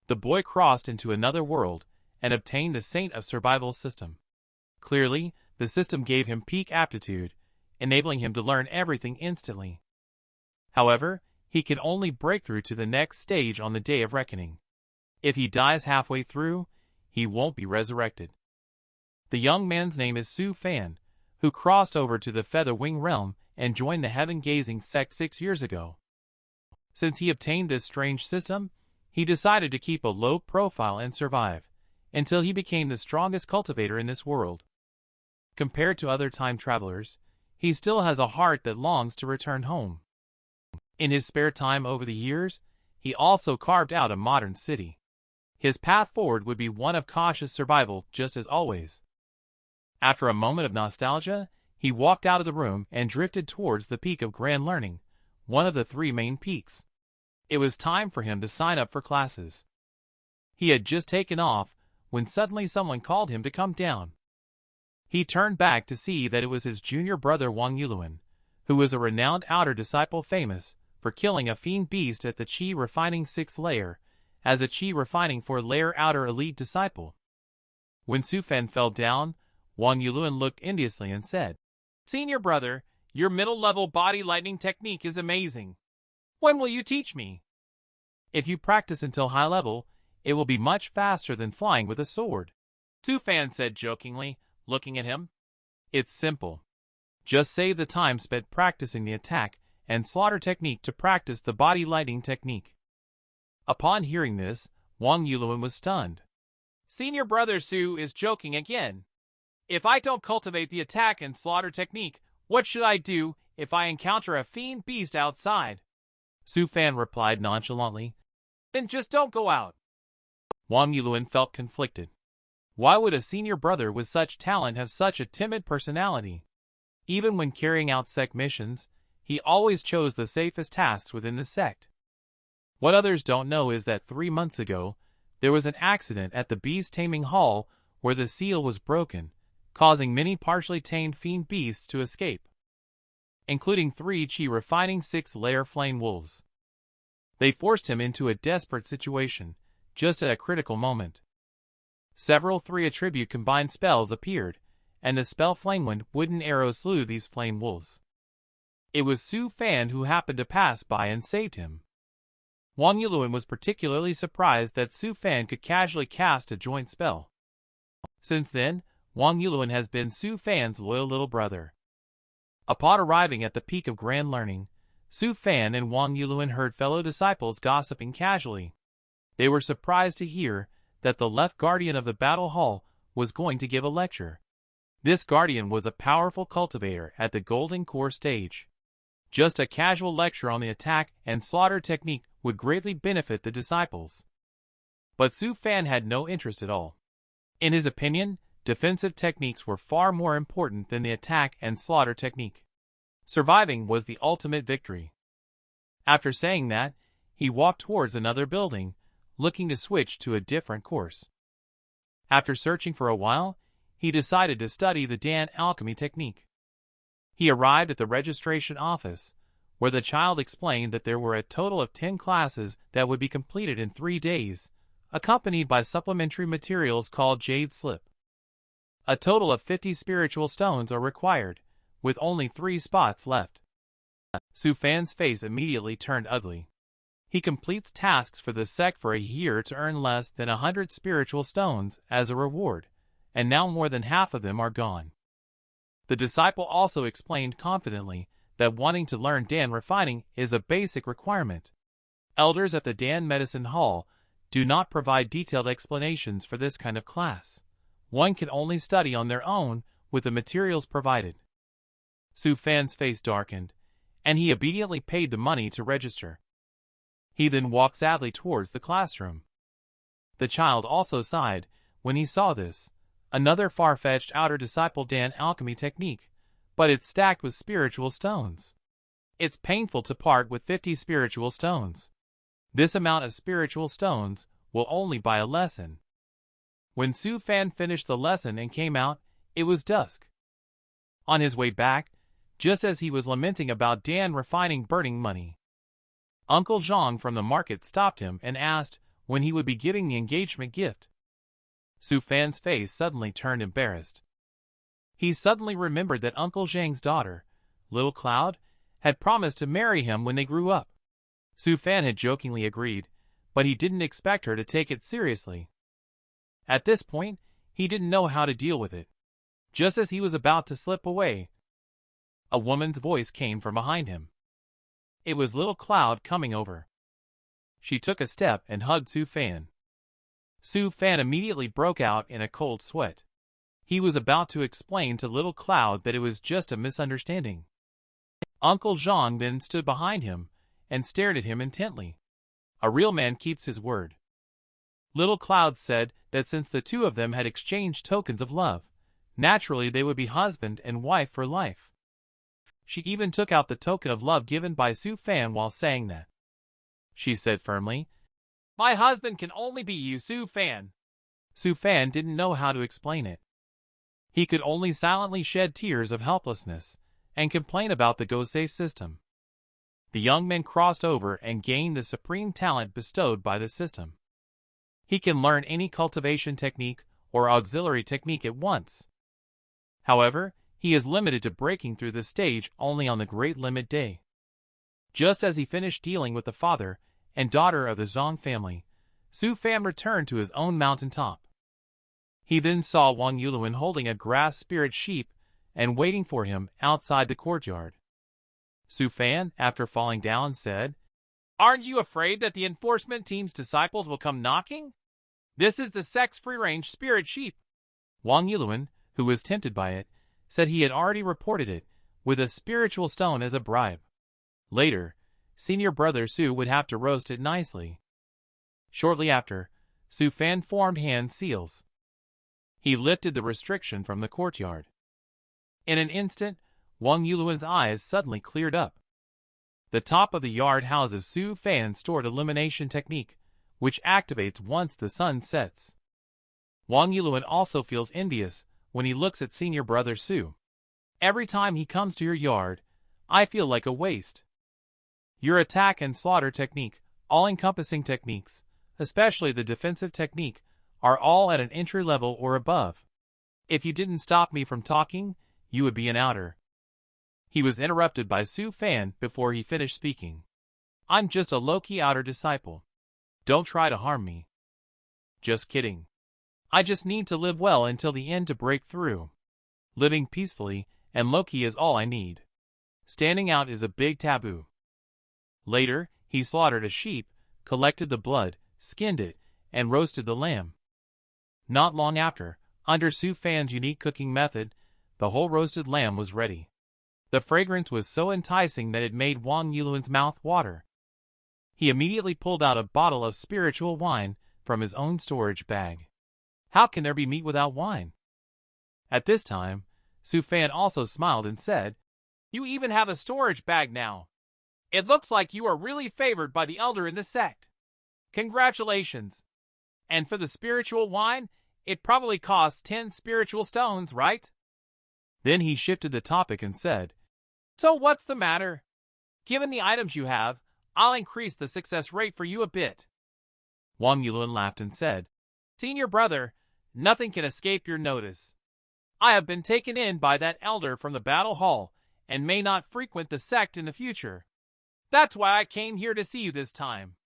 the boy crossed into another world and obtained the Saint of Survival system. Clearly, the system gave him peak aptitude, enabling him to learn everything instantly. However, he can only break through to the next stage on the Day of Reckoning. If he dies halfway through, he won't be resurrected. The young man's name is Su Fan, who crossed over to the Feather Wing realm and joined the Heaven-Gazing sect 6 years ago. Since he obtained this strange system, he decided to keep a low profile and survive, until he became the strongest cultivator in this world. Compared to other time travelers, he still has a heart that longs to return home. In his spare time over the years, he also carved out a modern city. His path forward would be one of cautious survival, just as always. After a moment of nostalgia, he walked out of the room and drifted towards the peak of Grand Learning, one of the 3 main peaks. It was time for him to sign up for classes. He had just taken off when suddenly someone called him to come down. He turned back to see that it was his junior brother Wang Yuluan, who was a renowned outer disciple famous for killing a fiend beast at the Qi Refining 6th layer as a Qi Refining 4 layer outer elite disciple. When Su Fan fell down, Wang Yuluan looked enviously and said, "Senior brother, your middle-level body lightning technique is amazing. When will you teach me? If you practice until high level, it will be much faster than flying with a sword," Su Fan said jokingly, looking at him. "It's simple. Just save the time spent practicing the attack and slaughter technique to practice the body lightning technique." Upon hearing this, Wang Yuluan was stunned. "Senior brother Su is joking again. If I don't cultivate the attack and slaughter technique, what should I do if I encounter a fiend beast outside?" Su Fan replied nonchalantly, "Then just don't go out." Wang Yuluan felt conflicted. Why would a senior brother with such talent have such a timid personality? Even when carrying out sect missions, he always chose the safest tasks within the sect. What others don't know is that 3 months ago, there was an accident at the Beast Taming Hall where the seal was broken, causing many partially tamed fiend beasts to escape, including 3 Qi Refining 6 layer flame wolves. They forced him into a desperate situation, just at a critical moment. Several 3 attribute combined spells appeared, and the spell Flamewind wooden arrow slew these flame wolves. It was Su Fan who happened to pass by and saved him. Wang Yuluan was particularly surprised that Su Fan could casually cast a joint spell. Since then, Wang Yuluan has been Su Fan's loyal little brother. Upon arriving at the peak of Grand Learning, Su Fan and Wang Yuluan heard fellow disciples gossiping casually. They were surprised to hear that the left guardian of the battle hall was going to give a lecture. This guardian was a powerful cultivator at the Golden Core stage. Just a casual lecture on the attack and slaughter technique would greatly benefit the disciples. But Su Fan had no interest at all. In his opinion, defensive techniques were far more important than the attack and slaughter technique. Surviving was the ultimate victory. After saying that, he walked towards another building, looking to switch to a different course. After searching for a while, he decided to study the Dan alchemy technique. He arrived at the registration office, where the child explained that there were a total of 10 classes that would be completed in 3 days, accompanied by supplementary materials called Jade Slip. A total of 50 spiritual stones are required, with only 3 spots left. Su Fan's face immediately turned ugly. He completes tasks for the sect for a year to earn less than 100 spiritual stones as a reward, and now more than half of them are gone. The disciple also explained confidently that wanting to learn Dan refining is a basic requirement. Elders at the Dan Medicine Hall do not provide detailed explanations for this kind of class. One can only study on their own with the materials provided. Su Fan's face darkened, and he obediently paid the money to register. He then walked sadly towards the classroom. The child also sighed when he saw this, another far-fetched outer disciple Dan alchemy technique, but it's stacked with spiritual stones. It's painful to part with 50 spiritual stones. This amount of spiritual stones will only buy a lesson. When Su Fan finished the lesson and came out, it was dusk. On his way back, just as he was lamenting about Dan refining burning money, Uncle Zhang from the market stopped him and asked when he would be giving the engagement gift. Su Fan's face suddenly turned embarrassed. He suddenly remembered that Uncle Zhang's daughter, Little Cloud, had promised to marry him when they grew up. Su Fan had jokingly agreed, but he didn't expect her to take it seriously. At this point, he didn't know how to deal with it. Just as he was about to slip away, a woman's voice came from behind him. It was Little Cloud coming over. She took a step and hugged Su Fan. Su Fan immediately broke out in a cold sweat. He was about to explain to Little Cloud that it was just a misunderstanding. Uncle Zhang then stood behind him and stared at him intently. A real man keeps his word. Little Cloud said that since the two of them had exchanged tokens of love, naturally they would be husband and wife for life. She even took out the token of love given by Su Fan while saying that. She said firmly, "My husband can only be you, Su Fan." Su Fan didn't know how to explain it. He could only silently shed tears of helplessness and complain about the go-safe system. The young man crossed over and gained the supreme talent bestowed by the system. He can learn any cultivation technique or auxiliary technique at once. However, he is limited to breaking through the stage only on the Great Limit Day. Just as he finished dealing with the father and daughter of the Zhang family, Su Fan returned to his own mountaintop. He then saw Wang Yuluan holding a grass spirit sheep and waiting for him outside the courtyard. Su Fan, after falling down, said, "Aren't you afraid that the enforcement team's disciples will come knocking? This is the sect's free-range spirit sheep." Wang Yuluan, who was tempted by it, said he had already reported it, with a spiritual stone as a bribe. Later, senior brother Su would have to roast it nicely. Shortly after, Su Fan formed hand seals. He lifted the restriction from the courtyard. In an instant, Wang Yuluan's eyes suddenly cleared up. The top of the yard houses Su Fan's stored illumination technique, which activates once the sun sets. Wang Yuluan also feels envious when he looks at senior brother Su. "Every time he comes to your yard, I feel like a waste." Your attack and slaughter technique, all-encompassing techniques, especially the defensive technique, are all at an entry level or above. If you didn't stop me from talking, you would be an outer. He was interrupted by Su Fan before he finished speaking. "I'm just a low-key outer disciple. Don't try to harm me." "Just kidding. I just need to live well until the end to break through. Living peacefully and low-key is all I need. Standing out is a big taboo." Later, he slaughtered a sheep, collected the blood, skinned it, and roasted the lamb. Not long after, under Su Fan's unique cooking method, the whole roasted lamb was ready. The fragrance was so enticing that it made Wang Yuluan's mouth water. He immediately pulled out a bottle of spiritual wine from his own storage bag. How can there be meat without wine? At this time, Su Fan also smiled and said, "You even have a storage bag now. It looks like you are really favored by the elder in the sect. Congratulations. And for the spiritual wine, it probably costs 10 spiritual stones, right?" Then he shifted the topic and said, "So what's the matter? Given the items you have, I'll increase the success rate for you a bit." Wang Yuluan laughed and said, "Senior brother, nothing can escape your notice. I have been taken in by that elder from the battle hall and may not frequent the sect in the future. That's why I came here to see you this time.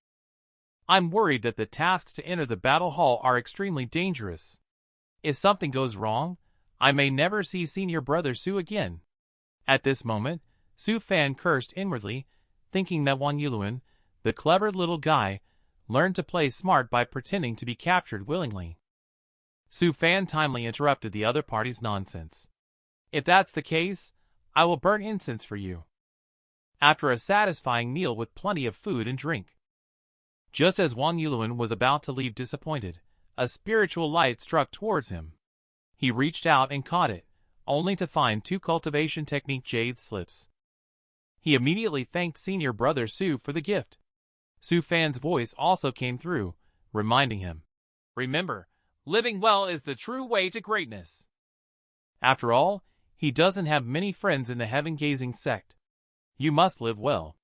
I'm worried that the tasks to enter the battle hall are extremely dangerous. If something goes wrong, I may never see senior brother Su again." At this moment, Su Fan cursed inwardly, thinking that Wang Yuluan, the clever little guy, learned to play smart by pretending to be captured willingly. Su Fan timely interrupted the other party's nonsense. "If that's the case, I will burn incense for you." After a satisfying meal with plenty of food and drink. Just as Wang Yuluan was about to leave disappointed, a spiritual light struck towards him. He reached out and caught it, only to find 2 cultivation technique jade slips. He immediately thanked senior brother Su for the gift. Su Fan's voice also came through, reminding him, "Remember, living well is the true way to greatness." After all, he doesn't have many friends in the heaven-gazing sect. You must live well.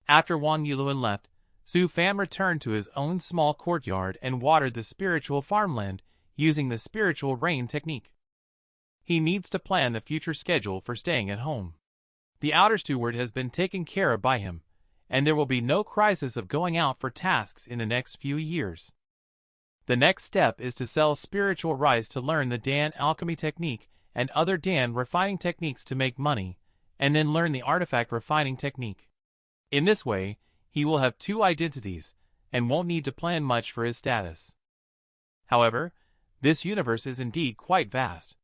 After Wang Yuluan left, Su Fan returned to his own small courtyard and watered the spiritual farmland using the spiritual rain technique. He needs to plan the future schedule for staying at home. The outer steward has been taken care of by him, and there will be no crisis of going out for tasks in the next few years. The next step is to sell spiritual rice to learn the Dan alchemy technique and other Dan refining techniques to make money, and then learn the artifact refining technique. In this way, he will have two identities, and won't need to plan much for his status. However, this universe is indeed quite vast.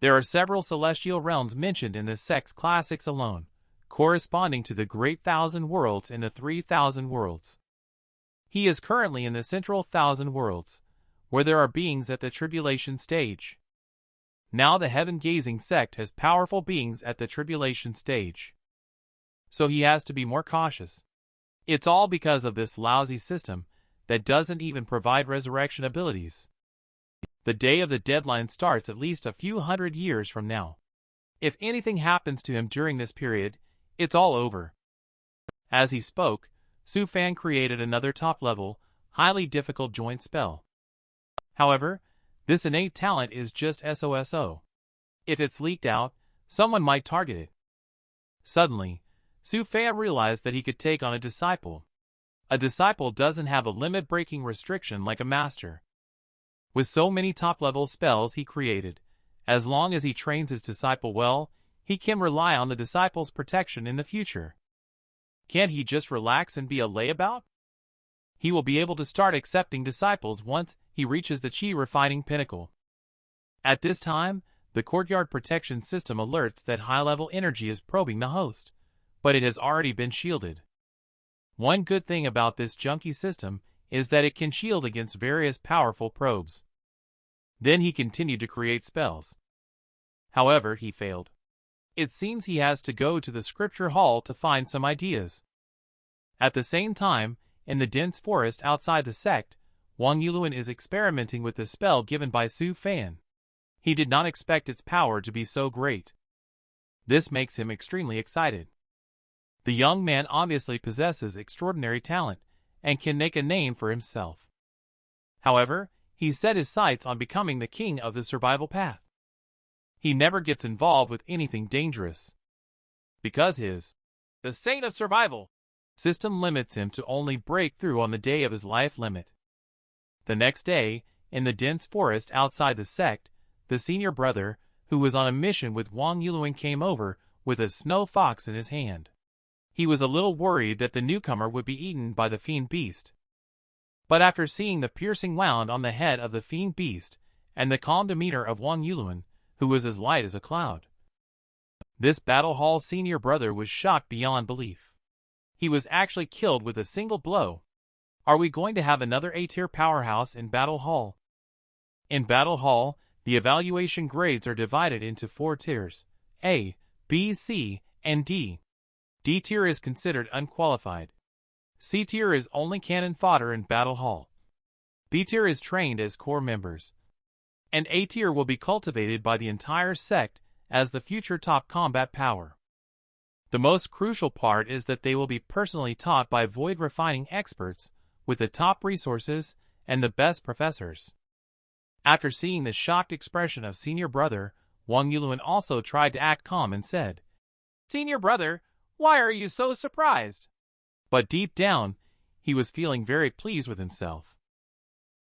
There are several celestial realms mentioned in the sect's classics alone, corresponding to the Great Thousand Worlds and the 3,000 Worlds. He is currently in the Central Thousand Worlds, where there are beings at the Tribulation stage. Now the heaven-gazing sect has powerful beings at the Tribulation stage. So he has to be more cautious. It's all because of this lousy system that doesn't even provide resurrection abilities. The day of the deadline starts at least a few hundred years from now. If anything happens to him during this period, it's all over. As he spoke, Su Fan created another top-level, highly difficult joint spell. However, this innate talent is just SOSO. If it's leaked out, someone might target it. Suddenly, Su Fan realized that he could take on a disciple. A disciple doesn't have a limit-breaking restriction like a master. With so many top-level spells he created, as long as he trains his disciple well, he can rely on the disciple's protection in the future. Can't he just relax and be a layabout? He will be able to start accepting disciples once he reaches the chi refining pinnacle. At this time, the courtyard protection system alerts that high-level energy is probing the host, but it has already been shielded. One good thing about this junky system is that it can shield against various powerful probes. Then he continued to create spells. However, he failed. It seems he has to go to the scripture hall to find some ideas. At the same time, in the dense forest outside the sect, Wang Yuluan is experimenting with the spell given by Su Fan. He did not expect its power to be so great. This makes him extremely excited. The young man obviously possesses extraordinary talent and can make a name for himself. However, he set his sights on becoming the king of the survival path. He never gets involved with anything dangerous, because the saint of survival system limits him to only break through on the day of his life limit. The next day, in the dense forest outside the sect, the senior brother, who was on a mission with Wang Yuluan, came over with a snow fox in his hand. He was a little worried that the newcomer would be eaten by the fiend beast. But after seeing the piercing wound on the head of the fiend beast, and the calm demeanor of Wang Yuluan, who was as light as a cloud, this Battle Hall senior brother was shocked beyond belief. He was actually killed with a single blow. Are we going to have another A-tier powerhouse in Battle Hall? In Battle Hall, the evaluation grades are divided into 4 tiers: A, B, C, and D. D tier is considered unqualified. C tier is only cannon fodder in Battle Hall. B tier is trained as core members. And A tier will be cultivated by the entire sect as the future top combat power. The most crucial part is that they will be personally taught by void refining experts with the top resources and the best professors. After seeing the shocked expression of senior brother, Wang Yuluan also tried to act calm and said, "Senior brother, why are you so surprised?" But deep down, he was feeling very pleased with himself.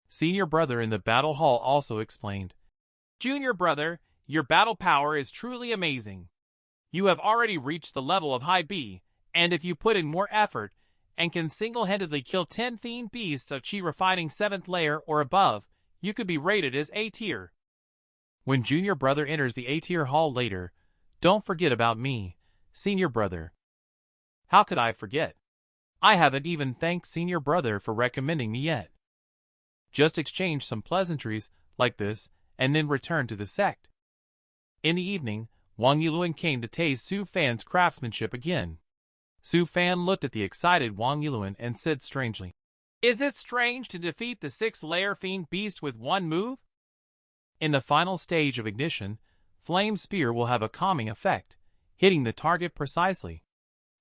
Senior brother in the battle hall also explained, "Junior brother, your battle power is truly amazing. You have already reached the level of high B, and if you put in more effort and can single-handedly kill 10 fiend beasts of chi refining 7th layer or above, you could be rated as A tier. When junior brother enters the A tier hall later, don't forget about me, senior brother." How could I forget? I haven't even thanked senior brother for recommending me yet. Just exchange some pleasantries like this and then return to the sect. In the evening, Wang Yuluan came to taste Su Fan's craftsmanship again. Su Fan looked at the excited Wang Yuluan and said strangely, "Is it strange to defeat the 6th-layer fiend beast with one move?" In the final stage of ignition, Flame Spear will have a calming effect, hitting the target precisely.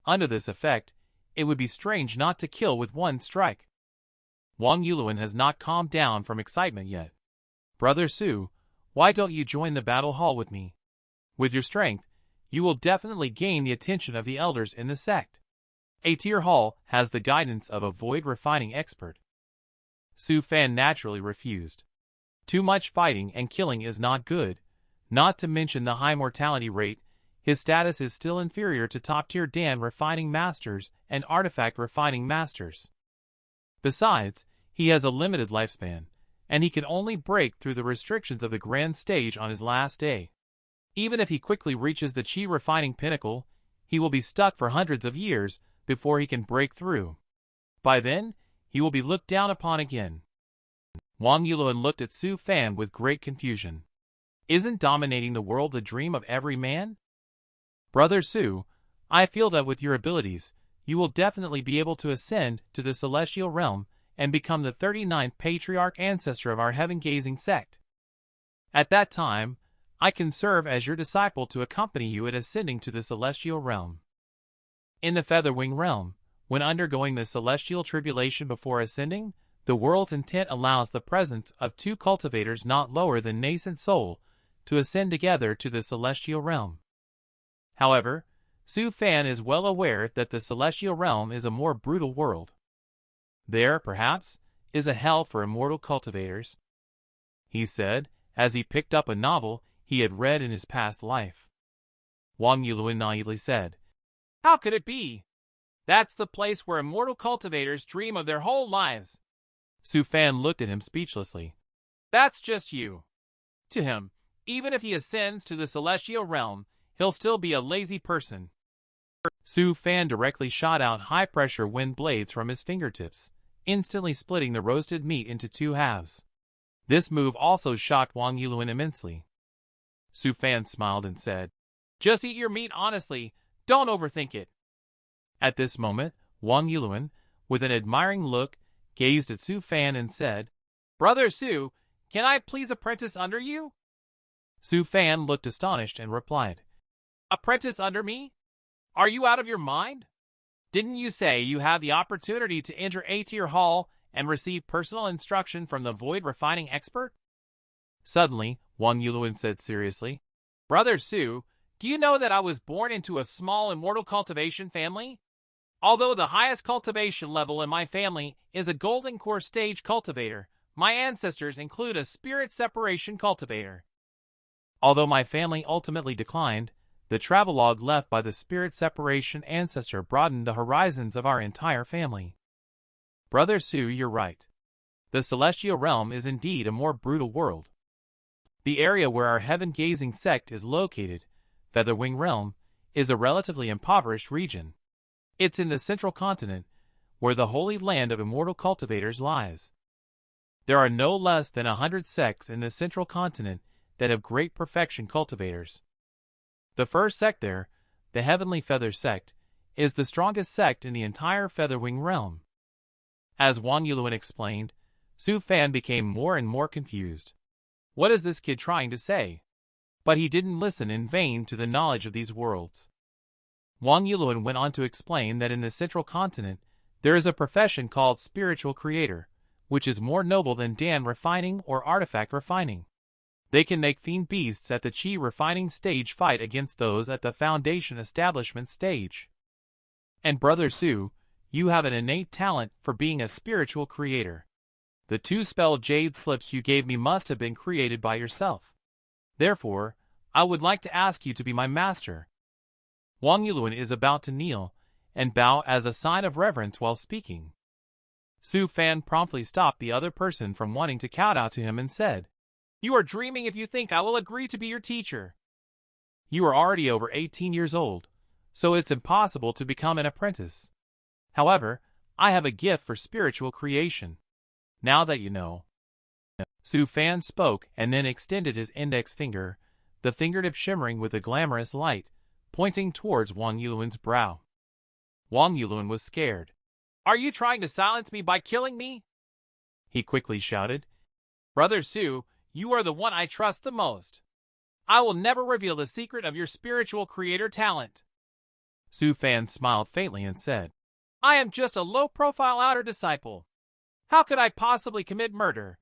Under this effect, it would be strange not to kill with one strike. Wang Yulin has not calmed down from excitement yet. Brother Su, why don't you join the battle hall with me? With your strength, you will definitely gain the attention of the elders in the sect. A tier hall has the guidance of a void refining expert. Su Fan naturally refused. Too much fighting and killing is not good, not to mention the high mortality rate. His status is still inferior to top-tier Dan refining masters and artifact refining masters. Besides, he has a limited lifespan, and he can only break through the restrictions of the grand stage on his last day. Even if he quickly reaches the Qi refining pinnacle, he will be stuck for hundreds of years before he can break through. By then, he will be looked down upon again. Wang Yulin looked at Su Fan with great confusion. Isn't dominating the world the dream of every man? Brother Su, I feel that with your abilities, you will definitely be able to ascend to the celestial realm and become the 39th patriarch ancestor of our heaven-gazing sect. At that time, I can serve as your disciple to accompany you in ascending to the celestial realm. In the Featherwing realm, when undergoing the celestial tribulation before ascending, the world's intent allows the presence of two cultivators not lower than nascent soul to ascend together to the celestial realm. However, Su Fan is well aware that the celestial realm is a more brutal world. There, perhaps, is a hell for immortal cultivators, he said, as he picked up a novel he had read in his past life. Wang Yulin naively said, How could it be? That's the place where immortal cultivators dream of their whole lives. Su Fan looked at him speechlessly. That's just you. To him, even if he ascends to the celestial realm, he'll still be a lazy person. Su Fan directly shot out high-pressure wind blades from his fingertips, instantly splitting the roasted meat into two halves. This move also shocked Wang Yulin immensely. Su Fan smiled and said, Just eat your meat honestly, don't overthink it. At this moment, Wang Yulin, with an admiring look, gazed at Su Fan and said, Brother Su, can I please apprentice under you? Su Fan looked astonished and replied, Apprentice under me? Are you out of your mind? Didn't you say you have the opportunity to enter A-tier hall and receive personal instruction from the void refining expert? Suddenly, Wang Yulin said seriously, Brother Su, do you know that I was born into a small immortal cultivation family? Although the highest cultivation level in my family is a golden core stage cultivator, my ancestors include a spirit separation cultivator. Although my family ultimately declined, the travelogue left by the spirit separation ancestor broadened the horizons of our entire family. Brother Su, you're right. The celestial realm is indeed a more brutal world. The area where our heaven-gazing sect is located, Featherwing Realm, is a relatively impoverished region. It's in the central continent, where the holy land of immortal cultivators lies. There are no less than 100 sects in the central continent that have great perfection cultivators. The first sect there, the Heavenly Feather Sect, is the strongest sect in the entire Featherwing Realm. As Wang Yulin explained, Su Fan became more and more confused. What is this kid trying to say? But he didn't listen in vain to the knowledge of these worlds. Wang Yulin went on to explain that in the central continent, there is a profession called spiritual creator, which is more noble than Dan refining or artifact refining. They can make fiend beasts at the Qi refining stage fight against those at the foundation establishment stage. And Brother Su, you have an innate talent for being a spiritual creator. The two spell jade slips you gave me must have been created by yourself. Therefore, I would like to ask you to be my master. Wang Yulin is about to kneel and bow as a sign of reverence while speaking. Su Fan promptly stopped the other person from wanting to kowtow to him and said, You are dreaming if you think I will agree to be your teacher. You are already over 18 years old, so it's impossible to become an apprentice. However, I have a gift for spiritual creation. Now that you know. Su Fan spoke and then extended his index finger, the fingertip shimmering with a glamorous light, pointing towards Wang Yulin's brow. Wang Yulin was scared. Are you trying to silence me by killing me? He quickly shouted. Brother Su, you are the one I trust the most. I will never reveal the secret of your spiritual creator talent. Su Fan smiled faintly and said, I am just a low-profile outer disciple. How could I possibly commit murder?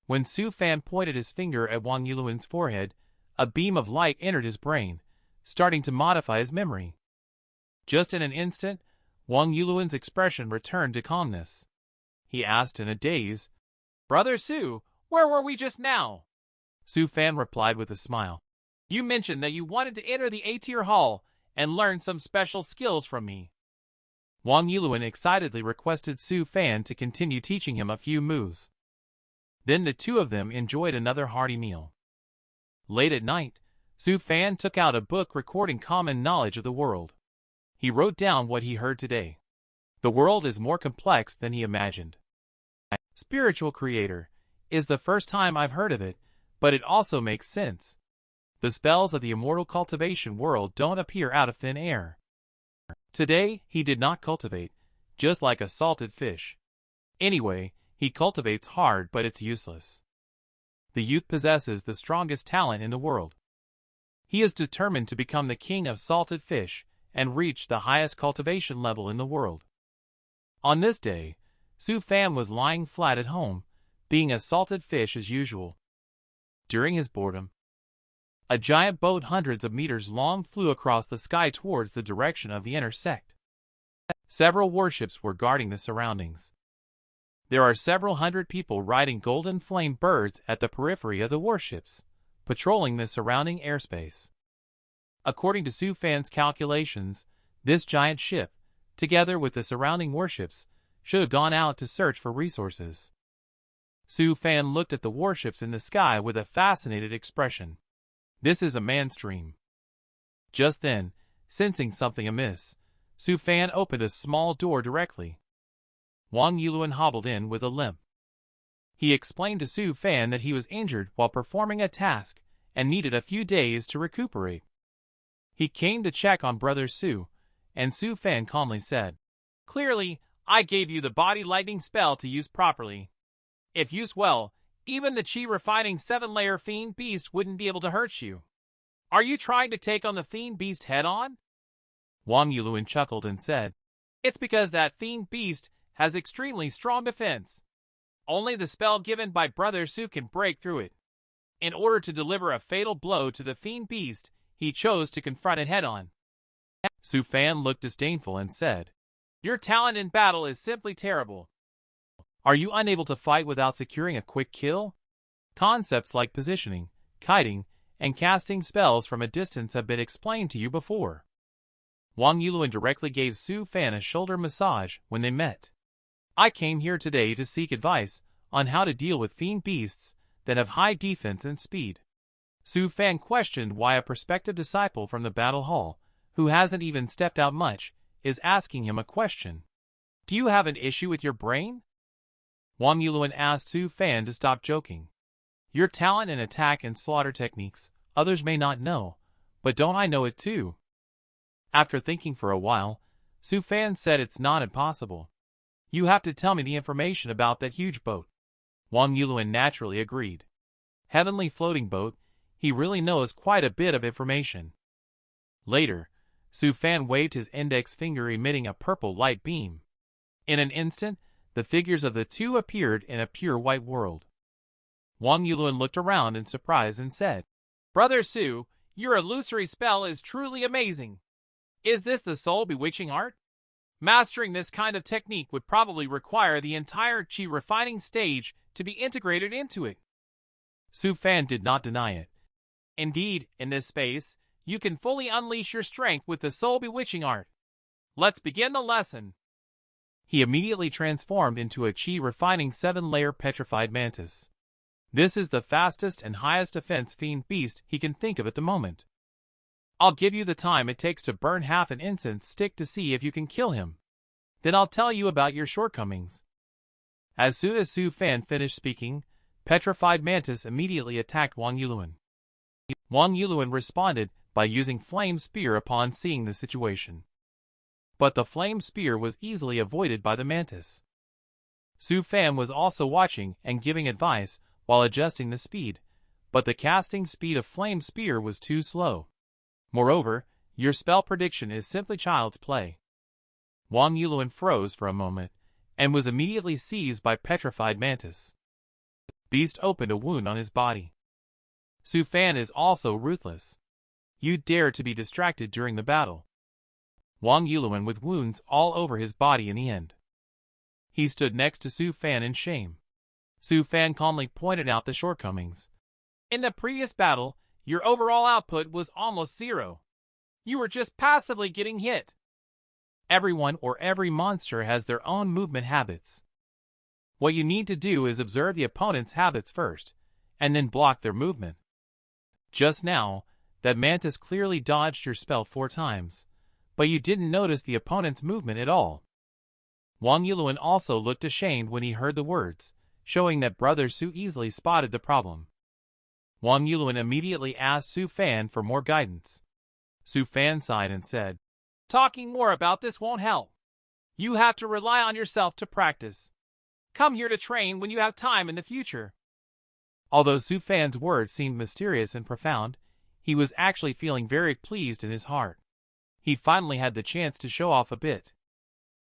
When Su Fan pointed his finger at Wang Yuluan's forehead, a beam of light entered his brain, starting to modify his memory. Just in an instant, Wang Yuluan's expression returned to calmness. He asked in a daze, "Brother Su, where were we just now?" Su Fan replied with a smile. "You mentioned that you wanted to enter the A-tier hall and learn some special skills from me." Wang Yuluan excitedly requested Su Fan to continue teaching him a few moves. Then the two of them enjoyed another hearty meal. Late at night, Su Fan took out a book recording common knowledge of the world. He wrote down what he heard today. The world is more complex than he imagined. Spiritual creator is the first time I've heard of it, but it also makes sense. The spells of the immortal cultivation world don't appear out of thin air. Today, he did not cultivate, just like a salted fish. Anyway, he cultivates hard, but it's useless. The youth possesses the strongest talent in the world. He is determined to become the king of salted fish and reach the highest cultivation level in the world. On this day, Su Fan was lying flat at home, being a salted fish as usual. During his boredom, a giant boat hundreds of meters long flew across the sky towards the direction of the inner sect. Several warships were guarding the surroundings. There are several hundred people riding golden flame birds at the periphery of the warships, patrolling the surrounding airspace. According to Su Fan's calculations, this giant ship, together with the surrounding warships, should have gone out to search for resources. Su Fan looked at the warships in the sky with a fascinated expression. This is a manstream. Just then, sensing something amiss, Su Fan opened a small door directly. Wang Yuluan hobbled in with a limp. He explained to Su Fan that he was injured while performing a task and needed a few days to recuperate. He came to check on Brother Su, and Su Fan calmly said, "Clearly, I gave you the body lightning spell to use properly. If used well, even the chi-refining 7-layer fiend beast wouldn't be able to hurt you. Are you trying to take on the fiend beast head-on?" Wang Yuluan chuckled and said, "It's because that fiend beast has extremely strong defense. Only the spell given by Brother Su can break through it. In order to deliver a fatal blow to the fiend beast, he chose to confront it head-on." Su Fan looked disdainful and said, "Your talent in battle is simply terrible. Are you unable to fight without securing a quick kill? Concepts like positioning, kiting, and casting spells from a distance have been explained to you before." Wang Yuluan directly gave Su Fan a shoulder massage when they met. "I came here today to seek advice on how to deal with fiend beasts that have high defense and speed." Su Fan questioned why a prospective disciple from the battle hall, who hasn't even stepped out much, is asking him a question. "Do you have an issue with your brain?" Wang Yuluan asked Su Fan to stop joking. "Your talent in attack and slaughter techniques, others may not know, but don't I know it too?" After thinking for a while, Su Fan said it's not impossible. "You have to tell me the information about that huge boat." Wang Yuluan naturally agreed. Heavenly floating boat, he really knows quite a bit of information. Later, Su Fan waved his index finger emitting a purple light beam. In an instant, the figures of the two appeared in a pure white world. Wang Yuluan looked around in surprise and said, "Brother Su, your illusory spell is truly amazing. Is this the soul bewitching art? Mastering this kind of technique would probably require the entire chi refining stage to be integrated into it." Su Fan did not deny it. "Indeed, in this space, you can fully unleash your strength with the soul bewitching art. Let's begin the lesson." He immediately transformed into a chi-refining 7-layer petrified mantis. This is the fastest and highest defense fiend beast he can think of at the moment. "I'll give you the time it takes to burn half an incense stick to see if you can kill him. Then I'll tell you about your shortcomings." As soon as Su Fan finished speaking, Petrified Mantis immediately attacked Wang Yuluan. Wang Yuluan responded by using Flame Spear upon seeing the situation. But the Flame Spear was easily avoided by the Mantis. Su Fan was also watching and giving advice while adjusting the speed, but the casting speed of Flame Spear was too slow. Moreover, your spell prediction is simply child's play. Wang Yulin froze for a moment, and was immediately seized by petrified mantis. Beast opened a wound on his body. Su Fan is also ruthless. You dare to be distracted during the battle. Wang Yulin with wounds all over his body in the end. He stood next to Su Fan in shame. Su Fan calmly pointed out the shortcomings. In the previous battle, your overall output was almost zero. You were just passively getting hit. Everyone or every monster has their own movement habits. What you need to do is observe the opponent's habits first, and then block their movement. Just now, that mantis clearly dodged your spell 4 times, but you didn't notice the opponent's movement at all. Wang Yulin also looked ashamed when he heard the words, showing that Brother Su easily spotted the problem. Wang Yulin immediately asked Su Fan for more guidance. Su Fan sighed and said, "Talking more about this won't help. You have to rely on yourself to practice. Come here to train when you have time in the future." Although Su Fan's words seemed mysterious and profound, he was actually feeling very pleased in his heart. He finally had the chance to show off a bit.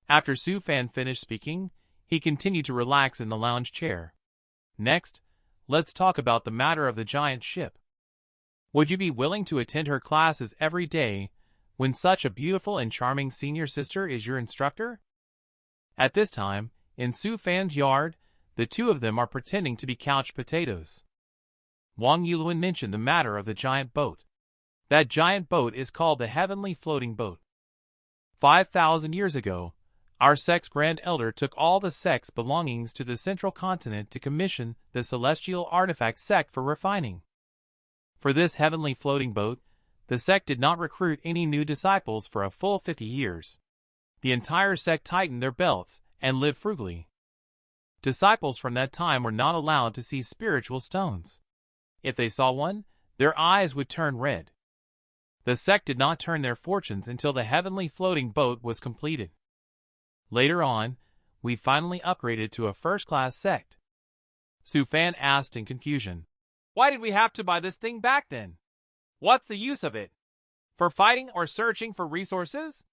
After Su Fan finished speaking, he continued to relax in the lounge chair. Next, let's talk about the matter of the giant ship. Would you be willing to attend her classes every day when such a beautiful and charming senior sister is your instructor? At this time, in Su Fan's yard, the two of them are pretending to be couch potatoes. Wang Yulin mentioned the matter of the giant boat. That giant boat is called the Heavenly Floating Boat. 5,000 years ago, our sect's Grand Elder took all the sect's belongings to the central continent to commission the celestial artifact sect for refining. For this heavenly floating boat, the sect did not recruit any new disciples for a full 50 years. The entire sect tightened their belts and lived frugally. Disciples from that time were not allowed to see spiritual stones. If they saw one, their eyes would turn red. The sect did not turn their fortunes until the heavenly floating boat was completed. Later on, we finally upgraded to a first-class sect. Su Fan asked in confusion, "Why did we have to buy this thing back then? What's the use of it? For fighting or searching for resources?"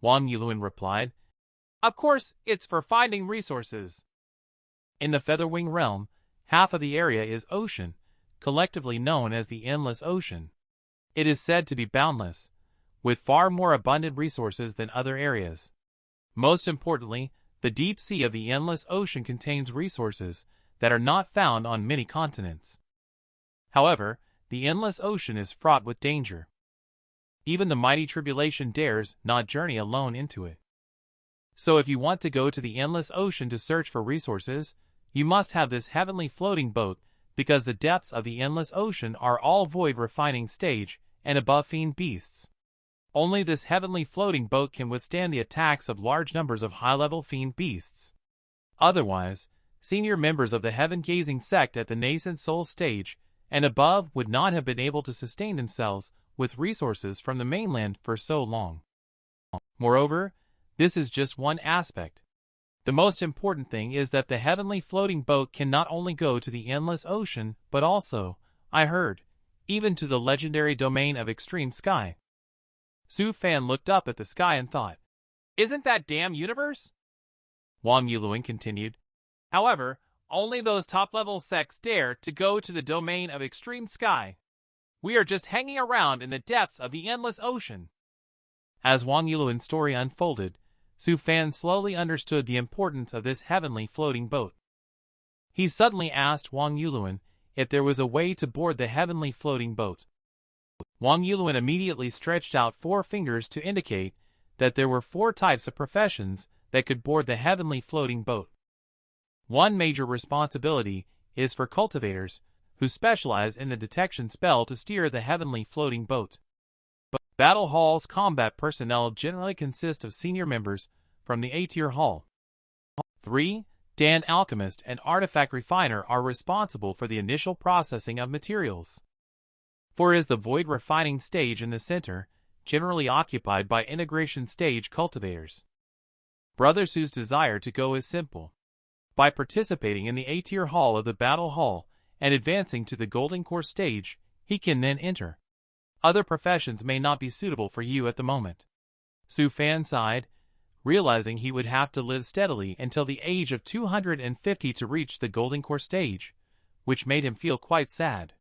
Wang Yulin replied, "Of course, it's for finding resources." In the Featherwing realm, half of the area is ocean, collectively known as the Endless Ocean. It is said to be boundless, with far more abundant resources than other areas. Most importantly, the deep sea of the Endless Ocean contains resources that are not found on many continents. However, the Endless Ocean is fraught with danger. Even the mighty tribulation dares not journey alone into it. So if you want to go to the Endless Ocean to search for resources, you must have this heavenly floating boat, because the depths of the Endless Ocean are all void refining stage and above fiend beasts. Only this heavenly floating boat can withstand the attacks of large numbers of high-level fiend beasts. Otherwise, senior members of the heaven-gazing sect at the nascent soul stage and above would not have been able to sustain themselves with resources from the mainland for so long. Moreover, this is just one aspect. The most important thing is that the heavenly floating boat can not only go to the Endless Ocean, but also, I heard, even to the legendary domain of Extreme Sky. Su Fan looked up at the sky and thought, "Isn't that damn universe?" Wang Yulin continued, "However, only those top-level sects dare to go to the domain of Extreme Sky. We are just hanging around in the depths of the Endless Ocean." As Wang Yulin's story unfolded, Su Fan slowly understood the importance of this heavenly floating boat. He suddenly asked Wang Yulin if there was a way to board the heavenly floating boat. Wang Yulin immediately stretched out 4 fingers to indicate that there were 4 types of professions that could board the heavenly floating boat. One major responsibility is for cultivators, who specialize in the detection spell to steer the heavenly floating boat. Battle Hall's combat personnel generally consist of senior members from the A-tier hall. 3. Dan Alchemist and Artifact Refiner are responsible for the initial processing of materials. 4 is the Void Refining stage in the center, generally occupied by Integration stage cultivators. Brother Su's desire to go is simple. By participating in the A-tier hall of the Battle Hall and advancing to the Golden Core stage, he can then enter. Other professions may not be suitable for you at the moment. Su Fan sighed, realizing he would have to live steadily until the age of 250 to reach the golden core stage, which made him feel quite sad.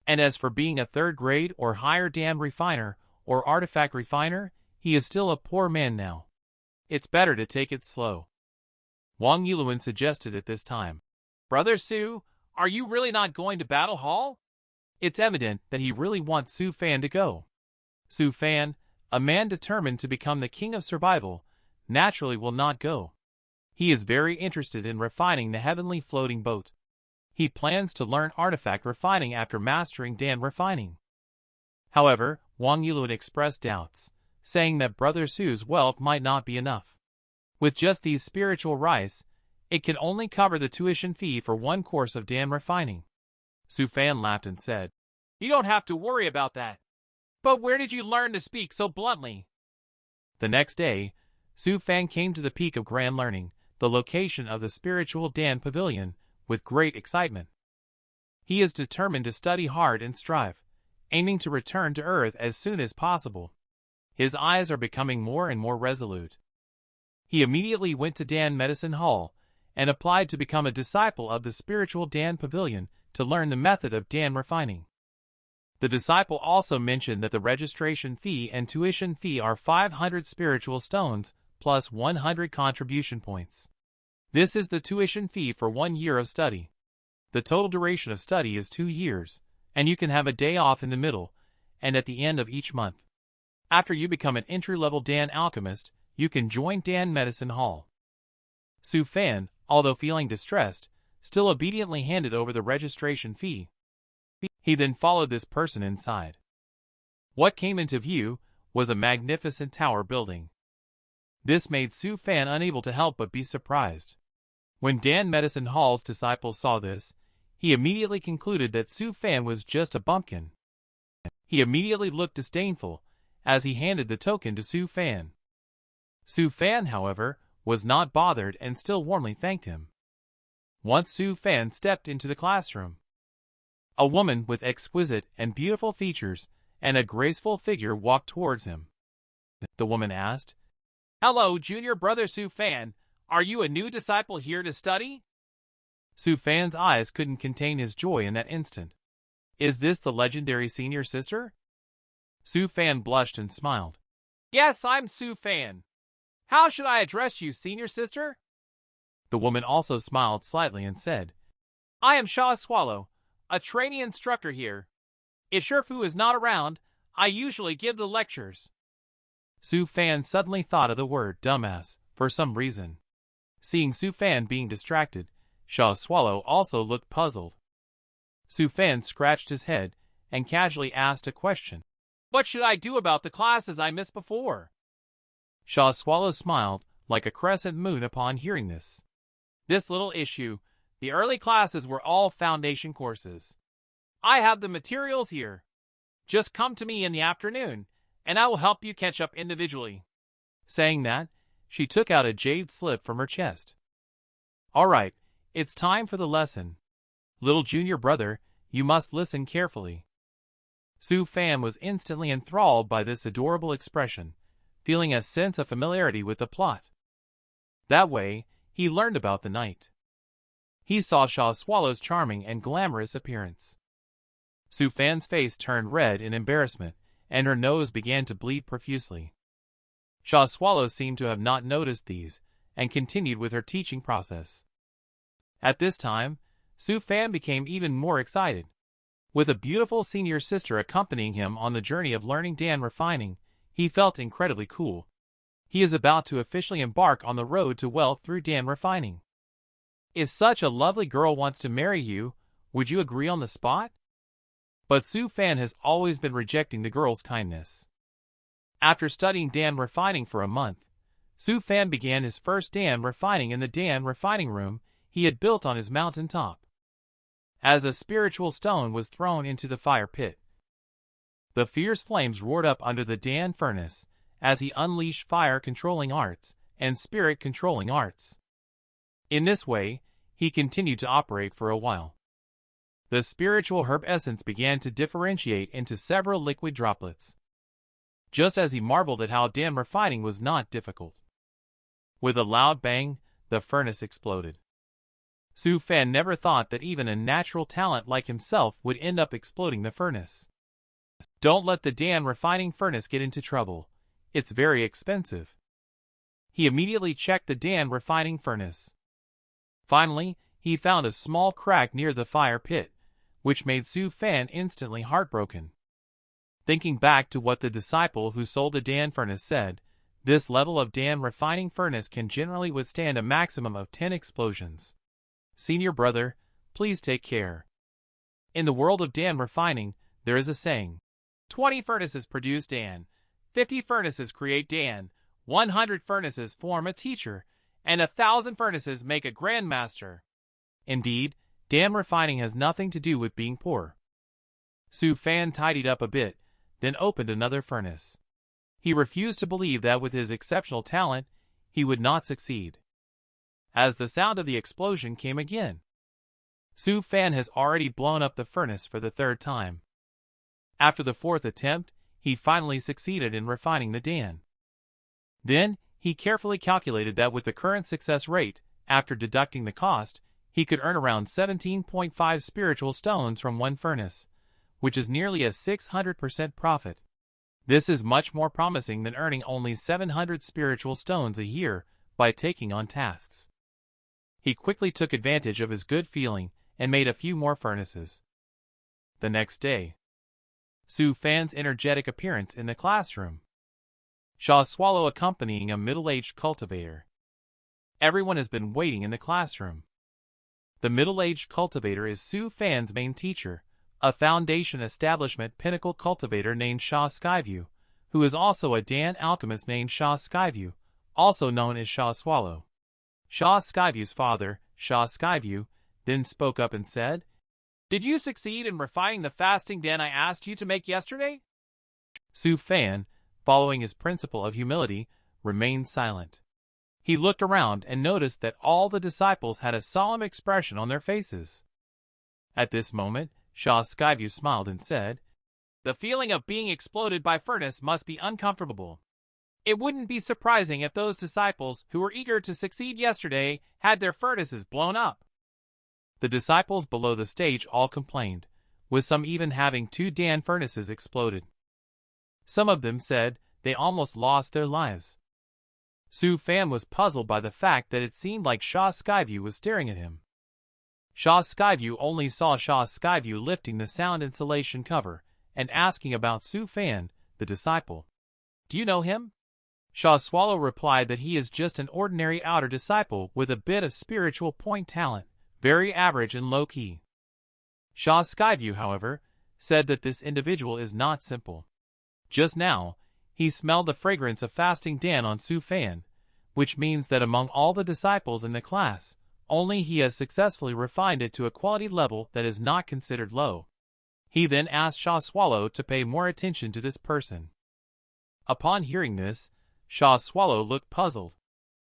And as for being a third grade or higher Dan refiner or artifact refiner, he is still a poor man now. It's better to take it slow. Wang Yuluan suggested at this time. Brother Su, are you really not going to Battle Hall? It's evident that he really wants Su Fan to go. Su Fan, a man determined to become the king of survival, naturally will not go. He is very interested in refining the heavenly floating boat. He plans to learn artifact refining after mastering Dan refining. However, Wang Yuluan expressed doubts, saying that Brother Su's wealth might not be enough. With just these spiritual rice, it can only cover the tuition fee for one course of Dan refining. Su Fan laughed and said, You don't have to worry about that. But where did you learn to speak so bluntly? The next day, Su Fan came to the Peak of Grand Learning, the location of the spiritual Dan Pavilion, with great excitement. He is determined to study hard and strive, aiming to return to Earth as soon as possible. His eyes are becoming more and more resolute. He immediately went to Dan Medicine Hall and applied to become a disciple of the spiritual Dan Pavilion to learn the method of Dan refining. The disciple also mentioned that the registration fee and tuition fee are 500 spiritual stones plus 100 contribution points. This is the tuition fee for 1 year of study. The total duration of study is 2 years, and you can have a day off in the middle and at the end of each month. After you become an entry-level Dan alchemist, you can join Dan Medicine Hall. Su Fan, although feeling distressed, still obediently handed over the registration fee. He then followed this person inside. What came into view was a magnificent tower building. This made Su Fan unable to help but be surprised. When Dan Medicine Hall's disciples saw this, he immediately concluded that Su Fan was just a bumpkin. He immediately looked disdainful as he handed the token to Su Fan. Su Fan, however, was not bothered and still warmly thanked him. Once Su Fan stepped into the classroom, a woman with exquisite and beautiful features and a graceful figure walked towards him. The woman asked, Hello, junior brother Su Fan. Are you a new disciple here to study? Su Fan's eyes couldn't contain his joy in that instant. Is this the legendary senior sister? Su Fan blushed and smiled. Yes, I'm Su Fan. How should I address you, senior sister? The woman also smiled slightly and said, I am Sha Swallow, a trainee instructor here. If Shifu is not around, I usually give the lectures. Su Fan suddenly thought of the word dumbass for some reason. Seeing Su Fan being distracted, Sha Swallow also looked puzzled. Su Fan scratched his head and casually asked a question. What should I do about the classes I missed before? Sha Swallow smiled like a crescent moon upon hearing this. This little issue, the early classes were all foundation courses. I have the materials here. Just come to me in the afternoon, and I will help you catch up individually. Saying that, she took out a jade slip from her chest. All right, it's time for the lesson. Little junior brother, you must listen carefully. Su Fan was instantly enthralled by this adorable expression, feeling a sense of familiarity with the plot. That way, he learned about the night. He saw Sha Swallow's charming and glamorous appearance. Su Fan's face turned red in embarrassment, and her nose began to bleed profusely. Sha Swallow seemed to have not noticed these, and continued with her teaching process. At this time, Su Fan became even more excited. With a beautiful senior sister accompanying him on the journey of learning Dan refining, he felt incredibly cool. He is about to officially embark on the road to wealth through Dan refining. If such a lovely girl wants to marry you, would you agree on the spot? But Su Fan has always been rejecting the girl's kindness. After studying Dan refining for a month, Su Fan began his first Dan refining in the Dan refining room he had built on his mountain top. As a spiritual stone was thrown into the fire pit, the fierce flames roared up under the Dan furnace as he unleashed fire-controlling arts and spirit-controlling arts. In this way, he continued to operate for a while. The spiritual herb essence began to differentiate into several liquid droplets. Just as he marveled at how Dan refining was not difficult, With a loud bang, the furnace exploded. Su Fan never thought that even a natural talent like himself would end up exploding the furnace. Don't let the Dan refining furnace get into trouble. It's very expensive. He immediately checked the Dan refining furnace. Finally, he found a small crack near the fire pit, which made Su Fan instantly heartbroken. Thinking back to what the disciple who sold the Dan furnace said, this level of Dan refining furnace can generally withstand a maximum of 10 explosions. Senior brother, please take care. In the world of Dan refining, there is a saying, 20 furnaces produce Dan, 50 furnaces create Dan, 100 furnaces form a teacher, and 1,000 furnaces make a grandmaster. Indeed, Dan refining has nothing to do with being poor. Su Fan tidied up a bit, then opened another furnace. He refused to believe that with his exceptional talent, he would not succeed. As the sound of the explosion came again, Su Fan has already blown up the furnace for the third time. After the fourth attempt, he finally succeeded in refining the Dan. Then, he carefully calculated that with the current success rate, after deducting the cost, he could earn around 17.5 spiritual stones from one furnace, which is nearly a 600% profit. This is much more promising than earning only 700 spiritual stones a year by taking on tasks. He quickly took advantage of his good feeling and made a few more furnaces. The next day, Su Fan's energetic appearance in the classroom. Swallow accompanying a middle-aged cultivator. Everyone has been waiting in the classroom. The middle-aged cultivator is Su Fan's main teacher, a Foundation Establishment Pinnacle cultivator named Skyview, who is also a Dan alchemist named Skyview, also known as Swallow. Skyview's father, Skyview, then spoke up and said, "Did you succeed in refining the fasting Dan I asked you to make yesterday?" Su Fan, following his principle of humility, remained silent. He looked around and noticed that all the disciples had a solemn expression on their faces. At this moment, Skyview smiled and said, "The feeling of being exploded by furnace must be uncomfortable. It wouldn't be surprising if those disciples who were eager to succeed yesterday had their furnaces blown up." The disciples below the stage all complained, with some even having 2 Dan furnaces exploded. Some of them said they almost lost their lives. Su Fan was puzzled by the fact that it seemed like Skyview was staring at him. Skyview only saw Skyview lifting the sound insulation cover and asking about Su Fan, the disciple. "Do you know him?" Swallow replied that he is just an ordinary outer disciple with a bit of spiritual point talent, very average and low-key. Skyview, however, said that this individual is not simple. Just now, he smelled the fragrance of fasting Dan on Su Fan, which means that among all the disciples in the class, only he has successfully refined it to a quality level that is not considered low. He then asked Swallow to pay more attention to this person. Upon hearing this, Swallow looked puzzled.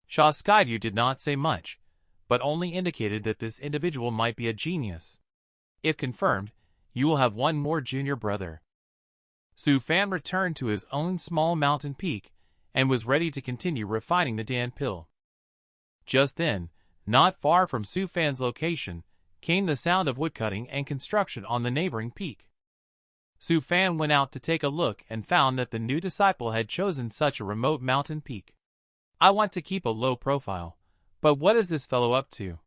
Skyview did not say much, but only indicated that this individual might be a genius. If confirmed, you will have one more junior brother. Su Fan returned to his own small mountain peak and was ready to continue refining the Dan pill. Just then, not far from Su Fan's location, came the sound of woodcutting and construction on the neighboring peak. Su Fan went out to take a look and found that the new disciple had chosen such a remote mountain peak. "I want to keep a low profile, but what is this fellow up to?"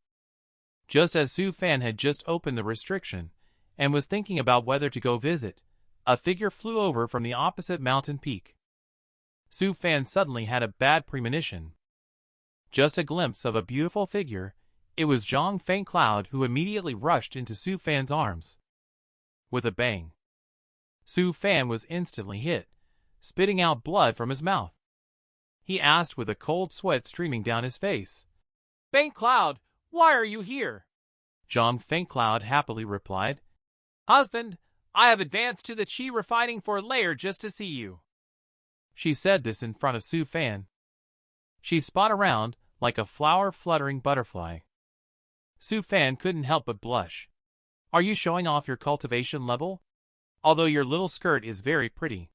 Just as Su Fan had just opened the restriction and was thinking about whether to go visit, a figure flew over from the opposite mountain peak. Su Fan suddenly had a bad premonition. Just a glimpse of a beautiful figure, it was Zhang Feng Cloud who immediately rushed into Su Fan's arms. With a bang, Su Fan was instantly hit, spitting out blood from his mouth. He asked with a cold sweat streaming down his face, "Feng Cloud, why are you here?" Zhang Feng Cloud happily replied, "Husband, I have advanced to the Qi refining for a layer just to see you." She said this in front of Su Fan. She spun around like a flower-fluttering butterfly. Su Fan couldn't help but blush. "Are you showing off your cultivation level? Although your little skirt is very pretty."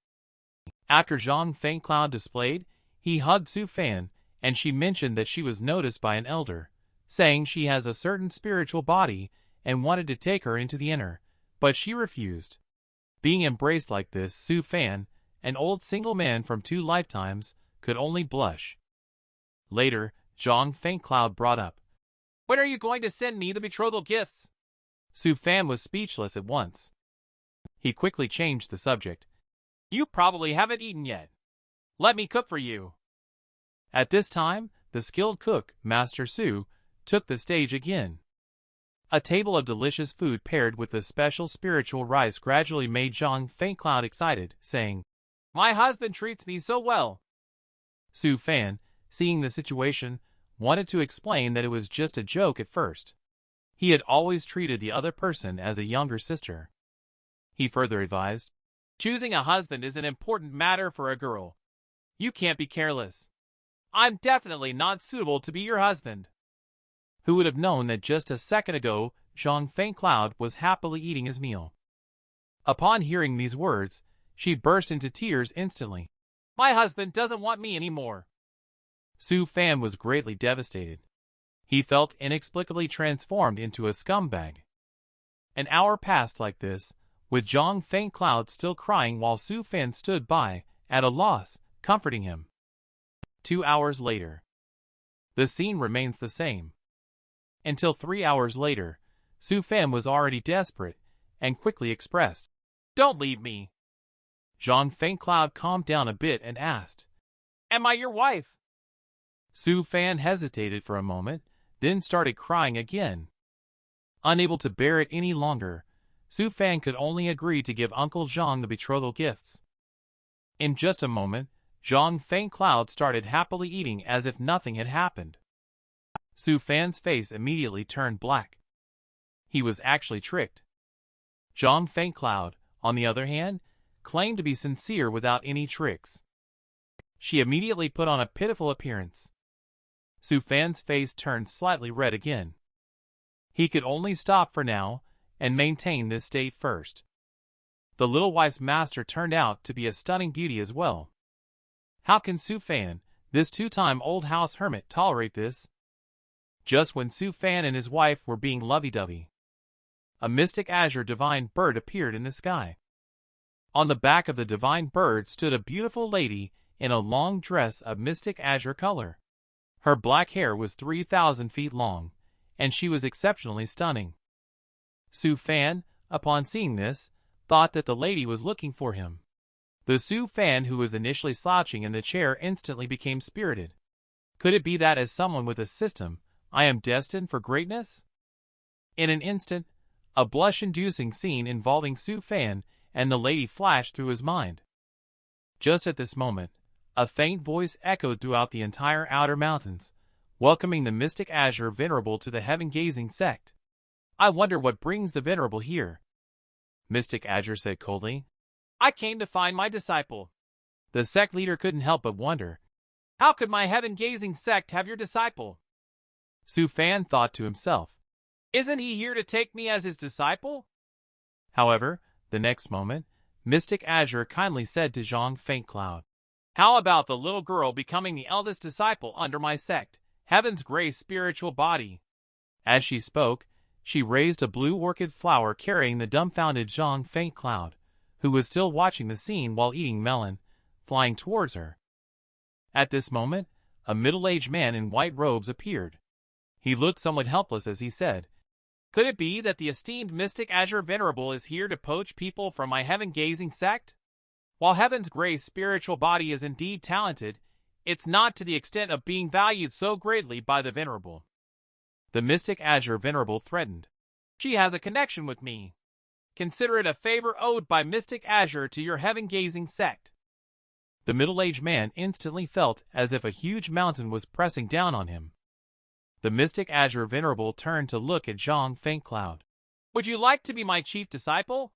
After Zhang Feng Cloud displayed, he hugged Su Fan and she mentioned that she was noticed by an elder, saying she has a certain spiritual body and wanted to take her into the inner, but she refused. Being embraced like this, Su Fan, an old single man from 2 lifetimes, could only blush. Later, Zhang Fengcloud brought up, "When are you going to send me the betrothal gifts?" Su Fan was speechless at once. He quickly changed the subject. "You probably haven't eaten yet. Let me cook for you." At this time, the skilled cook, Master Su, took the stage again. A table of delicious food paired with the special spiritual rice gradually made Zhang Fengcloud excited, saying, "My husband treats me so well." Su Fan, seeing the situation, wanted to explain that it was just a joke at first. He had always treated the other person as a younger sister. He further advised, "Choosing a husband is an important matter for a girl. You can't be careless. I'm definitely not suitable to be your husband." Who would have known that just a second ago, Zhang Fengcloud was happily eating his meal. Upon hearing these words, she burst into tears instantly. "My husband doesn't want me anymore." Su Fan was greatly devastated. He felt inexplicably transformed into a scumbag. An hour passed like this, with Zhang Fengcloud still crying while Su Fan stood by, at a loss, comforting him. 2 hours later. The scene remains the same. Until 3 hours later, Su Fan was already desperate, and quickly expressed, "Don't leave me." Zhang Fengcloud calmed down a bit and asked, "Am I your wife?" Su Fan hesitated for a moment, then started crying again. Unable to bear it any longer, Su Fan could only agree to give Uncle Zhang the betrothal gifts. In just a moment, Zhang Fengcloud started happily eating as if nothing had happened. Su Fan's face immediately turned black. He was actually tricked. Zhang Fengcloud, on the other hand, claimed to be sincere without any tricks. She immediately put on a pitiful appearance. Su Fan's face turned slightly red again. He could only stop for now and maintain this state first. The little wife's master turned out to be a stunning beauty as well. How can Su Fan, this 2-time old house hermit, tolerate this? Just when Su Fan and his wife were being lovey-dovey, a mystic azure divine bird appeared in the sky. On the back of the divine bird stood a beautiful lady in a long dress of mystic azure color. Her black hair was 3,000 feet long, and she was exceptionally stunning. Su Fan, upon seeing this, thought that the lady was looking for him. The Su Fan who was initially slouching in the chair instantly became spirited. Could it be that as someone with a system, I am destined for greatness? In an instant, a blush-inducing scene involving Su Fan and the lady flashed through his mind. Just at this moment, a faint voice echoed throughout the entire outer mountains, welcoming the mystic azure venerable to the heaven-gazing sect. "I wonder what brings the venerable here," Mystic Azure said coldly. "I came to find my disciple." The sect leader couldn't help but wonder, "How could my heaven-gazing sect have your disciple?" Su Fan thought to himself, "Isn't he here to take me as his disciple?" However, the next moment, Mystic Azure kindly said to Zhang Fengcloud, "How about the little girl becoming the eldest disciple under my sect, Heaven's Grace spiritual body?" As she spoke, she raised a blue orchid flower carrying the dumbfounded Zhang Fengcloud, who was still watching the scene while eating melon, flying towards her. At this moment, a middle-aged man in white robes appeared. He looked somewhat helpless as he said, "Could it be that the esteemed Mystic Azure Venerable is here to poach people from my heaven-gazing sect? While Heaven's Grace spiritual body is indeed talented, it's not to the extent of being valued so greatly by the Venerable." The Mystic Azure Venerable threatened, "She has a connection with me. Consider it a favor owed by Mystic Azure to your heaven-gazing sect." The middle-aged man instantly felt as if a huge mountain was pressing down on him. The Mystic Azure Venerable turned to look at Zhang Fengcloud. "Would you like to be my chief disciple?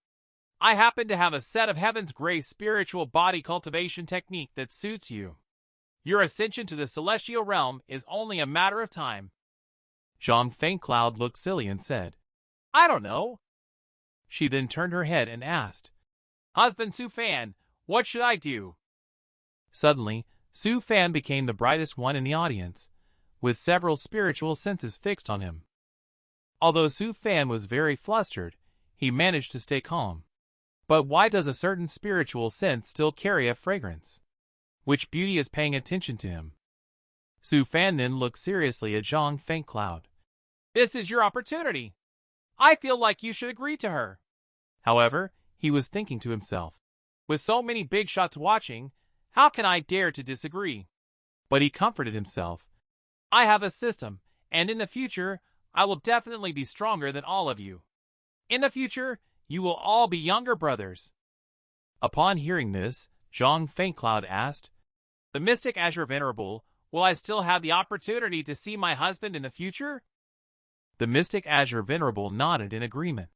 I happen to have a set of Heaven's Grace spiritual body cultivation technique that suits you. Your ascension to the celestial realm is only a matter of time." Zhang Fengcloud looked silly and said, "I don't know." She then turned her head and asked, "Husband Su Fan, what should I do?" Suddenly, Su Fan became the brightest one in the audience, with several spiritual senses fixed on him. Although Su Fan was very flustered, he managed to stay calm. But why does a certain spiritual sense still carry a fragrance? Which beauty is paying attention to him? Su Fan then looked seriously at Zhang Fengcloud. This is your opportunity. I feel like you should agree to her. However, he was thinking to himself, with so many big shots watching, how can I dare to disagree? But he comforted himself. I have a system, and in the future, I will definitely be stronger than all of you. In the future, you will all be younger brothers. Upon hearing this, Zhang Fengcloud asked, The mystic Azure Venerable, will I still have the opportunity to see my husband in the future? The mystic Azure Venerable nodded in agreement.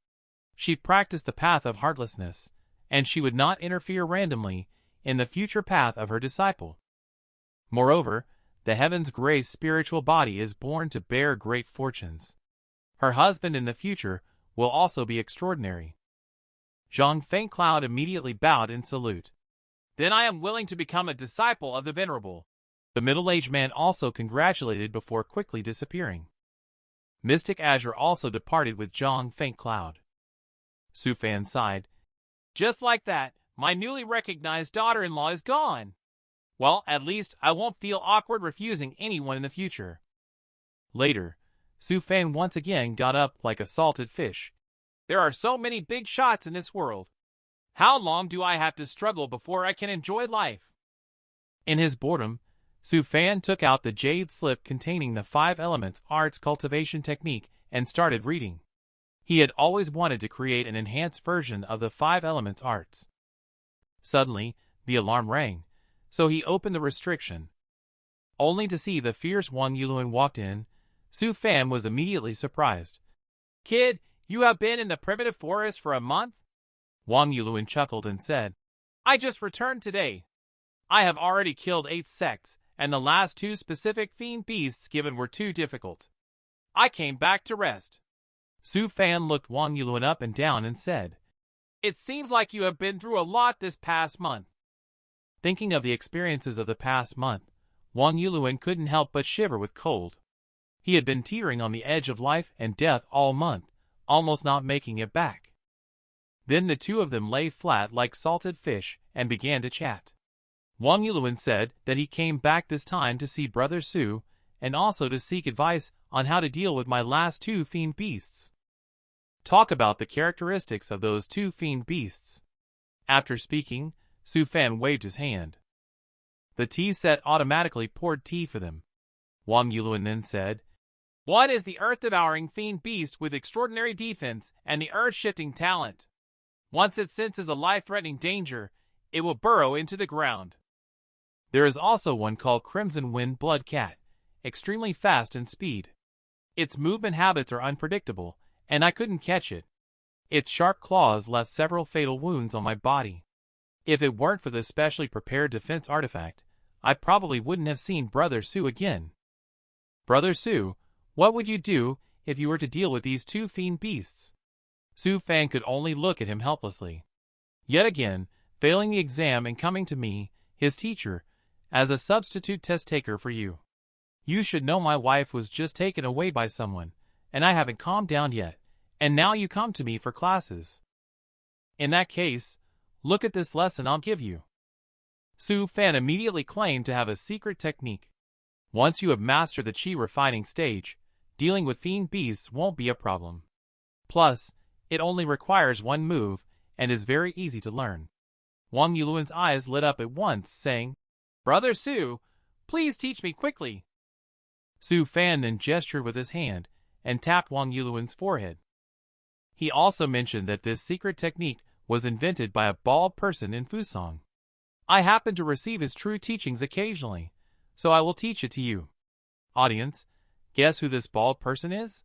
She practiced the path of heartlessness, and she would not interfere randomly in the future path of her disciple. Moreover, the Heaven's Grace spiritual body is born to bear great fortunes. Her husband in the future will also be extraordinary. Zhang Fengcloud immediately bowed in salute. Then I am willing to become a disciple of the Venerable. The middle-aged man also congratulated before quickly disappearing. Mystic Azure also departed with Zhang Fengcloud. Su Fan sighed. Just like that, my newly recognized daughter-in-law is gone. Well, at least I won't feel awkward refusing anyone in the future. Later, Su Fan once again got up like a salted fish. There are so many big shots in this world. How long do I have to struggle before I can enjoy life? In his boredom, Su Fan took out the jade slip containing the 5 Elements Arts Cultivation technique and started reading. He had always wanted to create an enhanced version of the 5 Elements Arts. Suddenly, the alarm rang, so he opened the restriction. Only to see the fierce Wang Yulun walked in, Su Fan was immediately surprised. Kid, you have been in the primitive forest for a month? Wang Yulun chuckled and said, I just returned today. I have already killed 8 sects, and the last 2 specific fiend beasts given were too difficult. I came back to rest. Su Fan looked Wang Yulun up and down and said, It seems like you have been through a lot this past month. Thinking of the experiences of the past month, Wang Yulun couldn't help but shiver with cold. He had been teetering on the edge of life and death all month, almost not making it back. Then the two of them lay flat like salted fish and began to chat. Wang Yulun said that he came back this time to see Brother Su and also to seek advice on how to deal with my last 2 fiend beasts. Talk about the characteristics of those 2 fiend beasts. After speaking, Su Fan waved his hand. The tea set automatically poured tea for them. Wang Yulun then said, One is the earth-devouring fiend beast with extraordinary defense and the earth-shifting talent. Once it senses a life-threatening danger, it will burrow into the ground. There is also one called Crimson Wind Blood Cat, extremely fast in speed. Its movement habits are unpredictable, and I couldn't catch it. Its sharp claws left several fatal wounds on my body. If it weren't for the specially prepared defense artifact, I probably wouldn't have seen Brother Su again. Brother Su, what would you do if you were to deal with these 2 fiend beasts? Su Fan could only look at him helplessly. Yet again, failing the exam and coming to me, his teacher, as a substitute test taker for you. You should know my wife was just taken away by someone, and I haven't calmed down yet, and now you come to me for classes. In that case, look at this lesson I'll give you. Su Fan immediately claimed to have a secret technique. Once you have mastered the chi refining stage, dealing with fiend beasts won't be a problem. Plus, it only requires 1 move and is very easy to learn. Wang Yulun's eyes lit up at once, saying, Brother Su, please teach me quickly. Su Fan then gestured with his hand and tapped Wang Yulun's forehead. He also mentioned that this secret technique was invented by a bald person in Fusong. I happen to receive his true teachings occasionally, so I will teach it to you. Audience, guess who this bald person is?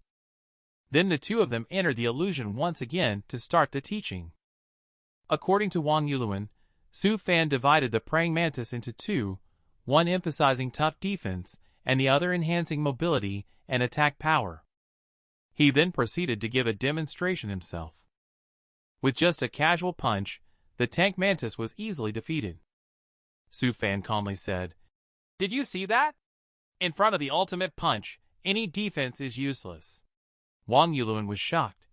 Then the 2 of them entered the illusion once again to start the teaching. According to Wang Yulun, Su Fan divided the praying mantis into 2, one emphasizing tough defense and the other enhancing mobility and attack power. He then proceeded to give a demonstration himself. With just a casual punch, the tank mantis was easily defeated. Su Fan calmly said, Did you see that? In front of the ultimate punch, any defense is useless. Wang Yulun was shocked.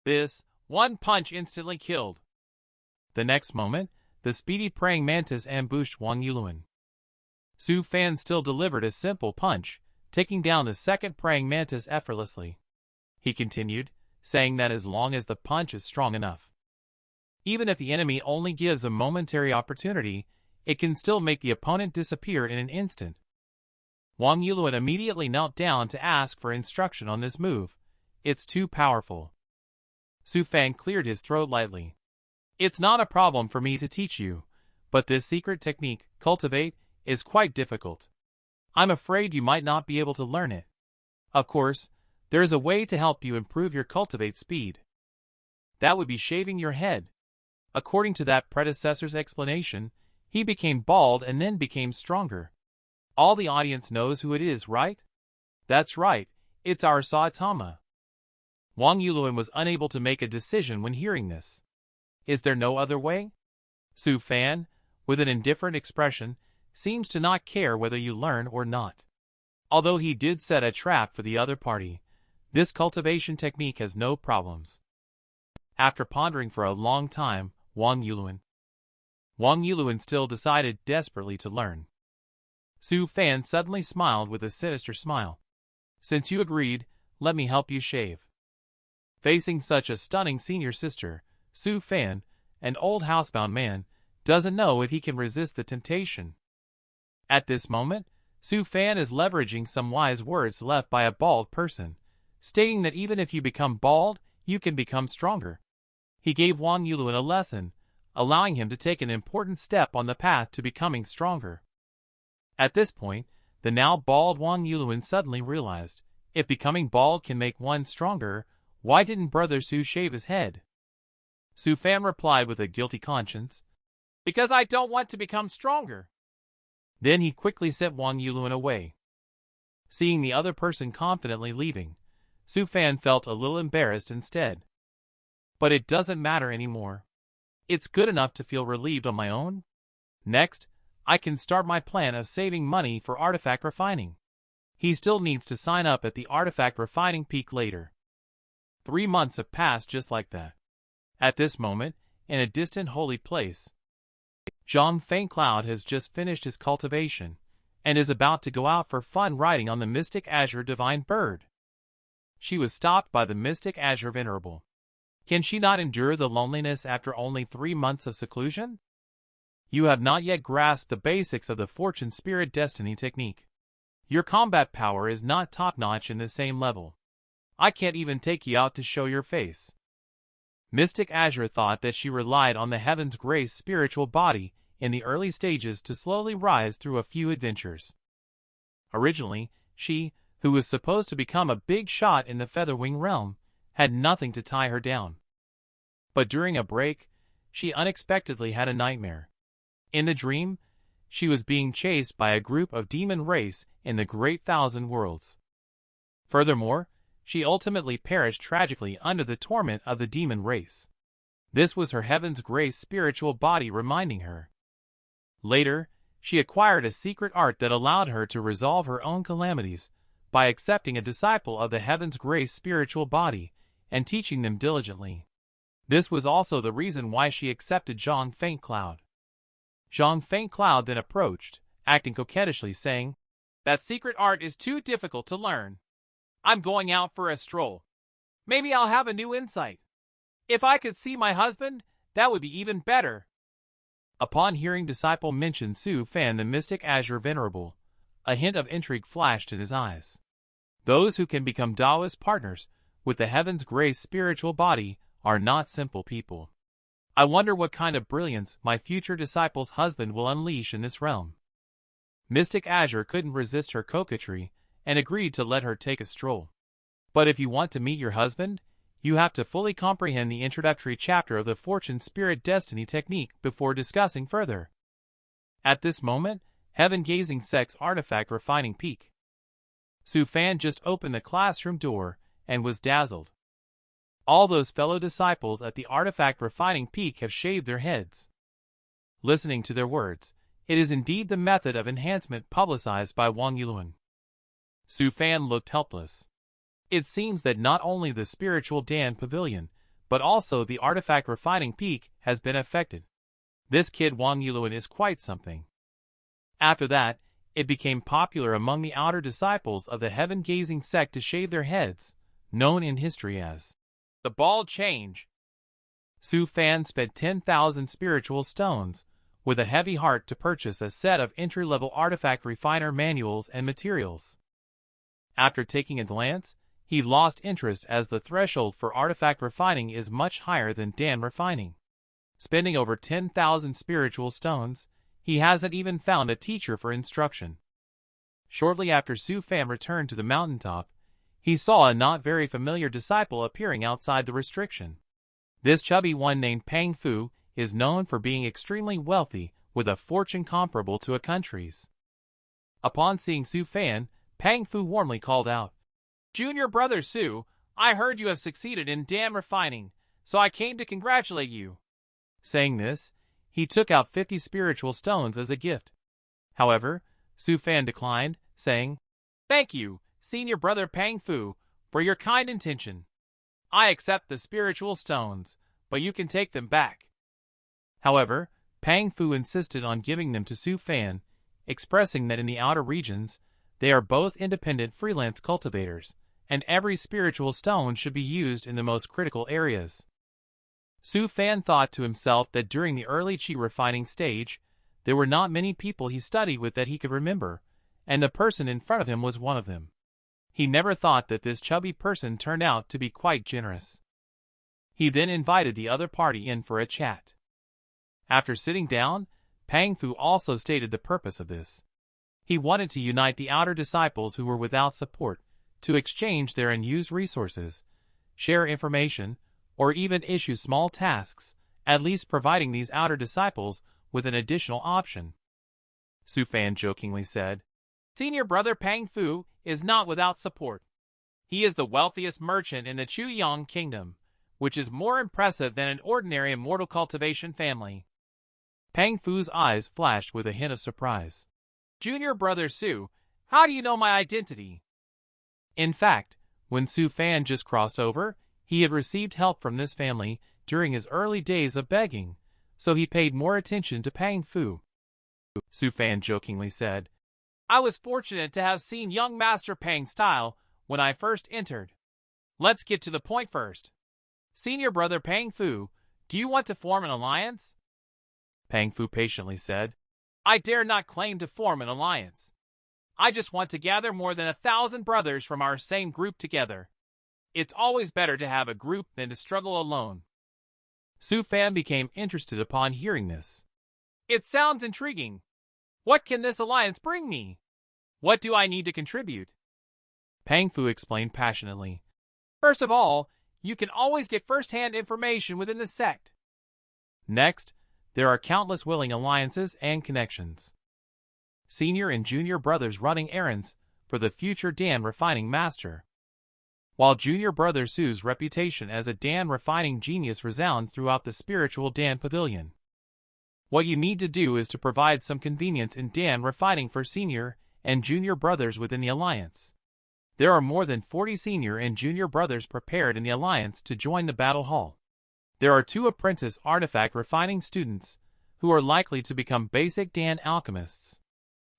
This one punch instantly killed. The next moment, the speedy praying mantis ambushed Wang Yulun. Su Fan still delivered a simple punch, taking down the second praying mantis effortlessly. He continued, saying that as long as the punch is strong enough, even if the enemy only gives a momentary opportunity, it can still make the opponent disappear in an instant. Wang Yulun immediately knelt down to ask for instruction on this move. It's too powerful. Su Fan cleared his throat lightly. It's not a problem for me to teach you, but this secret technique, Cultivate, is quite difficult. I'm afraid you might not be able to learn it. Of course, there is a way to help you improve your Cultivate speed. That would be shaving your head. According to that predecessor's explanation, he became bald and then became stronger. All the audience knows who it is, right? That's right, it's our Saitama. Wang Yulun was unable to make a decision when hearing this. Is there no other way? Su Fan, with an indifferent expression, seems to not care whether you learn or not. Although he did set a trap for the other party, this cultivation technique has no problems. After pondering for a long time, Wang Yulun still decided desperately to learn. Su Fan suddenly smiled with a sinister smile. Since you agreed, let me help you shave. Facing such a stunning senior sister, Su Fan, an old housebound man, doesn't know if he can resist the temptation. At this moment, Su Fan is leveraging some wise words left by a bald person, stating that even if you become bald, you can become stronger. He gave Wang Yulun a lesson, allowing him to take an important step on the path to becoming stronger. At this point, the now bald Wang Yulun suddenly realized, if becoming bald can make one stronger, why didn't Brother Su shave his head? Su Fan replied with a guilty conscience, because I don't want to become stronger. Then he quickly sent Wang Yulun away. Seeing the other person confidently leaving, Su Fan felt a little embarrassed instead. But it doesn't matter anymore. It's good enough to feel relieved on my own. Next, I can start my plan of saving money for artifact refining. He still needs to sign up at the artifact refining peak later. 3 months have passed just like that. At this moment, in a distant holy place, Zhang Fengcloud has just finished his cultivation, and is about to go out for fun riding on the Mystic Azure Divine Bird. She was stopped by the Mystic Azure Venerable. Can she not endure the loneliness after only 3 months of seclusion? You have not yet grasped the basics of the Fortune Spirit Destiny technique. Your combat power is not top-notch in the same level. I can't even take you out to show your face. Mystic Azure thought that she relied on the Heaven's Grace spiritual body in the early stages to slowly rise through a few adventures. Originally, she, who was supposed to become a big shot in the Featherwing realm, had nothing to tie her down. But during a break, she unexpectedly had a nightmare. In the dream, she was being chased by a group of demon race in the Great Thousand Worlds. Furthermore, she ultimately perished tragically under the torment of the demon race. This was her Heaven's Grace spiritual body reminding her. Later, she acquired a secret art that allowed her to resolve her own calamities by accepting a disciple of the Heaven's Grace spiritual body and teaching them diligently. This was also the reason why she accepted Zhang Fengcloud. Zhang Fengcloud then approached, acting coquettishly, saying, "That secret art is too difficult to learn. I'm going out for a stroll. Maybe I'll have a new insight. If I could see my husband, that would be even better." Upon hearing disciple mention Su Fan the Mystic Azure Venerable, a hint of intrigue flashed in his eyes. Those who can become Taoist partners with the Heaven's Grace spiritual body are not simple people. I wonder what kind of brilliance my future disciple's husband will unleash in this realm. Mystic Azure couldn't resist her coquetry and agreed to let her take a stroll. But if you want to meet your husband, you have to fully comprehend the introductory chapter of the Fortune Spirit Destiny technique before discussing further. At this moment, Heaven Gazing Sect's artifact refining peak. Su Fan just opened the classroom door and was dazzled. All those fellow disciples at the artifact refining peak have shaved their heads. Listening to their words, it is indeed the method of enhancement publicized by Wang Yulun. Su Fan looked helpless. It seems that not only the spiritual Dan Pavilion, but also the artifact refining peak has been affected. This kid Wang Yulun is quite something. After that, it became popular among the outer disciples of the heaven-gazing sect to shave their heads, known in history as the bald change. Su Fan spent 10,000 spiritual stones, with a heavy heart to purchase a set of entry-level artifact refiner manuals and materials. After taking a glance, he lost interest as the threshold for artifact refining is much higher than Dan refining. Spending over 10,000 spiritual stones, he hasn't even found a teacher for instruction. Shortly after Su Fan returned to the mountaintop, he saw a not very familiar disciple appearing outside the restriction. This chubby one named Pang Fu is known for being extremely wealthy with a fortune comparable to a country's. Upon seeing Su Fan, Pang Fu warmly called out, "Junior brother Su, I heard you have succeeded in dam refining, so I came to congratulate you." Saying this, he took out 50 spiritual stones as a gift. However, Su Fan declined, saying, "Thank you, senior brother Pang Fu, for your kind intention. I accept the spiritual stones, but you can take them back." However, Pang Fu insisted on giving them to Su Fan, expressing that in the outer regions, they are both independent freelance cultivators, and every spiritual stone should be used in the most critical areas. Su Fan thought to himself that during the early chi refining stage, there were not many people he studied with that he could remember, and the person in front of him was one of them. He never thought that this chubby person turned out to be quite generous. He then invited the other party in for a chat. After sitting down, Pang Fu also stated the purpose of this. He wanted to unite the outer disciples who were without support, to exchange their unused resources, share information, or even issue small tasks, at least providing these outer disciples with an additional option. Su Fan jokingly said, "Senior brother Pang Fu is not without support. He is the wealthiest merchant in the Chuyang kingdom, which is more impressive than an ordinary immortal cultivation family." Pang Fu's eyes flashed with a hint of surprise. "Junior brother Su, how do you know my identity?" In fact, when Su Fan just crossed over, he had received help from this family during his early days of begging, so he paid more attention to Pang Fu. Su Fan jokingly said, "I was fortunate to have seen young Master Pang's style when I first entered. Let's get to the point first. Senior brother Pang Fu, do you want to form an alliance?" Pang Fu patiently said, "I dare not claim to form an alliance. I just want to gather more than 1,000 brothers from our same group together. It's always better to have a group than to struggle alone." Su Fan became interested upon hearing this. "It sounds intriguing. What can this alliance bring me? What do I need to contribute?" Pang Fu explained passionately. "First of all, you can always get first-hand information within the sect. Next, there are countless willing alliances and connections. Senior and junior brothers running errands for the future Dan refining master. While junior brother Su's reputation as a Dan refining genius resounds throughout the spiritual Dan pavilion. What you need to do is to provide some convenience in Dan refining for senior and junior brothers within the alliance. There are more than 40 senior and junior brothers prepared in the alliance to join the battle hall. There are 2 apprentice artifact refining students who are likely to become basic Dan alchemists.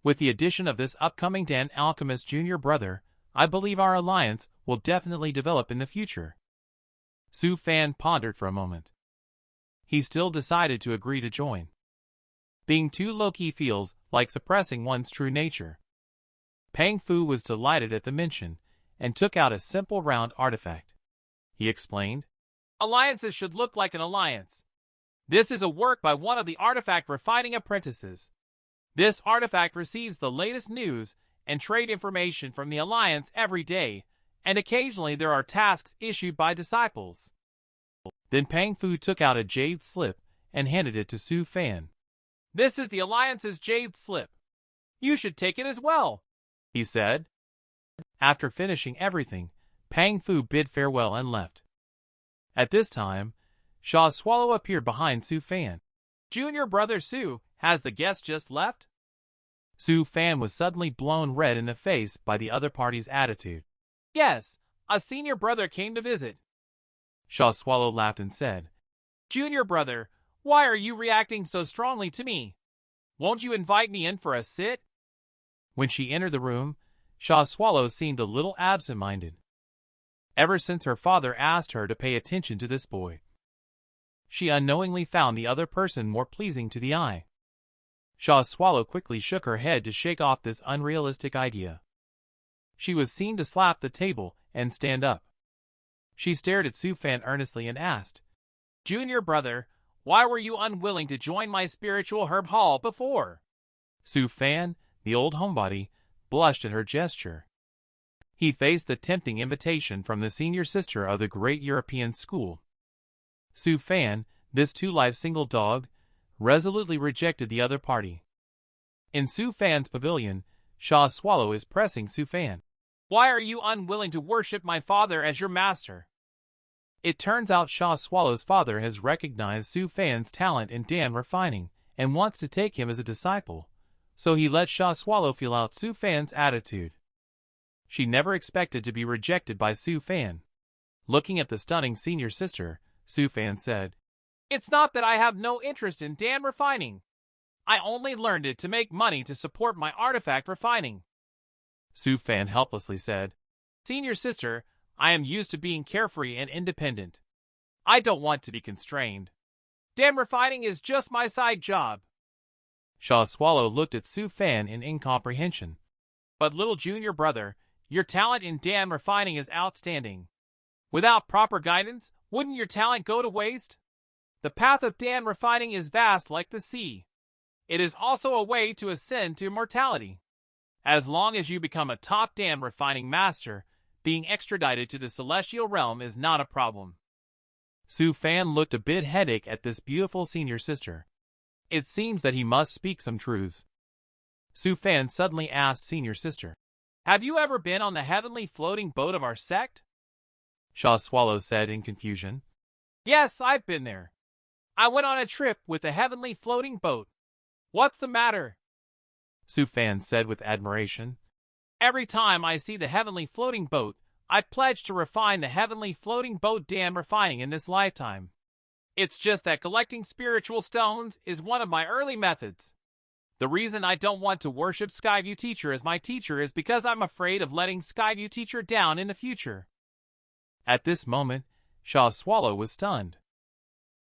With the addition of this upcoming Dan alchemist junior brother, I believe our alliance will definitely develop in the future." Su Fan pondered for a moment. He still decided to agree to join. Being too low-key feels like suppressing one's true nature. Pang Fu was delighted at the mention and took out a simple round artifact. He explained, "Alliances should look like an alliance. This is a work by one of the artifact refining apprentices. This artifact receives the latest news and trade information from the alliance every day, and occasionally there are tasks issued by disciples." Then Pang Fu took out a jade slip and handed it to Su Fan. "This is the alliance's jade slip. You should take it as well," he said. After finishing everything, Pang Fu bid farewell and left. At this time, Sha Swallow appeared behind Su Fan. "Junior brother Su, Has the guest just left? Su Fan was suddenly blown red in the face by the other party's attitude. Yes, a senior brother came to visit. Shaw Swallow laughed and said, Junior brother, why are you reacting so strongly to me? Won't you invite me in for a sit? When she entered the room, Shaw Swallow seemed a little absent-minded. Ever since her father asked her to pay attention to this boy, she unknowingly found the other person more pleasing to the eye. Shaw Swallow quickly shook her head to shake off this unrealistic idea. She was seen to slap the table and stand up. She stared at Su Fan earnestly and asked, Junior brother, why were you unwilling to join my spiritual herb hall before? Su Fan, the old homebody, blushed at her gesture. He faced the tempting invitation from the senior sister of the great European school. Su Fan, this two-life single dog, resolutely rejected the other party. In Su Fan's pavilion, Shaw Swallow is pressing Su Fan. Why are you unwilling to worship my father as your master? It turns out Shaw Swallow's father has recognized Su Fan's talent in dam refining and wants to take him as a disciple, so he let Shaw Swallow feel out Su Fan's attitude. She never expected to be rejected by Su Fan. Looking at the stunning senior sister, Su Fan said, It's not that I have no interest in dam refining. I only learned it to make money to support my artifact refining. Su Fan helplessly said, Senior sister, I am used to being carefree and independent. I don't want to be constrained. Dam refining is just my side job. Shaw Swallow looked at Su Fan in incomprehension. But little junior brother, your talent in dam refining is outstanding. Without proper guidance, wouldn't your talent go to waste? The path of dam refining is vast like the sea. It is also a way to ascend to immortality. As long as you become a top dam refining master, being extradited to the celestial realm is not a problem. Su Fan looked a bit headache at this beautiful senior sister. It seems that he must speak some truths. Su Fan suddenly asked senior sister, Have you ever been on the heavenly floating boat of our sect? Shaw Swallow said in confusion. Yes, I've been there. I went on a trip with the heavenly floating boat. What's the matter? Su Fan said with admiration. Every time I see the heavenly floating boat, I pledge to refine the heavenly floating boat dam refining in this lifetime. It's just that collecting spiritual stones is one of my early methods. The reason I don't want to worship Skyview Teacher as my teacher is because I'm afraid of letting Skyview Teacher down in the future. At this moment, Shaw Swallow was stunned.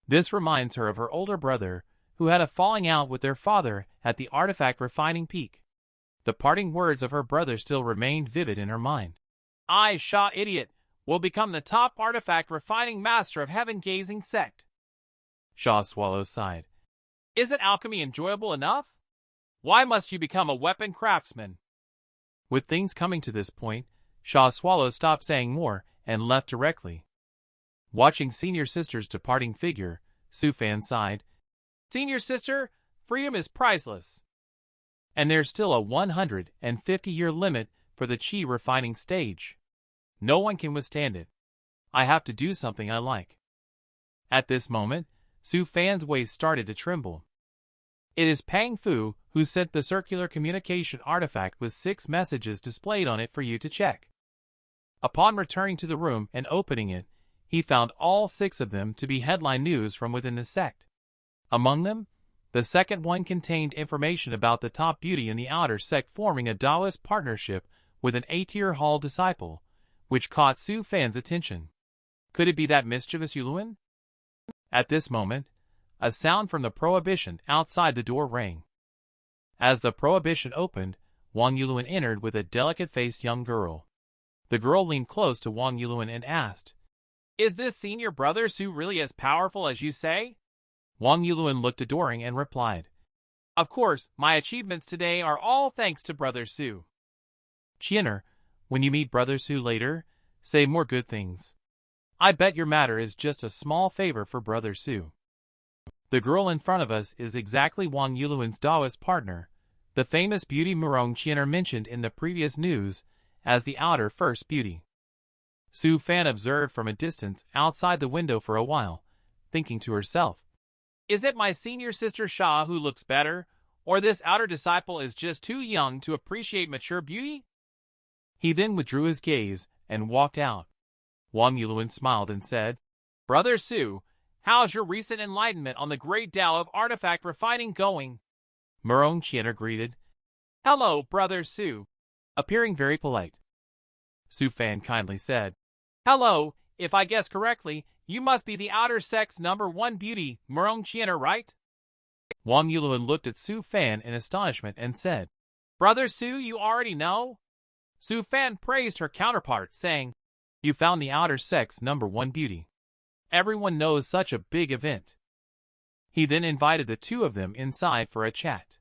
This reminds her of her older brother, who had a falling out with their father at the artifact refining peak. The parting words of her brother still remained vivid in her mind. I, Shaw Idiot, will become the top artifact refining master of heaven-gazing sect. Shaw Swallow sighed. Isn't alchemy enjoyable enough? Why must you become a weapon craftsman? With things coming to this point, Shaw Swallow stopped saying more and left directly. Watching senior sister's departing figure, Su Fan sighed. Senior sister, freedom is priceless. And there's still a 150-year limit for the chi refining stage. No one can withstand it. I have to do something I like. At this moment, Su Fan's waist started to tremble. It is Pang Fu who sent the circular communication artifact with 6 messages displayed on it for you to check. Upon returning to the room and opening it, he found all 6 of them to be headline news from within the sect. Among them, the second one contained information about the top beauty in the outer sect forming a Taoist partnership with an A-tier hall disciple, which caught Su Fan's attention. Could it be that mischievous Yuluan? At this moment, a sound from the prohibition outside the door rang. As the prohibition opened, Wang Yuluan entered with a delicate-faced young girl. The girl leaned close to Wang Yuluan and asked, Is this senior brother Su really as powerful as you say? Wang Yuluan looked adoring and replied, Of course, my achievements today are all thanks to Brother Su. Qianer, when you meet Brother Su later, say more good things. I bet your matter is just a small favor for Brother Su. The girl in front of us is exactly Wang Yuluan's Taoist partner, the famous beauty Murong Qianer mentioned in the previous news as the outer first beauty. Su Fan observed from a distance outside the window for a while, thinking to herself, Is it my senior sister Sha who looks better, or this outer disciple is just too young to appreciate mature beauty? He then withdrew his gaze and walked out. Wang Yulun smiled and said, Brother Su, how's your recent enlightenment on the great Tao of artifact refining going? Murong Qianer greeted, Hello, Brother Su, appearing very polite. Su Fan kindly said, Hello, if I guess correctly, you must be the outer sect's #1 beauty, Murong Qianer, right? Wang Yulun looked at Su Fan in astonishment and said, Brother Su, you already know? Su Fan praised her counterpart, saying, You found the outer sect's #1 beauty. Everyone knows such a big event. He then invited the two of them inside for a chat.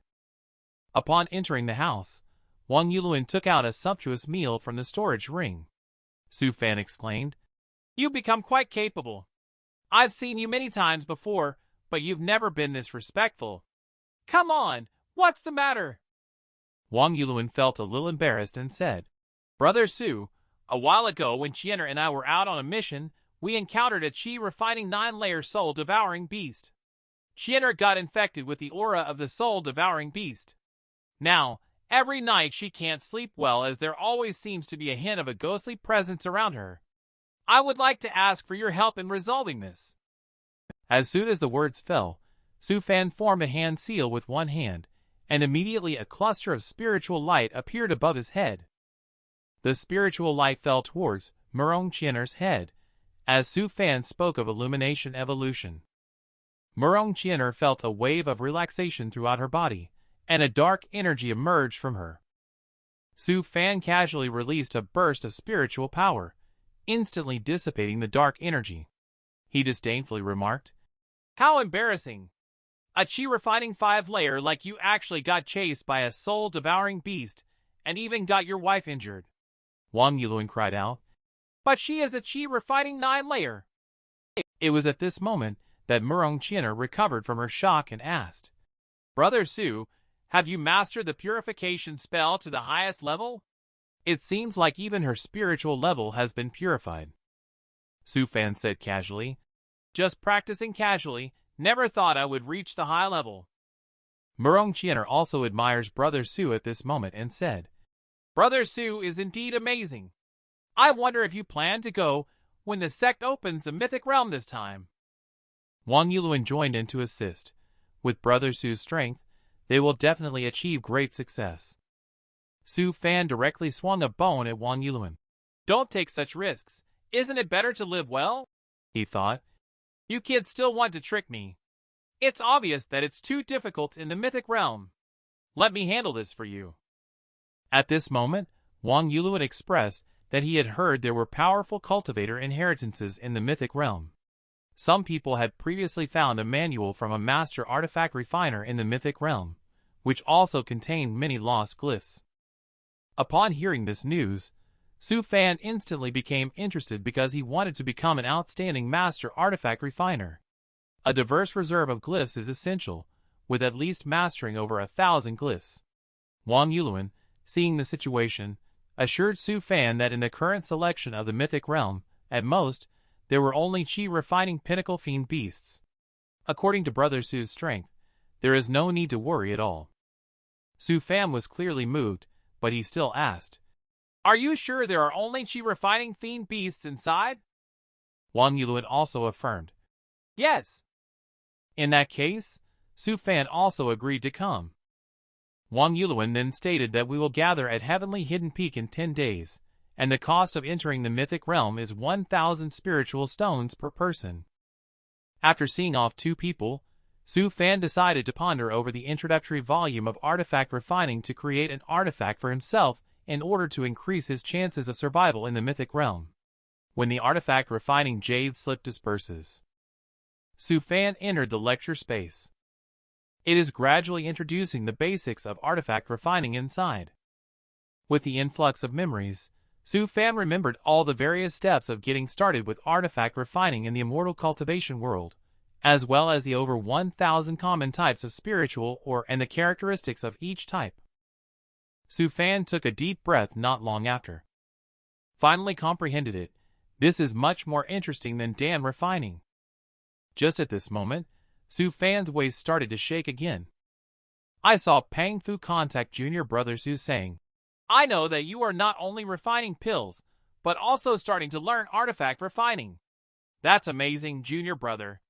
Upon entering the house, Wang Yulun took out a sumptuous meal from the storage ring. Su Fan exclaimed, You've become quite capable. I've seen you many times before, but you've never been this respectful. Come on, what's the matter? Wang Yulun felt a little embarrassed and said, Brother Su, a while ago when Qianer and I were out on a mission, we encountered a chi-refining 9-layer soul-devouring beast. Qianer got infected with the aura of the soul-devouring beast. Now, every night she can't sleep well as there always seems to be a hint of a ghostly presence around her. I would like to ask for your help in resolving this. As soon as the words fell, Su Fan formed a hand seal with one hand, and immediately a cluster of spiritual light appeared above his head. The spiritual light fell towards Murong Qianer's head, as Su Fan spoke of illumination evolution. Murong Qianer felt a wave of relaxation throughout her body, and a dark energy emerged from her. Su Fan casually released a burst of spiritual power, instantly dissipating the dark energy. He disdainfully remarked, How embarrassing! A chi-refining 5-layer like you actually got chased by a soul-devouring beast, and even got your wife injured. Wang Yulun cried out, But she is a chi-refining 9-layer. It was at this moment that Murong Qianer recovered from her shock and asked, Brother Su, have you mastered the purification spell to the highest level? It seems like even her spiritual level has been purified. Su Fan said casually, Just practicing casually, never thought I would reach the high level. Murong Qianer also admires Brother Su at this moment and said, Brother Su is indeed amazing. I wonder if you plan to go when the sect opens the mythic realm this time. Wang Yulun joined in to assist. With Brother Su's strength, they will definitely achieve great success. Su Fan directly swung a bone at Wang Yulun. Don't take such risks. Isn't it better to live well? He thought. You kids still want to trick me. It's obvious that it's too difficult in the mythic realm. Let me handle this for you. At this moment, Wang Yulun expressed that he had heard there were powerful cultivator inheritances in the mythic realm. Some people had previously found a manual from a master artifact refiner in the mythic realm, which also contained many lost glyphs. Upon hearing this news, Su Fan instantly became interested because he wanted to become an outstanding master artifact refiner. A diverse reserve of glyphs is essential, with at least mastering over 1,000 glyphs. Wang Yulun, seeing the situation, assured Su Fan that in the current selection of the mythic realm, at most, there were only chi-refining pinnacle fiend beasts. According to Brother Su's strength, there is no need to worry at all. Su Fan was clearly moved, but he still asked, Are you sure there are only chi-refining fiend beasts inside? Wang Yulun also affirmed, Yes. In that case, Su Fan also agreed to come. Wang Yulun then stated that we will gather at Heavenly Hidden Peak in 10 days, and the cost of entering the mythic realm is 1,000 spiritual stones per person. After seeing off 2 people, Su Fan decided to ponder over the introductory volume of artifact refining to create an artifact for himself in order to increase his chances of survival in the mythic realm. When the artifact refining jade slip disperses, Su Fan entered the lecture space. It is gradually introducing the basics of artifact refining inside. With the influx of memories, Su Fan remembered all the various steps of getting started with artifact refining in the immortal cultivation world, as well as the over 1,000 common types of spiritual ore and the characteristics of each type. Su Fan took a deep breath not long after. Finally comprehended it. This is much more interesting than Dan refining. Just at this moment, Su Fan's waist started to shake again. I saw Pang Fu contact junior brother Su saying, I know that you are not only refining pills, but also starting to learn artifact refining. That's amazing, junior brother.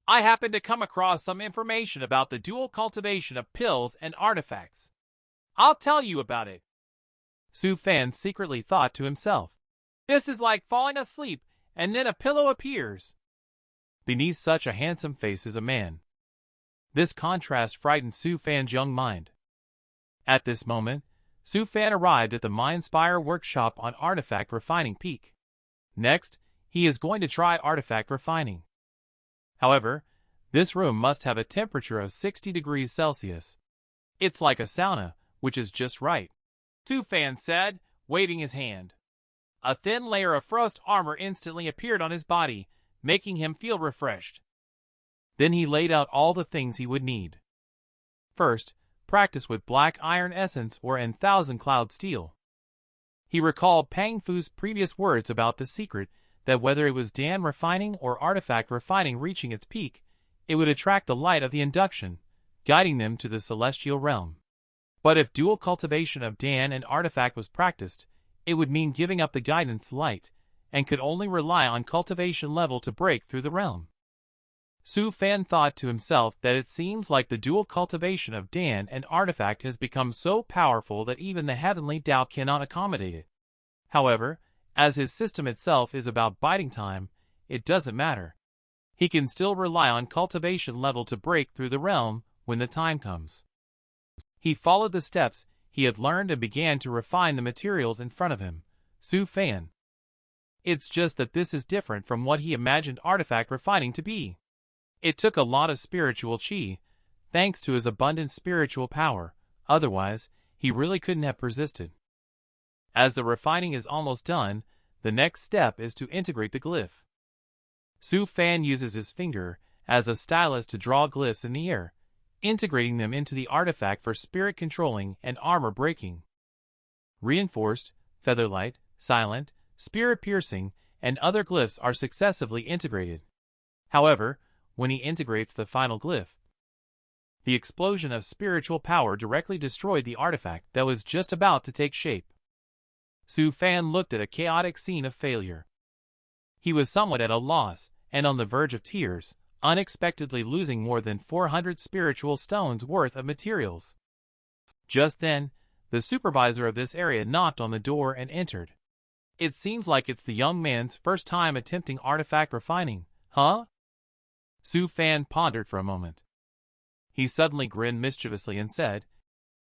I happened to come across some information about the dual cultivation of pills and artifacts. I'll tell you about it. Su Fan secretly thought to himself. This is like falling asleep and then a pillow appears. Beneath such a handsome face is a man. This contrast frightened Su Fan's young mind. At this moment, Su Fan arrived at the Mindspire workshop on artifact refining peak. Next, he is going to try artifact refining. However, this room must have a temperature of 60 degrees Celsius. It's like a sauna, which is just right. Su Fan said, waving his hand. A thin layer of frost armor instantly appeared on his body, making him feel refreshed. Then he laid out all the things he would need. First, practice with black iron essence or 1,000 cloud steel. He recalled Pang Fu's previous words about the secret that whether it was Dan refining or artifact refining reaching its peak, it would attract the light of the induction, guiding them to the celestial realm. But if dual cultivation of Dan and artifact was practiced, it would mean giving up the guidance light, and could only rely on cultivation level to break through the realm. Su Fan thought to himself that it seems like the dual cultivation of Dan and artifact has become so powerful that even the heavenly Tao cannot accommodate it. However, as his system itself is about biding time, it doesn't matter. He can still rely on cultivation level to break through the realm when the time comes. He followed the steps he had learned and began to refine the materials in front of him. Su Fan. It's just that this is different from what he imagined artifact refining to be. It took a lot of spiritual chi, thanks to his abundant spiritual power, otherwise, he really couldn't have persisted. As the refining is almost done, the next step is to integrate the glyph. Su Fan uses his finger as a stylus to draw glyphs in the air, integrating them into the artifact for spirit controlling and armor breaking. Reinforced, featherlight, silent, spirit piercing, and other glyphs are successively integrated. However, when he integrates the final glyph, the explosion of spiritual power directly destroyed the artifact that was just about to take shape. Su Fan looked at a chaotic scene of failure. He was somewhat at a loss, and on the verge of tears, unexpectedly losing more than 400 spiritual stones worth of materials. Just then, the supervisor of this area knocked on the door and entered. It seems like it's the young man's first time attempting artifact refining, huh? Su Fan pondered for a moment. He suddenly grinned mischievously and said,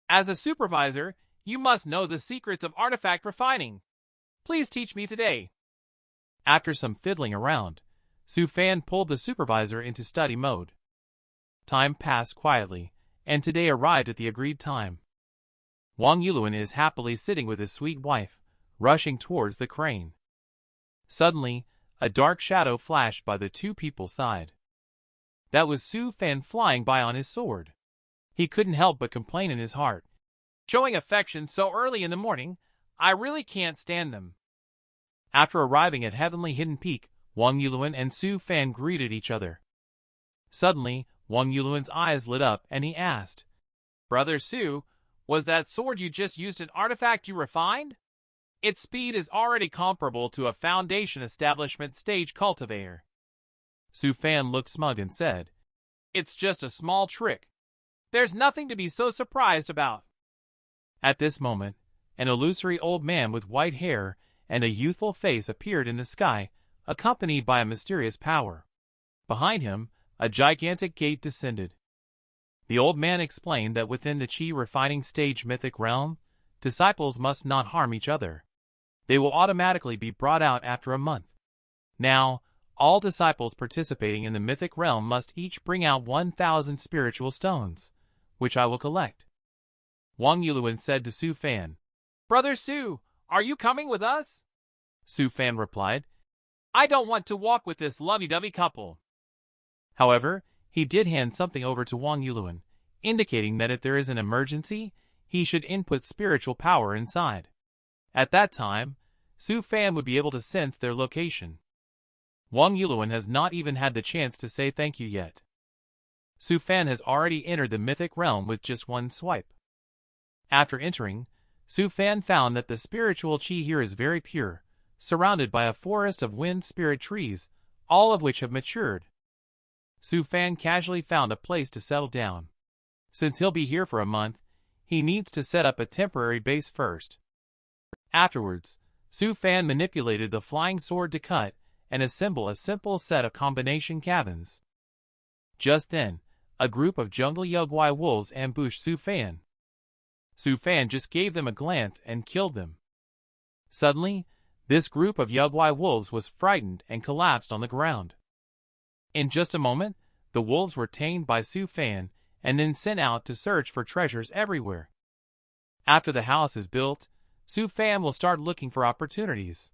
As a supervisor, you must know the secrets of artifact refining. Please teach me today. After some fiddling around, Su Fan pulled the supervisor into study mode. Time passed quietly, and today arrived at the agreed time. Wang Yuluan is happily sitting with his sweet wife, rushing towards the crane. Suddenly, a dark shadow flashed by the two people's side. That was Su Fan flying by on his sword. He couldn't help but complain in his heart. Showing affection so early in the morning, I really can't stand them. After arriving at Heavenly Hidden Peak, Wang Yuluan and Su Fan greeted each other. Suddenly, Wang Yuluan's eyes lit up and he asked, Brother Su, was that sword you just used an artifact you refined? Its speed is already comparable to a Foundation Establishment stage cultivator. Su Fan looked smug and said, It's just a small trick. There's nothing to be so surprised about. At this moment, an illusory old man with white hair and a youthful face appeared in the sky, accompanied by a mysterious power. Behind him, a gigantic gate descended. The old man explained that within the chi refining stage mythic realm, disciples must not harm each other. They will automatically be brought out after a month. Now, all disciples participating in the mythic realm must each bring out 1,000 spiritual stones, which I will collect. Wang Yuluan said to Su Fan, Brother Su, are you coming with us? Su Fan replied, I don't want to walk with this lovey-dovey couple. However, he did hand something over to Wang Yuluan, indicating that if there is an emergency, he should input spiritual power inside. At that time, Su Fan would be able to sense their location. Wang Yuluan has not even had the chance to say thank you yet. Su Fan has already entered the mythic realm with just one swipe. After entering, Su Fan found that the spiritual qi here is very pure, surrounded by a forest of wind spirit trees, all of which have matured. Su Fan casually found a place to settle down. Since he'll be here for a month, he needs to set up a temporary base first. Afterwards, Su Fan manipulated the flying sword to cut and assemble a simple set of combination cabins. Just then, a group of jungle Yogwai wolves ambushed Su Fan. Su Fan just gave them a glance and killed them. Suddenly, this group of Yogwai wolves was frightened and collapsed on the ground. In just a moment, the wolves were tamed by Su Fan and then sent out to search for treasures everywhere. After the house is built, Su Fan will start looking for opportunities.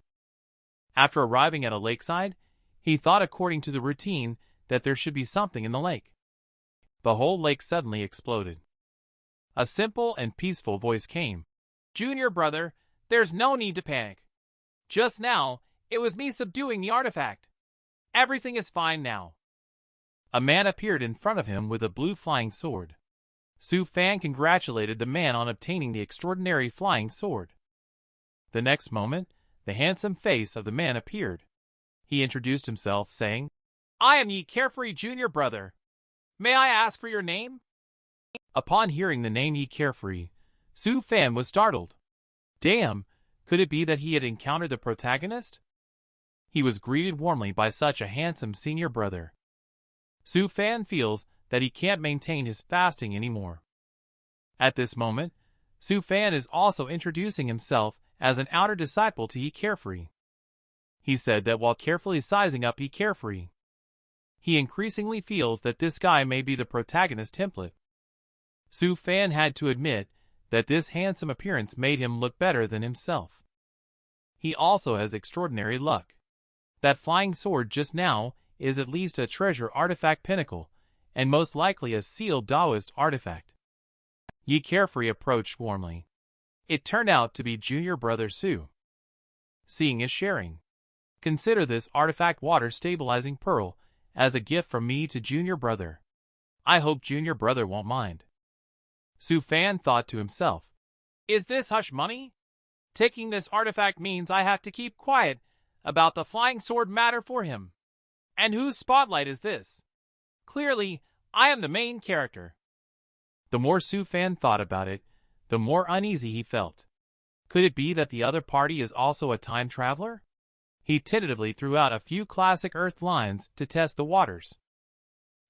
After arriving at a lakeside, he thought according to the routine that there should be something in the lake. The whole lake suddenly exploded. A simple and peaceful voice came. Junior brother, there's no need to panic. Just now, it was me subduing the artifact. Everything is fine now. A man appeared in front of him with a blue flying sword. Su Fan congratulated the man on obtaining the extraordinary flying sword. The next moment, the handsome face of the man appeared. He introduced himself, saying, I am Ye Carefree Junior brother. May I ask for your name? Upon hearing the name Ye Carefree, Su Fan was startled. Damn, could it be that he had encountered the protagonist? He was greeted warmly by such a handsome senior brother. Su Fan feels that he can't maintain his fasting anymore. At this moment, Su Fan is also introducing himself as an outer disciple to Ye Carefree. He said that while carefully sizing up Ye Carefree, he increasingly feels that this guy may be the protagonist template. Su Fan had to admit that this handsome appearance made him look better than himself. He also has extraordinary luck. That flying sword just now is at least a treasure artifact pinnacle, and most likely a sealed Taoist artifact. Ye Carefree approached warmly. It turned out to be junior brother Su. Seeing is sharing. Consider this artifact water stabilizing pearl as a gift from me to junior brother. I hope junior brother won't mind. Su Fan thought to himself, Is this hush money? Taking this artifact means I have to keep quiet about the flying sword matter for him. And whose spotlight is this? Clearly, I am the main character. The more Su Fan thought about it, the more uneasy he felt. Could it be that the other party is also a time traveler? He tentatively threw out a few classic Earth lines to test the waters.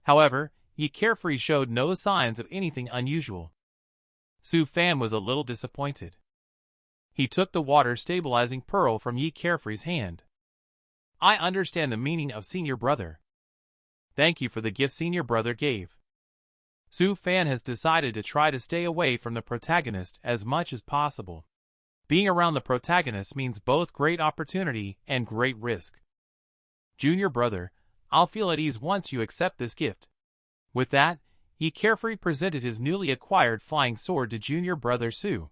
However, Ye Carefree showed no signs of anything unusual. Su Fan was a little disappointed. He took the water stabilizing pearl from Ye Carefree's hand. I understand the meaning of senior brother. Thank you for the gift senior brother gave. Su Fan has decided to try to stay away from the protagonist as much as possible. Being around the protagonist means both great opportunity and great risk. Junior brother, I'll feel at ease once you accept this gift. With that, he carefree presented his newly acquired flying sword to junior brother Su.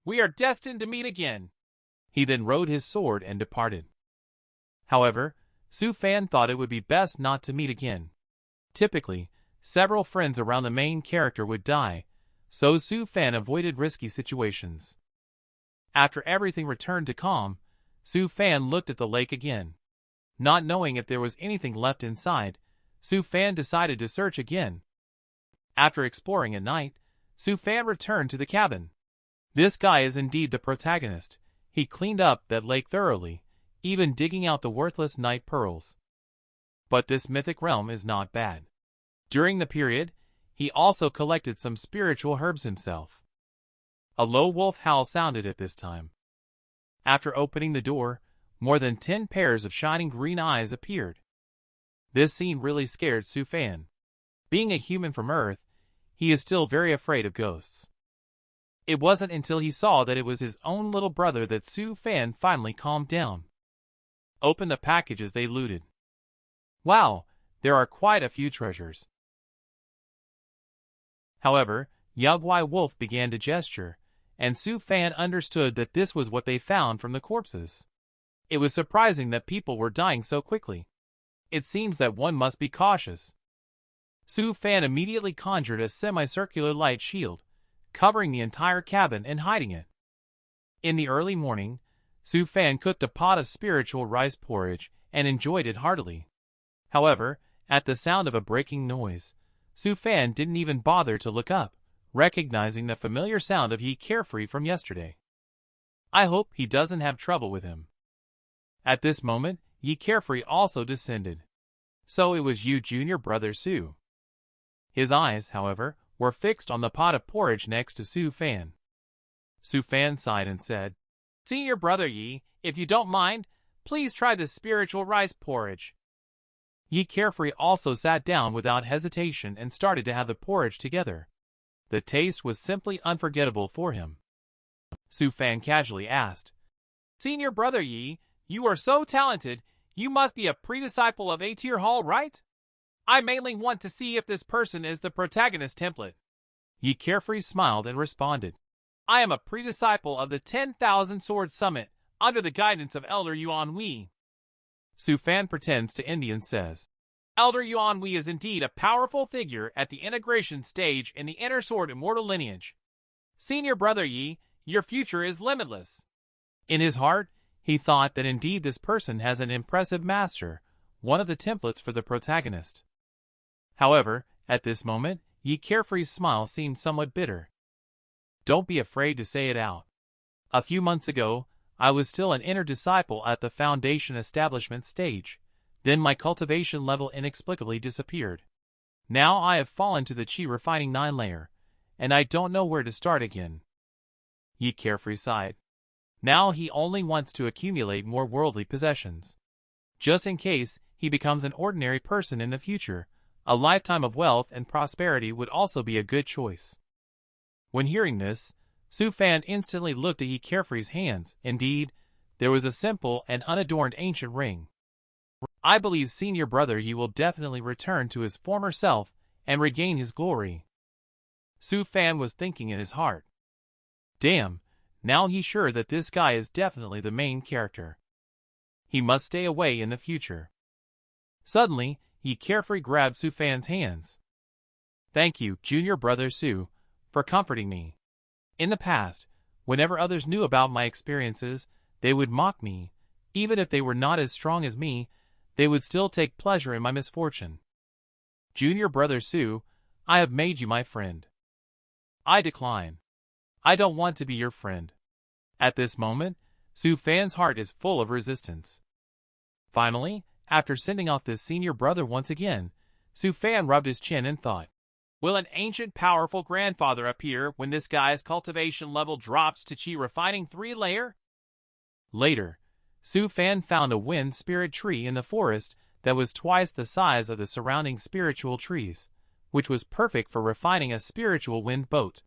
We are destined to meet again. He then rode his sword and departed. However, Su Fan thought it would be best not to meet again. Typically, several friends around the main character would die, so Su Fan avoided risky situations. After everything returned to calm, Su Fan looked at the lake again. Not knowing if there was anything left inside, Su Fan decided to search again. After exploring at night, Su Fan returned to the cabin. This guy is indeed the protagonist. He cleaned up that lake thoroughly, even digging out the worthless night pearls. But this mythic realm is not bad. During the period, he also collected some spiritual herbs himself. A low wolf howl sounded at this time. After opening the door, more than 10 pairs of shining green eyes appeared. This scene really scared Su Fan. Being a human from Earth, he is still very afraid of ghosts. It wasn't until he saw that it was his own little brother that Su Fan finally calmed down. Opened the packages they looted. Wow, there are quite a few treasures. However, Yagwai Wolf began to gesture, and Su Fan understood that this was what they found from the corpses. It was surprising that people were dying so quickly. It seems that one must be cautious. Su Fan immediately conjured a semicircular light shield, covering the entire cabin and hiding it. In the early morning, Su Fan cooked a pot of spiritual rice porridge and enjoyed it heartily. However, at the sound of a breaking noise, Su Fan didn't even bother to look up, recognizing the familiar sound of Yi Carefree from yesterday. I hope he doesn't have trouble with him. At this moment, Yi Carefree also descended. So it was you, junior brother Su. His eyes, however, were fixed on the pot of porridge next to Su Fan. Su Fan sighed and said, "Senior brother Yi, if you don't mind, please try this spiritual rice porridge." Yi Carefree also sat down without hesitation and started to have the porridge together. The taste was simply unforgettable for him. Su Fan casually asked, "Senior brother Yi, you are so talented, you must be a pre-disciple of A-Tier Hall, right? I mainly want to see if this person is the protagonist template." Yi Carefree smiled and responded, "I am a pre-disciple of the 10,000 Sword Summit, under the guidance of Elder Yuan Wei." Su Fan pretends to Indy and says, "Elder Yuan Wei is indeed a powerful figure at the integration stage in the Inner Sword Immortal lineage. Senior brother Yi, your future is limitless." In his heart, he thought that indeed this person has an impressive master, one of the templates for the protagonist. However, at this moment, Yi Carefree's smile seemed somewhat bitter. "Don't be afraid to say it out. A few months ago, I was still an inner disciple at the foundation establishment stage. Then my cultivation level inexplicably disappeared. Now I have fallen to the Qi refining 9 layer, and I don't know where to start again." Yi Carefree sighed. Now he only wants to accumulate more worldly possessions. Just in case he becomes an ordinary person in the future, a lifetime of wealth and prosperity would also be a good choice. When hearing this, Su Fan instantly looked at Yi Carefree's hands. Indeed, there was a simple and unadorned ancient ring. "I believe senior brother Yi will definitely return to his former self and regain his glory." Su Fan was thinking in his heart. Damn, now he's sure that this guy is definitely the main character. He must stay away in the future. Suddenly, Yi Carefree grabbed Su Fan's hands. "Thank you, junior brother Su, for comforting me. In the past, whenever others knew about my experiences, they would mock me. Even if they were not as strong as me, they would still take pleasure in my misfortune. Junior brother Su, I have made you my friend." "I decline. I don't want to be your friend." At this moment, Su Fan's heart is full of resistance. Finally, after sending off this senior brother once again, Su Fan rubbed his chin and thought, "Will an ancient powerful grandfather appear when this guy's cultivation level drops to Qi refining 3 layer? Later, Su Fan found a wind spirit tree in the forest that was twice the size of the surrounding spiritual trees, which was perfect for refining a spiritual wind boat.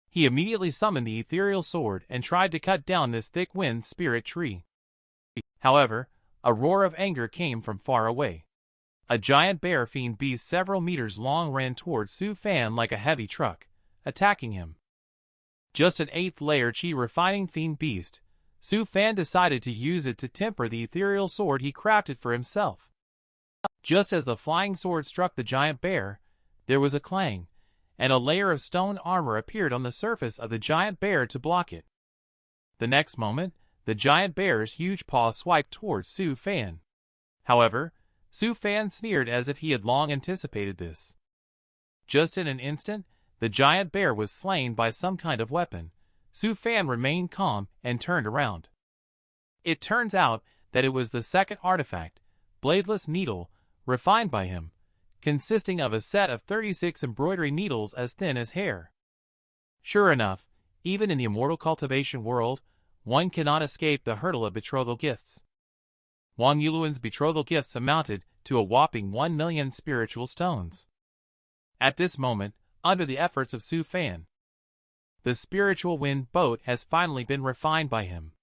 He immediately summoned the ethereal sword and tried to cut down this thick wind spirit tree. However, a roar of anger came from far away. A giant bear fiend beast several meters long ran towards Su Fan like a heavy truck, attacking him. Just an 8th layer Qi refining fiend beast, Su Fan decided to use it to temper the ethereal sword he crafted for himself. Just as the flying sword struck the giant bear, there was a clang, and a layer of stone armor appeared on the surface of the giant bear to block it. The next moment, the giant bear's huge paw swiped towards Su Fan. However, Su Fan sneered as if he had long anticipated this. Just in an instant, the giant bear was slain by some kind of weapon. Su Fan remained calm and turned around. It turns out that it was the second artifact, Bladeless Needle, refined by him, consisting of a set of 36 embroidery needles as thin as hair. Sure enough, even in the immortal cultivation world, one cannot escape the hurdle of betrothal gifts. Wang Yuluan's betrothal gifts amounted to a whopping 1 million spiritual stones. At this moment, under the efforts of Su Fan, the spiritual wind boat has finally been refined by him.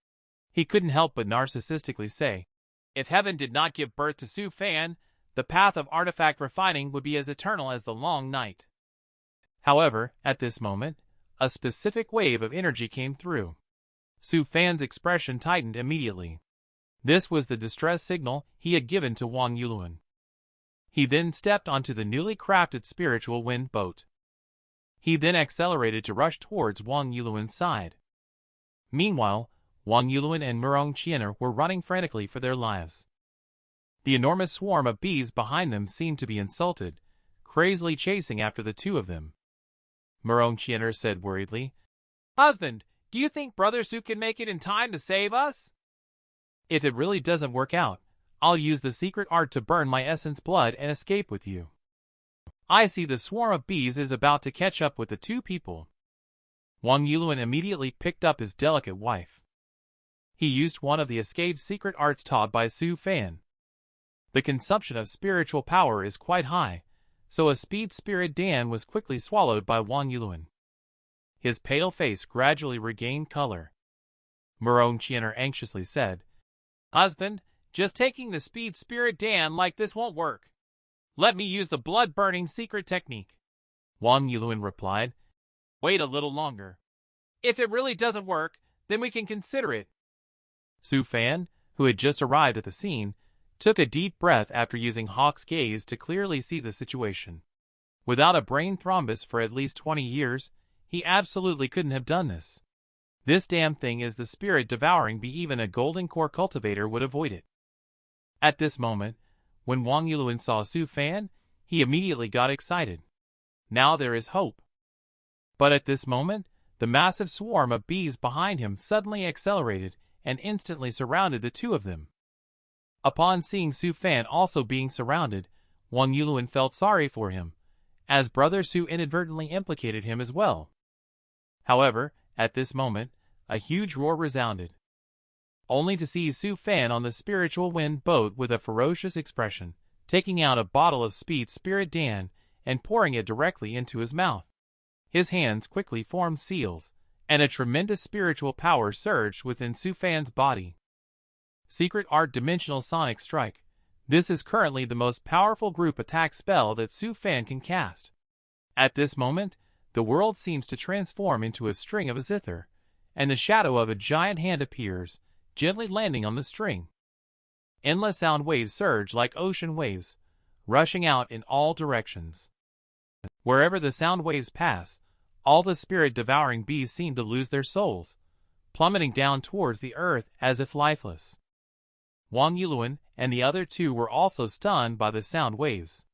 He couldn't help but narcissistically say, "If heaven did not give birth to Su Fan, the path of artifact refining would be as eternal as the long night." However, at this moment, a specific wave of energy came through. Su Fan's expression tightened immediately. This was the distress signal he had given to Wang Yuluan. He then stepped onto the newly crafted spiritual wind boat. He then accelerated to rush towards Wang Yuluan's side. Meanwhile, Wang Yuluan and Murong Qianer were running frantically for their lives. The enormous swarm of bees behind them seemed to be insulted, crazily chasing after the two of them. Murong Qianer said worriedly, "Husband, do you think Brother Su can make it in time to save us?" "If it really doesn't work out, I'll use the secret art to burn my essence blood and escape with you." I see the swarm of bees is about to catch up with the two people. Wang Yuluan immediately picked up his delicate wife. He used one of the escaped secret arts taught by Su Fan. The consumption of spiritual power is quite high, so a speed spirit Dan was quickly swallowed by Wang Yuluan. His pale face gradually regained color. Murong Qianer anxiously said, "Husband, just taking the speed spirit Dan like this won't work. Let me use the blood-burning secret technique." Wang Yuluan replied, "Wait a little longer. If it really doesn't work, then we can consider it." Su Fan, who had just arrived at the scene, took a deep breath after using Hawk's gaze to clearly see the situation. Without a brain thrombus for at least 20 years, he absolutely couldn't have done this. This damn thing is the spirit-devouring bee. Even a golden core cultivator would avoid it. At this moment, when Wang Yuluan saw Su Fan, he immediately got excited. Now there is hope. But at this moment, the massive swarm of bees behind him suddenly accelerated and instantly surrounded the two of them. Upon seeing Su Fan also being surrounded, Wang Yuluan felt sorry for him, as Brother Su inadvertently implicated him as well. However, at this moment, a huge roar resounded, only to see Su Fan on the spiritual wind boat with a ferocious expression, taking out a bottle of speed spirit Dan and pouring it directly into his mouth. His hands quickly formed seals, and a tremendous spiritual power surged within Su Fan's body. Secret Art Dimensional Sonic Strike. This is currently the most powerful group attack spell that Su Fan can cast. At this moment, the world seems to transform into a string of zither, and the shadow of a giant hand appears, gently landing on the string. Endless sound waves surge like ocean waves, rushing out in all directions. Wherever the sound waves pass, all the spirit-devouring bees seem to lose their souls, plummeting down towards the earth as if lifeless. Wang Yuluan and the other two were also stunned by the sound waves.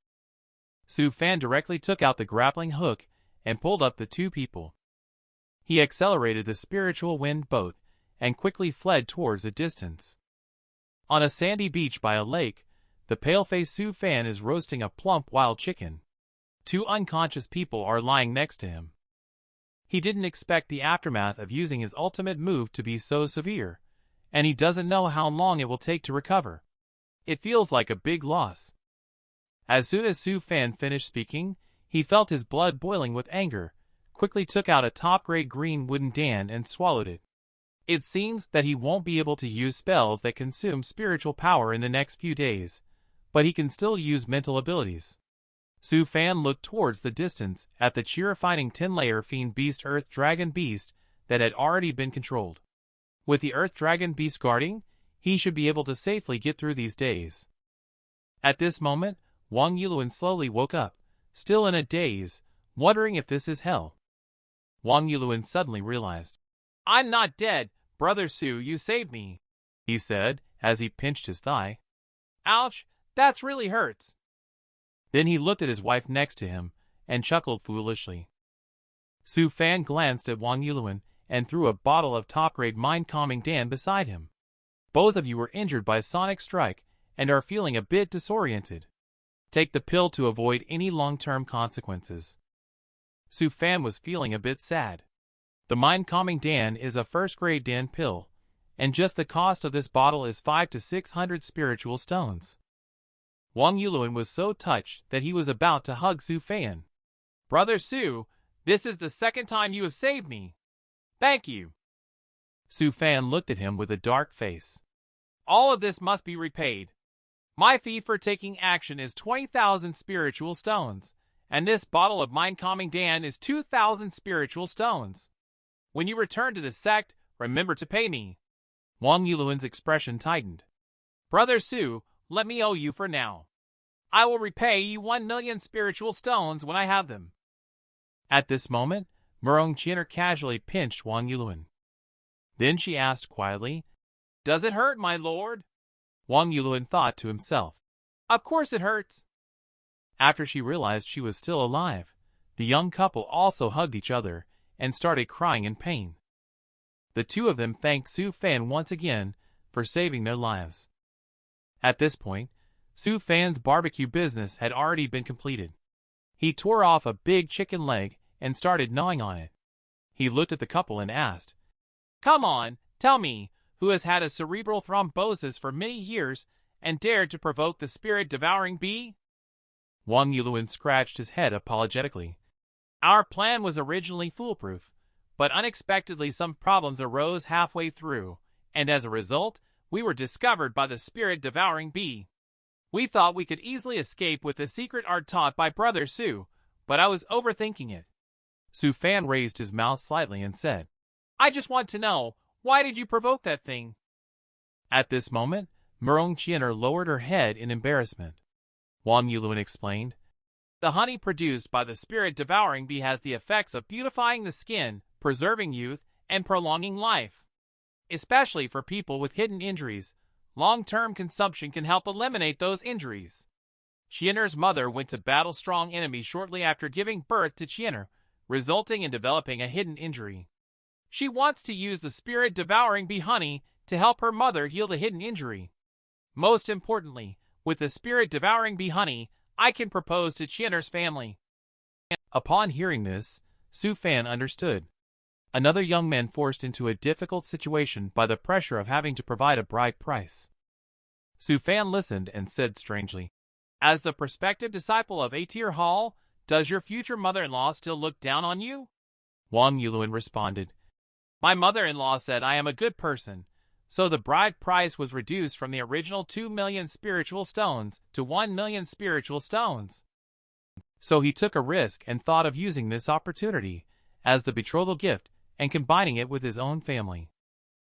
Su Fan directly took out the grappling hook and pulled up the two people. He accelerated the spiritual wind boat and quickly fled towards a distance. On a sandy beach by a lake, the pale-faced Su Fan is roasting a plump wild chicken. Two unconscious people are lying next to him. He didn't expect the aftermath of using his ultimate move to be so severe, and he doesn't know how long it will take to recover. It feels like a big loss. As soon as Su Fan finished speaking, he felt his blood boiling with anger, quickly took out a top-grade green wooden Dan and swallowed it. It seems that he won't be able to use spells that consume spiritual power in the next few days, but he can still use mental abilities. Su Fan looked towards the distance at the terrifying 10-layer fiend beast Earth Dragon Beast that had already been controlled. With the Earth Dragon Beast guarding, he should be able to safely get through these days. At this moment, Wang Yuluan slowly woke up, still in a daze, wondering if this is hell. Wang Yuluan suddenly realized, "I'm not dead, Brother Su, you saved me," he said as he pinched his thigh. "Ouch, that's really hurts." Then he looked at his wife next to him and chuckled foolishly. Su Fan glanced at Wang Yuluan and threw a bottle of top-grade mind-calming Dan beside him. "Both of you were injured by Sonic Strike and are feeling a bit disoriented. Take the pill to avoid any long-term consequences." Su Fan was feeling a bit sad. The mind-calming Dan is a first-grade Dan pill, and just the cost of this bottle is 500 to 600 spiritual stones. Wang Yuluan was so touched that he was about to hug Su Fan. "Brother Su, this is the second time you have saved me. Thank you." Su Fan looked at him with a dark face. "All of this must be repaid. My fee for taking action is 20,000 spiritual stones, and this bottle of mind-calming Dan is 2,000 spiritual stones. When you return to the sect, remember to pay me." Wang Yuluan's expression tightened. "Brother Su, let me owe you for now." I will repay you 1,000,000 spiritual stones when I have them. At this moment, Murong Qian'er casually pinched Wang Yulun. Then she asked quietly, Does it hurt, my lord? Wang Yulun thought to himself. Of course it hurts. After she realized she was still alive, the young couple also hugged each other and started crying in pain. The two of them thanked Su Fan once again for saving their lives. At this point, Su Fan's barbecue business had already been completed. He tore off a big chicken leg and started gnawing on it. He looked at the couple and asked, Come on, tell me, who has had a cerebral thrombosis for many years and dared to provoke the spirit-devouring bee? Wang Yulun scratched his head apologetically. Our plan was originally foolproof, but unexpectedly some problems arose halfway through, and as a result, we were discovered by the spirit-devouring bee. We thought we could easily escape with the secret art taught by Brother Su, but I was overthinking it. Su Fan raised his mouth slightly and said, I just want to know, why did you provoke that thing? At this moment, Murong Qian'er lowered her head in embarrassment. Wang Yulun explained, The honey produced by the spirit-devouring bee has the effects of beautifying the skin, preserving youth, and prolonging life. Especially for people with hidden injuries, long-term consumption can help eliminate those injuries. Qian'er's mother went to battle strong enemies shortly after giving birth to Qian'er, resulting in developing a hidden injury. She wants to use the spirit-devouring bee honey to help her mother heal the hidden injury. Most importantly, with the spirit-devouring bee honey, I can propose to Qian'er's family. Upon hearing this, Su Fan understood. Another young man forced into a difficult situation by the pressure of having to provide a bride price. Su Fan listened and said strangely, As the prospective disciple of Atir Hall, does your future mother-in-law still look down on you? Wang Yulun responded, My mother-in-law said I am a good person, so the bride price was reduced from the original 2,000,000 spiritual stones to 1,000,000 spiritual stones. So he took a risk and thought of using this opportunity as the betrothal gift and combining it with his own family.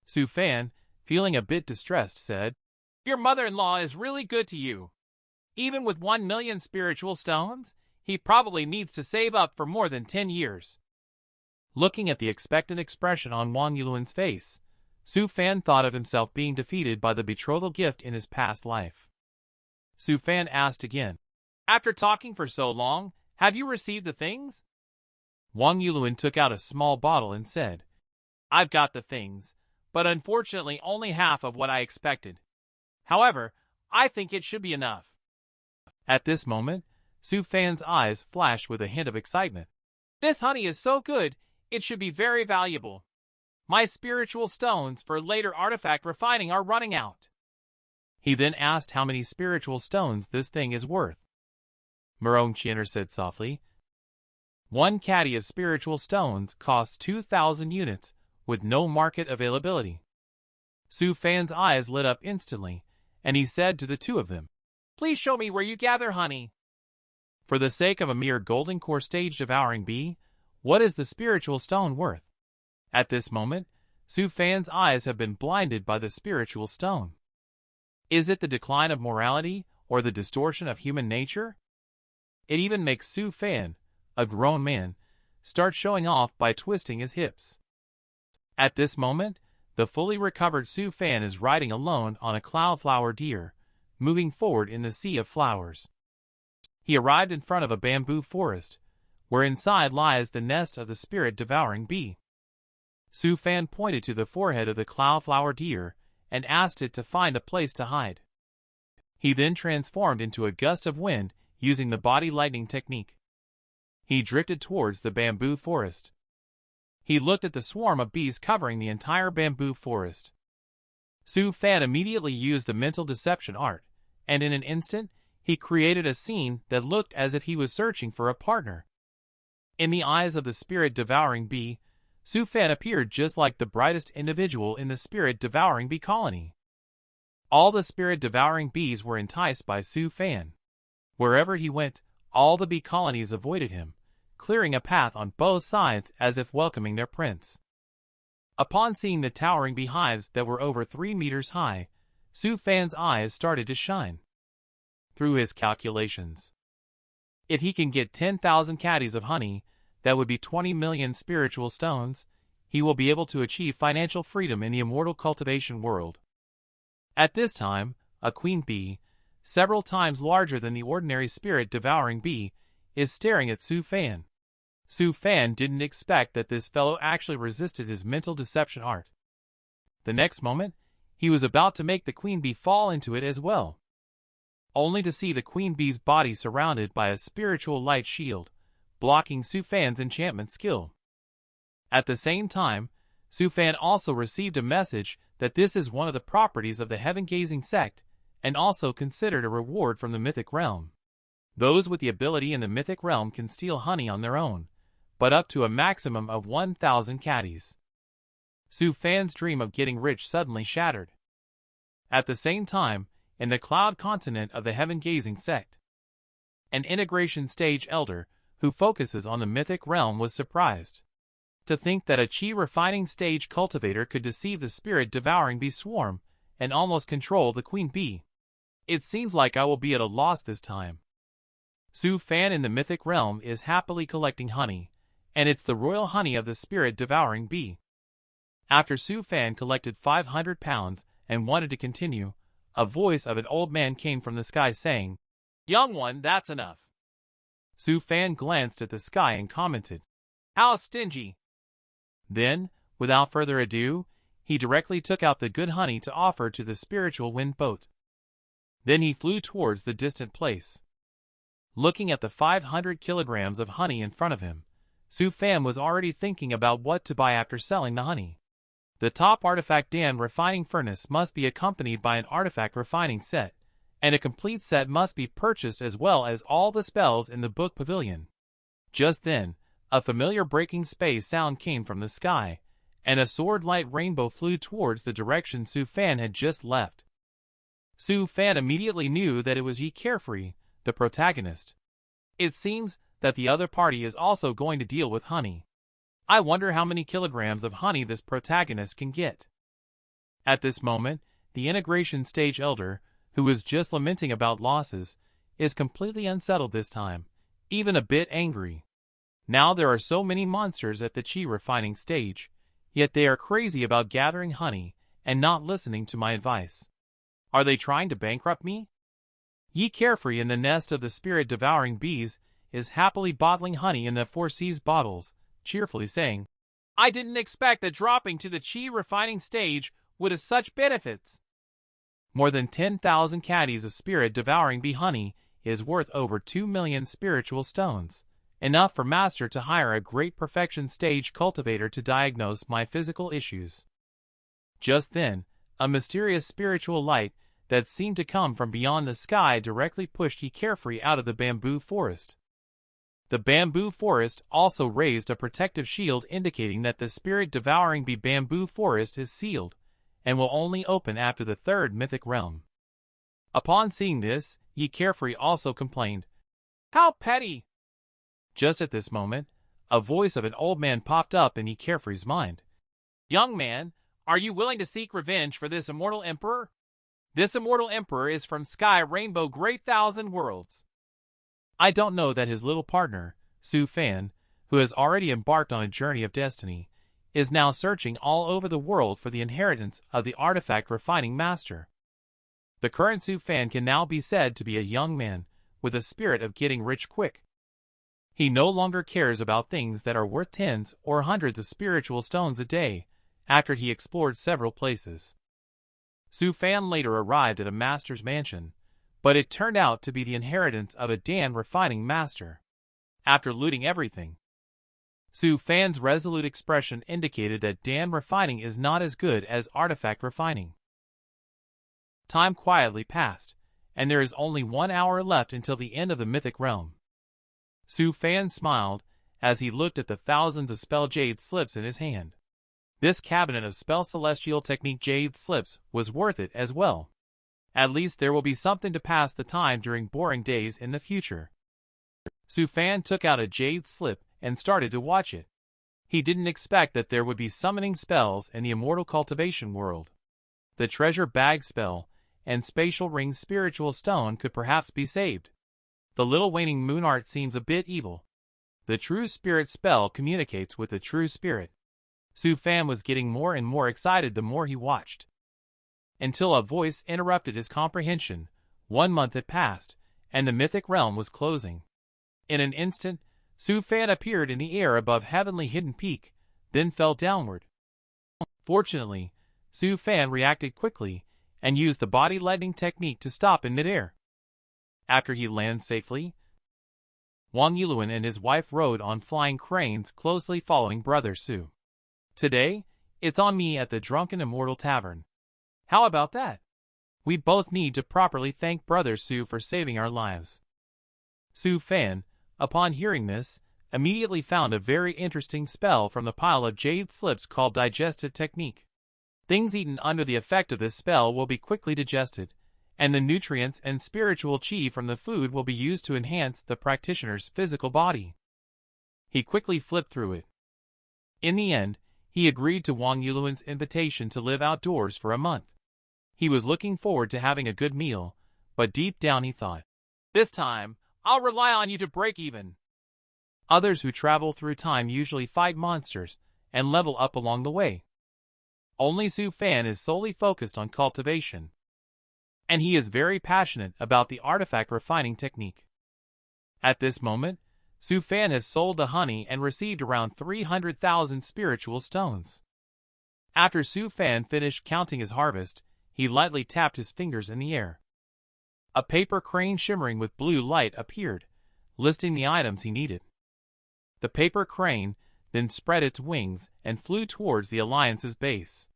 Su Fan, feeling a bit distressed, said, Your mother-in-law is really good to you. Even with 1,000,000 spiritual stones, he probably needs to save up for more than 10 years. Looking at the expectant expression on Wang Yulun's face, Su Fan thought of himself being defeated by the betrothal gift in his past life. Su Fan asked again, After talking for so long, have you received the things? Wang Yulun took out a small bottle and said, I've got the things, but unfortunately only half of what I expected. However, I think it should be enough. At this moment, Su Fan's eyes flashed with a hint of excitement. This honey is so good, it should be very valuable. My spiritual stones for later artifact refining are running out. He then asked how many spiritual stones this thing is worth. Murong Qian'er said softly, 1 caddy of spiritual stones costs 2,000 units, with no market availability. Su Fan's eyes lit up instantly, and he said to the two of them, Please show me where you gather honey. For the sake of a mere golden core stage devouring bee, what is the spiritual stone worth? At this moment, Su Fan's eyes have been blinded by the spiritual stone. Is it the decline of morality or the distortion of human nature? It even makes Su Fan, a grown man, start showing off by twisting his hips. At this moment, the fully recovered Su Fan is riding alone on a cloudflower deer, moving forward in the sea of flowers. He arrived in front of a bamboo forest, where inside lies the nest of the spirit-devouring bee. Su Fan pointed to the forehead of the cloudflower deer and asked it to find a place to hide. He then transformed into a gust of wind using the body lightning technique. He drifted towards the bamboo forest. He looked at the swarm of bees covering the entire bamboo forest. Su Fan immediately used the mental deception art, and in an instant, he created a scene that looked as if he was searching for a partner. In the eyes of the spirit-devouring bee, Su Fan appeared just like the brightest individual in the spirit-devouring bee colony. All the spirit-devouring bees were enticed by Su Fan. Wherever he went, all the bee colonies avoided him, clearing a path on both sides as if welcoming their prince. Upon seeing the towering beehives that were over 3 meters high, Su Fan's eyes started to shine. through his calculations. If he can get 10,000 caddies of honey, that would be 20 million spiritual stones, he will be able to achieve financial freedom in the immortal cultivation world. At this time, a queen bee, several times larger than the ordinary spirit-devouring bee, is staring at Su Fan. Su Fan didn't expect that this fellow actually resisted his mental deception art. The next moment, he was about to make the queen bee fall into it as well, only to see the queen bee's body surrounded by a spiritual light shield, blocking Su Fan's enchantment skill. At the same time, Su Fan also received a message that this is one of the properties of the heaven-gazing sect, and also considered a reward from the mythic realm. Those with the ability in the mythic realm can steal honey on their own, but up to a maximum of 1,000 caddies. Su Fan's dream of getting rich suddenly shattered. At the same time, in the cloud continent of the heaven-gazing sect, an integration stage elder who focuses on the mythic realm was surprised to think that a chi refining stage cultivator could deceive the spirit-devouring bee swarm and almost control the queen bee. It seems like I will be at a loss this time. Su Fan in the mythic realm is happily collecting honey, and it's the royal honey of the spirit-devouring bee. After Su Fan collected 500 pounds and wanted to continue, a voice of an old man came from the sky saying, "Young one, that's enough." Su Fan glanced at the sky and commented, "How stingy." Then, without further ado, he directly took out the good honey to offer to the spiritual wind boat. Then he flew towards the distant place. Looking at the 500 kilograms of honey in front of him, Su Fan was already thinking about what to buy after selling the honey. The top artifact Dan refining furnace must be accompanied by an artifact refining set, and a complete set must be purchased as well as all the spells in the book pavilion. Just then, a familiar breaking space sound came from the sky, and a sword-light rainbow flew towards the direction Su Fan had just left. Su Fan immediately knew that it was Yi Carefree, the protagonist. It seems that the other party is also going to deal with honey. I wonder how many kilograms of honey this protagonist can get. At this moment, the integration stage elder, who was just lamenting about losses, is completely unsettled this time, even a bit angry. Now there are so many monsters at the chi refining stage, yet they are crazy about gathering honey and not listening to my advice. Are they trying to bankrupt me? Yi Carefree in the nest of the spirit-devouring bees is happily bottling honey in the 4C's bottles, cheerfully saying, "I didn't expect that dropping to the chi refining stage would have such benefits." More than 10,000 caddies of spirit-devouring bee honey is worth over 2 million spiritual stones, enough for Master to hire a great perfection stage cultivator to diagnose my physical issues. Just then, a mysterious spiritual light that seemed to come from beyond the sky directly pushed Yi Carefree out of the bamboo forest. The bamboo forest also raised a protective shield indicating that the spirit-devouring bee bamboo forest is sealed, and will only open after the third mythic realm. Upon seeing this, Yi Carefree also complained, "How petty!" Just at this moment, a voice of an old man popped up in Yi Carefree's mind. "Young man, are you willing to seek revenge for this immortal emperor? This immortal emperor is from Sky Rainbow Great Thousand Worlds." I don't know that his little partner, Su Fan, who has already embarked on a journey of destiny, is now searching all over the world for the inheritance of the artifact refining master. The current Su Fan can now be said to be a young man, with a spirit of getting rich quick. He no longer cares about things that are worth tens or hundreds of spiritual stones a day, after he explored several places. Su Fan later arrived at a master's mansion, but it turned out to be the inheritance of a Dan refining master. After looting everything, Su Fan's resolute expression indicated that Dan refining is not as good as artifact refining. Time quietly passed, and there is only 1 hour left until the end of the mythic realm. Su Fan smiled as he looked at the thousands of spell jade slips in his hand. This cabinet of spell celestial technique jade slips was worth it as well. At least there will be something to pass the time during boring days in the future. Su Fan took out a jade slip and started to watch it. He didn't expect that there would be summoning spells in the immortal cultivation world. The treasure bag spell and spatial ring spiritual stone could perhaps be saved. The little waning moon art seems a bit evil. The true spirit spell communicates with the true spirit. Su Fan was getting more and more excited the more he watched. Until a voice interrupted his comprehension. 1 month had passed, and the mythic realm was closing. In an instant, Su Fan appeared in the air above heavenly hidden peak, then fell downward. Fortunately, Su Fan reacted quickly and used the body lightning technique to stop in midair. After he landed safely, Wang Yiluan and his wife rode on flying cranes closely following Brother Su. Today, it's on me at the Drunken Immortal Tavern. How about that? We both need to properly thank Brother Su for saving our lives. Su Fan, upon hearing this, immediately found a very interesting spell from the pile of jade slips called Digested Technique. Things eaten under the effect of this spell will be quickly digested, and the nutrients and spiritual chi from the food will be used to enhance the practitioner's physical body. He quickly flipped through it. In the end, he agreed to Wang Yiluan's invitation to live outdoors for a month. He was looking forward to having a good meal, but deep down he thought, "This time, I'll rely on you to break even." Others who travel through time usually fight monsters and level up along the way. Only Su Fan is solely focused on cultivation, and he is very passionate about the artifact refining technique. At this moment, Su Fan has sold the honey and received around 300,000 spiritual stones. After Su Fan finished counting his harvest, he lightly tapped his fingers in the air. A paper crane shimmering with blue light appeared, listing the items he needed. The paper crane then spread its wings and flew towards the Alliance's base.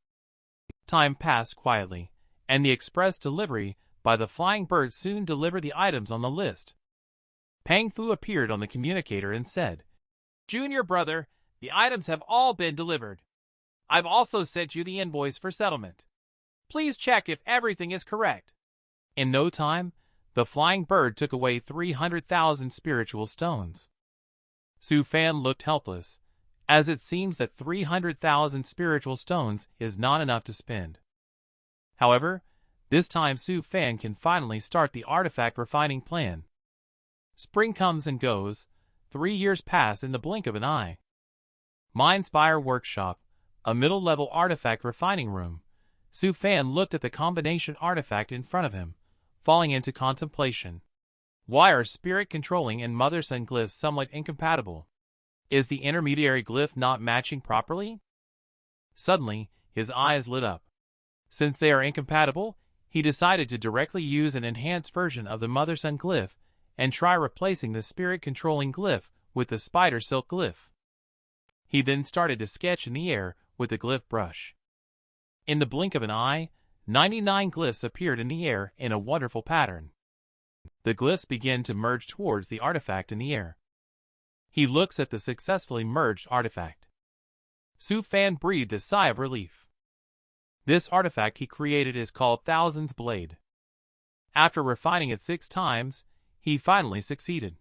Time passed quietly, and the express delivery by the flying bird soon delivered the items on the list. Pang Fu appeared on the communicator and said, "Junior brother, the items have all been delivered. I've also sent you the invoice for settlement. Please check if everything is correct." In no time, the flying bird took away 300,000 spiritual stones. Su Fan looked helpless, as it seems that 300,000 spiritual stones is not enough to spend. However, this time Su Fan can finally start the artifact refining plan. Spring comes and goes, 3 years pass in the blink of an eye. Mindspire Workshop, a middle-level artifact refining room. Su Fan looked at the combination artifact in front of him, falling into contemplation. Why are spirit controlling and mother-son glyphs somewhat incompatible? Is the intermediary glyph not matching properly? Suddenly, his eyes lit up. Since they are incompatible, he decided to directly use an enhanced version of the mother-son glyph and try replacing the spirit-controlling glyph with the spider silk glyph. He then started to sketch in the air with the glyph brush. In the blink of an eye, 99 glyphs appeared in the air in a wonderful pattern. The glyphs began to merge towards the artifact in the air. He looks at the successfully merged artifact. Su Fan breathed a sigh of relief. This artifact he created is called Thousands Blade. After refining it 6 times, he finally succeeded.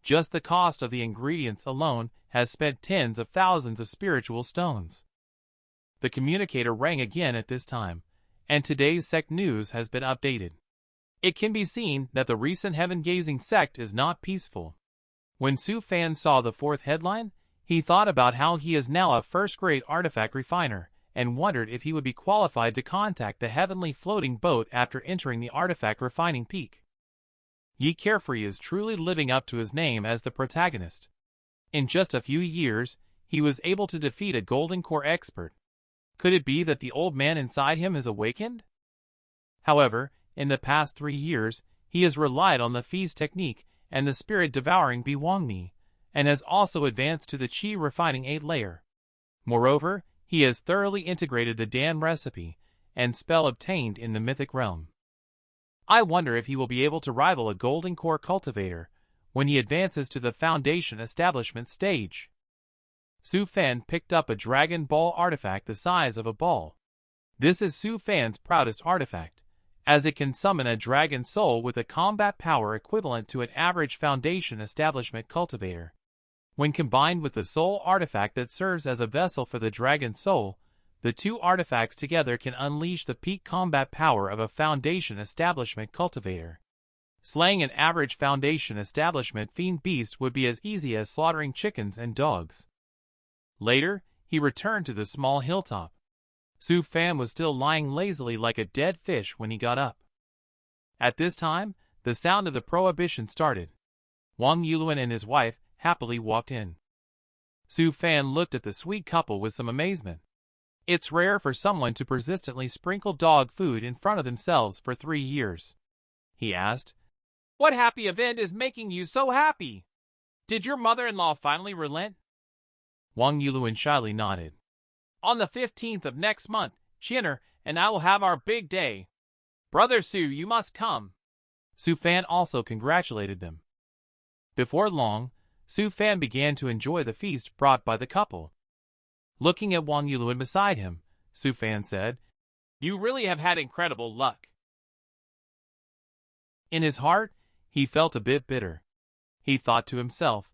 Just the cost of the ingredients alone has spent tens of thousands of spiritual stones. The communicator rang again at this time, and today's sect news has been updated. It can be seen that the recent heaven-gazing sect is not peaceful. When Su Fan saw the 4th headline, he thought about how he is now a first-grade artifact refiner, and wondered if he would be qualified to contact the heavenly floating boat after entering the artifact refining peak. Yi Carefree is truly living up to his name as the protagonist. In just a few years, he was able to defeat a golden core expert. Could it be that the old man inside him has awakened? However, in the past 3 years, he has relied on the Feast technique and the spirit-devouring Biwangmi, and has also advanced to the Qi refining 8 layer. Moreover, he has thoroughly integrated the Dan recipe and spell obtained in the mythic realm. I wonder if he will be able to rival a golden core cultivator when he advances to the foundation establishment stage. Su Fan picked up a Dragon Ball artifact the size of a ball. This is Su Fan's proudest artifact, as it can summon a dragon soul with a combat power equivalent to an average foundation establishment cultivator. When combined with the soul artifact that serves as a vessel for the dragon soul, The two artifacts together can unleash the peak combat power of a Foundation Establishment cultivator. Slaying an average Foundation Establishment fiend beast would be as easy as slaughtering chickens and dogs. Later, he returned to the small hilltop. Su Fan was still lying lazily like a dead fish when he got up. At this time, the sound of the prohibition started. Wang Yulun and his wife happily walked in. Su Fan looked at the sweet couple with some amazement. It's rare for someone to persistently sprinkle dog food in front of themselves for 3 years. He asked, What happy event is making you so happy? Did your mother-in-law finally relent? Wang Yulun shyly nodded. On the 15th of next month, Chinner and I will have our big day. Brother Su, you must come. Su Fan also congratulated them. Before long, Su Fan began to enjoy the feast brought by the couple. Looking at Wang Yulun beside him, Su Fan said, You really have had incredible luck. In his heart, he felt a bit bitter. He thought to himself,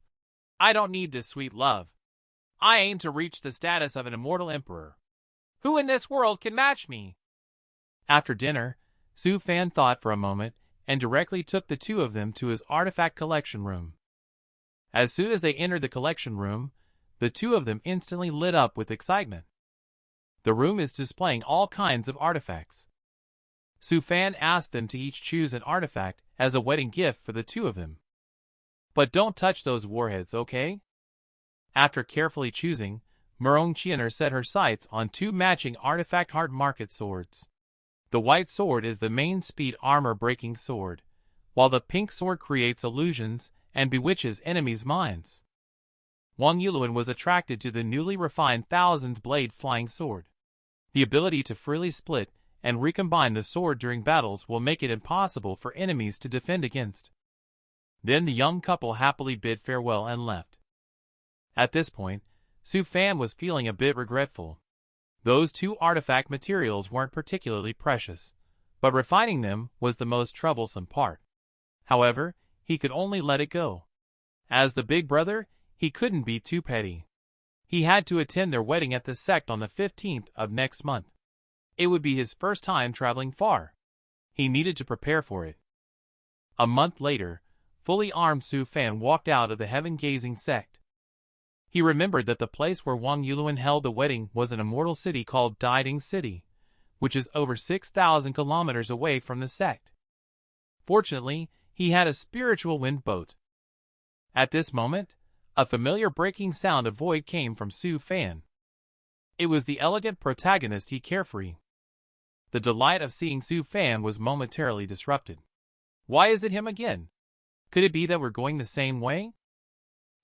I don't need this sweet love. I aim to reach the status of an immortal emperor. Who in this world can match me? After dinner, Su Fan thought for a moment and directly took the two of them to his artifact collection room. As soon as they entered the collection room, the two of them instantly lit up with excitement. The room is displaying all kinds of artifacts. Su Fan asked them to each choose an artifact as a wedding gift for the two of them. But don't touch those warheads, okay? After carefully choosing, Murong Chiener set her sights on 2 matching artifact hard market swords. The white sword is the main speed armor-breaking sword, while the pink sword creates illusions and bewitches enemies' minds. Wang Yulun was attracted to the newly refined Thousand's Blade flying sword. The ability to freely split and recombine the sword during battles will make it impossible for enemies to defend against. Then the young couple happily bid farewell and left. At this point, Su Fan was feeling a bit regretful. Those 2 artifact materials weren't particularly precious, but refining them was the most troublesome part. However, he could only let it go. As the big brother, he couldn't be too petty. He had to attend their wedding at the sect on the 15th of next month. It would be his first time traveling far. He needed to prepare for it. A month later, fully armed Su Fan walked out of the heaven-gazing sect. He remembered that the place where Wang Yulun held the wedding was an immortal city called Diding City, which is over 6,000 kilometers away from the sect. Fortunately, he had a spiritual wind boat. At this moment, a familiar breaking sound of void came from Su Fan. It was the elegant protagonist he carefree. The delight of seeing Su Fan was momentarily disrupted. Why is it him again? Could it be that we're going the same way?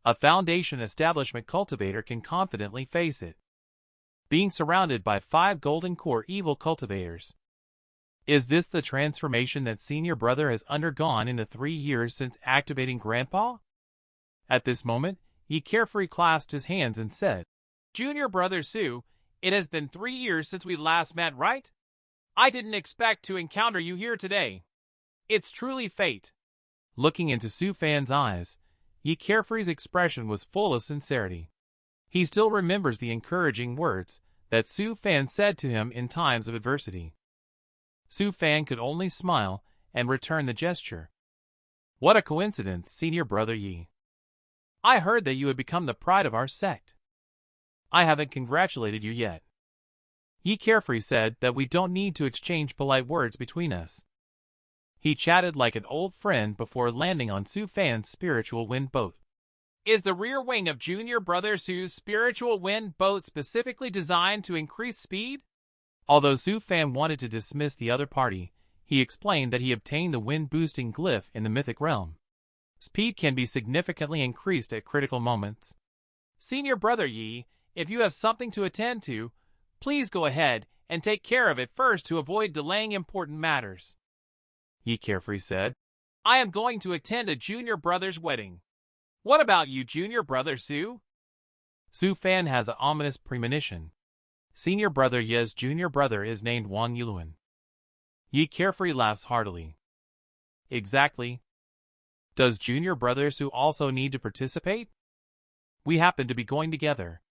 A Foundation Establishment cultivator can confidently face it. Being surrounded by 5 golden core evil cultivators. Is this the transformation that senior brother has undergone in the 3 years since activating Grandpa? At this moment, he carefree clasped his hands and said, Junior brother Su, it has been 3 years since we last met, right? I didn't expect to encounter you here today. It's truly fate. Looking into Su Fan's eyes, Yi Carefree's expression was full of sincerity. He still remembers the encouraging words that Su Fan said to him in times of adversity. Su Fan could only smile and return the gesture. What a coincidence, senior brother Yi. I heard that you had become the pride of our sect. I haven't congratulated you yet. Yi Carefree said that we don't need to exchange polite words between us. He chatted like an old friend before landing on Su Fan's spiritual wind boat. Is the rear wing of Junior Brother Su's spiritual wind boat specifically designed to increase speed? Although Su Fan wanted to dismiss the other party, he explained that he obtained the wind-boosting glyph in the mythic realm. Speed can be significantly increased at critical moments. Senior Brother Yi, if you have something to attend to, please go ahead and take care of it first to avoid delaying important matters. Yi Carefree said, I am going to attend a junior brother's wedding. What about you, Junior Brother Su? Su Fan has an ominous premonition. Senior brother Ye's junior brother is named Wang Yulun. Yi Carefree laughs heartily. Exactly. Does junior brother Su also need to participate? We happen to be going together.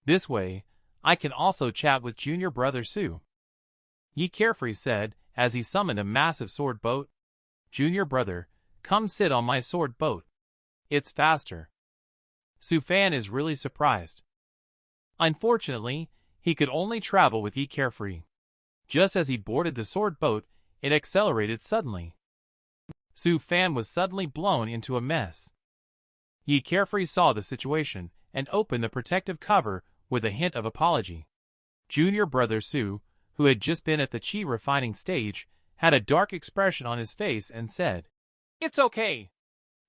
This way, I can also chat with junior brother Su. Ye Carefree said as he summoned a massive sword boat. Junior brother, come sit on my sword boat. It's faster. Su Fan is really surprised. Unfortunately, he could only travel with Ye Carefree. Just as he boarded the sword boat, it accelerated suddenly. Su Fan was suddenly blown into a mess. Ye Carefree saw the situation and opened the protective cover with a hint of apology. Junior brother Su, who had just been at the chi refining stage, had a dark expression on his face and said, "It's okay.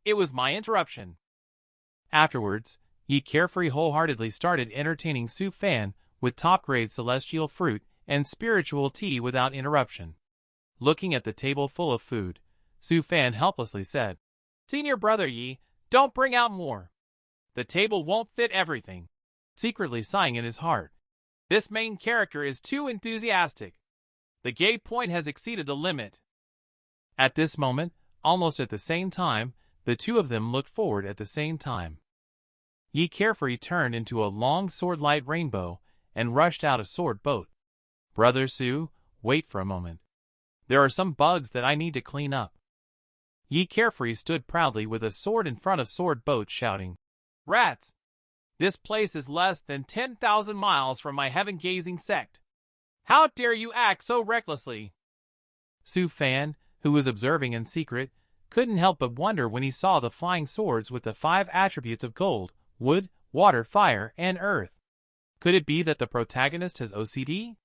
It was my interruption." Afterwards, Ye Carefree wholeheartedly started entertaining Su Fan with top-grade celestial fruit and spiritual tea without interruption. Looking at the table full of food, Su Fan helplessly said, "Senior brother Yi, don't bring out more. The table won't fit everything." Secretly sighing in his heart. This main character is too enthusiastic. The gay point has exceeded the limit. At this moment, almost at the same time, the two of them looked forward at the same time. Ye Carefree turned into a long sword-light rainbow and rushed out a sword boat. Brother Su, wait for a moment. There are some bugs that I need to clean up. Ye Carefree stood proudly with a sword in front of sword boat shouting, "Rats! This place is less than 10,000 miles from my heaven-gazing sect. How dare you act so recklessly?" Su Fan, who was observing in secret, couldn't help but wonder when he saw the flying swords with the 5 attributes of gold, wood, water, fire, and earth. Could it be that the protagonist has OCD?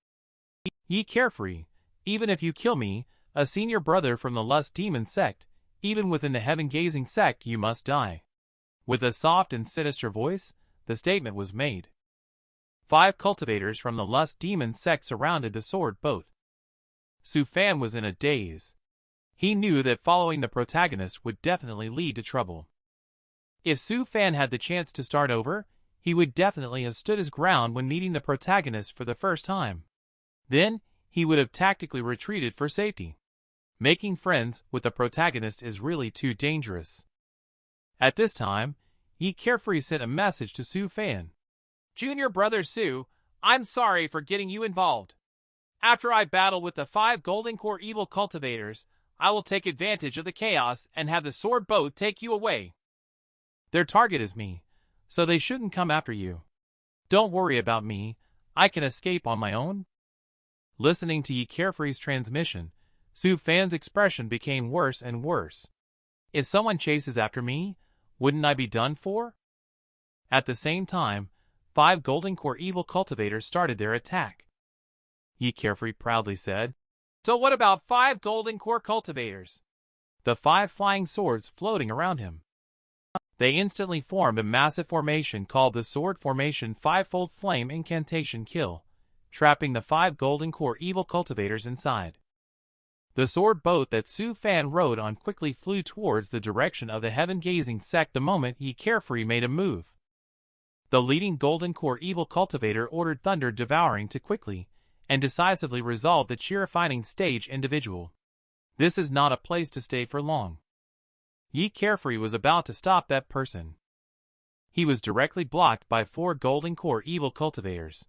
Ye Carefree, even if you kill me, a senior brother from the Lust Demon sect, even within the heaven-gazing sect you must die. With a soft and sinister voice, the statement was made. 5 cultivators from the Lust Demon sect surrounded the sword boat. Su Fan was in a daze. He knew that following the protagonist would definitely lead to trouble. If Su Fan had the chance to start over, he would definitely have stood his ground when meeting the protagonist for the first time. Then, he would have tactically retreated for safety. Making friends with the protagonist is really too dangerous. At this time, Ye Carefree sent a message to Su Fan. "Junior brother Su, I'm sorry for getting you involved. After I battle with the 5 Golden Core evil cultivators, I will take advantage of the chaos and have the sword boat take you away. Their target is me, so they shouldn't come after you. Don't worry about me, I can escape on my own." Listening to Ye Carefree's transmission, Su Fan's expression became worse and worse. If someone chases after me, wouldn't I be done for? At the same time, 5 Golden Core evil cultivators started their attack. Ye Carefree proudly said, "So what about 5 Golden Core cultivators?" The 5 flying swords floating around him. They instantly formed a massive formation called the Sword Formation 5-fold Flame Incantation Kill, trapping the 5 Golden Core evil cultivators inside. The sword boat that Su Fan rode on quickly flew towards the direction of the heaven-gazing sect the moment Ye Carefree made a move. The leading Golden Core evil cultivator ordered Thunder Devouring to quickly and decisively resolve the chi refining stage individual. This is not a place to stay for long. Ye Carefree was about to stop that person. He was directly blocked by 4 Golden Core evil cultivators.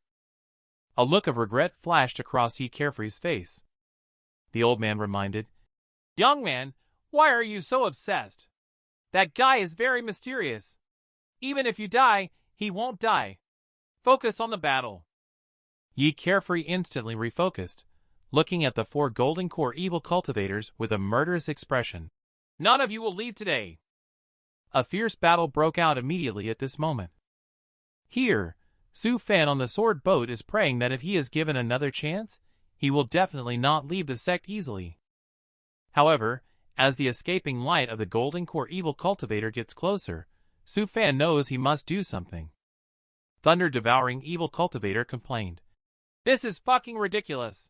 A look of regret flashed across Ye Carefree's face. The old man reminded, "Young man, why are you so obsessed? That guy is very mysterious. Even if you die, he won't die. Focus on the battle." Ye Carefree instantly refocused, looking at the 4 Golden Core evil cultivators with a murderous expression. "None of you will leave today." A fierce battle broke out immediately at this moment. Here, Su Fan on the sword boat is praying that if he is given another chance, he will definitely not leave the sect easily. However, as the escaping light of the Golden Core evil cultivator gets closer, Su Fan knows he must do something. Thunder Devouring evil cultivator complained, "This is fucking ridiculous.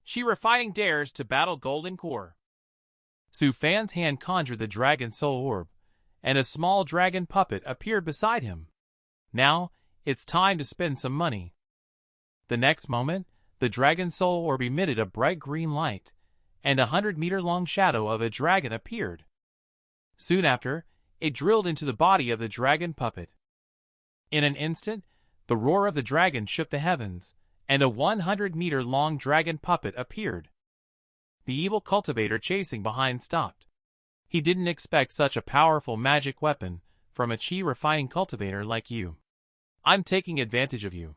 She refining dares to battle Golden Core." Su Fan's hand conjured the Dragon Soul Orb, and a small dragon puppet appeared beside him. Now, it's time to spend some money. The next moment, the Dragon Soul Orb emitted a bright green light, and a 100-meter-long shadow of a dragon appeared. Soon after, it drilled into the body of the dragon puppet. In an instant, The roar of the dragon shook the heavens, and a 100-meter-long dragon puppet appeared. The evil cultivator chasing behind stopped. He didn't expect such a powerful magic weapon from a chi-refining cultivator like you. I'm taking advantage of you.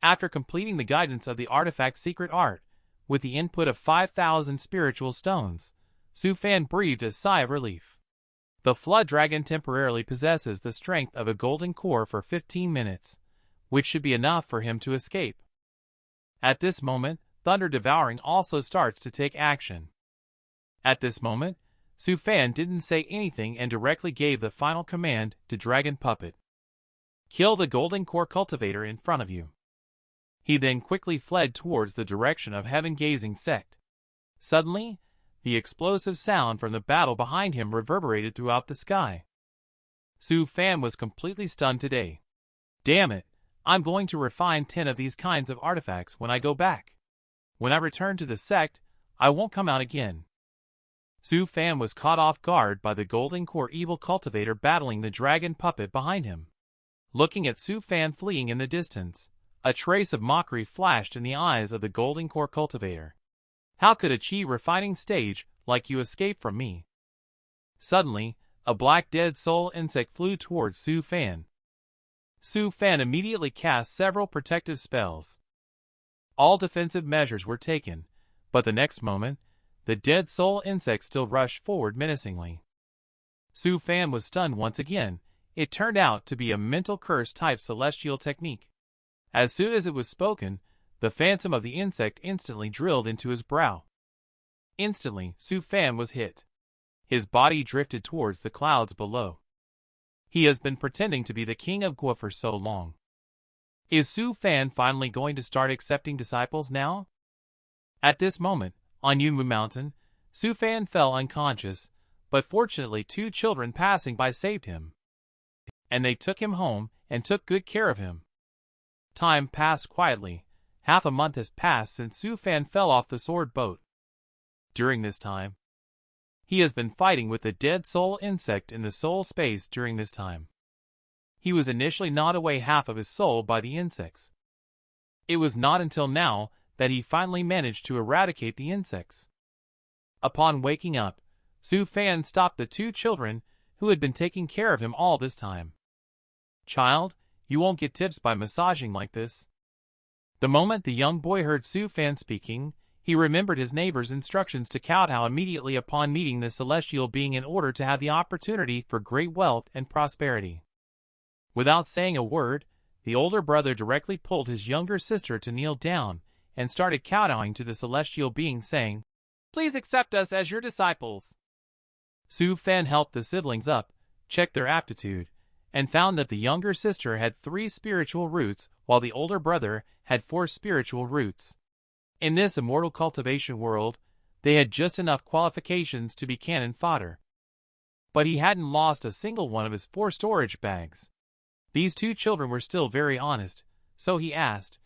After completing the guidance of the artifact's secret art, with the input of 5,000 spiritual stones, Su Fan breathed a sigh of relief. The flood dragon temporarily possesses the strength of a golden core for 15 minutes, which should be enough for him to escape. At this moment, Thunder Devouring also starts to take action. At this moment, Su Fan didn't say anything and directly gave the final command to Dragon Puppet. Kill the golden core cultivator in front of you. He then quickly fled towards the direction of heaven-gazing sect. Suddenly, the explosive sound from the battle behind him reverberated throughout the sky. Su Fan was completely stunned today. Damn it, I'm going to refine 10 of these kinds of artifacts when I go back. When I return to the sect, I won't come out again. Su Fan was caught off guard by the golden core evil cultivator battling the dragon puppet behind him. Looking at Su Fan fleeing in the distance, a trace of mockery flashed in the eyes of the golden core cultivator. How could a chi-refining stage like you escape from me? Suddenly, a black dead soul insect flew towards Su Fan. Su Fan immediately cast several protective spells. All defensive measures were taken, but the next moment, the dead soul insect still rushed forward menacingly. Su Fan was stunned once again. It turned out to be a mental curse type celestial technique. As soon as it was spoken, the phantom of the insect instantly drilled into his brow. Instantly, Su Fan was hit. His body drifted towards the clouds below. He has been pretending to be the king of Gua for so long. Is Su Fan finally going to start accepting disciples now? At this moment, on Yunwu Mountain, Su Fan fell unconscious, but fortunately 2 children passing by saved him. And they took him home and took good care of him. Time passed quietly. Half a month has passed since Su Fan fell off the sword boat. During this time, he has been fighting with the dead soul insect in the soul space during this time. He was initially gnawed away half of his soul by the insects. It was not until now that he finally managed to eradicate the insects. Upon waking up, Su Fan stopped the 2 children who had been taking care of him all this time. Child, you won't get tips by massaging like this. The moment the young boy heard Su Fan speaking, he remembered his neighbor's instructions to kowtow immediately upon meeting the celestial being in order to have the opportunity for great wealth and prosperity. Without saying a word, the older brother directly pulled his younger sister to kneel down and started kowtowing to the celestial being, saying, "Please accept us as your disciples." Su Fan helped the siblings up, checked their aptitude, and found that the younger sister had 3 spiritual roots while the older brother had 4 spiritual roots. In this immortal cultivation world, they had just enough qualifications to be cannon fodder. But he hadn't lost a single one of his 4 storage bags. These 2 children were still very honest, so he asked,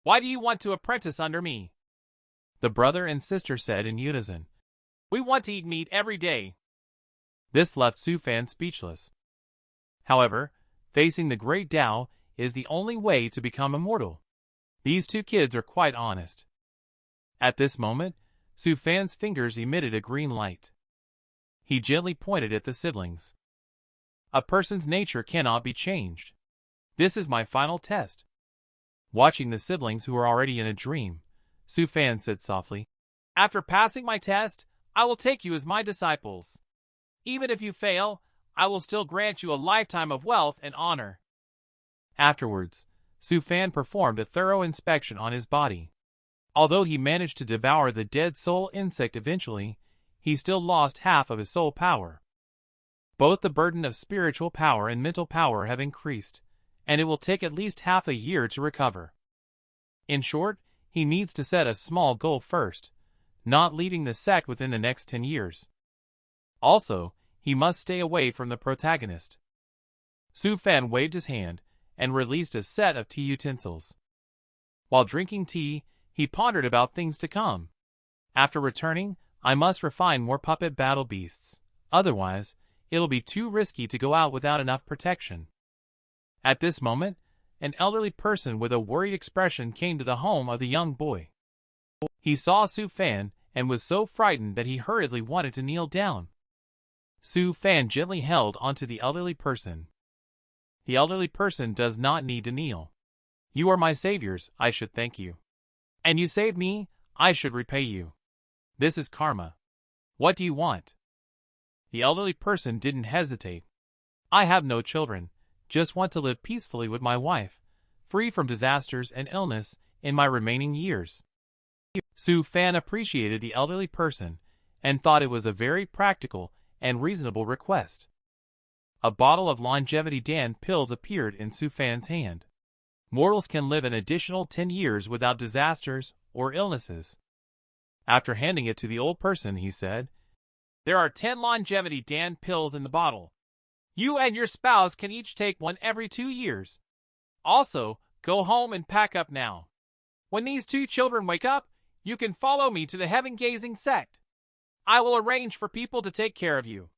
"Why do you want to apprentice under me?" The brother and sister said in unison, "We want to eat meat every day." This left Su Fan speechless. However, facing the great Tao is the only way to become immortal. These 2 kids are quite honest. At this moment, Su Fan's fingers emitted a green light. He gently pointed at the siblings. A person's nature cannot be changed. This is my final test. Watching the siblings who were already in a dream, Su Fan said softly, "After passing my test, I will take you as my disciples. Even if you fail, I will still grant you a lifetime of wealth and honor." Afterwards, Su Fan performed a thorough inspection on his body. Although he managed to devour the dead soul insect eventually, he still lost half of his soul power. Both the burden of spiritual power and mental power have increased, and it will take at least half a year to recover. In short, he needs to set a small goal first, not leaving the sect within the next 10 years. Also, he must stay away from the protagonist. Su Fan waved his hand and released a set of tea utensils. While drinking tea, he pondered about things to come. After returning, I must refine more puppet battle beasts. Otherwise, it'll be too risky to go out without enough protection. At this moment, an elderly person with a worried expression came to the home of the young boy. He saw Su Fan and was so frightened that he hurriedly wanted to kneel down. Su Fan gently held onto the elderly person. The elderly person does not need to kneel. You are my saviors, I should thank you. And you saved me, I should repay you. This is karma. What do you want? The elderly person didn't hesitate. I have no children, just want to live peacefully with my wife, free from disasters and illness in my remaining years. Su Fan appreciated the elderly person and thought it was a very practical and reasonable request. A bottle of longevity Dan pills appeared in Su Fan's hand. Mortals can live an additional 10 years without disasters or illnesses. After handing it to the old person, he said, There are 10 longevity Dan pills in the bottle. You and your spouse can each take one every 2 years. Also, go home and pack up now. When these 2 children wake up, you can follow me to the heaven-gazing sect. I will arrange for people to take care of you.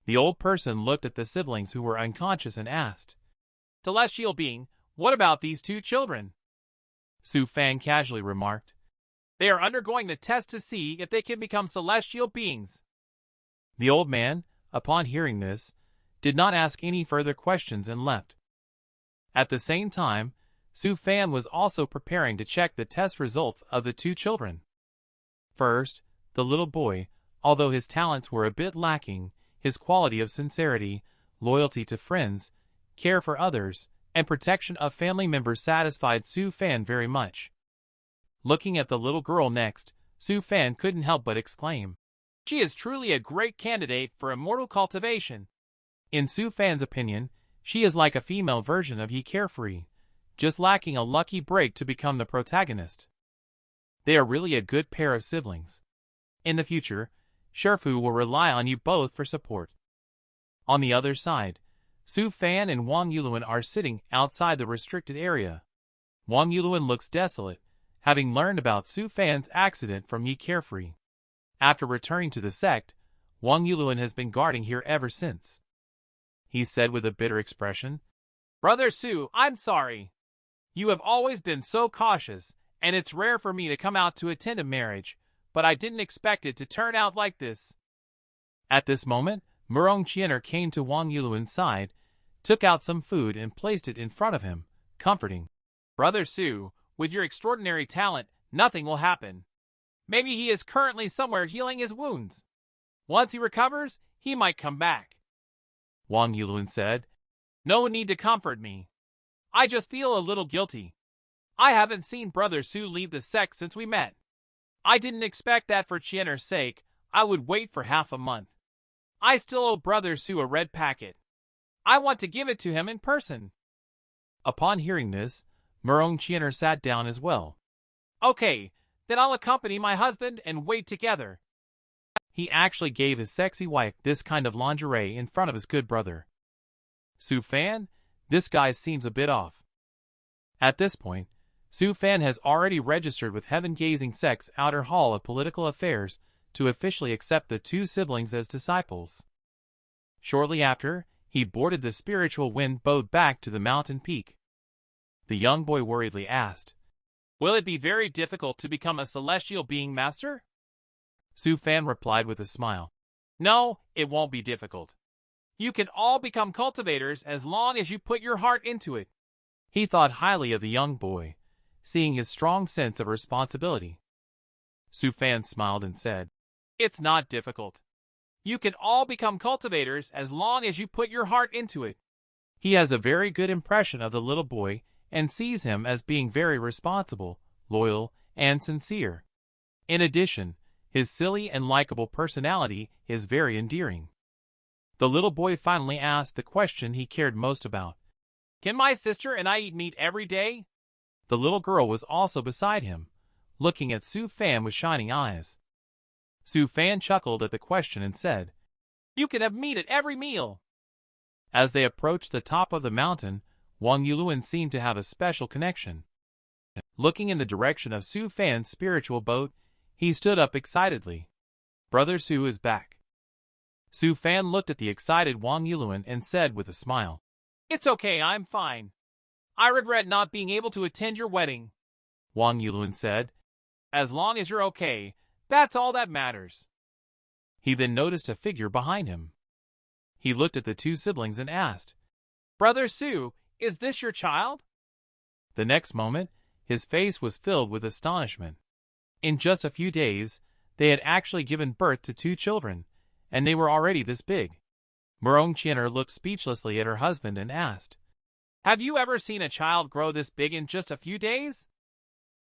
The old person looked at the siblings who were unconscious and asked, Celestial being, what about these 2 children? Su Fan casually remarked, They are undergoing the test to see if they can become celestial beings. The old man, upon hearing this, did not ask any further questions and left. At the same time, Su Fan was also preparing to check the test results of the 2 children. First, the little boy, although his talents were a bit lacking, his quality of sincerity, loyalty to friends, care for others, and protection of family members satisfied Su Fan very much. Looking at the little girl next, Su Fan couldn't help but exclaim, She is truly a great candidate for immortal cultivation. In Su Fan's opinion, she is like a female version of Yi Carefree, just lacking a lucky break to become the protagonist. They are really a good pair of siblings. In the future, Sherfu will rely on you both for support. On the other side, Su Fan and Wang Yuluan are sitting outside the restricted area. Wang Yuluan looks desolate, having learned about Su Fan's accident from Yi Carefree. After returning to the sect, Wang Yuluan has been guarding here ever since. He said with a bitter expression, Brother Su, I'm sorry. You have always been so cautious, and it's rare for me to come out to attend a marriage, but I didn't expect it to turn out like this. At this moment, Murong Chiener came to Wang Yuluan's side, took out some food and placed it in front of him, comforting. Brother Su, with your extraordinary talent, nothing will happen. Maybe he is currently somewhere healing his wounds. Once he recovers, he might come back. Wang Yuluan said, No need to comfort me. I just feel a little guilty. I haven't seen Brother Su leave the sect since we met. I didn't expect that for Chiener's sake, I would wait for half a month. I still owe Brother Su a red packet. I want to give it to him in person. Upon hearing this, Murong Chiener sat down as well. Okay, then I'll accompany my husband and wait together. He actually gave his sexy wife this kind of lingerie in front of his good brother. Su Fan, this guy seems a bit off. At this point, Su Fan has already registered with Heaven-Gazing Sect's Outer Hall of Political Affairs to officially accept the 2 siblings as disciples. Shortly after, he boarded the spiritual wind boat back to the mountain peak. The young boy worriedly asked, Will it be very difficult to become a celestial being, master? Su Fan replied with a smile. No, it won't be difficult. You can all become cultivators as long as you put your heart into it. He thought highly of the young boy, seeing his strong sense of responsibility. Su Fan smiled and said, It's not difficult. You can all become cultivators as long as you put your heart into it. He has a very good impression of the little boy and sees him as being very responsible, loyal, and sincere. In addition, his silly and likable personality is very endearing. The little boy finally asked the question he cared most about. Can my sister and I eat meat every day? The little girl was also beside him, looking at Su Fan with shining eyes. Su Fan chuckled at the question and said, You can have meat at every meal. As they approached the top of the mountain, Wang Yuluan seemed to have a special connection. Looking in the direction of Su Fan's spiritual boat, he stood up excitedly. Brother Su is back. Su Fan looked at the excited Wang Yuluan and said with a smile, It's okay, I'm fine. I regret not being able to attend your wedding, Wang Yulun said. as long as you're okay, that's all that matters. He then noticed a figure behind him. He looked at the two siblings and asked, Brother Su, is this your child? The next moment, his face was filled with astonishment. In just a few days, they had actually given birth to 2 children, and they were already this big. Murong Qian'er looked speechlessly at her husband and asked, Have you ever seen a child grow this big in just a few days?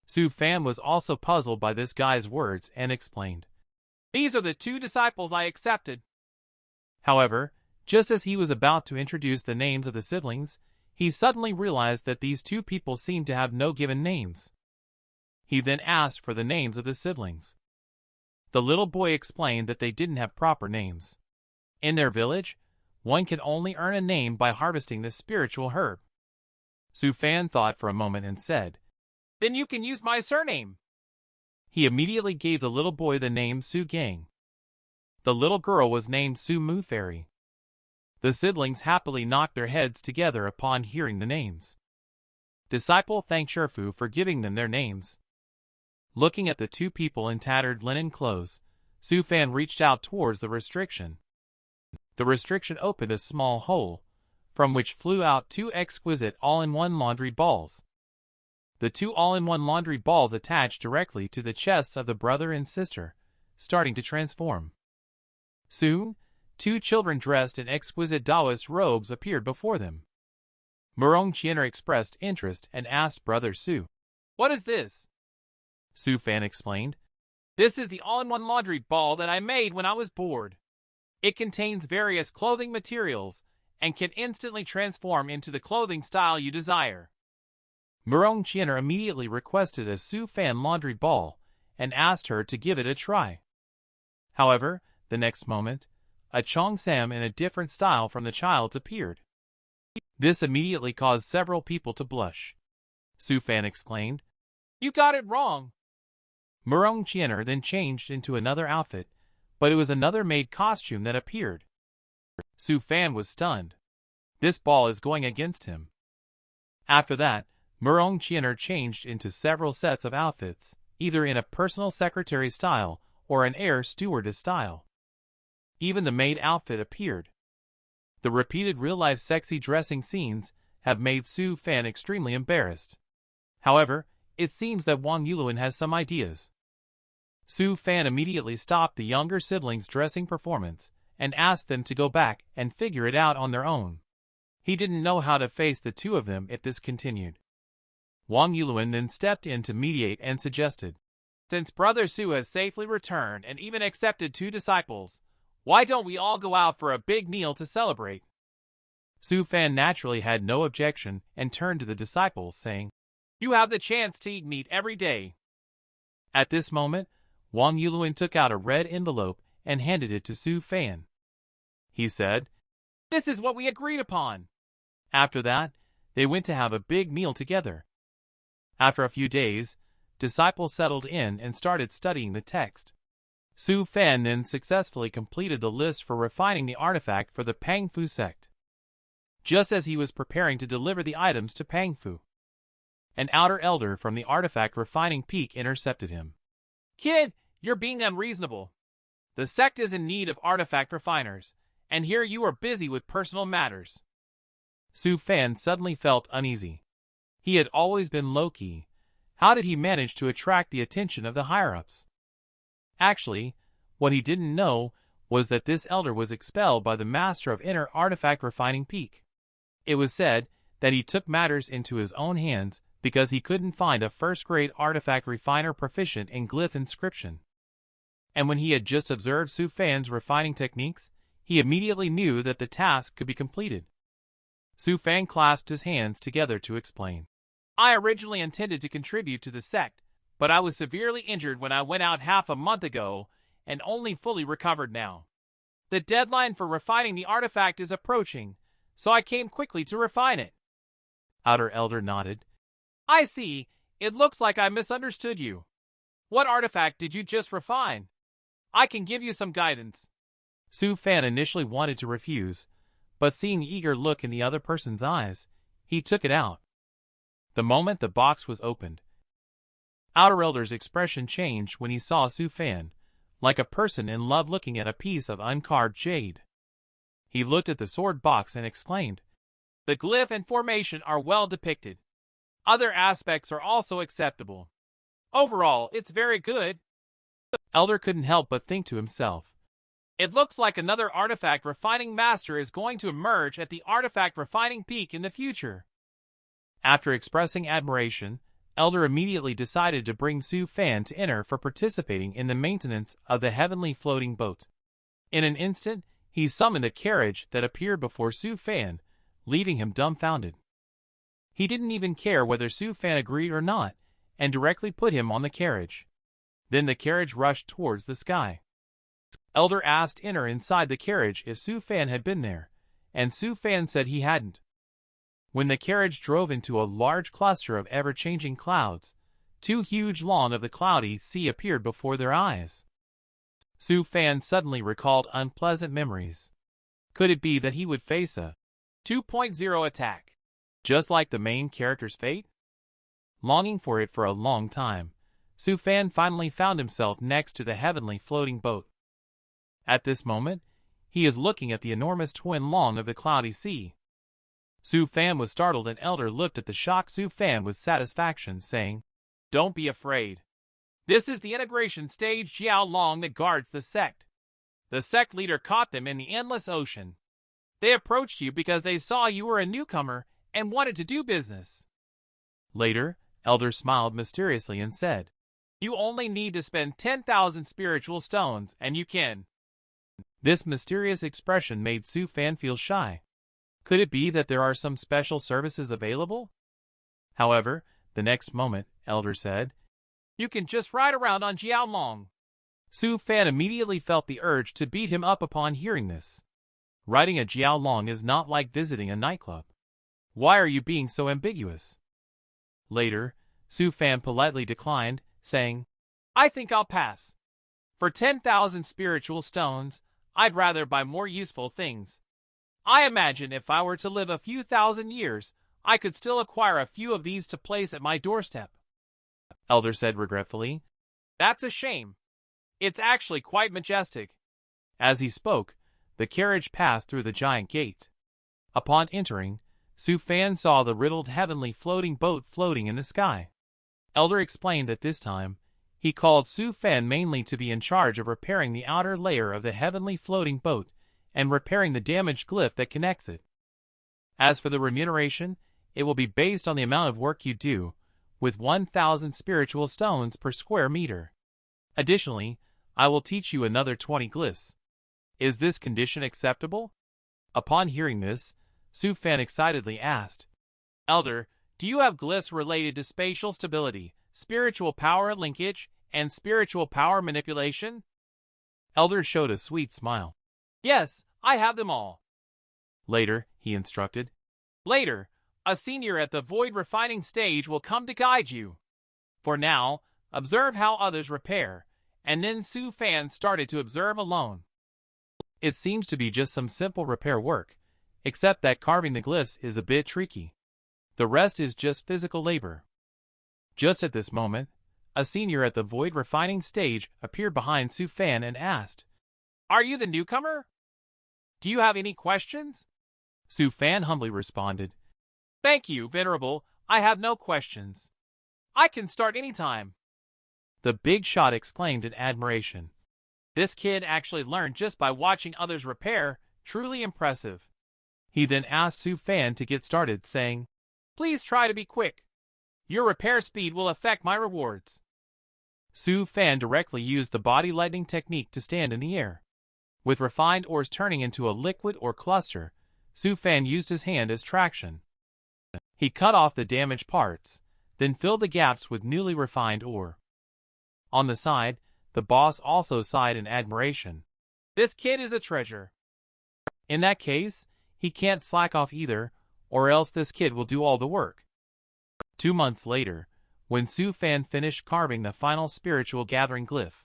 Su Fan was also puzzled by this guy's words and explained, These are the 2 disciples I accepted. However, just as he was about to introduce the names of the siblings, he suddenly realized that these 2 people seemed to have no given names. He then asked for the names of the siblings. The little boy explained that they didn't have proper names. In their village, one can only earn a name by harvesting the spiritual herb. Su Fan thought for a moment and said, Then you can use my surname. He immediately gave the little boy the name Su Gang. The little girl was named Su Mu Fairy. The siblings happily knocked their heads together upon hearing the names. Disciple thanked Shifu for giving them their names. Looking at the 2 people in tattered linen clothes, Su Fan reached out towards the restriction. The restriction opened a small hole, from which flew out 2 exquisite all-in-one laundry balls. The 2 all-in-one laundry balls attached directly to the chests of the brother and sister, starting to transform. Soon, 2 children dressed in exquisite Taoist robes appeared before them. Murong Qian'er expressed interest and asked Brother Su, What is this? Su Fan explained, This is the all-in-one laundry ball that I made when I was bored. It contains various clothing materials and can instantly transform into the clothing style you desire. Murong Qian'er immediately requested a Su Fan laundry ball and asked her to give it a try. However, the next moment, a cheongsam in a different style from the child's appeared. This immediately caused several people to blush. Su Fan exclaimed, You got it wrong. Murong Qian'er then changed into another outfit, but it was another maid costume that appeared. Su Fan was stunned. This ball is going against him. After that, Murong Qian'er changed into several sets of outfits, either in a personal secretary style or an air stewardess style. Even the maid outfit appeared. The repeated real-life sexy dressing scenes have made Su Fan extremely embarrassed. However, it seems that Wang Yulun has some ideas. Su Fan immediately stopped the younger siblings' dressing performance and asked them to go back and figure it out on their own. He didn't know how to face the 2 of them if this continued. Wang Yulun then stepped in to mediate and suggested, Since Brother Su has safely returned and even accepted 2 disciples, why don't we all go out for a big meal to celebrate? Su Fan naturally had no objection and turned to the disciples, saying, You have the chance to eat meat every day. At this moment, Wang Yulun took out a red envelope and handed it to Su Fan. He said, This is what we agreed upon. After that, they went to have a big meal together. After a few days, disciples settled in and started studying the text. Su Fan then successfully completed the list for refining the artifact for the Pangfu sect. Just as he was preparing to deliver the items to Pangfu, an outer elder from the artifact refining peak intercepted him. Kid, you're being unreasonable. The sect is in need of artifact refiners, and here you are busy with personal matters. Su Fan suddenly felt uneasy. He had always been low-key. How did he manage to attract the attention of the higher-ups? Actually, what he didn't know was that this elder was expelled by the master of inner artifact refining peak. It was said that he took matters into his own hands because he couldn't find a first-grade artifact refiner proficient in glyph inscription. And when he had just observed Su Fan's refining techniques, he immediately knew that the task could be completed. Su Fan clasped his hands together to explain. I originally intended to contribute to the sect, but I was severely injured when I went out half a month ago and only fully recovered now. The deadline for refining the artifact is approaching, so I came quickly to refine it. Outer Elder nodded. I see. It looks like I misunderstood you. What artifact did you just refine? I can give you some guidance. Su Fan initially wanted to refuse, but seeing the eager look in the other person's eyes, he took it out. The moment the box was opened, Outer Elder's expression changed when he saw Su Fan, like a person in love looking at a piece of uncarved jade. He looked at the sword box and exclaimed, "The glyph and formation are well depicted. Other aspects are also acceptable. Overall, it's very good." The Elder couldn't help but think to himself, "It looks like another artifact refining master is going to emerge at the artifact refining peak in the future." After expressing admiration, Elder immediately decided to bring Su Fan to enter for participating in the maintenance of the heavenly floating boat. In an instant, he summoned a carriage that appeared before Su Fan, leaving him dumbfounded. He didn't even care whether Su Fan agreed or not, and directly put him on the carriage. Then the carriage rushed towards the sky. Elder asked Inner inside the carriage if Su Fan had been there, and Su Fan said he hadn't. When the carriage drove into a large cluster of ever-changing clouds, two huge lawn of the cloudy sea appeared before their eyes. Su Fan suddenly recalled unpleasant memories. Could it be that he would face a 2.0 attack, just like the main character's fate? Longing for it for a long time, Su Fan finally found himself next to the heavenly floating boat. At this moment, he is looking at the enormous twin lawn of the cloudy sea. Su Fan was startled and Elder looked at the shocked Su Fan with satisfaction, saying, "Don't be afraid. This is the integration stage Jiao Long that guards the sect. The sect leader caught them in the endless ocean. They approached you because they saw you were a newcomer and wanted to do business." Later, Elder smiled mysteriously and said, "You only need to spend 10,000 spiritual stones and you can." This mysterious expression made Su Fan feel shy. Could it be that there are some special services available? However, the next moment, Elder said, "You can just ride around on Jiao Long." Su Fan immediately felt the urge to beat him up upon hearing this. Riding a Jiao Long is not like visiting a nightclub. Why are you being so ambiguous? Later, Su Fan politely declined, saying, "I think I'll pass. For 10,000 spiritual stones, I'd rather buy more useful things. I imagine if I were to live a few thousand years, I could still acquire a few of these to place at my doorstep." Elder said regretfully, "That's a shame. It's actually quite majestic." As he spoke, the carriage passed through the giant gate. Upon entering, Su Fan saw the riddled heavenly floating boat floating in the sky. Elder explained that this time, he called Su Fan mainly to be in charge of repairing the outer layer of the heavenly floating boat and repairing the damaged glyph that connects it. As for the remuneration, it will be based on the amount of work you do, with 1,000 spiritual stones per square meter. Additionally, I will teach you another 20 glyphs. Is this condition acceptable? Upon hearing this, Su Fan excitedly asked, "Elder, do you have glyphs related to spatial stability, spiritual power linkage, and spiritual power manipulation?" Elder showed a sweet smile. "Yes, I have them all." Later, he instructed, "Later, a senior at the void refining stage will come to guide you. For now, observe how others repair," and then Su Fan started to observe alone. It seems to be just some simple repair work, except that carving the glyphs is a bit tricky. The rest is just physical labor. Just at this moment, a senior at the void refining stage appeared behind Su Fan and asked, "Are you the newcomer? Do you have any questions?" Su Fan humbly responded, "Thank you, Venerable. I have no questions. I can start anytime." The big shot exclaimed in admiration. "This kid actually learned just by watching others repair. Truly impressive." He then asked Su Fan to get started, saying, "Please try to be quick. Your repair speed will affect my rewards." Su Fan directly used the body lightning technique to stand in the air. With refined ores turning into a liquid or cluster, Su Fan used his hand as traction. He cut off the damaged parts, then filled the gaps with newly refined ore. On the side, the boss also sighed in admiration. "This kid is a treasure." In that case, he can't slack off either, or else this kid will do all the work. 2 months later, when Su Fan finished carving the final spiritual gathering glyph,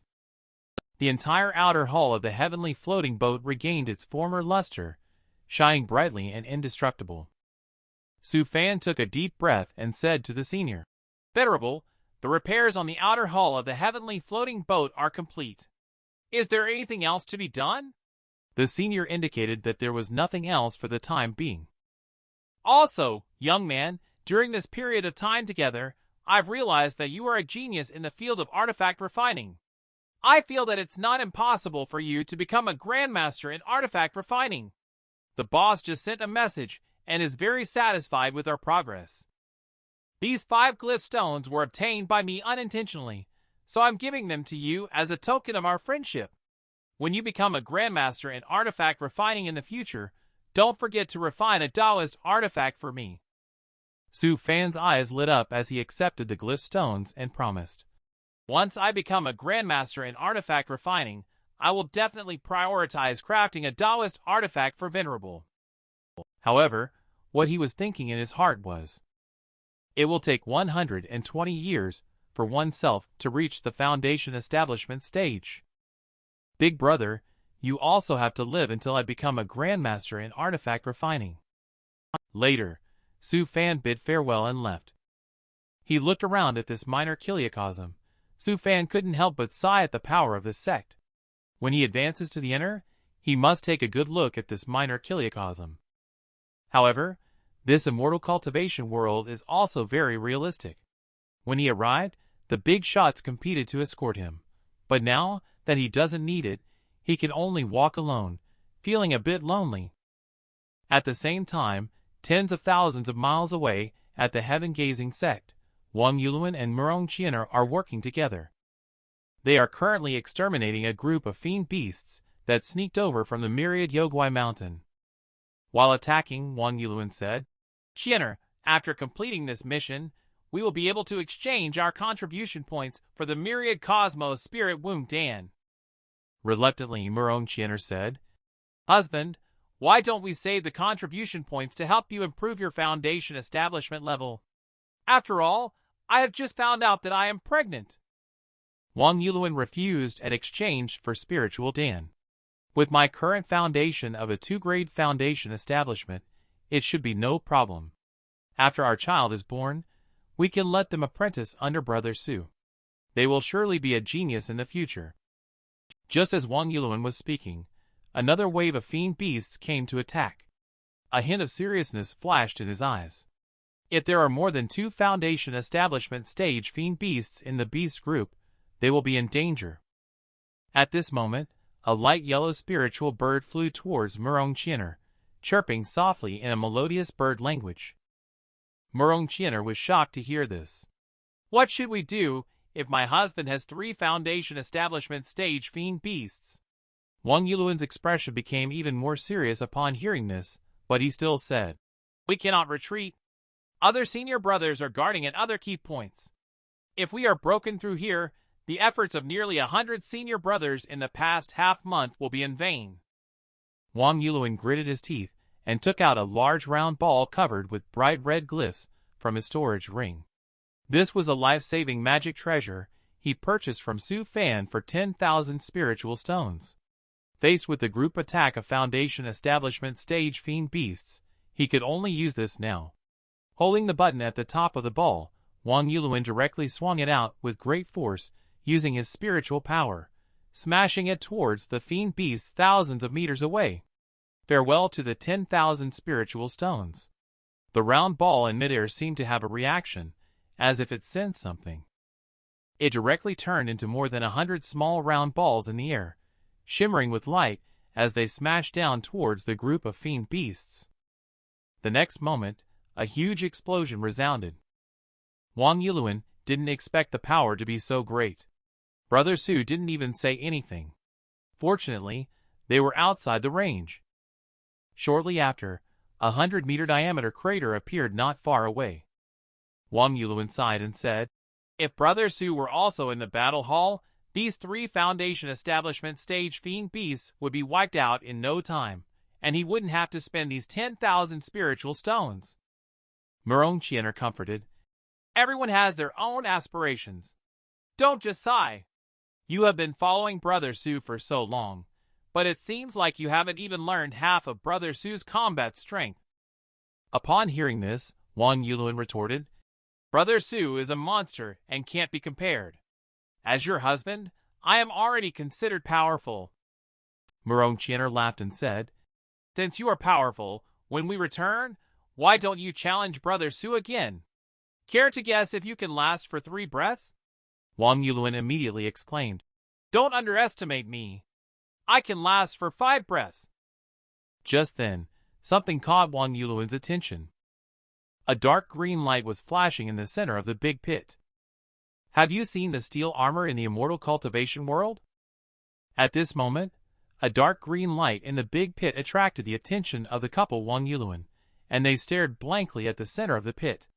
the entire outer hull of the heavenly floating boat regained its former luster, shining brightly and indestructible. Su Fan took a deep breath and said to the senior, Venerable, the repairs on the outer hull of the heavenly floating boat are complete. Is there anything else to be done? The senior indicated that there was nothing else for the time being. Also, young man, during this period of time together, I've realized that you are a genius in the field of artifact refining. I feel that it's not impossible for you to become a grandmaster in artifact refining. The boss just sent a message and is very satisfied with our progress. These 5 glyph stones were obtained by me unintentionally, so I'm giving them to you as a token of our friendship. When you become a grandmaster in artifact refining in the future, don't forget to refine a Taoist artifact for me. Su Fan's eyes lit up as he accepted the glyph stones and promised. Once I become a grandmaster in artifact refining, I will definitely prioritize crafting a Taoist artifact for Venerable. However, what he was thinking in his heart was, it will take 120 years for oneself to reach the foundation establishment stage. Big brother, you also have to live until I become a grandmaster in artifact refining. Later, Su Fan bid farewell and left. He looked around at this minor chiliocosm. Su Fan couldn't help but sigh at the power of this sect. When he advances to the inner, he must take a good look at this minor chiliocosm. However, this immortal cultivation world is also very realistic. When he arrived, the big shots competed to escort him. But now that he doesn't need it, he can only walk alone, feeling a bit lonely. At the same time, tens of thousands of miles away, at the heaven-gazing sect, Wang Yuluan and Murong Qianer are working together. They are currently exterminating a group of fiend beasts that sneaked over from the myriad Yogwai mountain. While attacking, Wang Yuluan said, Qianer, after completing this mission, we will be able to exchange our contribution points for the myriad cosmos spirit womb Dan. Reluctantly, Murong Qianer said, Husband, why don't we save the contribution points to help you improve your foundation establishment level? After all, I have just found out that I am pregnant. Wang Yuluan refused and exchanged for spiritual Dan. With my current foundation of a 2-grade foundation establishment, it should be no problem. After our child is born, we can let them apprentice under Brother Su. They will surely be a genius in the future. Just as Wang Yuluan was speaking, another wave of fiend beasts came to attack. A hint of seriousness flashed in his eyes. If there are more than 2 foundation establishment stage fiend beasts in the beast group, they will be in danger. At this moment, a light yellow spiritual bird flew towards Murong Qianer, chirping softly in a melodious bird language. Murong Qianer was shocked to hear this. What should we do if my husband has 3 foundation establishment stage fiend beasts? Wang Yuluan's expression became even more serious upon hearing this, but he still said, We cannot retreat. Other senior brothers are guarding at other key points. If we are broken through here, the efforts of nearly 100 senior brothers in the past half-month will be in vain. Wang Yuluan gritted his teeth and took out a large round ball covered with bright red glyphs from his storage ring. This was a life-saving magic treasure he purchased from Su Fan for 10,000 spiritual stones. Faced with the group attack of Foundation Establishment stage fiend beasts, he could only use this now. Holding the button at the top of the ball, Wang Yuluan directly swung it out with great force using his spiritual power, smashing it towards the fiend beasts thousands of meters away. Farewell to the 10,000 spiritual stones. The round ball in midair seemed to have a reaction, as if it sensed something. It directly turned into more than 100 small round balls in the air, shimmering with light as they smashed down towards the group of fiend beasts. The next moment, a huge explosion resounded. Wang Yuluan didn't expect the power to be so great. Brother Su didn't even say anything. Fortunately, they were outside the range. Shortly after, a 100-meter diameter crater appeared not far away. Wang Yuluan sighed and said, If Brother Su were also in the battle hall, these 3 Foundation Establishment stage fiend beasts would be wiped out in no time, and he wouldn't have to spend these 10,000 spiritual stones. Murong Qianer comforted, Everyone has their own aspirations. Don't just sigh. You have been following Brother Su for so long, but it seems like you haven't even learned half of Brother Su's combat strength. Upon hearing this, Wang Yulun retorted, Brother Su is a monster and can't be compared. As your husband, I am already considered powerful. Marong Qianer laughed and said, Since you are powerful, when we return, why don't you challenge Brother Su again? Care to guess if you can last for 3 breaths? Wang Yulun immediately exclaimed, Don't underestimate me. I can last for 5 breaths. Just then, something caught Wang Yulun's attention. A dark green light was flashing in the center of the big pit. Have you seen the steel armor in the immortal cultivation world? At this moment, a dark green light in the big pit attracted the attention of the couple Wang Yulun, and they stared blankly at the center of the pit.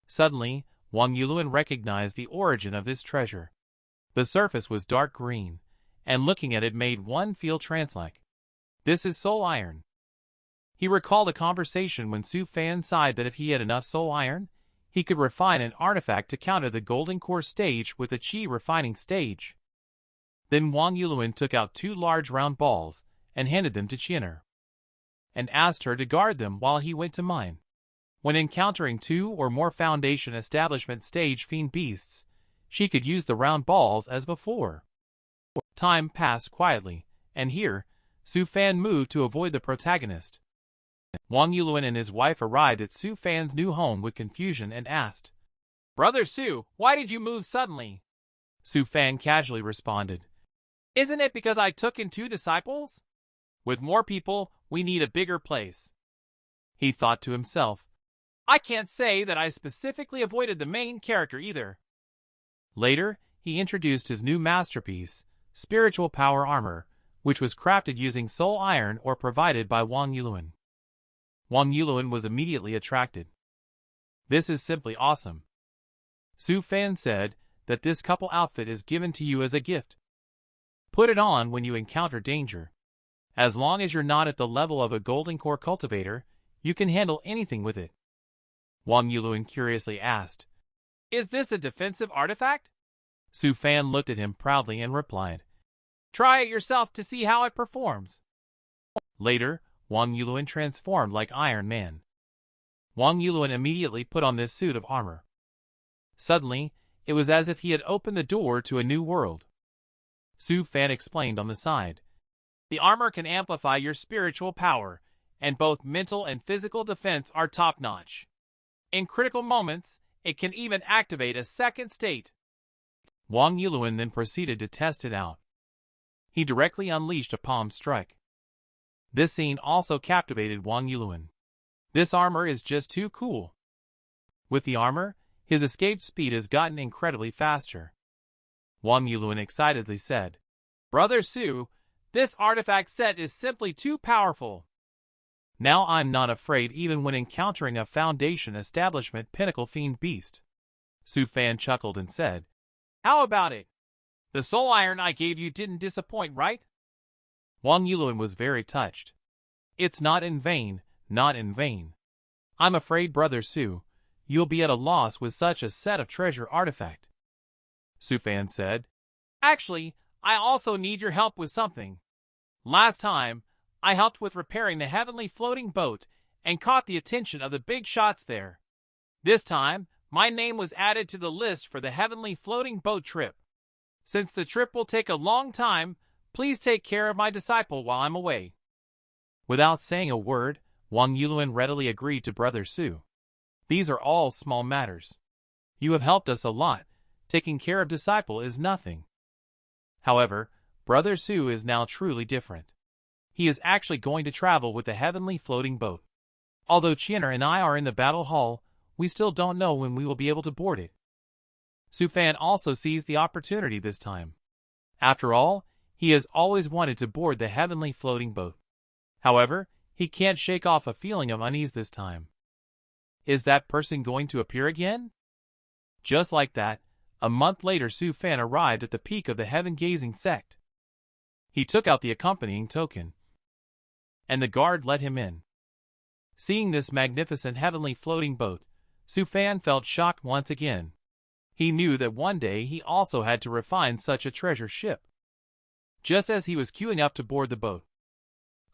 Suddenly, Wang Yulun recognized the origin of this treasure. The surface was dark green, and looking at it made one feel trance-like. This is soul iron. He recalled a conversation when Su Fan sighed that if he had enough soul iron, he could refine an artifact to counter the golden core stage with a chi refining stage. Then Wang Yulun took out 2 large round balls and handed them to Qianer, and asked her to guard them while he went to mine. When encountering 2 or more Foundation Establishment stage fiend beasts, she could use the round balls as before. Time passed quietly, and here, Su Fan moved to avoid the protagonist. Wang Yulun and his wife arrived at Su Fan's new home with confusion and asked, Brother Su, why did you move suddenly? Su Fan casually responded, Isn't it because I took in 2 disciples? With more people, we need a bigger place. He thought to himself, I can't say that I specifically avoided the main character either. Later, he introduced his new masterpiece, Spiritual Power Armor, which was crafted using soul iron or provided by Wang Yulun. Wang Yulun was immediately attracted. This is simply awesome. Su Fan said that this couple outfit is given to you as a gift. Put it on when you encounter danger. As long as you're not at the level of a golden core cultivator, you can handle anything with it. Wang Yulun curiously asked, Is this a defensive artifact? Su Fan looked at him proudly and replied, Try it yourself to see how it performs. Later, Wang Yulun transformed like Iron Man. Wang Yulun immediately put on this suit of armor. Suddenly, it was as if he had opened the door to a new world. Su Fan explained on the side, The armor can amplify your spiritual power, and both mental and physical defense are top-notch. In critical moments, it can even activate a second state. Wang Yulun then proceeded to test it out. He directly unleashed a palm strike. This scene also captivated Wang Yulun. This armor is just too cool. With the armor, his escape speed has gotten incredibly faster. Wang Yulun excitedly said, Brother Su, this artifact set is simply too powerful. Now I'm not afraid even when encountering a Foundation Establishment pinnacle fiend beast. Su Fan chuckled and said, How about it? The soul iron I gave you didn't disappoint, right? Wang Yulun was very touched. It's not in vain, not in vain. I'm afraid, Brother Su, you'll be at a loss with such a set of treasure artifact. Su Fan said, Actually, I also need your help with something. Last time, I helped with repairing the heavenly floating boat and caught the attention of the big shots there. This time, my name was added to the list for the heavenly floating boat trip. Since the trip will take a long time, please take care of my disciple while I'm away. Without saying a word, Wang Yulun readily agreed to Brother Su. These are all small matters. You have helped us a lot. Taking care of disciple is nothing. However, Brother Su is now truly different. He is actually going to travel with the heavenly floating boat. Although Qianer and I are in the battle hall, we still don't know when we will be able to board it. Su Fan also seized the opportunity this time. After all, he has always wanted to board the heavenly floating boat. However, he can't shake off a feeling of unease this time. Is that person going to appear again? Just like that, a month later Su Fan arrived at the peak of the heaven-gazing sect. He took out the accompanying token, and the guard let him in. Seeing this magnificent heavenly floating boat, Su Fan felt shocked once again. He knew that one day he also had to refine such a treasure ship. Just as he was queuing up to board the boat,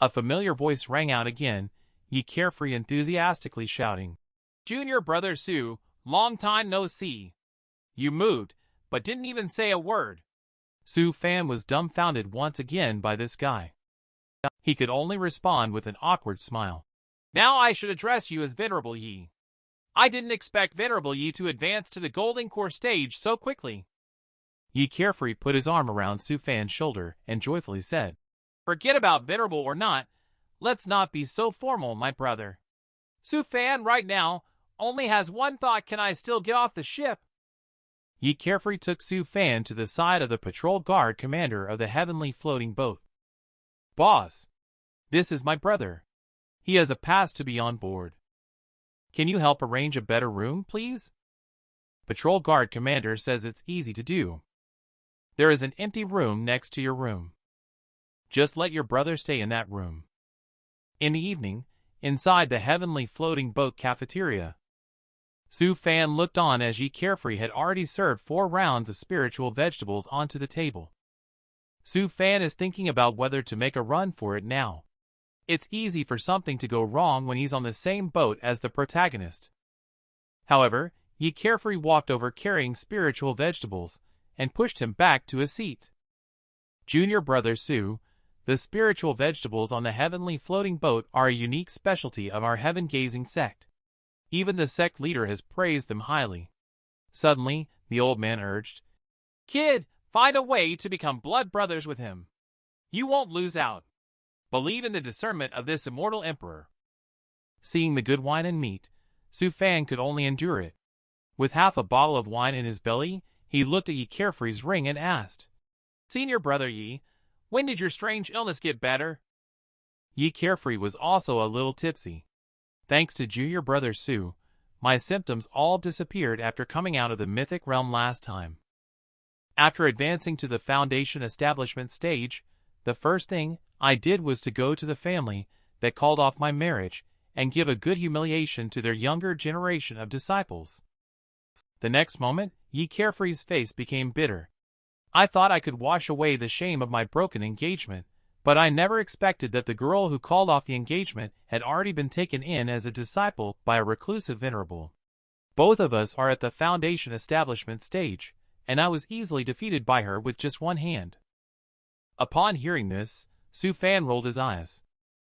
a familiar voice rang out again, Yi Carefree enthusiastically shouting. Junior brother Su, long time no see. You moved, but didn't even say a word. Su Fan was dumbfounded once again by this guy. He could only respond with an awkward smile. Now I should address you as Venerable Yi. I didn't expect Venerable Yi to advance to the Golden Core stage so quickly. Yi Carefree put his arm around Su Fan's shoulder and joyfully said, Forget about Venerable or not, let's not be so formal, my brother. Su Fan right now only has one thought: can I still get off the ship? Yi Carefree took Su Fan to the side of the patrol guard commander of the heavenly floating boat. Boss, this is my brother. He has a pass to be on board. Can you help arrange a better room, please? Patrol guard commander says it's easy to do. There is an empty room next to your room. Just let your brother stay in that room. In the evening, inside the heavenly floating boat cafeteria, Su Fan looked on as Yi Carefree had already served 4 rounds of spiritual vegetables onto the table. Su Fan is thinking about whether to make a run for it now. It's easy for something to go wrong when he's on the same boat as the protagonist. However, Yi Carefree walked over carrying spiritual vegetables and pushed him back to his seat. Junior brother Su, the spiritual vegetables on the heavenly floating boat are a unique specialty of our heaven-gazing sect. Even the sect leader has praised them highly. Suddenly, the old man urged, Kid, find a way to become blood brothers with him. You won't lose out. Believe in the discernment of this immortal emperor. Seeing the good wine and meat, Su Fan could only endure it. With half a bottle of wine in his belly, he looked at Yi Carefree's ring and asked, Senior brother Yi, when did your strange illness get better? Yi Carefree was also a little tipsy. Thanks to junior brother Su, my symptoms all disappeared after coming out of the mythic realm last time. After advancing to the foundation establishment stage, the first thing I did was to go to the family that called off my marriage and give a good humiliation to their younger generation of disciples. The next moment, Yi Carefree's face became bitter. I thought I could wash away the shame of my broken engagement, but I never expected that the girl who called off the engagement had already been taken in as a disciple by a reclusive venerable. Both of us are at the foundation establishment stage, and I was easily defeated by her with just one hand. Upon hearing this, Su Fan rolled his eyes.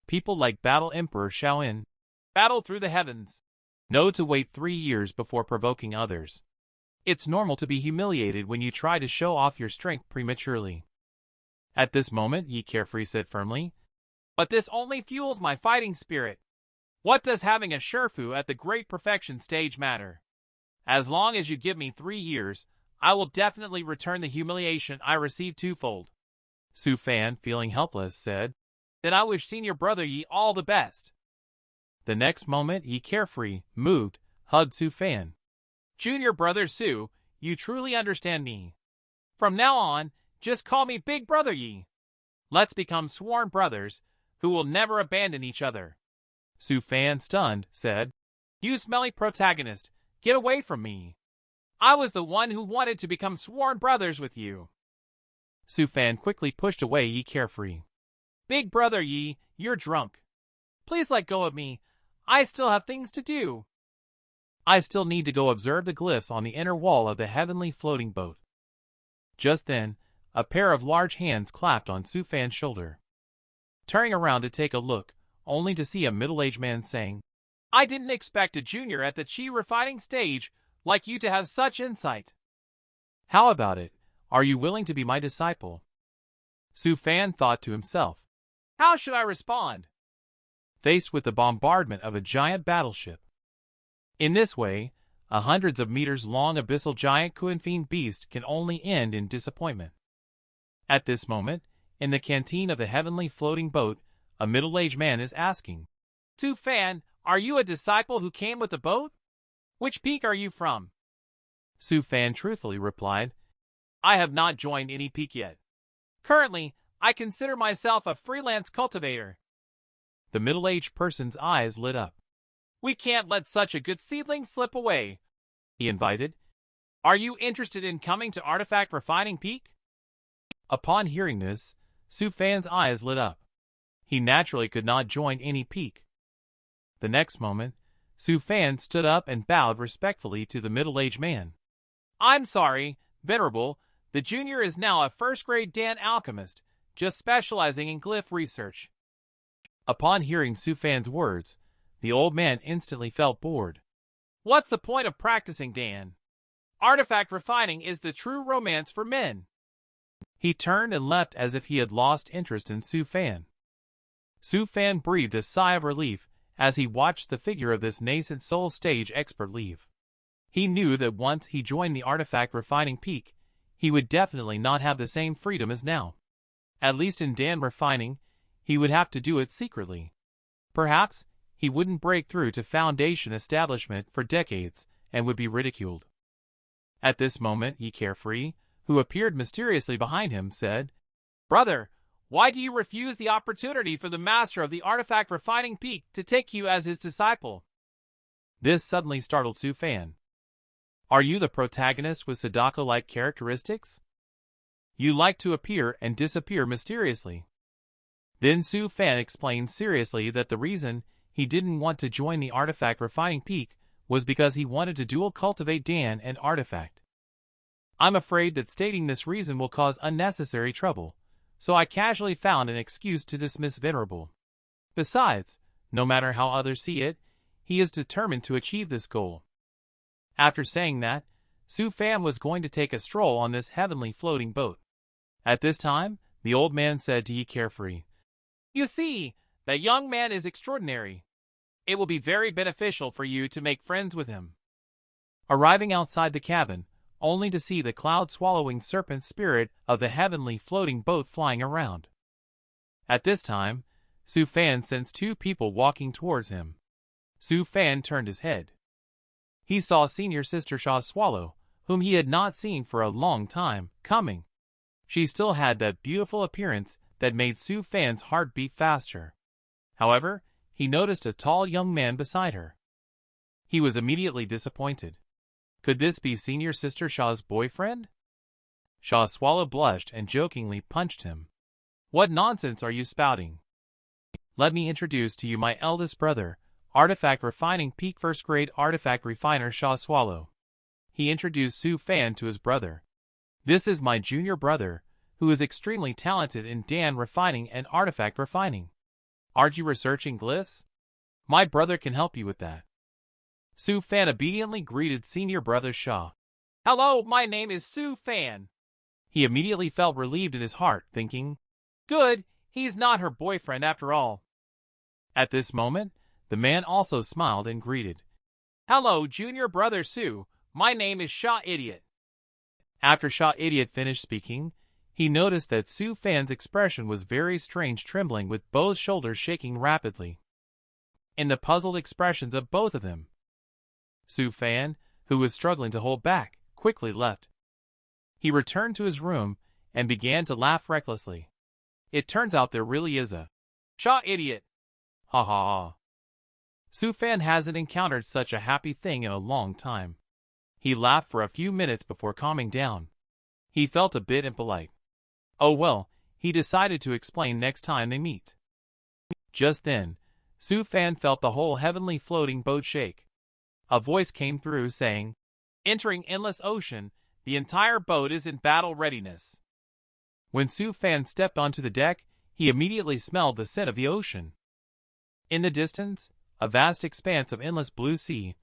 People like Battle Emperor Shaolin battle through the heavens. Know to wait 3 years before provoking others. It's normal to be humiliated when you try to show off your strength prematurely. At this moment, Yi Carefree said firmly, But this only fuels my fighting spirit. What does having a Sherfu at the great perfection stage matter? As long as you give me 3 years, I will definitely return the humiliation I received twofold. Su Fan, feeling helpless, said, Then I wish senior brother Yi all the best. The next moment, Yi Carefree, moved, hugged Su Fan. Junior brother Su, you truly understand me. From now on, just call me Big Brother Yi. Let's become sworn brothers, who will never abandon each other. Su Fan, stunned, said, You smelly protagonist, get away from me. I was the one who wanted to become sworn brothers with you. Su Fan quickly pushed away Yi Carefree. Big Brother Yi, you're drunk. Please let go of me. I still have things to do. I still need to go observe the glyphs on the inner wall of the heavenly floating boat. Just then, a pair of large hands clapped on Su Fan's shoulder. Turning around to take a look, only to see a middle-aged man saying, I didn't expect a junior at the chi refining stage like you to have such insight. How about it? Are you willing to be my disciple? Su Fan thought to himself. How should I respond? Faced with the bombardment of a giant battleship. In this way, a hundreds of meters long abyssal giant Kuanfin beast can only end in disappointment. At this moment, in the canteen of the heavenly floating boat, a middle-aged man is asking, Su Fan, are you a disciple who came with the boat? Which peak are you from? Su Fan truthfully replied, I have not joined any peak yet. Currently, I consider myself a freelance cultivator. The middle-aged person's eyes lit up. We can't let such a good seedling slip away, he invited. Are you interested in coming to Artifact Refining Peak? Upon hearing this, Su Fan's eyes lit up. He naturally could not join any peak. The next moment, Su Fan stood up and bowed respectfully to the middle-aged man. I'm sorry, Venerable, the junior is now a first-grade Dan alchemist, just specializing in glyph research. Upon hearing Su Fan's words, the old man instantly felt bored. What's the point of practicing, Dan? Artifact refining is the true romance for men. He turned and left as if he had lost interest in Su Fan. Su Fan breathed a sigh of relief as he watched the figure of this nascent soul stage expert leave. He knew that once he joined the artifact refining peak, he would definitely not have the same freedom as now. At least in Dan refining, he would have to do it secretly. Perhaps he wouldn't break through to Foundation establishment for decades and would be ridiculed. At this moment, Ye Carefree, who appeared mysteriously behind him, said, Brother, why do you refuse the opportunity for the master of the artifact refining peak to take you as his disciple? This suddenly startled Su Fan. Are you the protagonist with Sadako-like characteristics? You like to appear and disappear mysteriously. Then Su Fan explained seriously that the reason he didn't want to join the artifact refining peak was because he wanted to dual cultivate Dan and artifact. I'm afraid that stating this reason will cause unnecessary trouble, so I casually found an excuse to dismiss Venerable. Besides, no matter how others see it, he is determined to achieve this goal. After saying that, Su Fan was going to take a stroll on this heavenly floating boat. At this time, the old man said to Ye Carefree, You see, that young man is extraordinary. It will be very beneficial for you to make friends with him. Arriving outside the cabin, only to see the cloud-swallowing serpent spirit of the heavenly floating boat flying around. At this time, Su Fan sensed two people walking towards him. Su Fan turned his head. He saw senior sister Sha Swallow, whom he had not seen for a long time, coming. She still had that beautiful appearance that made Su Fan's heart beat faster. However, he noticed a tall young man beside her. He was immediately disappointed. Could this be senior sister Sha's boyfriend? Sha Swallow blushed and jokingly punched him. What nonsense are you spouting? Let me introduce to you my eldest brother, Artifact Refining Peak First Grade Artifact Refiner Sha Swallow. He introduced Su Fan to his brother. This is my junior brother, who is extremely talented in Dan refining and artifact refining. Aren't you researching glyphs? My brother can help you with that. Su Fan obediently greeted senior brother Sha. Hello, my name is Su Fan. He immediately felt relieved in his heart, thinking, Good, he's not her boyfriend after all. At this moment, the man also smiled and greeted. Hello, junior brother Su. My name is Sha Idiot. After Sha Idiot finished speaking, he noticed that Su Fan's expression was very strange, trembling with both shoulders shaking rapidly. In the puzzled expressions of both of them, Su Fan, who was struggling to hold back, quickly left. He returned to his room and began to laugh recklessly. It turns out there really is a Sha Idiot. Ha ha ha. Su Fan hasn't encountered such a happy thing in a long time. He laughed for a few minutes before calming down. He felt a bit impolite. Oh well, he decided to explain next time they meet. Just then, Su Fan felt the whole heavenly floating boat shake. A voice came through saying, Entering endless ocean, the entire boat is in battle readiness. When Su Fan stepped onto the deck, he immediately smelled the scent of the ocean. In the distance, a vast expanse of endless blue sea,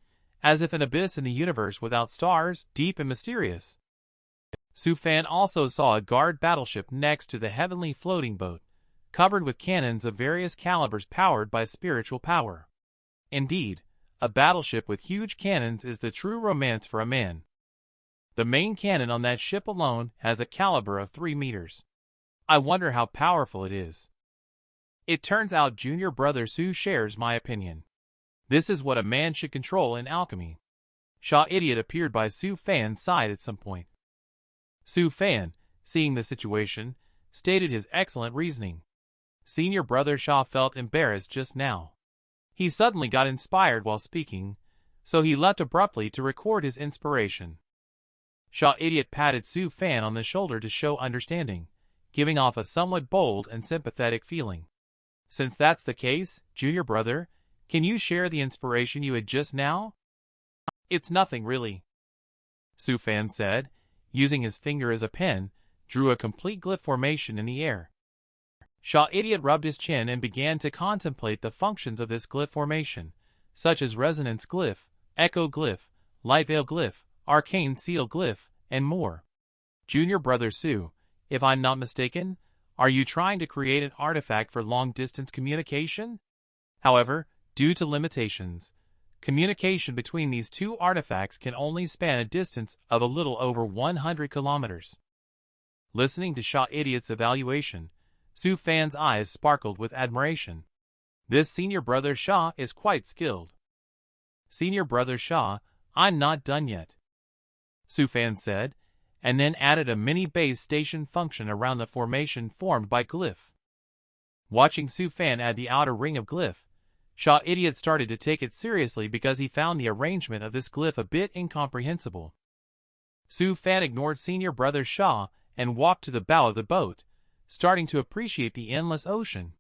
as if an abyss in the universe without stars, deep and mysterious. Su Fan also saw a guard battleship next to the heavenly floating boat, covered with cannons of various calibers powered by spiritual power. Indeed, a battleship with huge cannons is the true romance for a man. The main cannon on that ship alone has a caliber of 3 meters. I wonder how powerful it is. It turns out junior brother Su shares my opinion. This is what a man should control in alchemy. Sha Idiot appeared by Su Fan's side at some point. Su Fan, seeing the situation, stated his excellent reasoning. Senior brother Sha felt embarrassed just now. He suddenly got inspired while speaking, so he left abruptly to record his inspiration. Sha Idiot patted Su Fan on the shoulder to show understanding, giving off a somewhat bold and sympathetic feeling. Since that's the case, junior brother, Can you share the inspiration you had just now? It's nothing really. Su Fan said, using his finger as a pen, drew a complete glyph formation in the air. Idiot rubbed his chin and began to contemplate the functions of this glyph formation, such as resonance glyph, echo glyph, light veil glyph, arcane seal glyph, and more. Junior brother Su, if I'm not mistaken, are you trying to create an artifact for long-distance communication? However, due to limitations, communication between these two artifacts can only span a distance of a little over 100 kilometers. Listening to Idiot's evaluation, Su Fan's eyes sparkled with admiration. This senior brother Sha is quite skilled. Senior brother Sha, I'm not done yet, Su Fan said, and then added a mini base station function around the formation formed by glyph. Watching Su Fan add the outer ring of glyph, Idiot started to take it seriously because he found the arrangement of this glyph a bit incomprehensible. Su Fan ignored senior brother Sha and walked to the bow of the boat, starting to appreciate the endless ocean.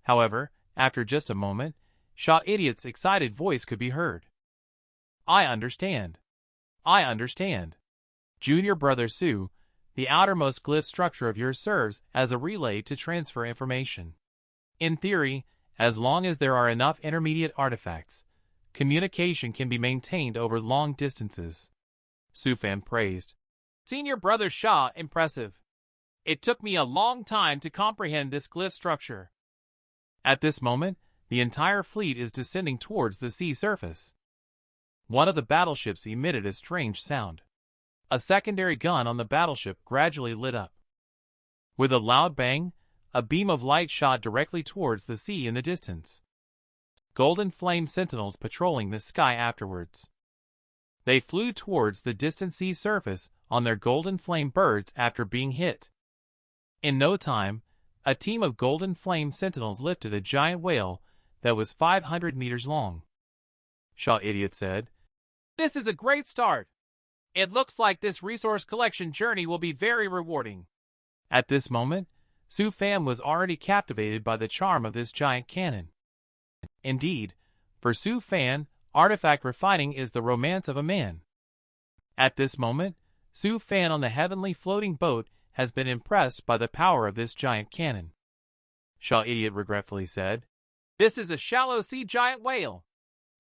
However, after just a moment, Idiot's excited voice could be heard. I understand. I understand. Junior brother Su, the outermost glyph structure of yours serves as a relay to transfer information. In theory, as long as there are enough intermediate artifacts, communication can be maintained over long distances. Su Fan praised. Senior brother Sha, impressive. It took me a long time to comprehend this glyph structure. At this moment, the entire fleet is descending towards the sea surface. One of the battleships emitted a strange sound. A secondary gun on the battleship gradually lit up. With a loud bang, a beam of light shot directly towards the sea in the distance. Golden flame sentinels patrolling the sky afterwards. They flew towards the distant sea surface on their golden flame birds after being hit. In no time, a team of golden flame sentinels lifted a giant whale that was 500 meters long. Idiot said, "This is a great start. It looks like this resource collection journey will be very rewarding." At this moment, Su Fan was already captivated by the charm of this giant cannon. Indeed, for Su Fan, artifact refining is the romance of a man. At this moment, Su Fan on the heavenly floating boat has been impressed by the power of this giant cannon. Idiot regretfully said, "This is a shallow sea giant whale.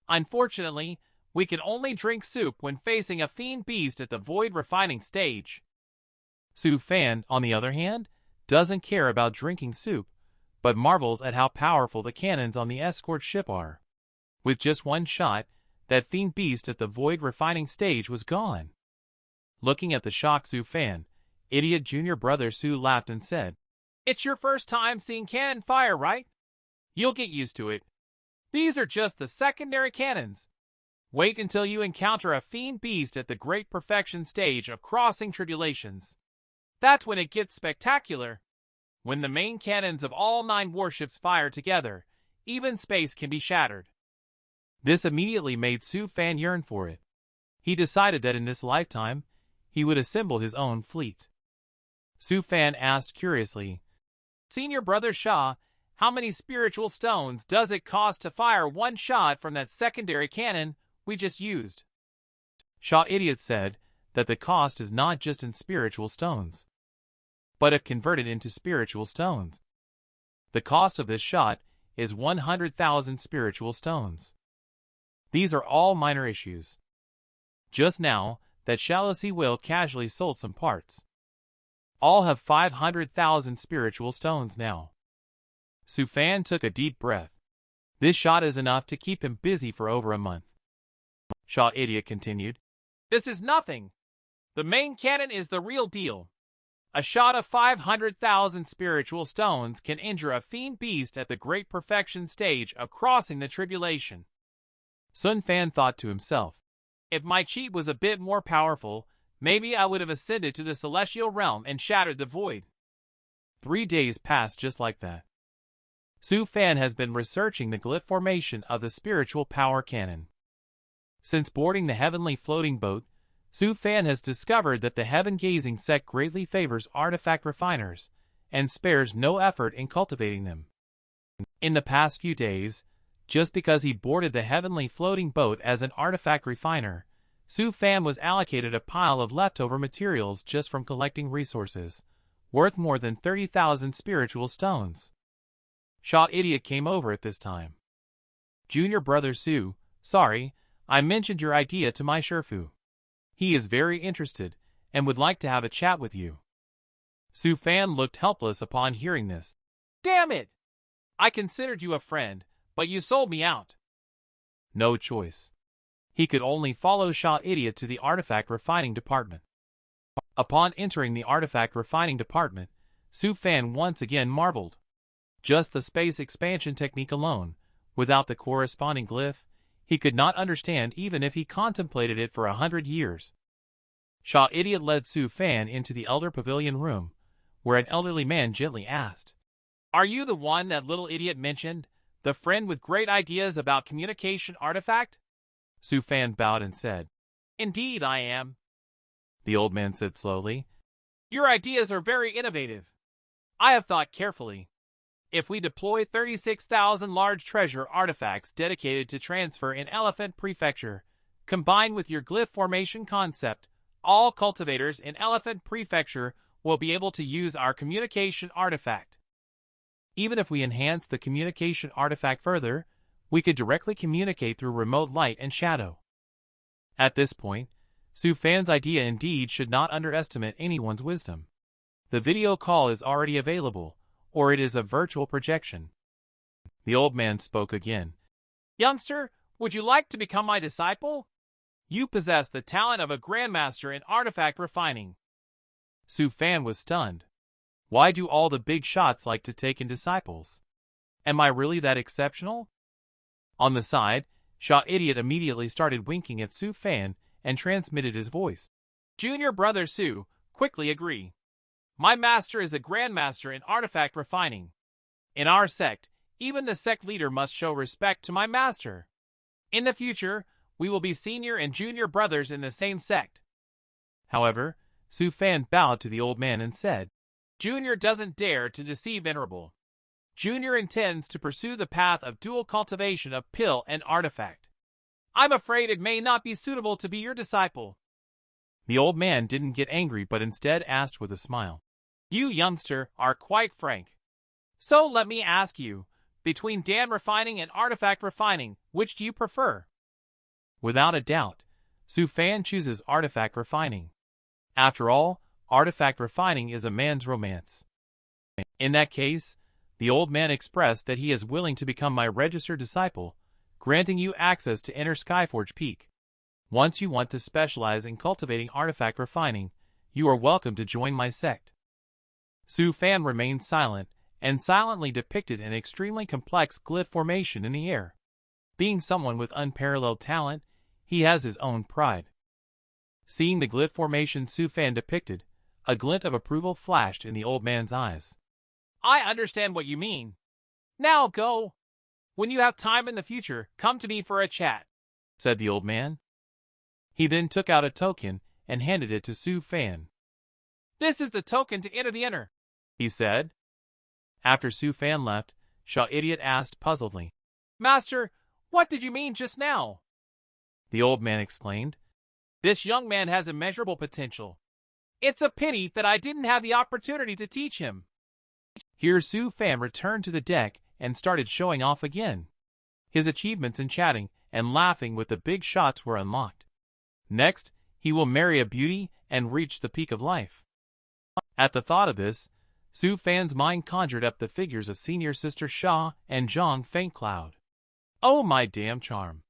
Unfortunately, we can only drink soup when facing a fiend beast at the void refining stage." Su Fan, on the other hand, doesn't care about drinking soup, but marvels at how powerful the cannons on the escort ship are. With just one shot, that fiend beast at the void refining stage was gone. Looking at the shocked Su Fan, Idiot junior brother Su laughed and said, "It's your first time seeing cannon fire, right? You'll get used to it. These are just the secondary cannons. Wait until you encounter a fiend beast at the great perfection stage of crossing tribulations. That's when it gets spectacular. When the main cannons of all 9 warships fire together, even space can be shattered." This immediately made Su Fan yearn for it. He decided that in this lifetime, he would assemble his own fleet. Su Fan asked curiously, "Senior brother Sha, how many spiritual stones does it cost to fire one shot from that secondary cannon we just used?" Idiot said that the cost is not just in spiritual stones, but if converted into spiritual stones. The cost of this shot is 100,000 spiritual stones. These are all minor issues. Just now, that shallow sea whale casually sold some parts. All have 500,000 spiritual stones now. Su Fan took a deep breath. This shot is enough to keep him busy for over a month. Idiot continued, "This is nothing. The main cannon is the real deal. A shot of 500,000 spiritual stones can injure a fiend beast at the great perfection stage of crossing the tribulation." Sun Fan thought to himself, "If my chi was a bit more powerful, maybe I would have ascended to the celestial realm and shattered the void." 3 days passed just like that. Su Fan has been researching the glyph formation of the spiritual power cannon. Since boarding the heavenly floating boat, Su Fan has discovered that the heaven-gazing sect greatly favors artifact refiners and spares no effort in cultivating them. In the past few days, Just because he boarded the heavenly floating boat as an artifact refiner, Su Fan was allocated a pile of leftover materials just from collecting resources, worth more than 30,000 spiritual stones. Shot Idiot came over at this time. Junior brother Su, sorry, I mentioned your idea to my Shifu. He is very interested, and would like to have a chat with you. Su Fan looked helpless upon hearing this. Damn it! I considered you a friend, but you sold me out. No choice. He could only follow Shot Idiot to the artifact refining department. Upon entering the artifact refining department, Su Fan once again marveled. Just the space expansion technique alone, without the corresponding glyph, he could not understand even if he contemplated it for 100 years. Shot Idiot led Su Fan into the elder pavilion room, where an elderly man gently asked, Are you the one that little idiot mentioned, the friend with great ideas about communication artifact? Su Fan bowed and said, Indeed I am. The old man said slowly, Your ideas are very innovative. I have thought carefully. If we deploy 36,000 large treasure artifacts dedicated to transfer in Elephant Prefecture, combined with your glyph formation concept, all cultivators in Elephant Prefecture will be able to use our communication artifact. Even if we enhance the communication artifact further, we could directly communicate through remote light and shadow. At this point, Su Fan's idea indeed should not underestimate anyone's wisdom. The video call is already available, or it is a virtual projection. The old man spoke again. Youngster, would you like to become my disciple? You possess the talent of a grandmaster in artifact refining. Su Fan was stunned. Why do all the big shots like to take in disciples? Am I really that exceptional? On the side, Shot Idiot immediately started winking at Su Fan and transmitted his voice. Junior brother Su, quickly agree. My master is a grandmaster in artifact refining. In our sect, even the sect leader must show respect to my master. In the future, we will be senior and junior brothers in the same sect. However, Su Fan bowed to the old man and said, Junior doesn't dare to deceive Venerable. Junior intends to pursue the path of dual cultivation of pill and artifact. I'm afraid it may not be suitable to be your disciple. The old man didn't get angry but instead asked with a smile. You, youngster, are quite frank. So let me ask you, between Dan refining and artifact refining, which do you prefer? Without a doubt, Su Fan chooses artifact refining. After all, artifact refining is a man's romance. In that case, the old man expressed that he is willing to become my registered disciple, granting you access to enter Skyforge Peak. Once you want to specialize in cultivating artifact refining, you are welcome to join my sect. Su Fan remained silent, and silently depicted an extremely complex glyph formation in the air. Being someone with unparalleled talent, he has his own pride. Seeing the glyph formation Su Fan depicted, a glint of approval flashed in the old man's eyes. I understand what you mean. Now go. When you have time in the future, come to me for a chat, said the old man. He then took out a token and handed it to Su Fan. This is the token to enter the inner, he said. After Su Fan left, Shot Idiot asked puzzledly, Master, what did you mean just now? The old man exclaimed, This young man has immeasurable potential. It's a pity that I didn't have the opportunity to teach him. Here Su Fan returned to the deck and started showing off again. His achievements in chatting and laughing with the big shots were unlocked. Next, he will marry a beauty and reach the peak of life. At the thought of this, Su Fan's mind conjured up the figures of senior sister Sha and Zhang Faint Cloud. Oh my damn charm!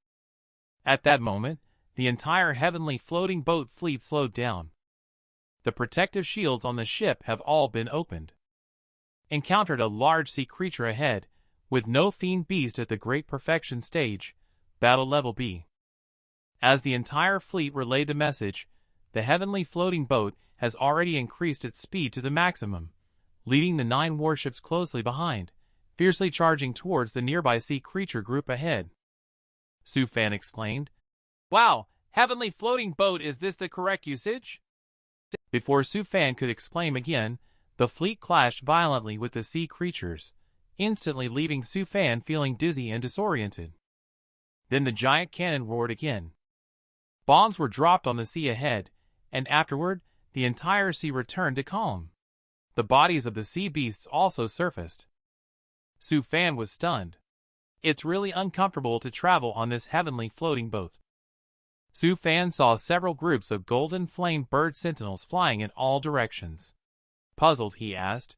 At that moment, the entire heavenly floating boat fleet slowed down. The protective shields on the ship have all been opened. Encountered a large sea creature ahead, with no fiend beast at the Great Perfection stage, Battle Level B. As the entire fleet relayed the message, the heavenly floating boat has already increased its speed to the maximum, leaving the 9 warships closely behind, fiercely charging towards the nearby sea creature group ahead. Su Fan exclaimed, Wow, heavenly floating boat, is this the correct usage? Before Su Fan could exclaim again, the fleet clashed violently with the sea creatures, instantly leaving Su Fan feeling dizzy and disoriented. Then the giant cannon roared again. Bombs were dropped on the sea ahead, and afterward, the entire sea returned to calm. The bodies of the sea beasts also surfaced. Su Fan was stunned. It's really uncomfortable to travel on this heavenly floating boat. Su Fan saw several groups of golden flame bird sentinels flying in all directions. Puzzled, he asked,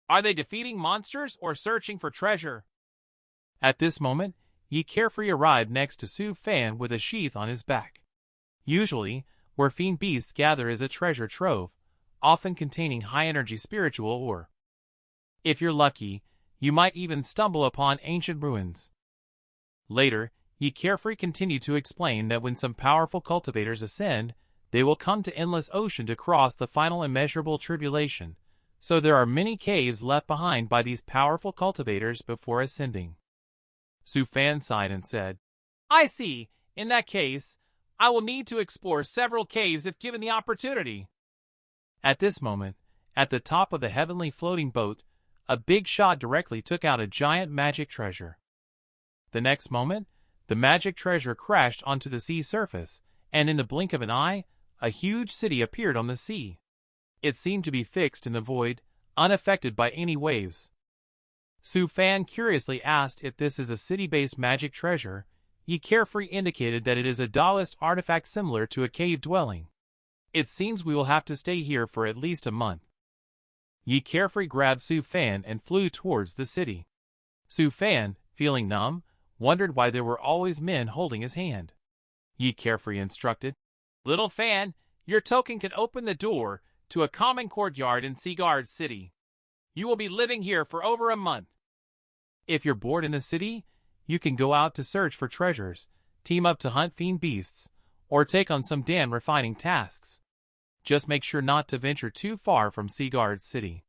"Are they defeating monsters or searching for treasure?" At this moment, Yi Carefree arrived next to Su Fan with a sheath on his back. Usually, where fiend beasts gather is a treasure trove, often containing high-energy spiritual ore. If you're lucky, you might even stumble upon ancient ruins. Later, Yi Carefree continued to explain that when some powerful cultivators ascend, they will come to Endless Ocean to cross the final immeasurable tribulation, so there are many caves left behind by these powerful cultivators before ascending. Su Fan sighed and said, "I see. In that case, I will need to explore several caves if given the opportunity." At this moment, at the top of the heavenly floating boat, a big shot directly took out a giant magic treasure. The next moment, the magic treasure crashed onto the sea surface, and in the blink of an eye, a huge city appeared on the sea. It seemed to be fixed in the void, unaffected by any waves. Su Fan curiously asked if this is a city-based magic treasure. Yi Carefree indicated that it is a Taoist artifact similar to a cave dwelling. It seems we will have to stay here for at least a month. Yi Carefree grabbed Su Fan and flew towards the city. Su Fan, feeling numb, wondered why there were always men holding his hand. Yi Carefree instructed, "Little Fan, your token can open the door to a common courtyard in Seaguard City. You will be living here for over a month. If you're bored in the city, you can go out to search for treasures, team up to hunt fiend beasts, or take on some Dan refining tasks. Just make sure not to venture too far from Seaguard City."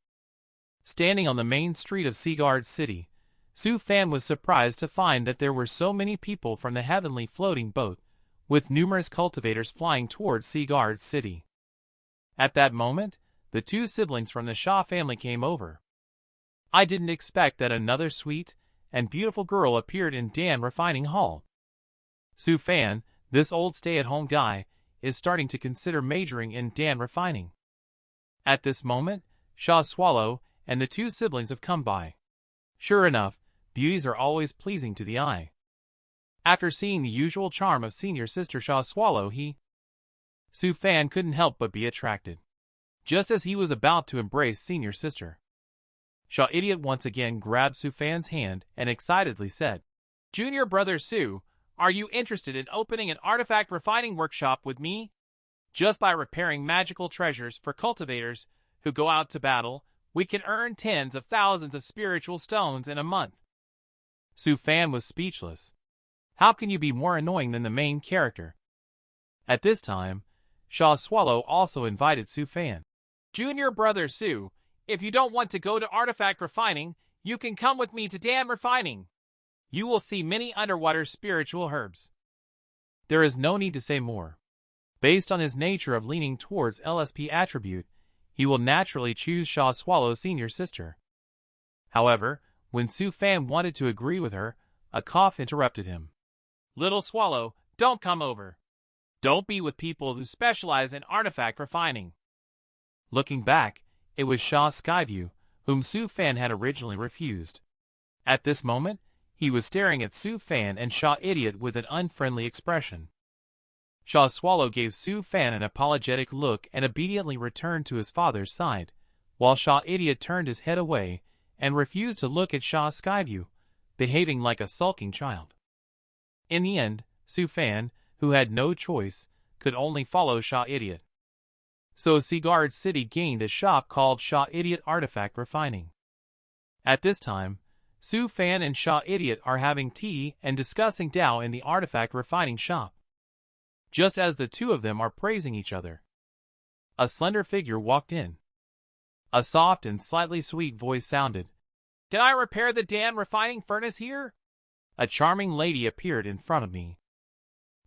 Standing on the main street of Seaguard City, Su Fan was surprised to find that there were so many people from the heavenly floating boat, with numerous cultivators flying towards Seaguard City. At that moment, the two siblings from the Shaw family came over. "I didn't expect that another sweet and beautiful girl appeared in Dan Refining Hall. Su Fan, this old stay-at-home guy, is starting to consider majoring in Dan Refining." At this moment, Shaw Swallow and the two siblings have come by. Sure enough, beauties are always pleasing to the eye. After seeing the usual charm of senior sister Shaw Swallow, Su Fan couldn't help but be attracted. Just as he was about to embrace senior sister, Shaw Idiot once again grabbed Su Fan's hand and excitedly said, "Junior brother Su, are you interested in opening an artifact refining workshop with me? Just by repairing magical treasures for cultivators who go out to battle, we can earn tens of thousands of spiritual stones in a month." Su Fan was speechless. How can you be more annoying than the main character? At this time, Shaw Swallow also invited Su Fan. "Junior brother Su, if you don't want to go to artifact refining, you can come with me to Dan Refining. You will see many underwater spiritual herbs." There is no need to say more. Based on his nature of leaning towards LSP attribute, he will naturally choose Shaw Swallow's senior sister. However, when Su Fan wanted to agree with her, a cough interrupted him. "Little Swallow, don't come over. Don't be with people who specialize in artifact refining." Looking back, it was Shaw Skyview, whom Su Fan had originally refused. At this moment, he was staring at Su Fan and Shaw Idiot with an unfriendly expression. Shaw Swallow gave Su Fan an apologetic look and obediently returned to his father's side, while Shaw Idiot turned his head away and refused to look at Shaw Skyview, behaving like a sulking child. In the end, Su Fan, who had no choice, could only follow Shaw Idiot. So Seaguard City gained a shop called Shaw Idiot Artifact Refining. At this time, Su Fan and Shaw Idiot are having tea and discussing Tao in the artifact refining shop. Just as the two of them are praising each other, a slender figure walked in. A soft and slightly sweet voice sounded, "Can I repair the Dan refining furnace here?" A charming lady appeared in front of me.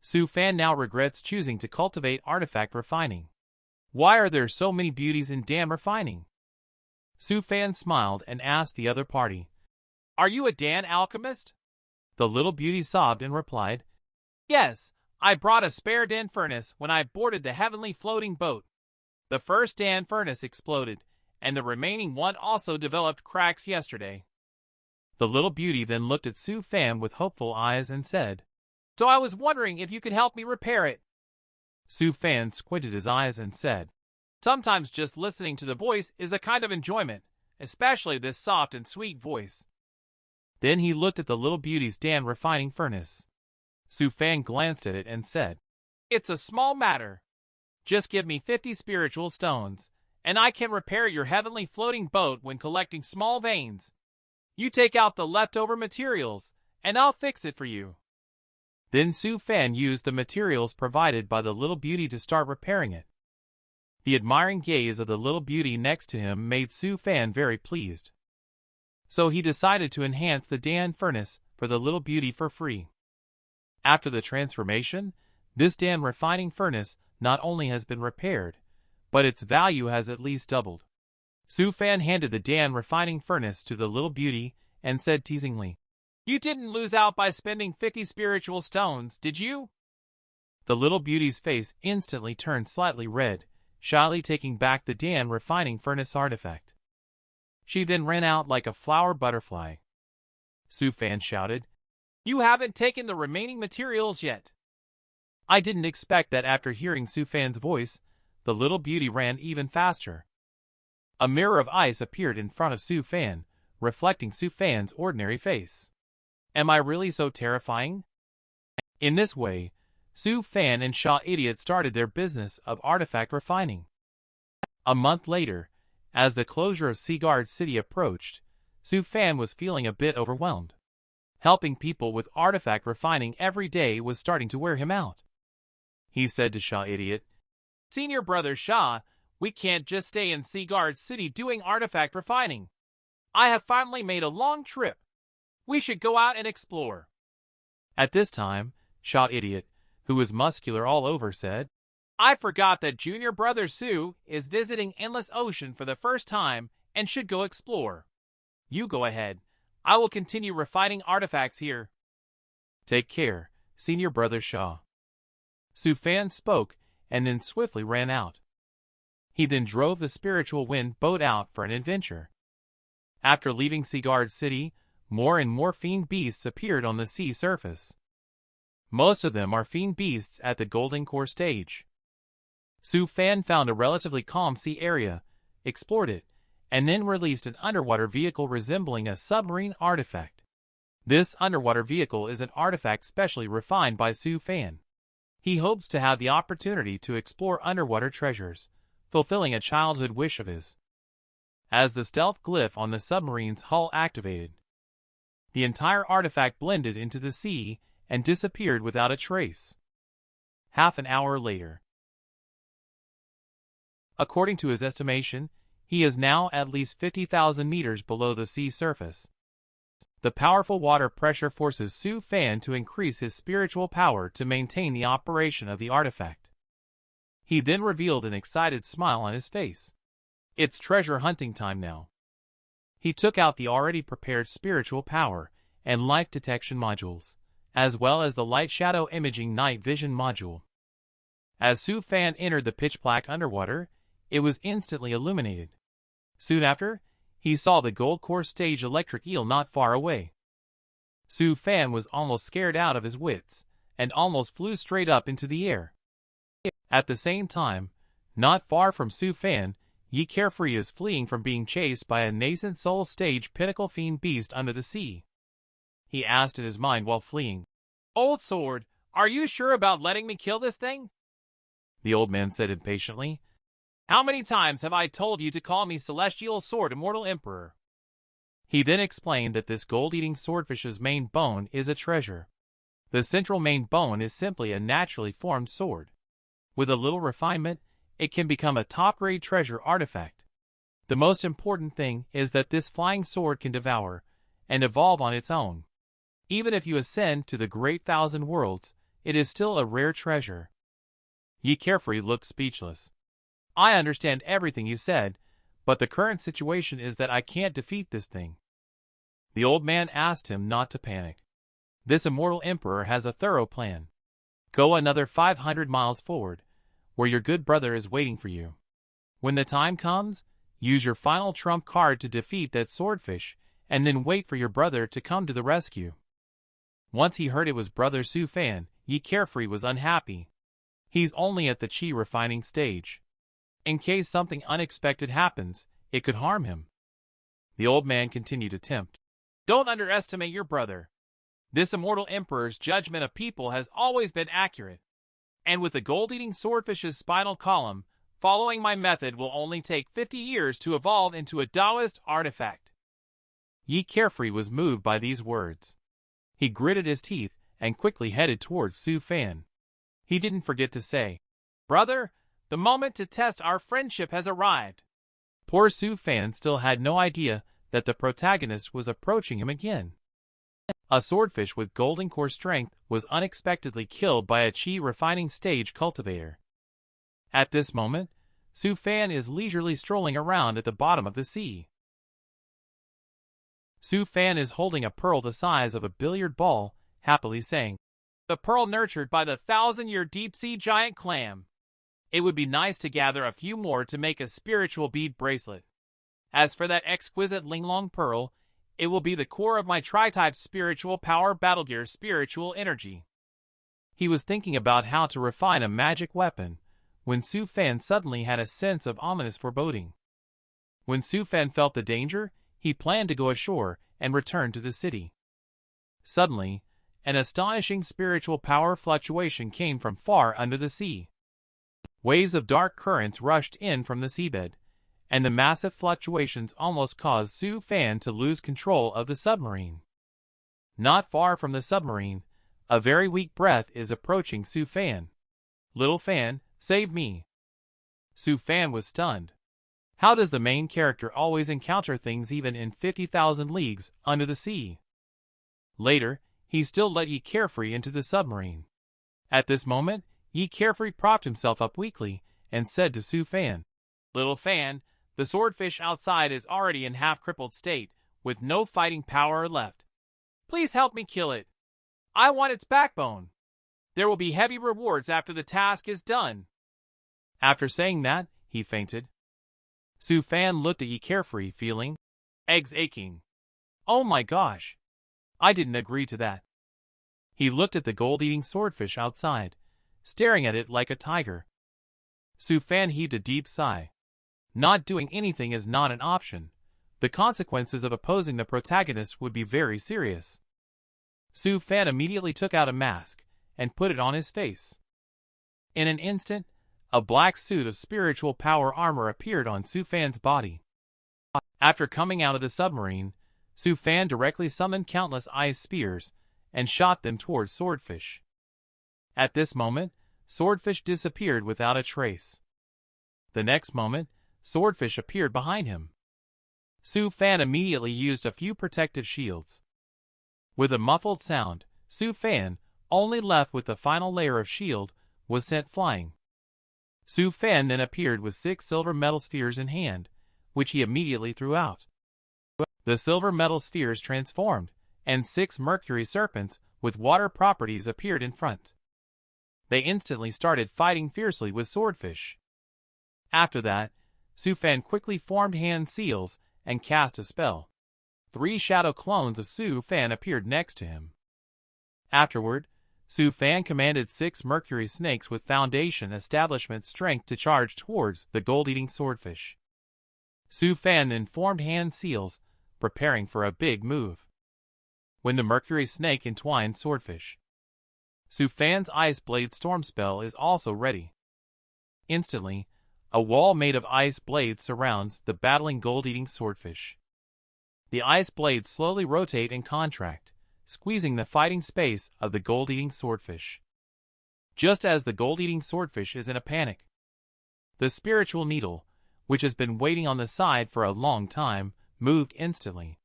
Su Fan now regrets choosing to cultivate artifact refining. Why are there so many beauties in Dan refining? Su Fan smiled and asked the other party, Are you a Dan alchemist? The little beauty sobbed and replied, Yes, I brought a spare Dan furnace when I boarded the heavenly floating boat. The first Dan furnace exploded, and the remaining one also developed cracks yesterday. The little beauty then looked at Su Fan with hopeful eyes and said, So I was wondering if you could help me repair it. Su Fan squinted his eyes and said, Sometimes just listening to the voice is a kind of enjoyment, especially this soft and sweet voice. Then he looked at the little beauty's Dan refining furnace. Su Fan glanced at it and said, It's a small matter. Just give me 50 spiritual stones, and I can repair your heavenly floating boat when collecting small veins. You take out the leftover materials, and I'll fix it for you. Then Su Fan used the materials provided by the little beauty to start repairing it. The admiring gaze of the little beauty next to him made Su Fan very pleased. So he decided to enhance the Dan furnace for the little beauty for free. After the transformation, this Dan refining furnace not only has been repaired, but its value has at least doubled. Su Fan handed the Dan refining furnace to the little beauty and said teasingly, You didn't lose out by spending 50 spiritual stones, did you? The little beauty's face instantly turned slightly red, shyly taking back the Dan refining furnace artifact. She then ran out like a flower butterfly. Su Fan shouted, You haven't taken the remaining materials yet. I didn't expect that. After hearing Su Fan's voice, the little beauty ran even faster. A mirror of ice appeared in front of Su Fan, reflecting Su Fan's ordinary face. Am I really so terrifying? In this way, Su Fan and Xianxia started their business of artifact refining. A month later, as the closure of Seaguard City approached, Su Fan was feeling a bit overwhelmed. Helping people with artifact refining every day was starting to wear him out. He said to Xianxia, Senior brother Xia, we can't just stay in Seaguard City doing artifact refining. I have finally made a long trip. We should go out and explore. At this time, Xianxia, who was muscular all over, said, I forgot that junior brother Su is visiting Endless Ocean for the first time and should go explore. You go ahead. I will continue refining artifacts here. Take care, senior brother Xia. Su Fan spoke and then swiftly ran out. He then drove the spiritual wind boat out for an adventure. After leaving Seaguard City, more and more fiend beasts appeared on the sea surface. Most of them are fiend beasts at the Golden Core stage. Su Fan found a relatively calm sea area, explored it, and then released an underwater vehicle resembling a submarine artifact. This underwater vehicle is an artifact specially refined by Su Fan. He hopes to have the opportunity to explore underwater treasures, fulfilling a childhood wish of his. As the stealth glyph on the submarine's hull activated, the entire artifact blended into the sea and disappeared without a trace. Half an hour later. According to his estimation, he is now at least 50,000 meters below the sea surface. The powerful water pressure forces Su Fan to increase his spiritual power to maintain the operation of the artifact. He then revealed an excited smile on his face. It's treasure hunting time now. He took out the already prepared spiritual power and life detection modules, as well as the light shadow imaging night vision module. As Su Fan entered the pitch black underwater, it was instantly illuminated. Soon after, he saw the Gold Core stage electric eel not far away. Su Fan was almost scared out of his wits, and almost flew straight up into the air. At the same time, not far from Su Fan, Yi Carefree is fleeing from being chased by a nascent soul stage pinnacle fiend beast under the sea. He asked in his mind while fleeing, Old sword, are you sure about letting me kill this thing? The old man said impatiently, How many times have I told you to call me Celestial Sword Immortal Emperor? He then explained that this gold-eating swordfish's main bone is a treasure. The central main bone is simply a naturally formed sword. With a little refinement, it can become a top-grade treasure artifact. The most important thing is that this flying sword can devour and evolve on its own. Even if you ascend to the Great Thousand Worlds, it is still a rare treasure. Yi Carefree looked speechless. I understand everything you said, but the current situation is that I can't defeat this thing. The old man asked him not to panic. This immortal emperor has a thorough plan. Go another 500 miles forward, where your good brother is waiting for you. When the time comes, use your final trump card to defeat that swordfish, and then wait for your brother to come to the rescue. Once he heard it was brother Su Fan, Ye Carefree was unhappy. He's only at the chi refining stage. In case something unexpected happens, it could harm him. The old man continued to tempt. Don't underestimate your brother. This immortal emperor's judgment of people has always been accurate. And with the gold-eating swordfish's spinal column, following my method will only take 50 years to evolve into a Taoist artifact. Ye Carefree was moved by these words. He gritted his teeth and quickly headed towards Su Fan. He didn't forget to say, Brother, the moment to test our friendship has arrived. Poor Su Fan still had no idea that the protagonist was approaching him again. A swordfish with golden core strength was unexpectedly killed by a chi refining stage cultivator. At this moment, Su Fan is leisurely strolling around at the bottom of the sea. Su Fan is holding a pearl the size of a billiard ball, happily saying, The pearl nurtured by the 1,000-year deep-sea giant clam. It would be nice to gather a few more to make a spiritual bead bracelet. As for that exquisite Linglong pearl, it will be the core of my tri-type spiritual power battlegear spiritual energy. He was thinking about how to refine a magic weapon, when Su Fan suddenly had a sense of ominous foreboding. When Su Fan felt the danger, he planned to go ashore and return to the city. Suddenly, an astonishing spiritual power fluctuation came from far under the sea. Waves of dark currents rushed in from the seabed, and the massive fluctuations almost caused Su Fan to lose control of the submarine. Not far from the submarine, a very weak breath is approaching Su Fan. Little Fan, save me. Su Fan was stunned. How does the main character always encounter things even in 50,000 leagues under the sea? Later, he still let Ye Carefree into the submarine. At this moment, Ye Carefree propped himself up weakly and said to Su Fan, Little Fan, the swordfish outside is already in half-crippled state, with no fighting power left. Please help me kill it. I want its backbone. There will be heavy rewards after the task is done. After saying that, he fainted. Su Fan looked at Ye Carefree, feeling eggs aching. Oh my gosh. I didn't agree to that. He looked at the gold-eating swordfish outside, staring at it like a tiger. Su Fan heaved a deep sigh. Not doing anything is not an option. The consequences of opposing the protagonist would be very serious. Su Fan immediately took out a mask and put it on his face. In an instant, a black suit of spiritual power armor appeared on Su Fan's body. After coming out of the submarine, Su Fan directly summoned countless ice spears and shot them towards Swordfish. At this moment, Swordfish disappeared without a trace. The next moment, Swordfish appeared behind him. Su Fan immediately used a few protective shields. With a muffled sound, Su Fan, only left with the final layer of shield, was sent flying. Su Fan then appeared with 6 silver metal spheres in hand, which he immediately threw out. The silver metal spheres transformed, and 6 mercury serpents with water properties appeared in front. They instantly started fighting fiercely with Swordfish. After that, Su Fan quickly formed hand seals and cast a spell. 3 shadow clones of Su Fan appeared next to him. Afterward, Su Fan commanded 6 mercury snakes with foundation establishment strength to charge towards the gold-eating swordfish. Su Fan then formed hand seals, preparing for a big move. When the mercury snake entwined swordfish, Su Fan's ice blade storm spell is also ready. Instantly, a wall made of ice blades surrounds the battling gold-eating swordfish. The ice blades slowly rotate and contract, squeezing the fighting space of the gold-eating swordfish. Just as the gold-eating swordfish is in a panic, the spiritual needle, which has been waiting on the side for a long time, moved instantly.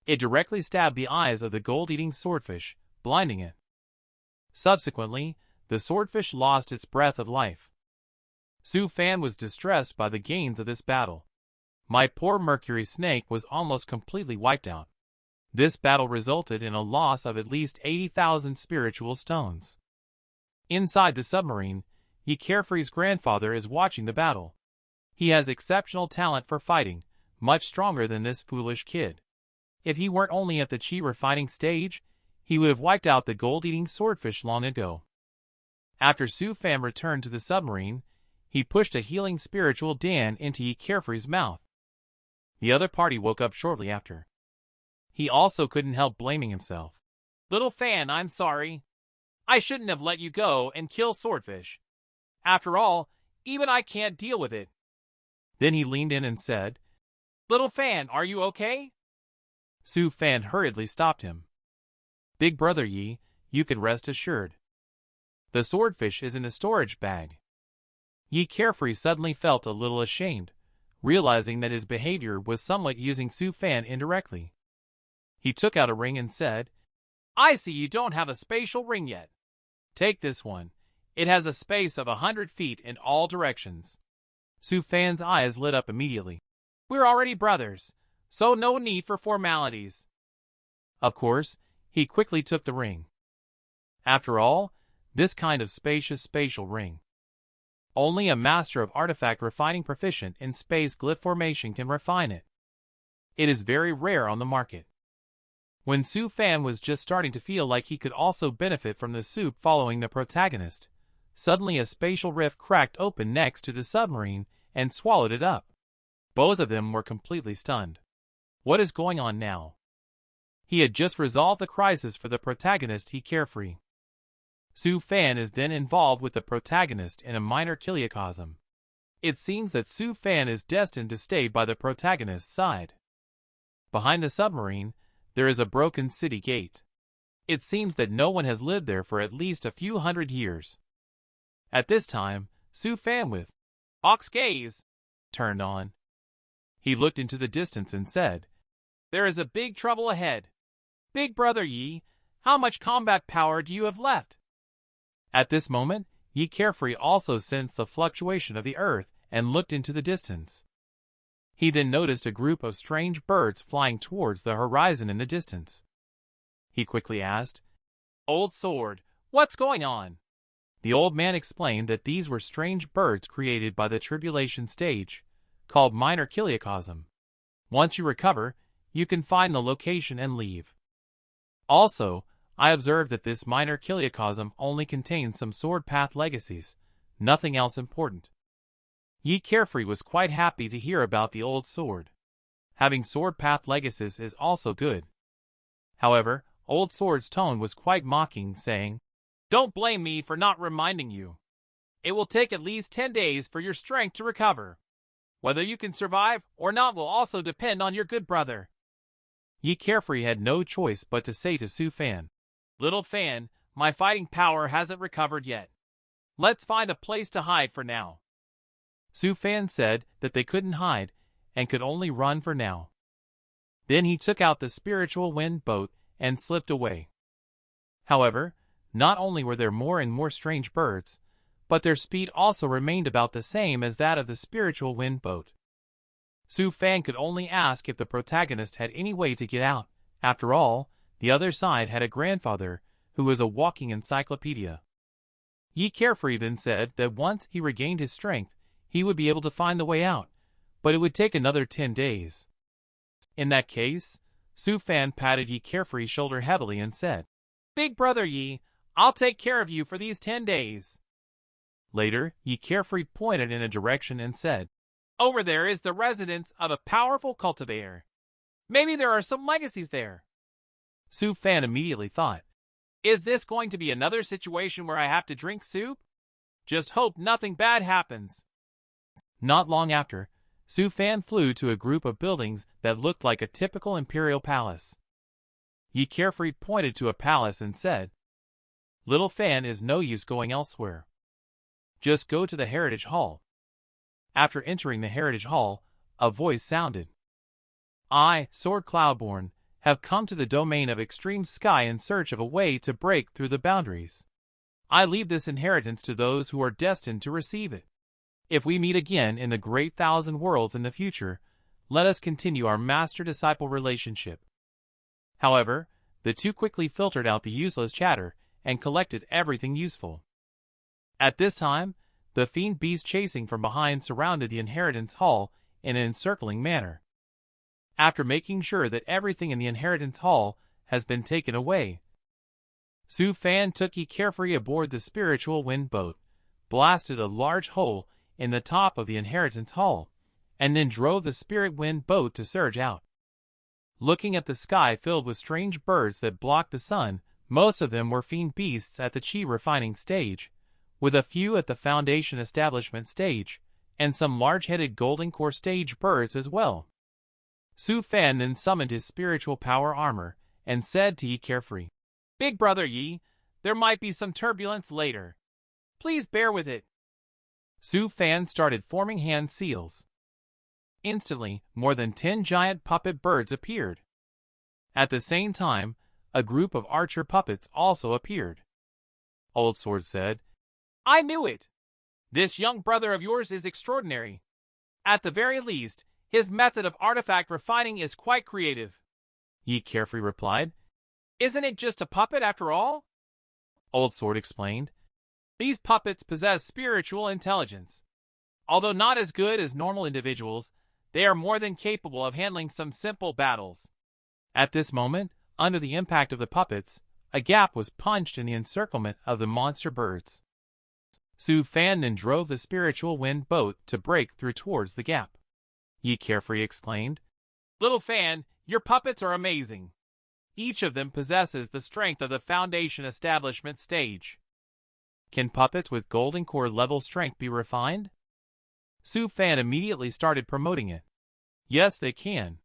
It directly stabbed the eyes of the gold-eating swordfish, blinding it. Subsequently, the swordfish lost its breath of life. Su Fan was distressed by the gains of this battle. My poor mercury snake was almost completely wiped out. This battle resulted in a loss of at least 80,000 spiritual stones. Inside the submarine, Yi Carefree's grandfather is watching the battle. He has exceptional talent for fighting, much stronger than this foolish kid. If he weren't only at the chi refining stage, he would have wiped out the gold-eating swordfish long ago. After Su Fan returned to the submarine, he pushed a healing spiritual Dan into Yi Carefree's mouth. The other party woke up shortly after. He also couldn't help blaming himself. Little Fan, I'm sorry. I shouldn't have let you go and kill swordfish. After all, even I can't deal with it. Then he leaned in and said, Little Fan, are you okay? Su Fan hurriedly stopped him. Big brother Yi, you can rest assured. The swordfish is in a storage bag. Yi Carefree suddenly felt a little ashamed, realizing that his behavior was somewhat using Su Fan indirectly. He took out a ring and said, I see you don't have a spatial ring yet. Take this one. It has a space of 100 feet in all directions. Su Fan's eyes lit up immediately. We're already brothers, so no need for formalities. Of course, he quickly took the ring. After all, this kind of spacious spatial ring. Only a master of artifact refining proficient in space glyph formation can refine it. It is very rare on the market. When Su Fan was just starting to feel like he could also benefit from the soup following the protagonist, suddenly a spatial rift cracked open next to the submarine and swallowed it up. Both of them were completely stunned. What is going on now? He had just resolved the crisis for the protagonist Yi Carefree. Su Fan is then involved with the protagonist in a minor chiliocosm. It seems that Su Fan is destined to stay by the protagonist's side. Behind the submarine, there is a broken city gate. It seems that no one has lived there for at least a few hundred years. At this time, Su Fan with Ox gaze turned on. He looked into the distance and said, There is a big trouble ahead. Big brother Yi, how much combat power do you have left? At this moment, Yi Carefree also sensed the fluctuation of the earth and looked into the distance. He then noticed a group of strange birds flying towards the horizon in the distance. He quickly asked, Old Sword, what's going on? The old man explained that these were strange birds created by the tribulation stage, called minor chiliocosm. Once you recover, you can find the location and leave. Also, I observed that this minor chiliocosm only contains some sword path legacies, nothing else important. Yi Carefree was quite happy to hear about the old sword. Having sword path legacies is also good. However, Old Sword's tone was quite mocking, saying, Don't blame me for not reminding you. It will take at least 10 days for your strength to recover. Whether you can survive or not will also depend on your good brother. Yi Carefree had no choice but to say to Su Fan, Little Fan, my fighting power hasn't recovered yet. Let's find a place to hide for now. Su Fan said that they couldn't hide and could only run for now. Then he took out the spiritual wind boat and slipped away. However, not only were there more and more strange birds, but their speed also remained about the same as that of the spiritual wind boat. Su Fan could only ask if the protagonist had any way to get out. After all, the other side had a grandfather who was a walking encyclopedia. Yi Carefree then said that once he regained his strength, he would be able to find the way out, but it would take another 10 days. In that case, Su Fan patted Yi Carefree's shoulder heavily and said, Big brother Yi, I'll take care of you for these 10 days. Later, Yi Carefree pointed in a direction and said, Over there is the residence of a powerful cultivator. Maybe there are some legacies there. Su Fan immediately thought, Is this going to be another situation where I have to drink soup? Just hope nothing bad happens. Not long after, Su Fan flew to a group of buildings that looked like a typical imperial palace. Yi Carefree pointed to a palace and said, Little Fan is no use going elsewhere. Just go to the Heritage Hall. After entering the Heritage Hall, a voice sounded. I, Sword Cloudborn, have come to the domain of extreme sky in search of a way to break through the boundaries. I leave this inheritance to those who are destined to receive it. If we meet again in the great thousand worlds in the future, let us continue our master-disciple relationship. However, the two quickly filtered out the useless chatter and collected everything useful. At this time, the fiend beast chasing from behind surrounded the inheritance hall in an encircling manner. After making sure that everything in the inheritance hall has been taken away, Su Fan took Yi carefree aboard the spiritual wind boat, blasted a large hole in the top of the inheritance hall, and then drove the spirit wind boat to surge out. Looking at the sky filled with strange birds that blocked the sun, most of them were fiend beasts at the chi refining stage, with a few at the foundation establishment stage, and some large-headed golden core stage birds as well. Su Fan then summoned his spiritual power armor and said to Yi carefree, "Big brother Yi, there might be some turbulence later. Please bear with it." Su Fan started forming hand seals. Instantly, more than 10 giant puppet birds appeared. At the same time, a group of archer puppets also appeared. Old Sword said, "I knew it! This young brother of yours is extraordinary. At the very least, his method of artifact refining is quite creative." Yi carefree replied. "Isn't it just a puppet after all?" Old Sword explained. "These puppets possess spiritual intelligence. Although not as good as normal individuals, they are more than capable of handling some simple battles." At this moment, under the impact of the puppets, a gap was punched in the encirclement of the monster birds. Su Fan then drove the spiritual wind boat to break through towards the gap. Yi carefree exclaimed, "Little Fan, your puppets are amazing. Each of them possesses the strength of the foundation establishment stage." "Can puppets with golden core level strength be refined?" Su Fan immediately started promoting it. "Yes, they can.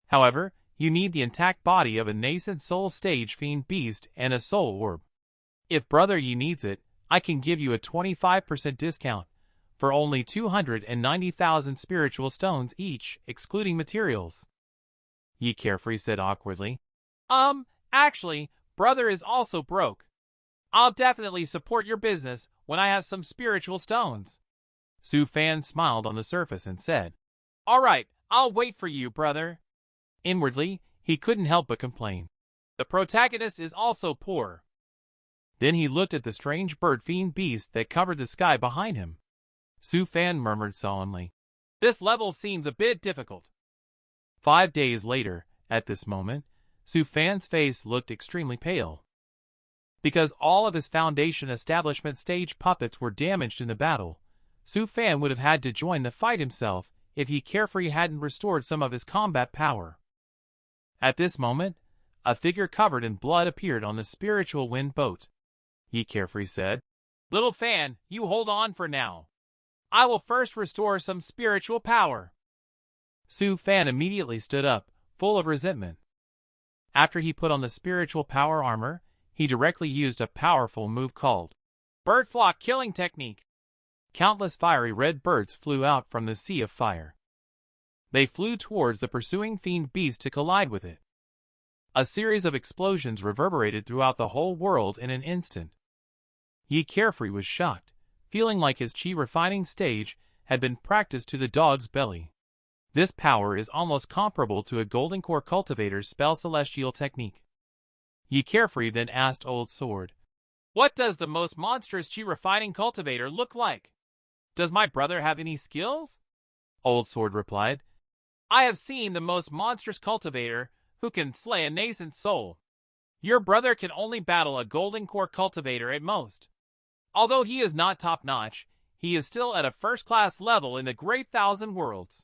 However, you need the intact body of a nascent soul stage fiend beast and a soul orb. If Brother Yi needs it, I can give you a 25% discount for only 290,000 spiritual stones each, excluding materials." Yi carefree said awkwardly. Actually, Brother is also broke. I'll definitely support your business when I have some spiritual stones." Su Fan smiled on the surface and said, "All right, I'll wait for you, brother." Inwardly, he couldn't help but complain. The protagonist is also poor. Then he looked at the strange bird fiend beast that covered the sky behind him. Su Fan murmured solemnly, "This level seems a bit difficult." 5 days later, at this moment, Su Fan's face looked extremely pale. Because all of his foundation establishment stage puppets were damaged in the battle, Su Fan would have had to join the fight himself if Yi carefree hadn't restored some of his combat power. At this moment, a figure covered in blood appeared on the spiritual wind boat. Yi carefree said, "Little Fan, you hold on for now. I will first restore some spiritual power." Su Fan immediately stood up, full of resentment. After he put on the spiritual power armor, he directly used a powerful move called Bird Flock Killing Technique. Countless fiery red birds flew out from the sea of fire. They flew towards the pursuing fiend beast to collide with it. A series of explosions reverberated throughout the whole world in an instant. Yi carefree was shocked, feeling like his chi refining stage had been practiced to the dog's belly. This power is almost comparable to a golden core cultivator's spell celestial technique. Yi carefree then asked Old Sword, "What does the most monstrous chi refining cultivator look like? Does my brother have any skills?" Old Sword replied, "I have seen the most monstrous cultivator who can slay a nascent soul. Your brother can only battle a golden core cultivator at most. Although he is not top-notch, he is still at a first-class level in the Great Thousand Worlds."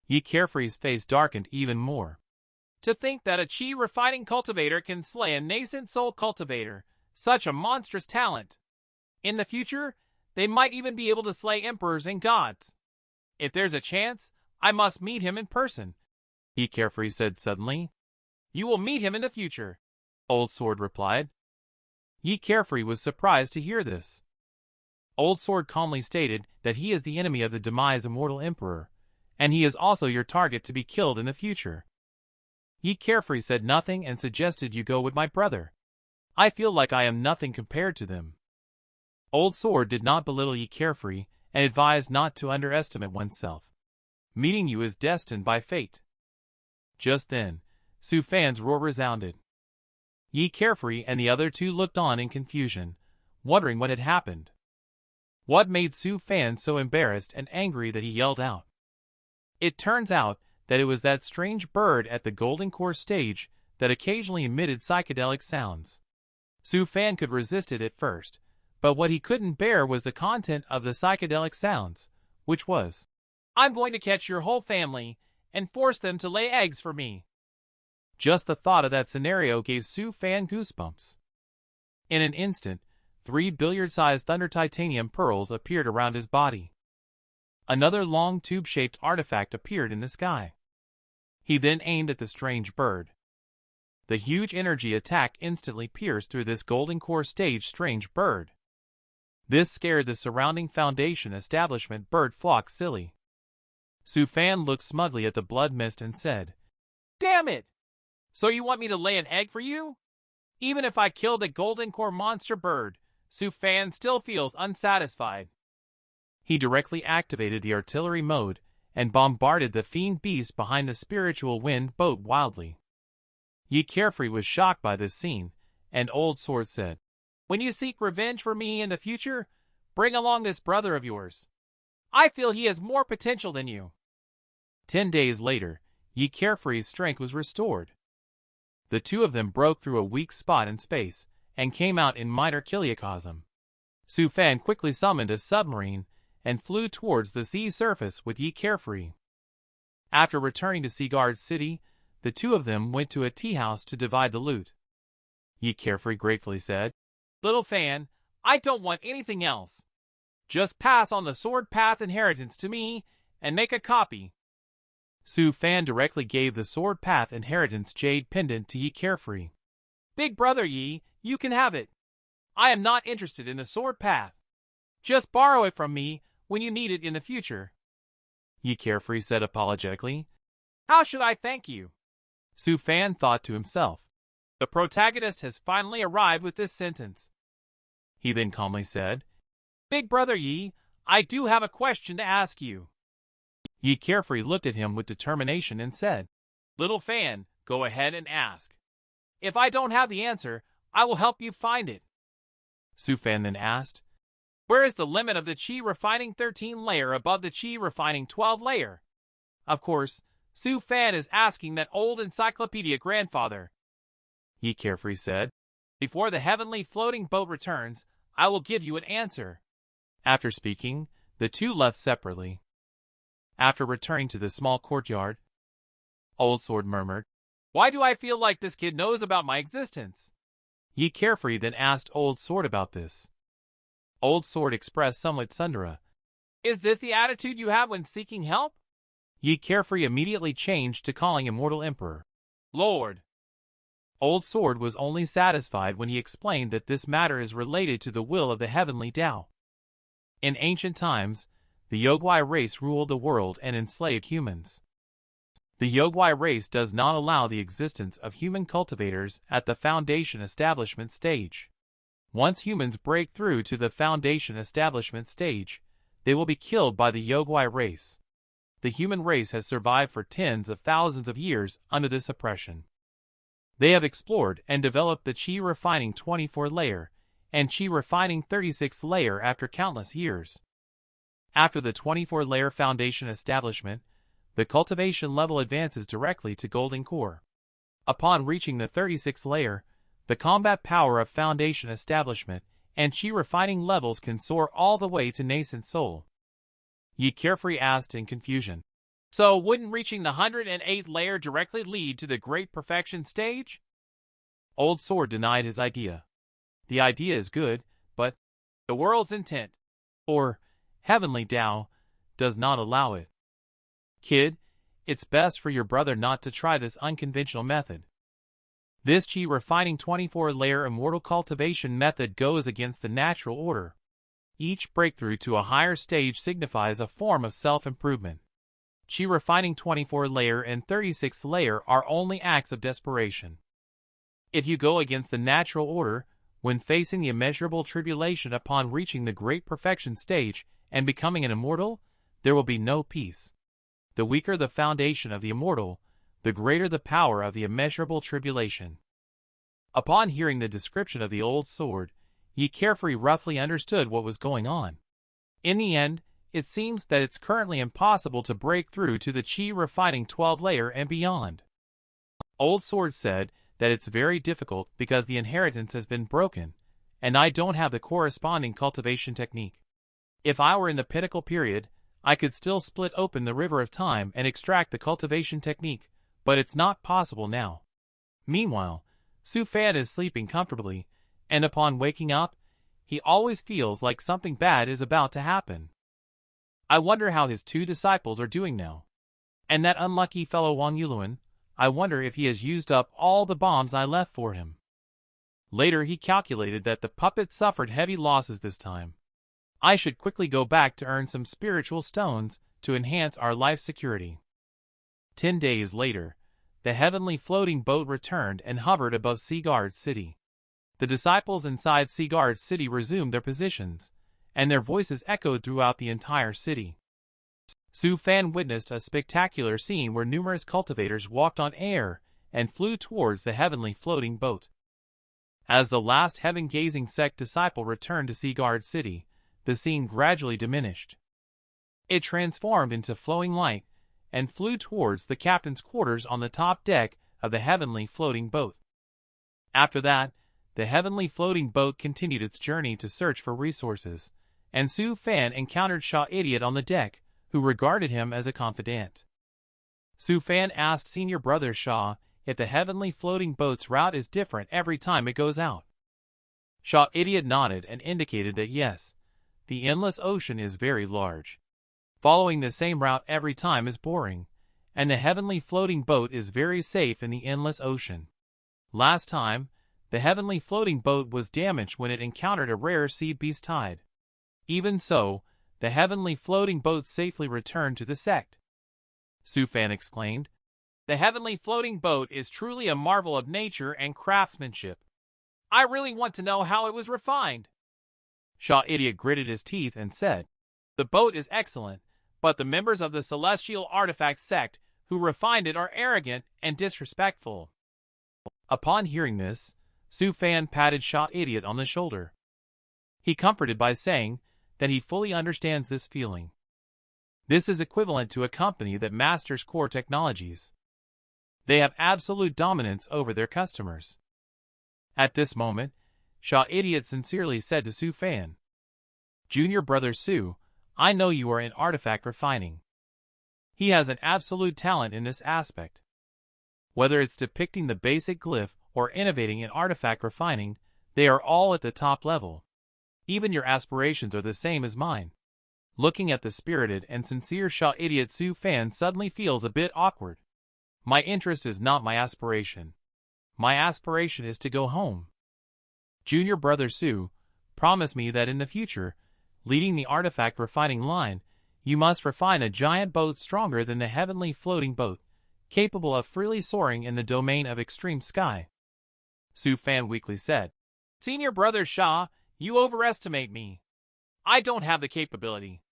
Yi carefree's face darkened even more. To think that a chi refining cultivator can slay a nascent soul cultivator, such a monstrous talent. In the future, they might even be able to slay emperors and gods. If there's a chance, I must meet him in person," Yi carefree said suddenly. "You will meet him in the future," Old Sword replied. Yi carefree was surprised to hear this. Old Sword calmly stated that he is the enemy of the demise immortal emperor, and he is also your target to be killed in the future. Yi carefree said nothing and suggested you go with my brother. I feel like I am nothing compared to them. Old Sword did not belittle Yi carefree and advised not to underestimate oneself. Meeting you is destined by fate. Just then, Su Fan's roar resounded. Yi Carefree and the other two looked on in confusion, wondering what had happened. What made Su Fan so embarrassed and angry that he yelled out? It turns out that it was that strange bird at the Golden Core stage that occasionally emitted psychedelic sounds. Su Fan could resist it at first, but what he couldn't bear was the content of the psychedelic sounds, which was, "I'm going to catch your whole family and force them to lay eggs for me." Just the thought of that scenario gave Su Fan goosebumps. In an instant, 3 billiard-sized thunder titanium pearls appeared around his body. Another long tube-shaped artifact appeared in the sky. He then aimed at the strange bird. The huge energy attack instantly pierced through this Golden Core stage strange bird. This scared the surrounding Foundation establishment bird flock silly. Su Fan looked smugly at the blood mist and said, "Damn it! So you want me to lay an egg for you?" Even if I killed a Golden Core monster bird, Su Fan still feels unsatisfied. He directly activated the artillery mode and bombarded the fiend beast behind the spiritual wind boat wildly. Yi Carefree was shocked by this scene, and Old Sword said, "When you seek revenge for me in the future, bring along this brother of yours. I feel he has more potential than you." 10 days later, Yi Carefree's strength was restored. The two of them broke through a weak spot in space and came out in minor kiliocosm. Su Fan quickly summoned a submarine and flew towards the sea surface with Yi Carefree. After returning to Seaguard City, the two of them went to a tea house to divide the loot. Yi Carefree gratefully said, "Little Fan, I don't want anything else. Just pass on the Sword Path inheritance to me and make a copy." Su Fan directly gave the Sword Path inheritance jade pendant to Yi Carefree. "Big brother Yi, you can have it. I am not interested in the Sword Path. Just borrow it from me when you need it in the future." Yi Carefree said apologetically, "How should I thank you?" Su Fan thought to himself, "The protagonist has finally arrived with this sentence." He then calmly said, "Big brother Yi, I do have a question to ask you." Yi Carefree looked at him with determination and said, "Little Fan, go ahead and ask. If I don't have the answer, I will help you find it." Su Fan then asked, "Where is the limit of the Qi refining 13 layer above the Qi refining 12 layer?" Of course, Su Fan is asking that old encyclopedia grandfather. Yi Carefree said, "Before the heavenly floating boat returns, I will give you an answer." After speaking, the two left separately. After returning to the small courtyard, Old Sword murmured, "Why do I feel like this kid knows about my existence?" Yi Carefree then asked Old Sword about this. Old Sword expressed somewhat sundera. "Is this the attitude you have when seeking help?" Yi Carefree immediately changed to calling Immortal Emperor Lord. Old Sword was only satisfied when he explained that this matter is related to the will of the heavenly Tao. In ancient times, the Yogwai race ruled the world and enslaved humans. The Yogwai race does not allow the existence of human cultivators at the Foundation establishment stage. Once humans break through to the Foundation establishment stage, they will be killed by the Yogwai race. The human race has survived for tens of thousands of years under this oppression. They have explored and developed the Qi refining 24 layer and Qi refining 36 layer after countless years. After the 24 layer Foundation establishment, the cultivation level advances directly to Golden Core. Upon reaching the 36 layer, the combat power of Foundation establishment and Qi refining levels can soar all the way to nascent soul. Yi Carefree asked in confusion, "So wouldn't reaching the 108th layer directly lead to the Great Perfection stage?" Old Sword denied his idea. The idea is good, but the world's intent, or heavenly Tao, does not allow it. Kid, it's best for your brother not to try this unconventional method. This Qi refining 24 layer immortal cultivation method goes against the natural order. Each breakthrough to a higher stage signifies a form of self-improvement. Qi refining 24 layer and 36 layer are only acts of desperation. If you go against the natural order, when facing the immeasurable tribulation upon reaching the great perfection stage and becoming an immortal, there will be no peace. The weaker the foundation of the immortal, the greater the power of the immeasurable tribulation. Upon hearing the description of the old sword, Ye Carefree roughly understood what was going on. In the end, it seems that it's currently impossible to break through to the Chi refining 12-layer and beyond. Old Sword said that it's very difficult because the inheritance has been broken, and I don't have the corresponding cultivation technique. If I were in the pinnacle period, I could still split open the river of time and extract the cultivation technique, but it's not possible now. Meanwhile, Su Fan is sleeping comfortably, and upon waking up, he always feels like something bad is about to happen. I wonder how his 2 disciples are doing now. And that unlucky fellow Wang Yuluan, I wonder if he has used up all the bombs I left for him. Later he calculated that the puppet suffered heavy losses this time. I should quickly go back to earn some spiritual stones to enhance our life security. 10 days later, the heavenly floating boat returned and hovered above Seaguard City. The disciples inside Seaguard City resumed their positions, and their voices echoed throughout the entire city. Su Fan witnessed a spectacular scene where numerous cultivators walked on air and flew towards the heavenly floating boat. As the last heaven-gazing sect disciple returned to Seaguard City, the scene gradually diminished. It transformed into flowing light and flew towards the captain's quarters on the top deck of the heavenly floating boat. After that, the heavenly floating boat continued its journey to search for resources, and Su Fan encountered Shaw Idiot on the deck, who regarded him as a confidant. Su Fan asked Senior Brother Shaw if the heavenly floating boat's route is different every time it goes out. Shaw Idiot nodded and indicated that yes, the endless ocean is very large. Following the same route every time is boring, and the heavenly floating boat is very safe in the endless ocean. Last time, the heavenly floating boat was damaged when it encountered a rare sea beast tide. Even so, the heavenly floating boat safely returned to the sect. Su Fan exclaimed, "The heavenly floating boat is truly a marvel of nature and craftsmanship. I really want to know how it was refined." Shaw Idiot gritted his teeth and said, "The boat is excellent, but the members of the Celestial Artifact sect who refined it are arrogant and disrespectful." Upon hearing this, Su Fan patted Shaw Idiot on the shoulder. He comforted by saying that he fully understands this feeling. This is equivalent to a company that masters core technologies. They have absolute dominance over their customers. At this moment, Shaw Idiot sincerely said to Su Fan, "Junior Brother Su, I know you are in artifact refining. He has an absolute talent in this aspect. Whether it's depicting the basic glyph or innovating in artifact refining, they are all at the top level. Even your aspirations are the same as mine." Looking at the spirited and sincere Shaw Idiot, Su Fan suddenly feels a bit awkward. My interest is not my aspiration. My aspiration is to go home. Junior Brother Su, promise me that in the future, leading the artifact refining line, you must refine a giant boat stronger than the heavenly floating boat, capable of freely soaring in the domain of extreme sky. Su Fan weakly said, "Senior Brother Shaw, you overestimate me. I don't have the capability.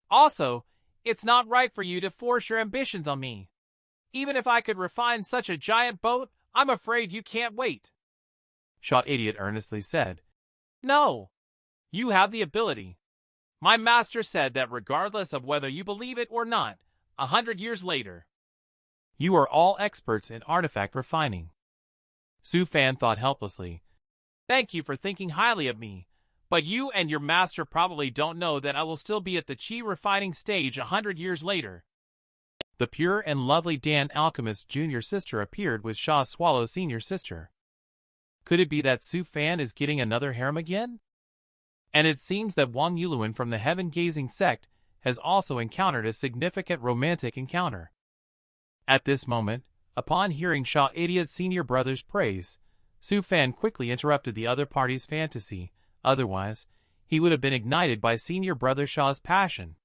Also, it's not right for you to force your ambitions on me. Even if I could refine such a giant boat, I'm afraid you can't wait." Shaw Idiot earnestly said, "No, you have the ability. My master said that regardless of whether you believe it or not, 100 years later, you are all experts in artifact refining." Su Fan thought helplessly, "Thank you for thinking highly of me, but you and your master probably don't know that I will still be at the Chi refining stage 100 years later." The pure and lovely Dan Alchemist Jr. sister appeared with Shaw Swallow Sr. sister. Could it be that Su Fan is getting another harem again? And it seems that Wang Yuluan from the heaven-gazing sect has also encountered a significant romantic encounter. At this moment, upon hearing Shaw Idiot Senior Brother's praise, Su Fan quickly interrupted the other party's fantasy, otherwise, he would have been ignited by Senior Brother Shaw's passion.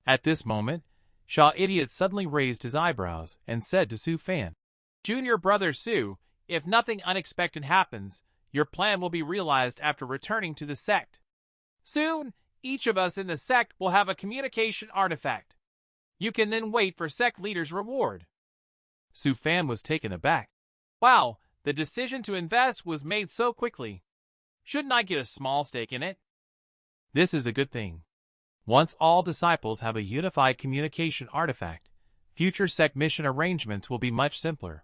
At this moment, Shaw Idiot suddenly raised his eyebrows and said to Su Fan, "Junior Brother Su, if nothing unexpected happens, your plan will be realized after returning to the sect. Soon, each of us in the sect will have a communication artifact. You can then wait for sect leader's reward." Su Fan was taken aback. Wow, the decision to invest was made so quickly. Shouldn't I get a small stake in it? This is a good thing. Once all disciples have a unified communication artifact, future sect mission arrangements will be much simpler.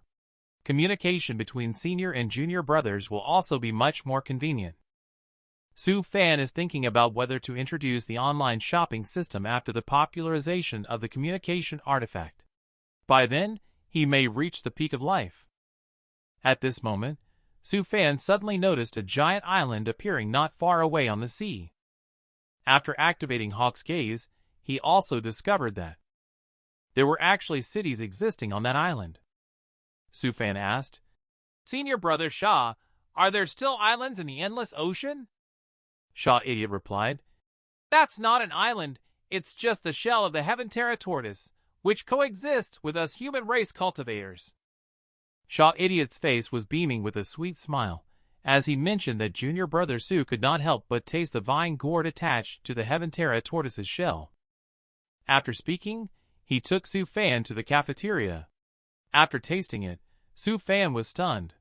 Communication between senior and junior brothers will also be much more convenient. Su Fan is thinking about whether to introduce the online shopping system after the popularization of the communication artifact. By then, he may reach the peak of life. At this moment, Su Fan suddenly noticed a giant island appearing not far away on the sea. After activating Hawk's gaze, he also discovered that there were actually cities existing on that island. Su Fan asked, Senior brother Xia, are there still islands in the endless ocean? Xia Idiot replied, That's not an island, it's just the shell of the Heaven Terra tortoise, which coexists with us human race cultivators. Xia Idiot's face was beaming with a sweet smile, as he mentioned that junior brother Su could not help but taste the vine gourd attached to the Heaven Terra tortoise's shell. After speaking, he took Su Fan to the cafeteria. After tasting it, Su Fan was stunned.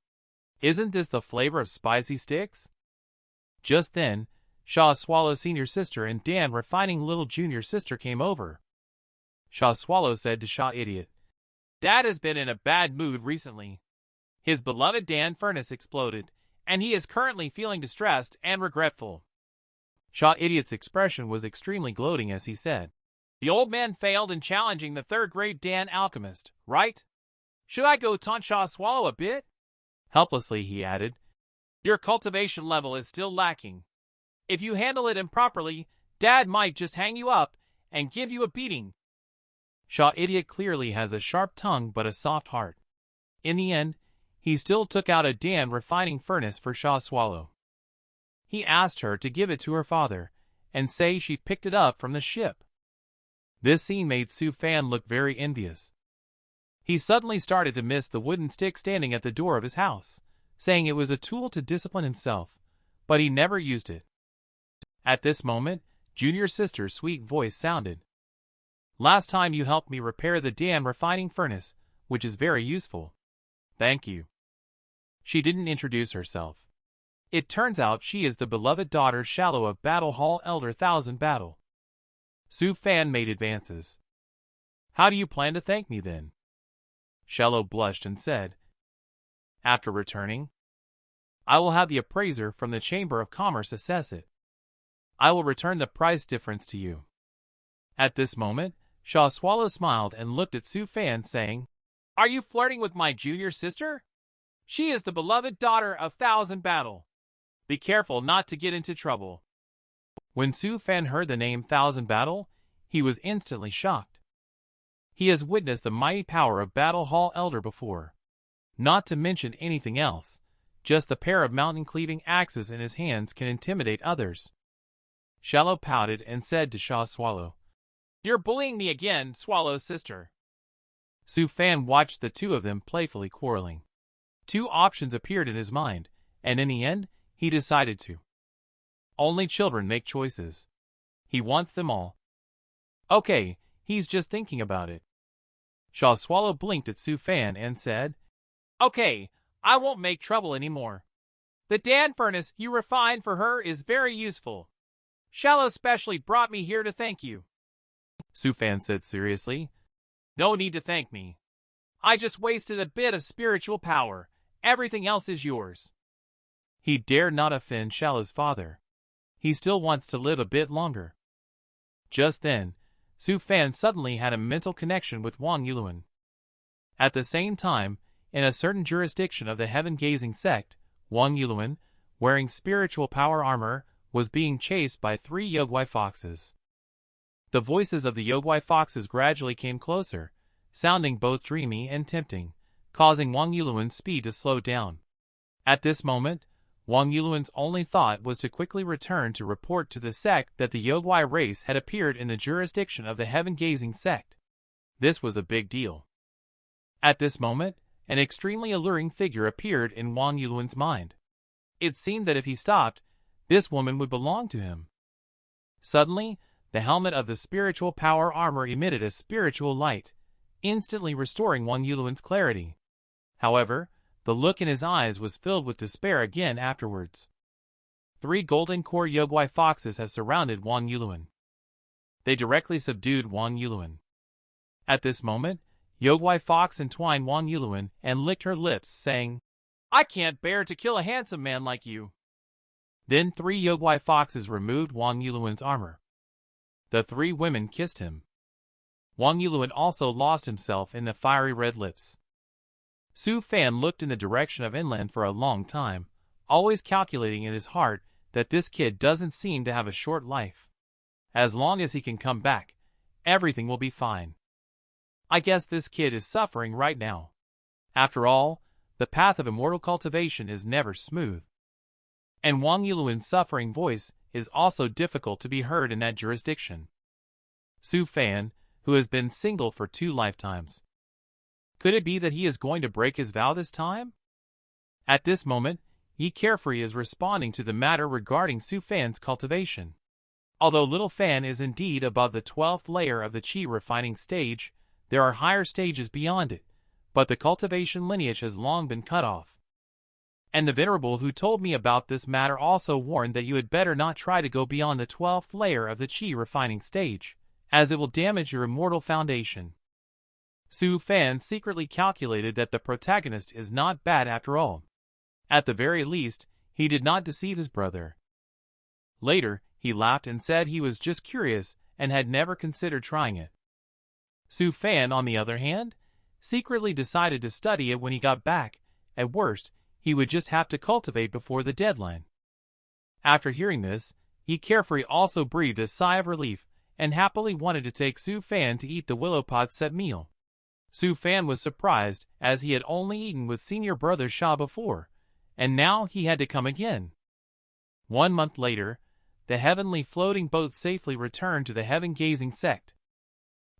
Isn't this the flavor of spicy sticks? Just then, Xia Swallow's senior sister and Dan refining little junior sister came over. Xia Swallow said to Xia Idiot, Dad has been in a bad mood recently. His beloved Dan furnace exploded, and he is currently feeling distressed and regretful. Xia Idiot's expression was extremely gloating as he said, The old man failed in challenging the third-grade Dan alchemist, right? Should I go taunt Xia Swallow a bit? Helplessly he added, Your cultivation level is still lacking. If you handle it improperly, Dad might just hang you up and give you a beating. Xia Idiot clearly has a sharp tongue but a soft heart. In the end, he still took out a Dan refining furnace for Xia Swallow. He asked her to give it to her father, and say she picked it up from the ship. This scene made Su Fan look very envious. He suddenly started to miss the wooden stick standing at the door of his house, saying it was a tool to discipline himself, but he never used it. At this moment, junior sister's sweet voice sounded. Last time you helped me repair the Dan refining furnace, which is very useful. Thank you. She didn't introduce herself. It turns out she is the beloved daughter Shallow of Battle Hall Elder Thousand Battle. Su Fan made advances. How do you plan to thank me then? Shallow blushed and said, After returning, I will have the appraiser from the Chamber of Commerce assess it. I will return the price difference to you. At this moment, Xia Swallow smiled and looked at Su Fan saying, Are you flirting with my junior sister? She is the beloved daughter of Thousand Battle. Be careful not to get into trouble. When Su Fan heard the name Thousand Battle, he was instantly shocked. He has witnessed the mighty power of Battle Hall Elder before. Not to mention anything else, just a pair of mountain-cleaving axes in his hands can intimidate others. Shallow pouted and said to Xia Swallow, You're bullying me again, Swallow's sister. Su Fan watched the two of them playfully quarreling. Two options appeared in his mind, and in the end, he decided to. Only children make choices. He wants them all. Okay, he's just thinking about it. Xia Swallow blinked at Su Fan and said, Okay, I won't make trouble anymore. The Dan furnace you refined for her is very useful. Shallow specially brought me here to thank you. Su Fan said seriously, No need to thank me. I just wasted a bit of spiritual power. Everything else is yours. He dared not offend Shallow's father. He still wants to live a bit longer. Just then, Su Fan suddenly had a mental connection with Wang Yulun. At the same time, in a certain jurisdiction of the heaven-gazing sect, Wang Yulun, wearing spiritual power armor, was being chased by 3 Yogwai foxes. The voices of the Yogwai foxes gradually came closer, sounding both dreamy and tempting, causing Wang Yulun's speed to slow down. At this moment, Wang Yulun's only thought was to quickly return to report to the sect that the Yogwai race had appeared in the jurisdiction of the heaven-gazing sect. This was a big deal. At this moment, an extremely alluring figure appeared in Wang Yulun's mind. It seemed that if he stopped, this woman would belong to him. Suddenly, the helmet of the spiritual power armor emitted a spiritual light, instantly restoring Wang Yuluan's clarity. However, the look in his eyes was filled with despair again afterwards. 3 golden core Yogwai foxes have surrounded Wang Yuluan. They directly subdued Wang Yuluan. At this moment, Yogwai fox entwined Wang Yuluan and licked her lips, saying, "I can't bear to kill a handsome man like you." Then 3 Yogwai foxes removed Wang Yuluan's armor. The 3 women kissed him. Wang Yuluan also lost himself in the fiery red lips. Su Fan looked in the direction of inland for a long time, always calculating in his heart that this kid doesn't seem to have a short life. As long as he can come back, everything will be fine. I guess this kid is suffering right now. After all, the path of immortal cultivation is never smooth. And Wang Yuluan's suffering voice is also difficult to be heard in that jurisdiction. Su Fan, who has been single for 2 lifetimes. Could it be that he is going to break his vow this time? At this moment, Yi Carefree is responding to the matter regarding Su Fan's cultivation. Although Little Fan is indeed above the 12th layer of the Qi refining stage, there are higher stages beyond it, but the cultivation lineage has long been cut off. And the Venerable who told me about this matter also warned that you had better not try to go beyond the 12th layer of the Qi refining stage, as it will damage your immortal foundation. Su Fan secretly calculated that the protagonist is not bad after all. At the very least, he did not deceive his brother. Later, he laughed and said he was just curious and had never considered trying it. Su Fan, on the other hand, secretly decided to study it when he got back. At worst, he would just have to cultivate before the deadline. After hearing this, Yi Carefree also breathed a sigh of relief and happily wanted to take Su Fan to eat the willow pod set meal. Su Fan was surprised, as he had only eaten with senior brother Sha before, and now he had to come again. 1 month later, the heavenly floating boat safely returned to the heaven-gazing sect.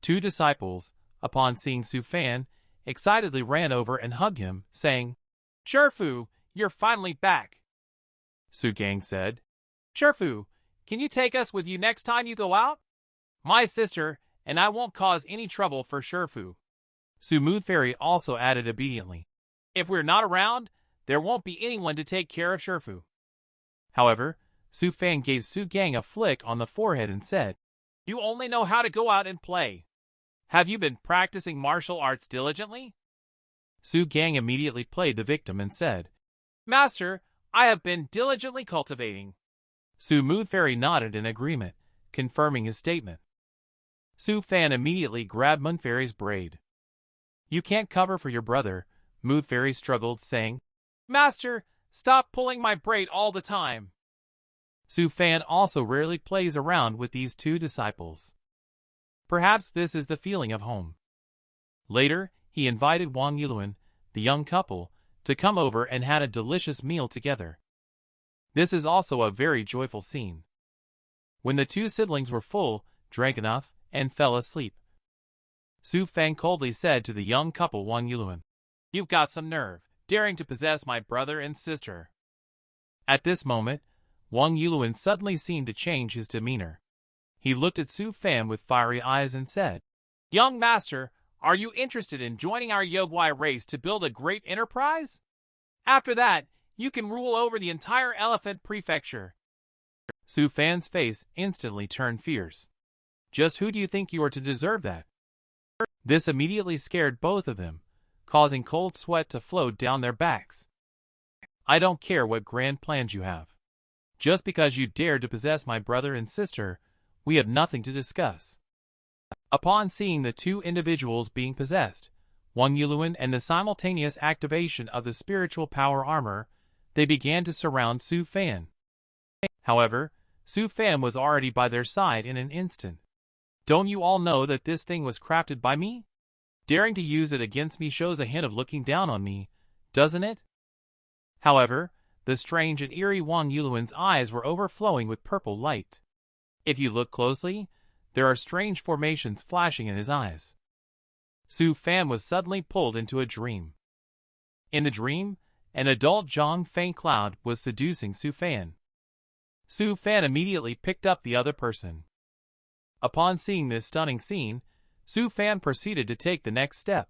2 disciples, upon seeing Su Fan, excitedly ran over and hugged him, saying, "Sherfu, you're finally back." Su Gang said, "Sherfu, can you take us with you next time you go out? My sister and I won't cause any trouble for Sherfu." Su Moon Fairy also added obediently, "If we're not around, there won't be anyone to take care of Sherfu." However, Su Fan gave Su Gang a flick on the forehead and said, "You only know how to go out and play. Have you been practicing martial arts diligently?" Su Gang immediately played the victim and said, "Master, I have been diligently cultivating." Su Moon Fairy nodded in agreement, confirming his statement. Su Fan immediately grabbed Moon Fairy's braid. "You can't cover for your brother," Moon Fairy struggled, saying, "Master, stop pulling my braid all the time." Su Fan also rarely plays around with these 2 disciples. Perhaps this is the feeling of home. Later, he invited Wang Yuluan, the young couple, to come over and had a delicious meal together. This is also a very joyful scene. When the 2 siblings were full, drank enough, and fell asleep, Su Fan coldly said to the young couple Wang Yuluan, "You've got some nerve, daring to possess my brother and sister." At this moment, Wang Yuluan suddenly seemed to change his demeanor. He looked at Su Fan with fiery eyes and said, "Young master, are you interested in joining our Yogwai race to build a great enterprise? After that, you can rule over the entire elephant prefecture." Su Fan's face instantly turned fierce. "Just who do you think you are to deserve that?" This immediately scared both of them, causing cold sweat to flow down their backs. "I don't care what grand plans you have. Just because you dared to possess my brother and sister, we have nothing to discuss." Upon seeing the 2 individuals being possessed, Wang Yuluan and the simultaneous activation of the spiritual power armor, they began to surround Su Fan. However, Su Fan was already by their side in an instant. "Don't you all know that this thing was crafted by me? Daring to use it against me shows a hint of looking down on me, doesn't it?" However, the strange and eerie Wang Yuluan's eyes were overflowing with purple light. If you look closely, there are strange formations flashing in his eyes. Su Fan was suddenly pulled into a dream. In the dream, an adult Zhang Feng Cloud was seducing Su Fan. Su Fan immediately picked up the other person. Upon seeing this stunning scene, Su Fan proceeded to take the next step.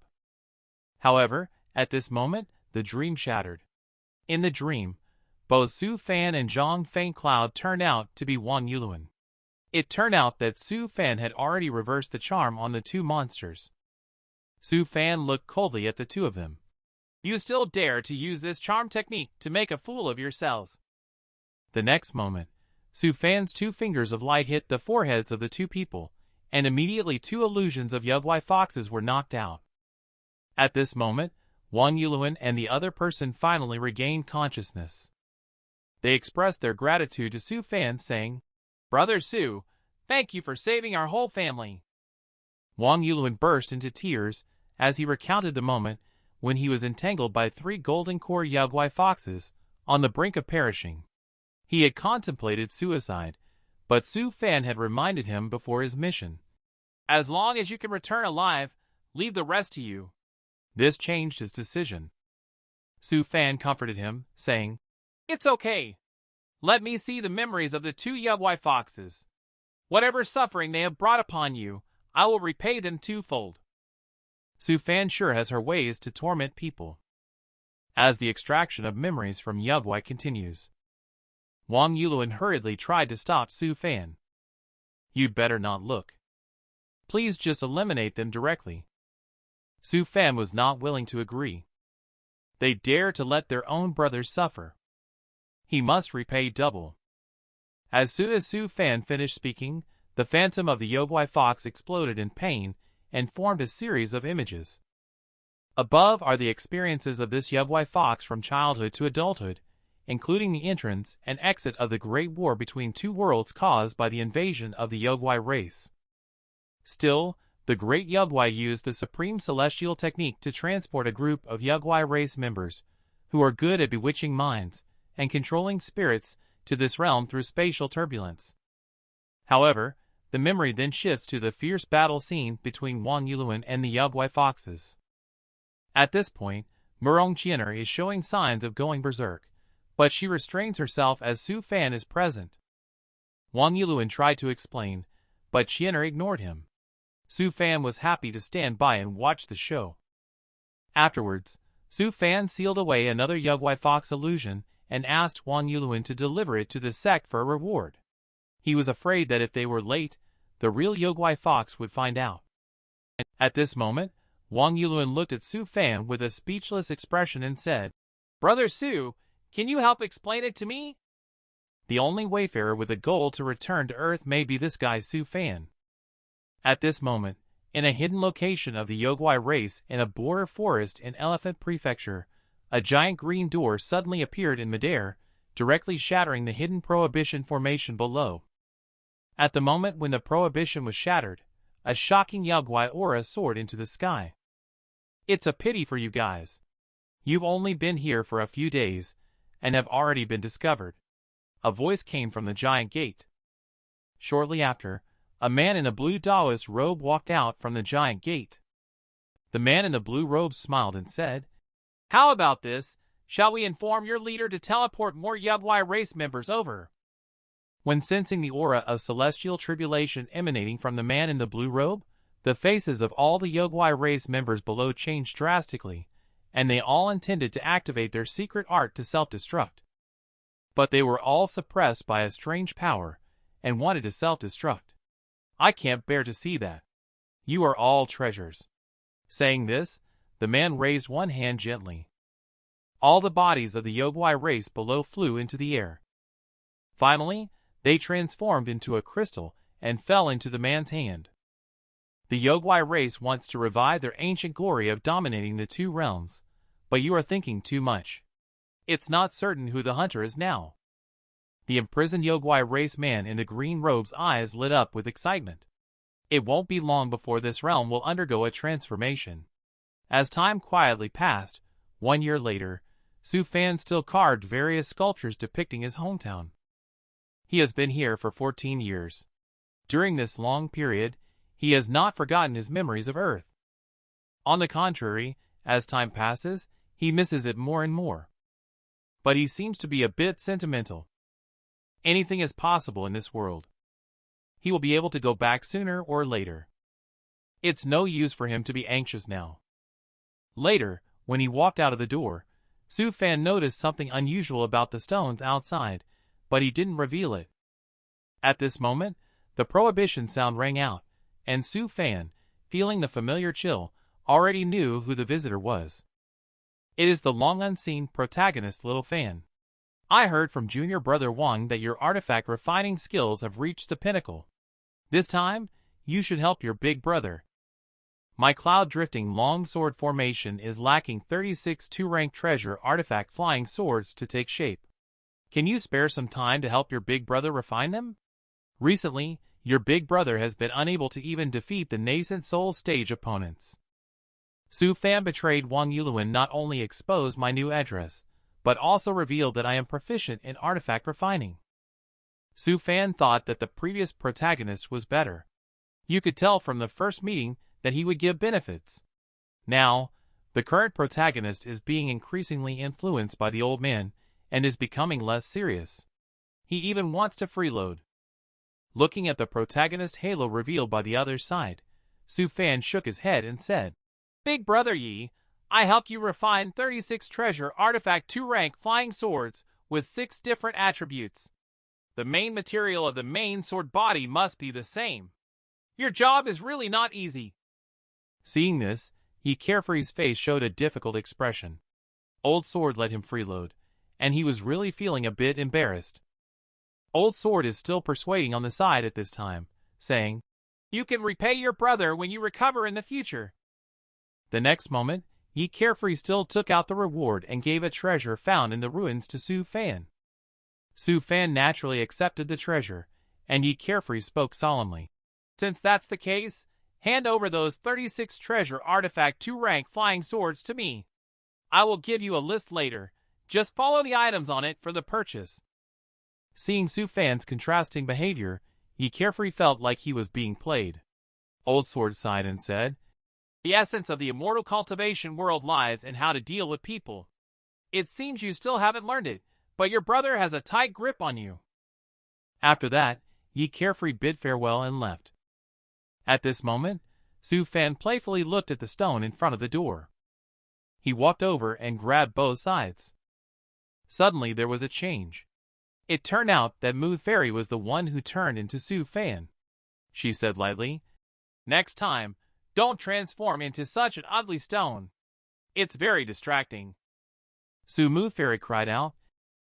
However, at this moment, the dream shattered. In the dream, both Su Fan and Zhang Feng Cloud turned out to be Wang Yuluan. It turned out that Su Fan had already reversed the charm on the two monsters. Su Fan looked coldly at the two of them. You still dare to use this charm technique to make a fool of yourselves. The next moment, Su Fan's two fingers of light hit the foreheads of the two people, and immediately two illusions of Yugwai foxes were knocked out. At this moment, Wang Yuluan and the other person finally regained consciousness. They expressed their gratitude to Su Fan, saying, Brother Su, thank you for saving our whole family. Wang Yuluan burst into tears as he recounted the moment when he was entangled by 3 golden core Yugwai foxes on the brink of perishing. He had contemplated suicide, but Su Fan had reminded him before his mission. As long as you can return alive, leave the rest to you. This changed his decision. Su Fan comforted him, saying, It's okay. Let me see the memories of the 2 Yugwai foxes. Whatever suffering they have brought upon you, I will repay them twofold. Su Fan sure has her ways to torment people. As the extraction of memories from Yugwai continues, Wang Yuluan hurriedly tried to stop Su Fan. You'd better not look. Please just eliminate them directly. Su Fan was not willing to agree. They dare to let their own brothers suffer. He must repay double. As soon as Su Fan finished speaking, the phantom of the Yugwai fox exploded in pain and formed a series of images. Above are the experiences of this Yugwai fox from childhood to adulthood, including the entrance and exit of the Great War between 2 worlds caused by the invasion of the Yugwai race. Still, the Great Yugwai used the supreme celestial technique to transport a group of Yugwai race members, who are good at bewitching minds and controlling spirits, to this realm through spatial turbulence. However, the memory then shifts to the fierce battle scene between Wang Yuluan and the Yugwai foxes. At this point, Murong Qianer is showing signs of going berserk, but she restrains herself as Su Fan is present. Wang Yuluan tried to explain, but Qianer ignored him. Su Fan was happy to stand by and watch the show. Afterwards, Su Fan sealed away another Yugwai fox illusion and asked Wang Yuluan to deliver it to the sect for a reward. He was afraid that if they were late, the real Yugwai fox would find out. At this moment, Wang Yuluan looked at Su Fan with a speechless expression and said, Brother Su, can you help explain it to me? The only wayfarer with a goal to return to Earth may be this guy Su Fan. At this moment, in a hidden location of the Yugwai race in a border forest in Elephant Prefecture, a giant green door suddenly appeared in midair, directly shattering the hidden Prohibition formation below. At the moment when the Prohibition was shattered, a shocking Yugwai aura soared into the sky. It's a pity for you guys. You've only been here for a few days, and have already been discovered. A voice came from the giant gate. Shortly after, a man in a blue Taoist robe walked out from the giant gate. The man in the blue robe smiled and said, How about this? Shall we inform your leader to teleport more Yugwai race members over? When sensing the aura of celestial tribulation emanating from the man in the blue robe, the faces of all the Yugwai race members below changed drastically, and they all intended to activate their secret art to self-destruct. But they were all suppressed by a strange power, and wanted to self-destruct. I can't bear to see that. You are all treasures. Saying this, the man raised one hand gently. All the bodies of the Yugwai race below flew into the air. Finally, they transformed into a crystal and fell into the man's hand. The Yugwai race wants to revive their ancient glory of dominating the 2 realms, but you are thinking too much. It's not certain who the hunter is now. The imprisoned Yugwai race man in the green robe's eyes lit up with excitement. It won't be long before this realm will undergo a transformation. As time quietly passed, 1 year later, Su Fan still carved various sculptures depicting his hometown. He has been here for 14 years. During this long period, he has not forgotten his memories of Earth. On the contrary, as time passes, he misses it more and more. But he seems to be a bit sentimental. Anything is possible in this world. He will be able to go back sooner or later. It's no use for him to be anxious now. Later, when he walked out of the door, Su Fan noticed something unusual about the stones outside, but he didn't reveal it. At this moment, the prohibition sound rang out, and Su Fan, feeling the familiar chill, already knew who the visitor was. It is the long-unseen protagonist Little Fan. I heard from Junior Brother Wang that your artifact refining skills have reached the pinnacle. This time, you should help your big brother. My cloud-drifting longsword formation is lacking 36 2-rank treasure artifact flying swords to take shape. Can you spare some time to help your big brother refine them? Recently, your big brother has been unable to even defeat the nascent soul stage opponents. Su Fan betrayed Wang Yuluan not only exposed my new address, but also revealed that I am proficient in artifact refining. Su Fan thought that the previous protagonist was better. You could tell from the first meeting that he would give benefits. Now, the current protagonist is being increasingly influenced by the old man and is becoming less serious. He even wants to freeload. Looking at the protagonist halo revealed by the other side, Su Fan shook his head and said, Big brother Yi, I helped you refine 36 treasure artifact 2-rank flying swords with 6 different attributes. The main material of the main sword body must be the same. Your job is really not easy. Seeing this, Yi Carefree's face showed a difficult expression. Old Sword let him freeload, and he was really feeling a bit embarrassed. Old Sword is still persuading on the side at this time, saying, You can repay your brother when you recover in the future. The next moment, Yi Carefree still took out the reward and gave a treasure found in the ruins to Su Fan. Su Fan naturally accepted the treasure, and Yi Carefree spoke solemnly. Since that's the case, hand over those 36 treasure artifact 2-rank flying swords to me. I will give you a list later. Just follow the items on it for the purchase. Seeing Su Fan's contrasting behavior, Yi Carefree felt like he was being played. Old Sword sighed and said, The essence of the immortal cultivation world lies in how to deal with people. It seems you still haven't learned it, but your brother has a tight grip on you. After that, Yi Carefree bid farewell and left. At this moment, Su Fan playfully looked at the stone in front of the door. He walked over and grabbed both sides. Suddenly there was a change. It turned out that Mood Fairy was the one who turned into Su Fan. She said lightly, Next time, don't transform into such an ugly stone. It's very distracting. Mood Fairy cried out,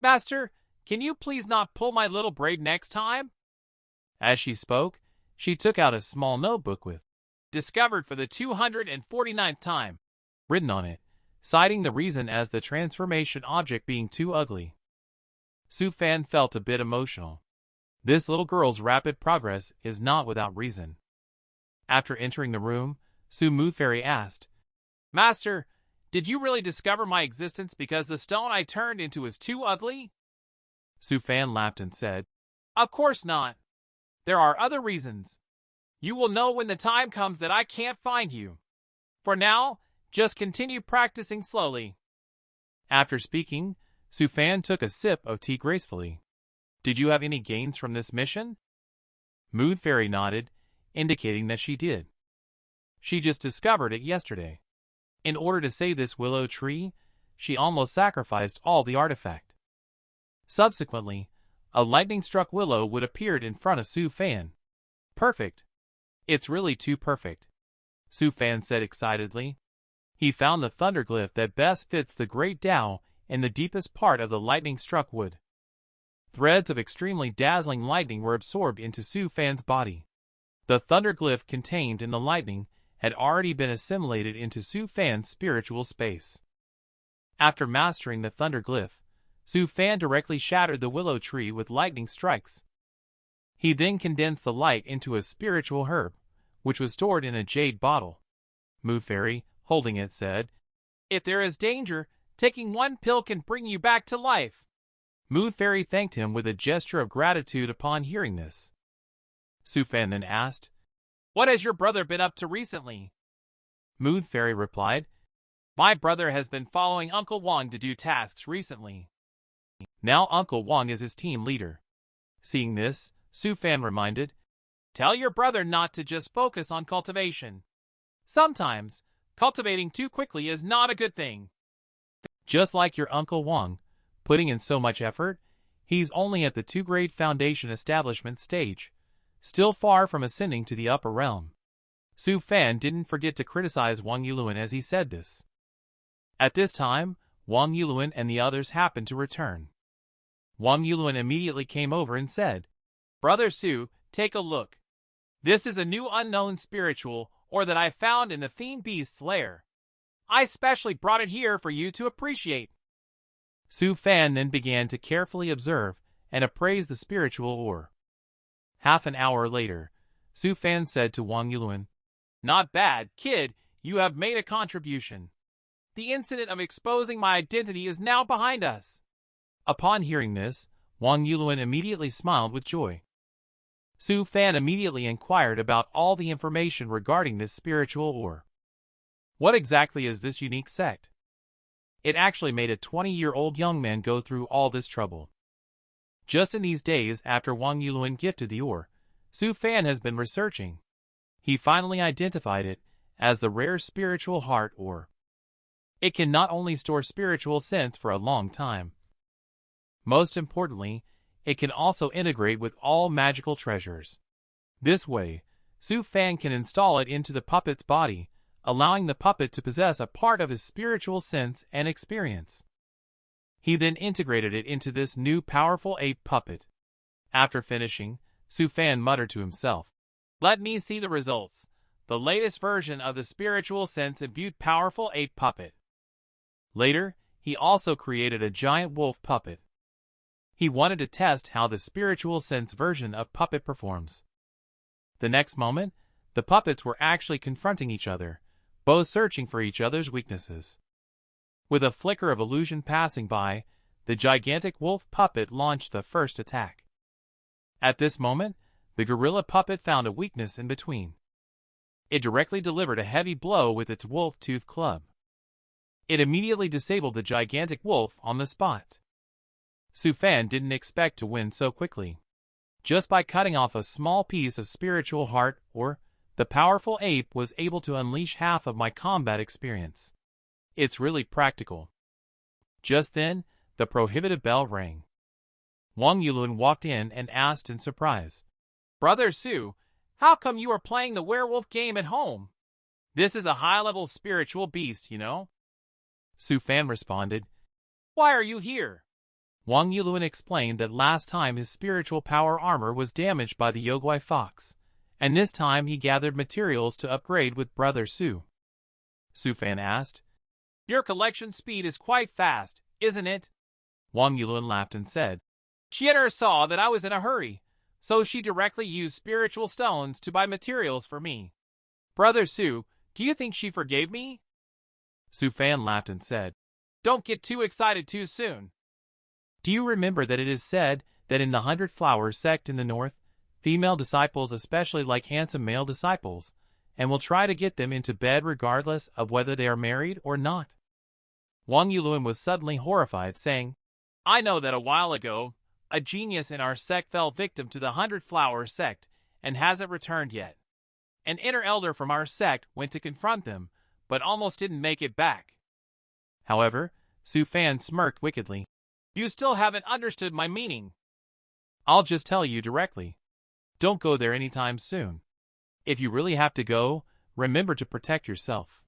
Master, can you please not pull my little braid next time? As she spoke, she took out a small notebook with discovered for the 249th time written on it, citing the reason as the transformation object being too ugly. Su Fan felt a bit emotional. This little girl's rapid progress is not without reason. After entering the room, Mood Fairy asked, Master, did you really discover my existence because the stone I turned into is too ugly? Su Fan laughed and said, Of course not. There are other reasons. You will know when the time comes that I can't find you. For now, just continue practicing slowly. After speaking, Su Fan took a sip of tea gracefully. Did you have any gains from this mission? Mood Fairy nodded, indicating that she did. She just discovered it yesterday. In order to save this willow tree, she almost sacrificed all the artifact. Subsequently, a lightning-struck willow would appear in front of Su Fan. Perfect. It's really too perfect, Su Fan said excitedly. He found the thunderglyph that best fits the great Tao in the deepest part of the lightning-struck wood. Threads of extremely dazzling lightning were absorbed into Su Fan's body. The thunderglyph contained in the lightning had already been assimilated into Su Fan's spiritual space. After mastering the thunderglyph, Su Fan directly shattered the willow tree with lightning strikes. He then condensed the light into a spiritual herb, which was stored in a jade bottle. Mood Fairy, holding it, said, If there is danger, taking one pill can bring you back to life. Mood Fairy thanked him with a gesture of gratitude upon hearing this. Su Fan then asked, What has your brother been up to recently? Mood Fairy replied, My brother has been following Uncle Wang to do tasks recently. Now Uncle Wang is his team leader. Seeing this, Su Fan reminded, Tell your brother not to just focus on cultivation. Sometimes, cultivating too quickly is not a good thing. Just like your Uncle Wang, putting in so much effort, he's only at the 2-grade foundation establishment stage, still far from ascending to the upper realm. Su Fan didn't forget to criticize Wang Yulun as he said this. At this time, Wang Yulun and the others happened to return. Wang Yulun immediately came over and said, Brother Su, take a look. This is a new unknown spiritual or that I found in the fiend beast's lair. I specially brought it here for you to appreciate. Su Fan then began to carefully observe and appraise the spiritual ore. Half an hour later, Su Fan said to Wang Yulun, Not bad, kid, you have made a contribution. The incident of exposing my identity is now behind us. Upon hearing this, Wang Yulun immediately smiled with joy. Su Fan immediately inquired about all the information regarding this spiritual ore. What exactly is this unique sect? It actually made a 20-year-old young man go through all this trouble. Just in these days after Wang Yulun gifted the ore, Su Fan has been researching. He finally identified it as the rare spiritual heart ore. It can not only store spiritual sense for a long time. Most importantly, it can also integrate with all magical treasures. This way, Su Fan can install it into the puppet's body, allowing the puppet to possess a part of his spiritual sense and experience. He then integrated it into this new powerful ape puppet. After finishing, Su Fan muttered to himself, Let me see the results. The latest version of the spiritual sense imbued powerful ape puppet. Later, he also created a giant wolf puppet. He wanted to test how the spiritual sense version of puppet performs. The next moment, the puppets were actually confronting each other, both searching for each other's weaknesses. With a flicker of illusion passing by, the gigantic wolf puppet launched the first attack. At this moment, the gorilla puppet found a weakness in between. It directly delivered a heavy blow with its wolf-tooth club. It immediately disabled the gigantic wolf on the spot. Su Fan didn't expect to win so quickly. Just by cutting off a small piece of spiritual heart ore, the powerful ape was able to unleash half of my combat experience. It's really practical. Just then, the prohibitive bell rang. Wang Yulun walked in and asked in surprise, Brother Su, how come you are playing the werewolf game at home? This is a high-level spiritual beast, you know? Su Fan responded, Why are you here? Wang Yulun explained that last time his spiritual power armor was damaged by the Yogui fox, and this time he gathered materials to upgrade with Brother Su. Su Fan asked, Your collection speed is quite fast, isn't it? Wang Yulun laughed and said, Xianxia saw that I was in a hurry, so she directly used spiritual stones to buy materials for me. Brother Su, do you think she forgave me? Su Fan laughed and said, Don't get too excited too soon. Do you remember that it is said that in the 100-Flower sect in the north, female disciples especially like handsome male disciples, and will try to get them into bed regardless of whether they are married or not? Wang Yulun was suddenly horrified, saying, I know that a while ago, a genius in our sect fell victim to the 100-Flower sect and hasn't returned yet. An inner elder from our sect went to confront them, but almost didn't make it back. However, Su Fan smirked wickedly. You still haven't understood my meaning. I'll just tell you directly. Don't go there anytime soon. If you really have to go, remember to protect yourself.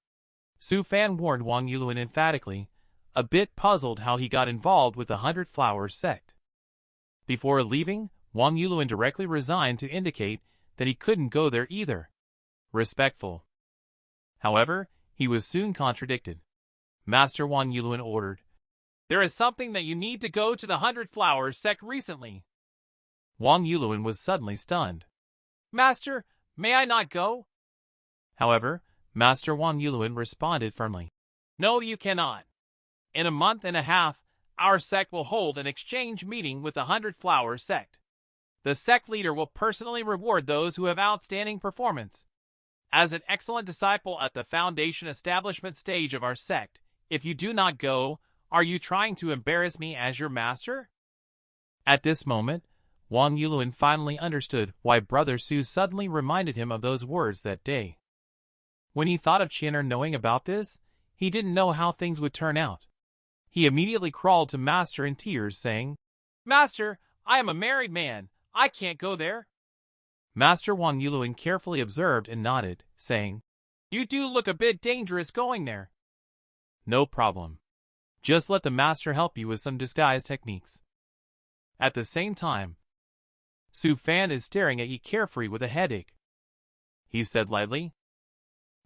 Su Fan warned Wang Yulun emphatically, a bit puzzled how he got involved with the 100-Flower sect. Before leaving, Wang Yulun directly resigned to indicate that he couldn't go there either. Respectful. However, he was soon contradicted. Master Wang Yulun ordered, There is something that you need to go to the 100-Flower sect recently. Wang Yulun was suddenly stunned. Master, may I not go? However, Master Wang Yulun responded firmly. No, you cannot. In a month and a half, our sect will hold an exchange meeting with the 100-Flower sect. The sect leader will personally reward those who have outstanding performance. As an excellent disciple at the foundation establishment stage of our sect, if you do not go, are you trying to embarrass me as your master? At this moment, Wang Yulun finally understood why Brother Su suddenly reminded him of those words that day. When he thought of Qian'er knowing about this, he didn't know how things would turn out. He immediately crawled to Master in tears, saying, Master, I am a married man. I can't go there. Master Wang Yulun carefully observed and nodded, saying, You do look a bit dangerous going there. No problem. Just let the master help you with some disguise techniques. At the same time, Su Fan is staring at Yi carefree with a headache. He said lightly,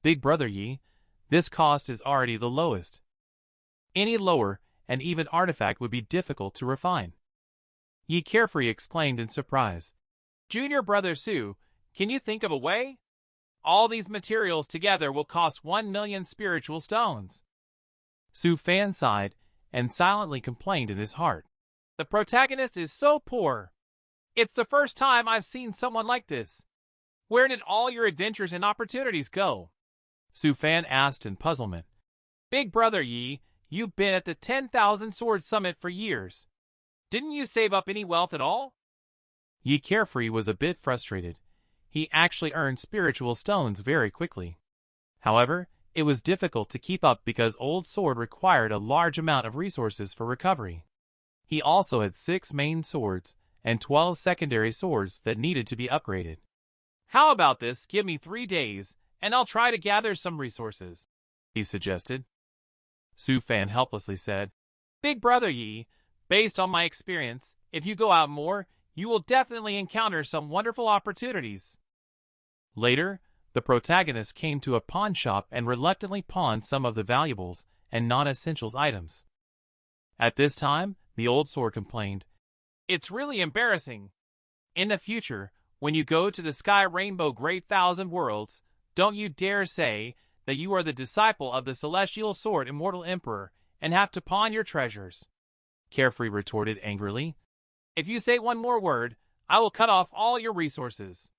Big brother Yi, this cost is already the lowest. Any lower, and even artifact would be difficult to refine. Yi carefree exclaimed in surprise. Junior brother Su, can you think of a way? All these materials together will cost 1 million spiritual stones. Su Fan sighed and silently complained in his heart. The protagonist is so poor. It's the first time I've seen someone like this. Where did all your adventures and opportunities go? Su Fan asked in puzzlement. Big brother Yi, you've been at the 10,000 Sword Summit for years. Didn't you save up any wealth at all? Yi carefree was a bit frustrated. He actually earned spiritual stones very quickly. However, it was difficult to keep up because Old Sword required a large amount of resources for recovery. He also had 6 main swords and 12 secondary swords that needed to be upgraded. How about this? Give me 3 days, and I'll try to gather some resources, he suggested. Su Fan helplessly said, Big brother Yi, based on my experience, if you go out more, you will definitely encounter some wonderful opportunities. Later, the protagonist came to a pawn shop and reluctantly pawned some of the valuables and non-essentials items. At this time, the Old Sword complained, It's really embarrassing. In the future, when you go to the Sky Rainbow Great Thousand Worlds, don't you dare say that you are the disciple of the Celestial Sword Immortal Emperor and have to pawn your treasures. Carefree retorted angrily. If you say one more word, I will cut off all your resources.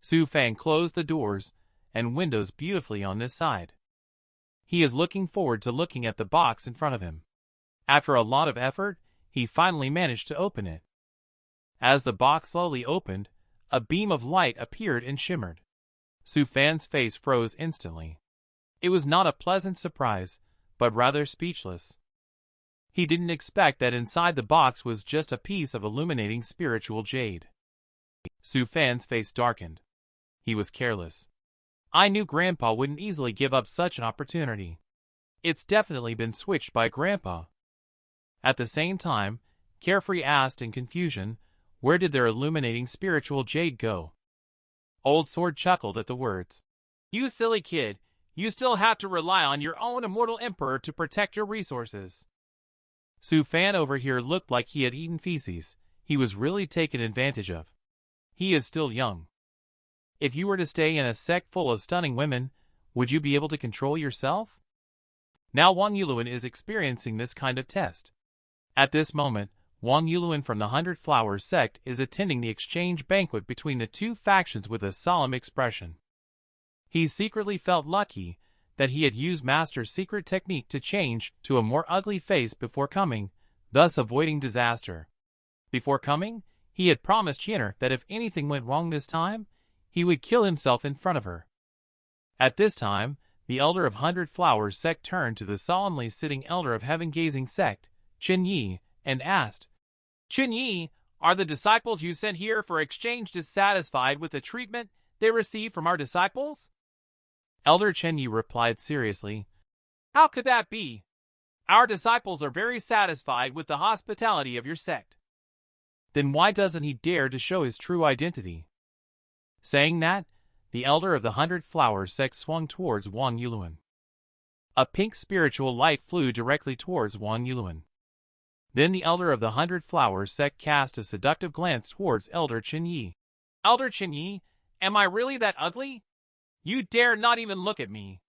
Su Fan closed the doors and windows beautifully on this side. He is looking forward to looking at the box in front of him. After a lot of effort, he finally managed to open it. As the box slowly opened, a beam of light appeared and shimmered. Su Fan's face froze instantly. It was not a pleasant surprise, but rather speechless. He didn't expect that inside the box was just a piece of illuminating spiritual jade. Su Fan's face darkened. He was careless. I knew Grandpa wouldn't easily give up such an opportunity. It's definitely been switched by Grandpa. At the same time, Carefree asked in confusion, where did their illuminating spiritual jade go? Old Sword chuckled at the words. You silly kid, you still have to rely on your own immortal emperor to protect your resources. Su Fan over here looked like he had eaten feces. He was really taken advantage of. He is still young. If you were to stay in a sect full of stunning women, would you be able to control yourself? Now Wang Yulun is experiencing this kind of test. At this moment, Wang Yulun from the 100 Flowers sect is attending the exchange banquet between the two factions with a solemn expression. He secretly felt lucky that he had used Master's secret technique to change to a more ugly face before coming, thus avoiding disaster. Before coming, he had promised Qian'er that if anything went wrong this time, he would kill himself in front of her. At this time, the elder of 100 Flowers sect turned to the solemnly sitting elder of heaven-gazing sect, Chen Yi, and asked, Chen Yi, are the disciples you sent here for exchange dissatisfied with the treatment they received from our disciples? Elder Chen Yi replied seriously, How could that be? Our disciples are very satisfied with the hospitality of your sect. Then why doesn't he dare to show his true identity? Saying that, the elder of the 100 Flowers sect swung towards Wang Yulun. A pink spiritual light flew directly towards Wang Yulun. Then the elder of the 100 Flowers sect cast a seductive glance towards Elder Chen Yi. Elder Chen Yi, am I really that ugly? You dare not even look at me.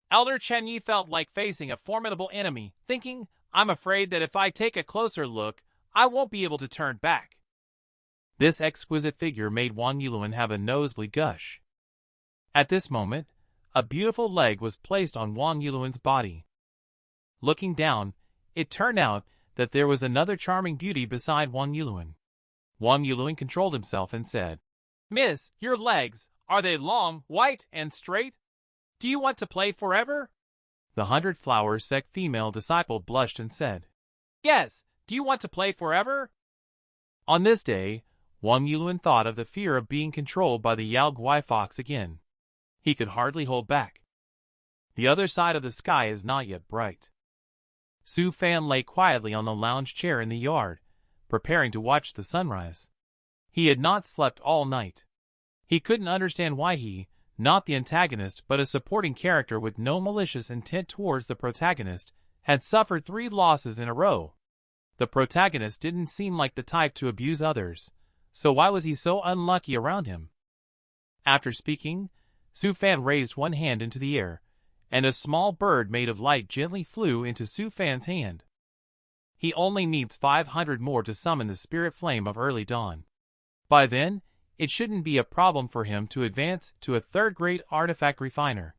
Elder Chen Yi felt like facing a formidable enemy, thinking, I'm afraid that if I take a closer look, I won't be able to turn back. This exquisite figure made Wang Yulun have a nosebleed gush. At this moment, a beautiful leg was placed on Wang Yulun's body. Looking down, it turned out that there was another charming beauty beside Wang Yulun. Wang Yulun controlled himself and said, Miss, your legs, are they long, white, and straight? Do you want to play forever? The 100-Flower sect female disciple blushed and said, Yes, do you want to play forever? On this day, Wang Yulun thought of the fear of being controlled by the Yao Guai fox again. He could hardly hold back. The other side of the sky is not yet bright. Su Fan lay quietly on the lounge chair in the yard, preparing to watch the sunrise. He had not slept all night. He couldn't understand why he, not the antagonist but a supporting character with no malicious intent towards the protagonist, had suffered 3 losses in a row. The protagonist didn't seem like the type to abuse others, so why was he so unlucky around him? After speaking, Su Fan raised one hand into the air, and a small bird made of light gently flew into Su Fan's hand. He only needs 500 more to summon the spirit flame of early dawn. By then, it shouldn't be a problem for him to advance to a 3rd-grade artifact refiner.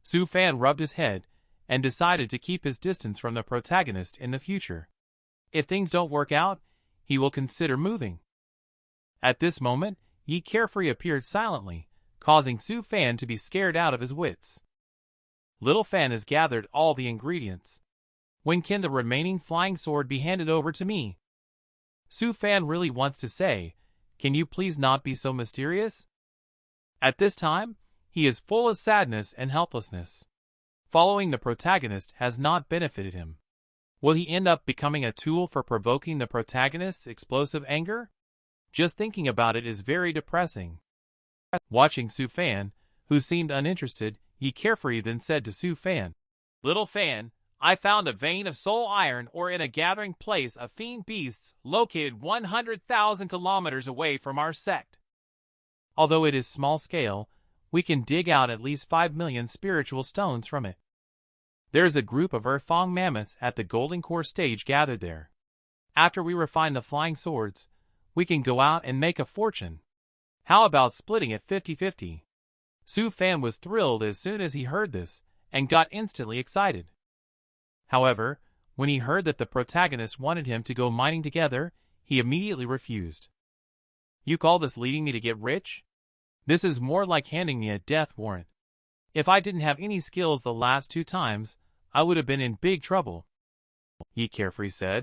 Su Fan rubbed his head and decided to keep his distance from the protagonist in the future. If things don't work out, he will consider moving. At this moment, Yi Carefree appeared silently, causing Su Fan to be scared out of his wits. Little Fan has gathered all the ingredients. When can the remaining flying sword be handed over to me? Su Fan really wants to say, can you please not be so mysterious? At this time, he is full of sadness and helplessness. Following the protagonist has not benefited him. Will he end up becoming a tool for provoking the protagonist's explosive anger? Just thinking about it is very depressing. Watching Su Fan, who seemed uninterested, Yi Carefree then said to Su Fan, Little Fan, I found a vein of soul iron ore in a gathering place of fiend beasts located 100,000 kilometers away from our sect. Although it is small scale, we can dig out at least 5 million spiritual stones from it. There's a group of Earthfang mammoths at the Golden Core stage gathered there. After we refine the flying swords, we can go out and make a fortune. How about splitting it 50-50? Su Fan was thrilled as soon as he heard this, and got instantly excited. However, when he heard that the protagonist wanted him to go mining together, he immediately refused. You call this leading me to get rich? This is more like handing me a death warrant. If I didn't have any skills the last 2 times, I would have been in big trouble. Yi Carefree said,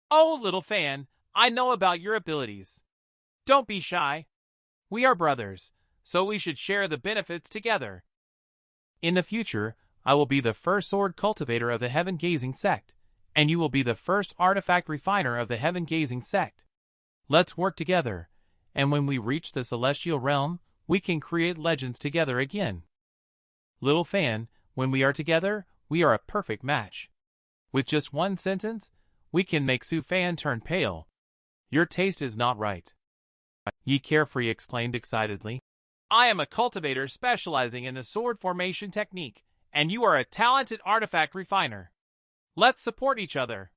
Oh, Little Fan, I know about your abilities. Don't be shy. We are brothers, so we should share the benefits together. In the future, I will be the first sword cultivator of the heaven-gazing sect, and you will be the first artifact refiner of the heaven-gazing sect. Let's work together, and when we reach the celestial realm, we can create legends together again. Little Fan, when we are together, we are a perfect match. With just one sentence, we can make Su Fan turn pale. Your taste is not right. Yi Carefree exclaimed excitedly. I am a cultivator specializing in the sword formation technique, and you are a talented artifact refiner. Let's support each other.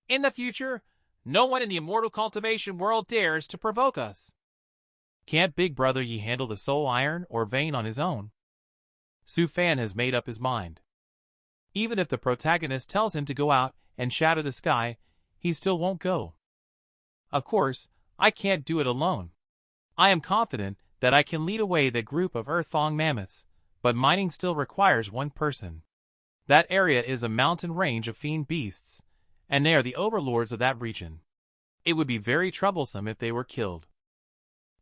In the future, no one in the immortal cultivation world dares to provoke us. Can't Big Brother Yi handle the soul iron or vein on his own? Su Fan has made up his mind. Even if the protagonist tells him to go out and shatter the sky, he still won't go. Of course, I can't do it alone. I am confident that I can lead away the group of Earthfang mammoths, but mining still requires one person. That area is a mountain range of fiend beasts, and they are the overlords of that region. It would be very troublesome if they were killed.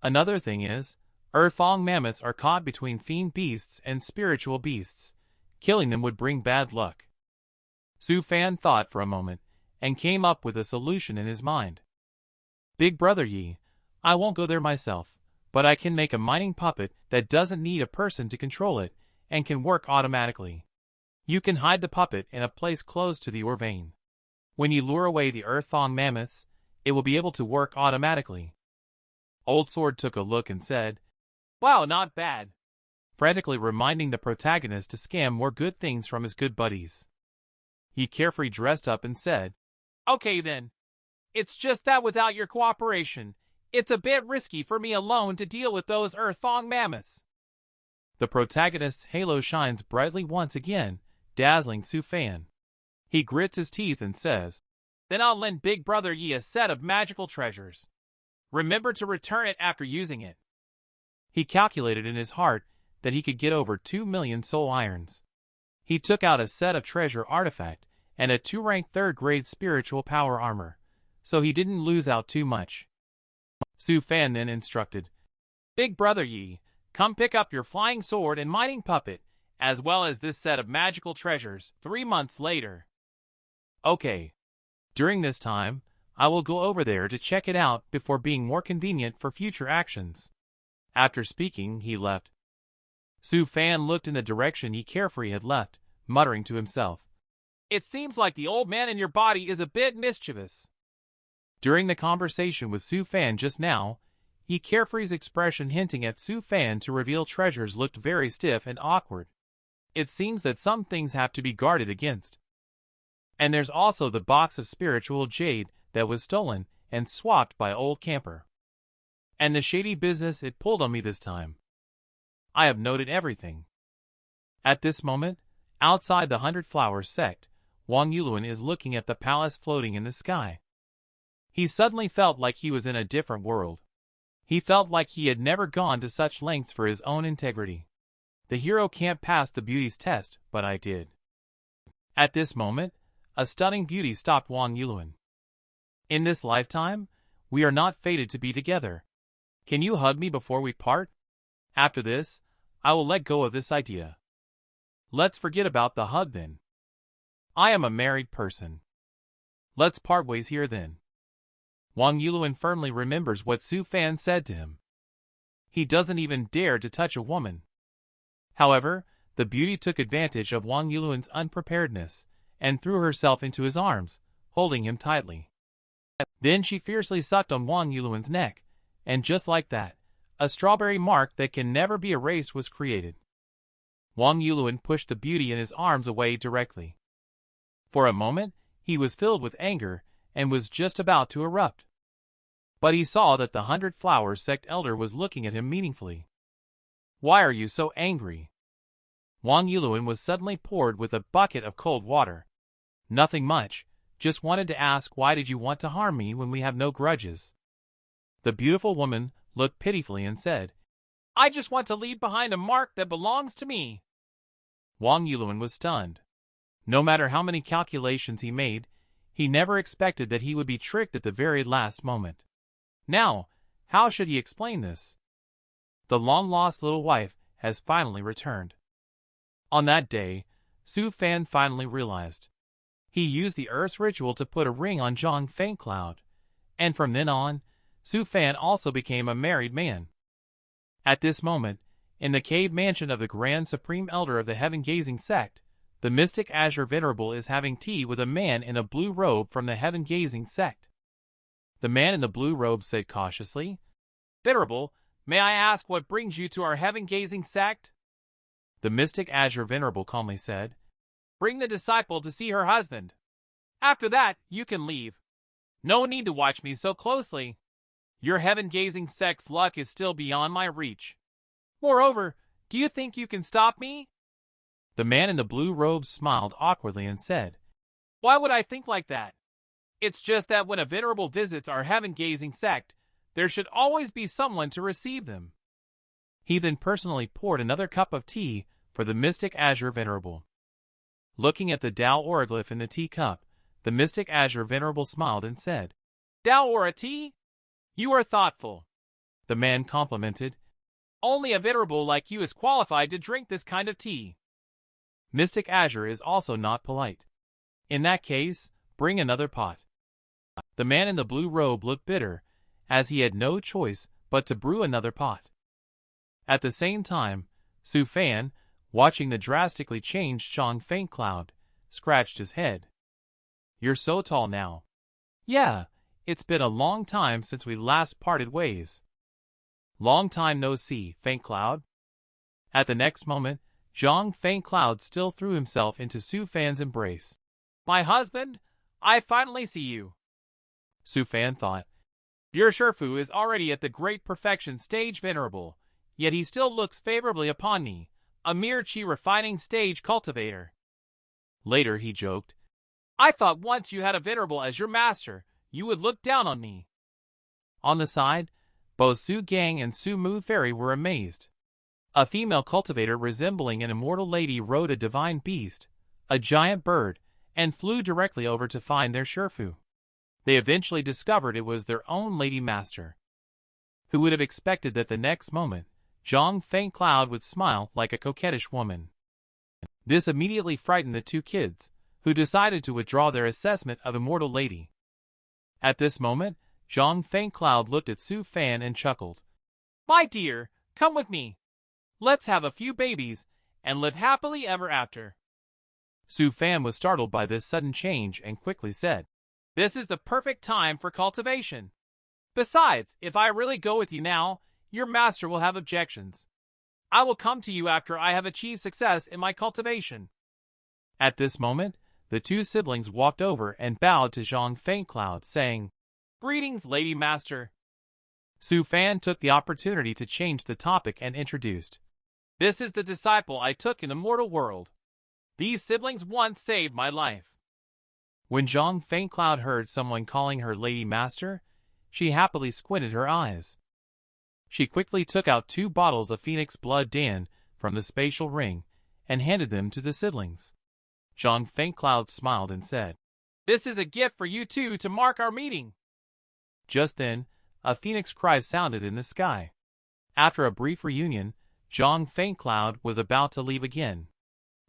Another thing is, Earthfang mammoths are caught between fiend beasts and spiritual beasts. Killing them would bring bad luck. Su Fan thought for a moment, and came up with a solution in his mind. Big Brother Yi, I won't go there myself, but I can make a mining puppet that doesn't need a person to control it, and can work automatically. You can hide the puppet in a place close to the ore vein. When you lure away the Earthfang mammoths, it will be able to work automatically. Old Sword took a look and said, Wow, not bad. Frantically reminding the protagonist to scam more good things from his good buddies. He carefully dressed up and said, Okay then. It's just that without your cooperation, it's a bit risky for me alone to deal with those Earthfang mammoths. The protagonist's halo shines brightly once again, dazzling Su Fan. He grits his teeth and says, Then I'll lend Big Brother Yi a set of magical treasures. Remember to return it after using it. He calculated in his heart that he could get over 2 million soul irons. He took out a set of treasure artifact and a 2-rank 3rd-grade spiritual power armor, so he didn't lose out too much. Su Fan then instructed, "Big brother Yi, come pick up your flying sword and mining puppet, as well as this set of magical treasures 3 months later." Okay. During this time, I will go over there to check it out before being more convenient for future actions. After speaking, he left. Su Fan looked in the direction he carefree had left, muttering to himself, "It seems like the old man in your body is a bit mischievous." During the conversation with Su Fan just now, Yi Carefree's expression hinting at Su Fan to reveal treasures looked very stiff and awkward. It seems that some things have to be guarded against. And there's also the box of spiritual jade that was stolen and swapped by old camper. And the shady business it pulled on me this time. I have noted everything. At this moment, outside the 100 Flowers sect, Wang Yulun is looking at the palace floating in the sky. He suddenly felt like he was in a different world. He felt like he had never gone to such lengths for his own integrity. The hero can't pass the beauty's test, but I did. At this moment, a stunning beauty stopped Wang Yulun. "In this lifetime, we are not fated to be together. Can you hug me before we part? After this, I will let go of this idea." "Let's forget about the hug then. I am a married person. Let's part ways here then." Wang Yulun firmly remembers what Su Fan said to him. He doesn't even dare to touch a woman. However, the beauty took advantage of Wang Yulun's unpreparedness and threw herself into his arms, holding him tightly. Then she fiercely sucked on Wang Yulun's neck, and just like that, a strawberry mark that can never be erased was created. Wang Yulun pushed the beauty in his arms away directly. For a moment, he was filled with anger and was just about to erupt. But he saw that the 100 Flowers sect elder was looking at him meaningfully. "Why are you so angry?" Wang Yulun was suddenly poured with a bucket of cold water. "Nothing much, just wanted to ask why did you want to harm me when we have no grudges?" The beautiful woman looked pitifully and said, "I just want to leave behind a mark that belongs to me." Wang Yulun was stunned. No matter how many calculations he made, he never expected that he would be tricked at the very last moment. Now, how should he explain this? The long-lost little wife has finally returned. On that day, Su Fan finally realized. He used the Earth's ritual to put a ring on Zhang Fengcloud, and from then on, Su Fan also became a married man. At this moment, in the cave mansion of the Grand Supreme Elder of the Heaven-Gazing sect, the mystic Azure Venerable is having tea with a man in a blue robe from the Heaven-Gazing sect. The man in the blue robe said cautiously, "Venerable, may I ask what brings you to our Heaven-Gazing sect?" The mystic Azure Venerable calmly said, "Bring the disciple to see her husband. After that, you can leave. No need to watch me so closely. Your Heaven-Gazing sect's luck is still beyond my reach. Moreover, do you think you can stop me?" The man in the blue robe smiled awkwardly and said, "Why would I think like that? It's just that when a venerable visits our Heaven-Gazing sect, there should always be someone to receive them." He then personally poured another cup of tea for the mystic Azure Venerable. Looking at the Tao Oraglyph in the teacup, the mystic Azure Venerable smiled and said, "Tao Ora tea? You are thoughtful." The man complimented, "Only a venerable like you is qualified to drink this kind of tea." Mystic Azure is also not polite. In that case, bring another pot. The man in the blue robe looked bitter, as he had no choice but to brew another pot. At the same time, Su Fan, watching the drastically changed Zhang Fengcloud, scratched his head. "You're so tall now." "Yeah, it's been a long time since we last parted ways." "Long time no see, Fengcloud." At the next moment, Zhang Fengcloud still threw himself into Su Fan's embrace. "My husband, I finally see you." Su Fan thought, "Your Shifu is already at the great perfection stage venerable, yet he still looks favorably upon me, a mere chi refining stage cultivator." Later he joked, "I thought once you had a venerable as your master, you would look down on me." On the side, both Su Gang and Su Mu Fairy were amazed. A female cultivator resembling an immortal lady rode a divine beast, a giant bird, and flew directly over to find their Shifu. They eventually discovered it was their own lady master. Who would have expected that the next moment, Zhang Feng Cloud would smile like a coquettish woman? This immediately frightened the two kids, who decided to withdraw their assessment of immortal lady. At this moment, Zhang Feng Cloud looked at Su Fan and chuckled. My dear, come with me. Let's have a few babies and live happily ever after. Su Fan was startled by this sudden change and quickly said, This is the perfect time for cultivation. Besides, if I really go with you now, your master will have objections. I will come to you after I have achieved success in my cultivation. At this moment, the two siblings walked over and bowed to Zhang Feng Cloud, saying, Greetings, Lady Master. Su Fan took the opportunity to change the topic and introduced, This is the disciple I took in the mortal world. These siblings once saved my life. When Zhang Feng Cloud heard someone calling her Lady Master, she happily squinted her eyes. She quickly took out 2 bottles of Phoenix Blood Dan from the spatial ring and handed them to the siblings. Zhang Feng Cloud smiled and said, This is a gift for you two to mark our meeting. Just then, a phoenix cry sounded in the sky. After a brief reunion, Zhang Feng Cloud was about to leave again.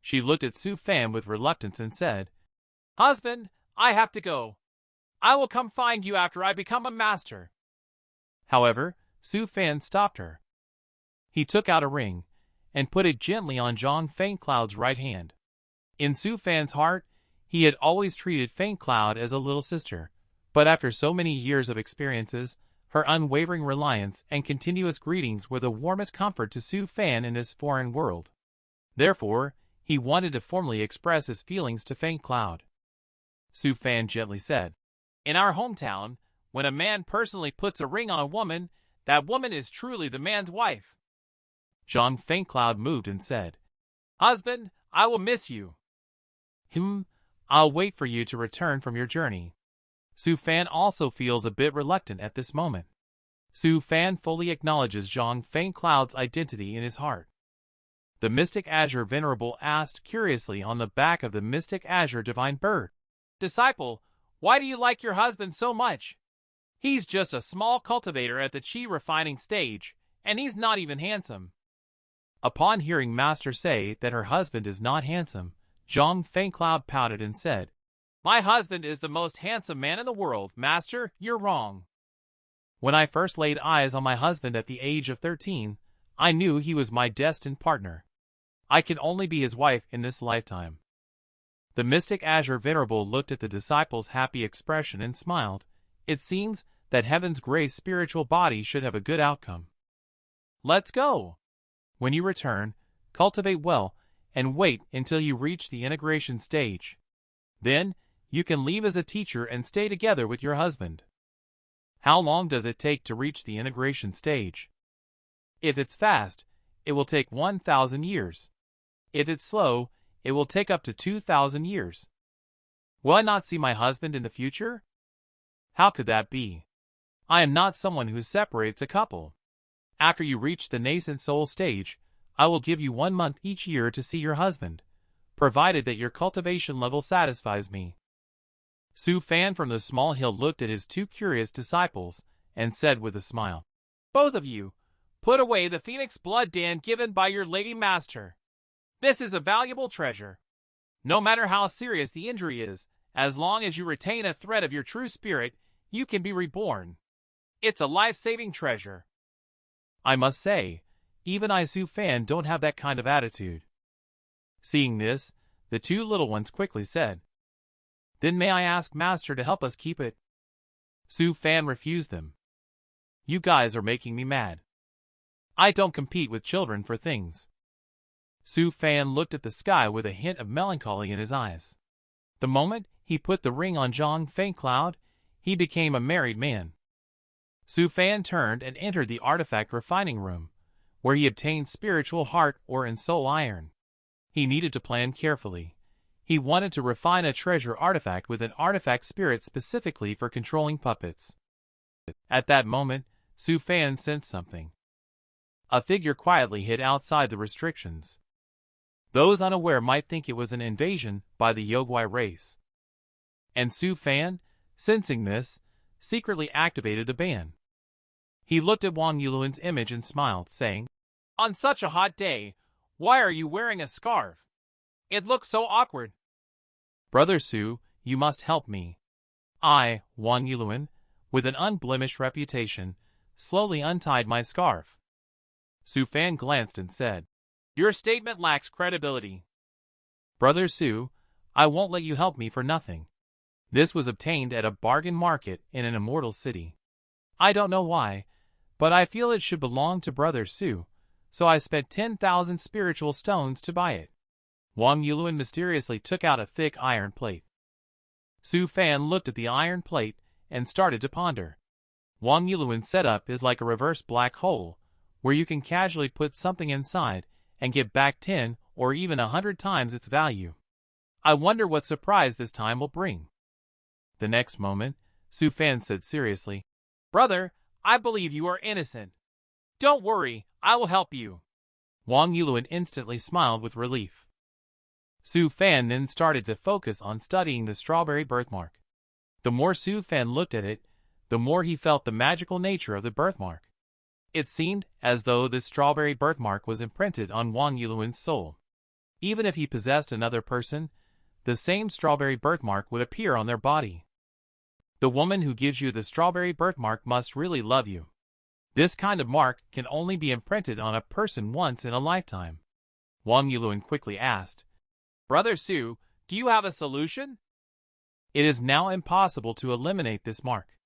She looked at Su Fan with reluctance and said, Husband, I have to go. I will come find you after I become a master. However, Su Fan stopped her. He took out a ring and put it gently on Zhang Feng Cloud's right hand. In Su Fan's heart, he had always treated Feng Cloud as a little sister, but after so many years of experiences, her unwavering reliance and continuous greetings were the warmest comfort to Su Fan in this foreign world. Therefore, he wanted to formally express his feelings to Feng Cloud. Su Fan gently said, In our hometown, when a man personally puts a ring on a woman, that woman is truly the man's wife. Zhang Feng Cloud moved and said, Husband, I will miss you. I'll wait for you to return from your journey. Su Fan also feels a bit reluctant at this moment. Su Fan fully acknowledges Zhang Feng Cloud's identity in his heart. The Mystic Azure Venerable asked curiously on the back of the Mystic Azure Divine Bird, Disciple, why do you like your husband so much? He's just a small cultivator at the chi refining stage, and he's not even handsome. Upon hearing Master say that her husband is not handsome, Zhang Feng Cloud pouted and said, My husband is the most handsome man in the world, Master, you're wrong. When I first laid eyes on my husband at the age of 13, I knew he was my destined partner. I can only be his wife in this lifetime. The Mystic Azure Venerable looked at the disciple's happy expression and smiled. It seems that Heaven's gray spiritual body should have a good outcome. Let's go. When you return, cultivate well and wait until you reach the integration stage. Then, you can leave as a teacher and stay together with your husband. How long does it take to reach the integration stage? If it's fast, it will take 1,000 years. If it's slow, it will take up to 2,000 years. Will I not see my husband in the future? How could that be? I am not someone who separates a couple. After you reach the nascent soul stage, I will give you 1 month each year to see your husband, provided that your cultivation level satisfies me. Su Fan from the small hill looked at his 2 curious disciples and said with a smile, Both of you, put away the Phoenix Blood Dan given by your lady master. This is a valuable treasure. No matter how serious the injury is, as long as you retain a thread of your true spirit, you can be reborn. It's a life-saving treasure. I must say, even I Su Fan don't have that kind of attitude. Seeing this, the 2 little ones quickly said, Then may I ask Master to help us keep it? Su Fan refused them. You guys are making me mad. I don't compete with children for things. Su Fan looked at the sky with a hint of melancholy in his eyes. The moment he put the ring on Zhang Feng Cloud, he became a married man. Su Fan turned and entered the artifact refining room, where he obtained spiritual heart ore and soul iron. He needed to plan carefully. He wanted to refine a treasure artifact with an artifact spirit specifically for controlling puppets. At that moment, Su Fan sensed something. A figure quietly hid outside the restrictions. Those unaware might think it was an invasion by the Yogwai race. And Su Fan, sensing this, secretly activated the ban. He looked at Wang Yuluan's image and smiled, saying, "On such a hot day, why are you wearing a scarf? It looks so awkward." "Brother Su, you must help me." I, Wang Yuluan, with an unblemished reputation, slowly untied my scarf. Su Fan glanced and said, "Your statement lacks credibility." "Brother Su, I won't let you help me for nothing. This was obtained at a bargain market in an immortal city. I don't know why, but I feel it should belong to Brother Su, so I spent 10,000 spiritual stones to buy it." Wang Yuluan mysteriously took out a thick iron plate. Su Fan looked at the iron plate and started to ponder. Wang Yuluan's setup is like a reverse black hole, where you can casually put something inside and get back 10 or even 100 times its value. I wonder what surprise this time will bring. The next moment, Su Fan said seriously, "Brother, I believe you are innocent. Don't worry, I will help you." Wang Yuluan instantly smiled with relief. Su Fan then started to focus on studying the strawberry birthmark. The more Su Fan looked at it, the more he felt the magical nature of the birthmark. It seemed as though this strawberry birthmark was imprinted on Wang Yuluan's soul. Even if he possessed another person, the same strawberry birthmark would appear on their body. The woman who gives you the strawberry birthmark must really love you. This kind of mark can only be imprinted on a person once in a lifetime. Wang Yuluan quickly asked, "Brother Su, do you have a solution?" "It is now impossible to eliminate this mark.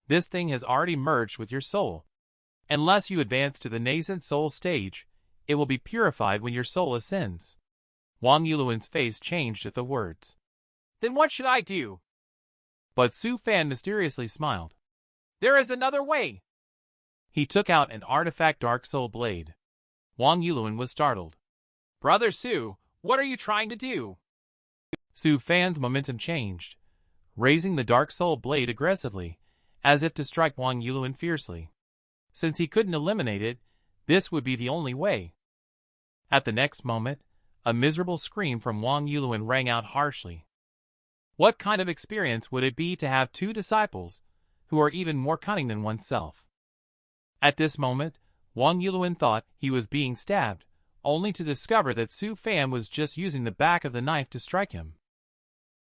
This thing has already merged with your soul. Unless you advance to the nascent soul stage, it will be purified when your soul ascends." Wang Yuluan's face changed at the words. "Then what should I do?" But Su Fan mysteriously smiled. "There is another way." He took out an artifact Dark Soul Blade. Wang Yuluan was startled. "Brother Su, what are you trying to do?" Su Fan's momentum changed, raising the Dark Soul Blade aggressively, as if to strike Wang Yuluan fiercely. Since he couldn't eliminate it, this would be the only way. At the next moment, a miserable scream from Wang Yuluan rang out harshly. What kind of experience would it be to have two disciples, who are even more cunning than oneself? At this moment, Wang Yuluan thought he was being stabbed, only to discover that Su Fan was just using the back of the knife to strike him.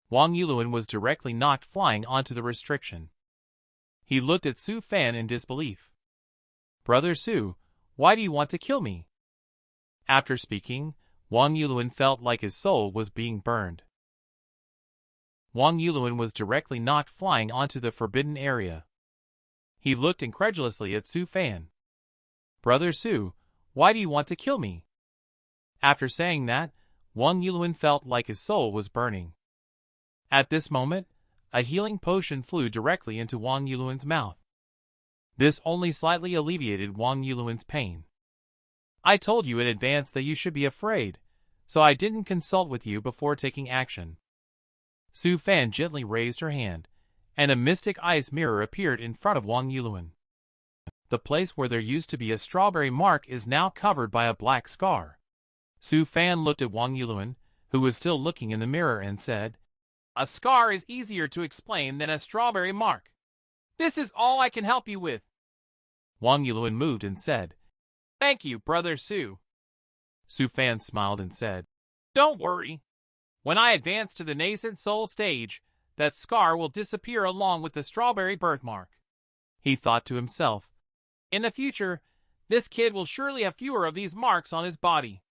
Wang Yuluan was directly knocked flying onto the restriction. He looked at Su Fan in disbelief. "Brother Su, why do you want to kill me?" After speaking, Wang Yuluan felt like his soul was being burned. Wang Yuluan was directly knocked flying onto the forbidden area. He looked incredulously at Su Fan. "Brother Su, why do you want to kill me?" After saying that, Wang Yuluan felt like his soul was burning. At this moment, a healing potion flew directly into Wang Yuluan's mouth. This only slightly alleviated Wang Yuluan's pain. "I told you in advance that you should be afraid, so I didn't consult with you before taking action." Su Fan gently raised her hand, and a mystic ice mirror appeared in front of Wang Yuluan. The place where there used to be a strawberry mark is now covered by a black scar. Su Fan looked at Wang Yuluan, who was still looking in the mirror, and said, "A scar is easier to explain than a strawberry mark. This is all I can help you with." Wang Yuluan moved and said, "Thank you, Brother Su." Su Fan smiled and said, "Don't worry. When I advance to the nascent soul stage, that scar will disappear along with the strawberry birthmark." He thought to himself, "In the future, this kid will surely have fewer of these marks on his body."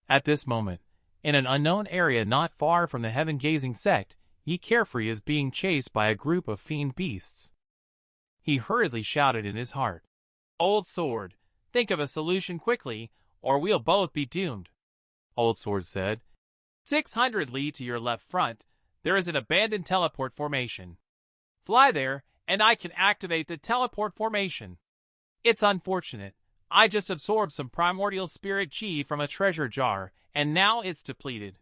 At this moment, in an unknown area not far from the heaven-gazing sect, Ye Carefree is being chased by a group of fiend beasts. He hurriedly shouted in his heart, "Old Sword, think of a solution quickly, or we'll both be doomed." Old Sword said, 600 li to your left front, there is an abandoned teleport formation. Fly there, and I can activate the teleport formation. It's unfortunate. I just absorbed some primordial spirit chi from a treasure jar, and now it's depleted.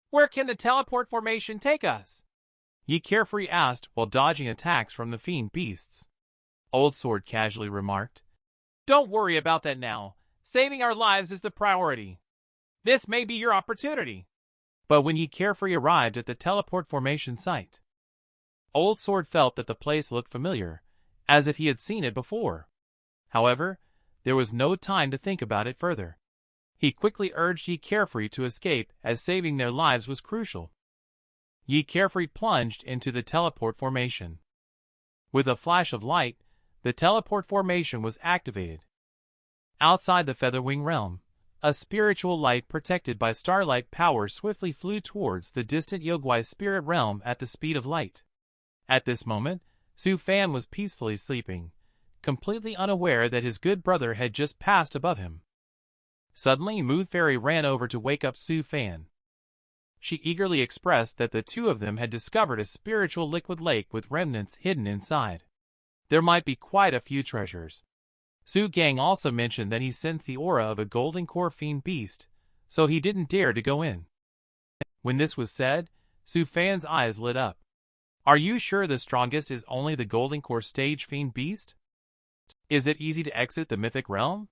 Where can the teleport formation take us?" Ye Carefree asked while dodging attacks from the fiend beasts. Old Sword casually remarked, "Don't worry about that now. Saving our lives is the priority. This may be your opportunity. But when Ye Carefree arrived at the teleport formation site, Old Sword felt that the place looked familiar, as if he had seen it before. However, there was no time to think about it further. He quickly urged Ye Carefree to escape, as saving their lives was crucial. Ye Carefree plunged into the teleport formation. With a flash of light, the teleport formation was activated. Outside the Featherwing realm, a spiritual light protected by starlight power swiftly flew towards the distant Yogwai spirit realm at the speed of light. At this moment, Su Fan was peacefully sleeping, completely unaware that his good brother had just passed above him. Suddenly, Mood Fairy ran over to wake up Su Fan. She eagerly expressed that the two of them had discovered a spiritual liquid lake with remnants hidden inside. There might be quite a few treasures. Su Gang also mentioned that he sensed the aura of a golden core fiend beast, so he didn't dare to go in. When this was said, Su Fan's eyes lit up. Are you sure the strongest is only the golden core stage fiend beast? Is it easy to exit the mythic realm?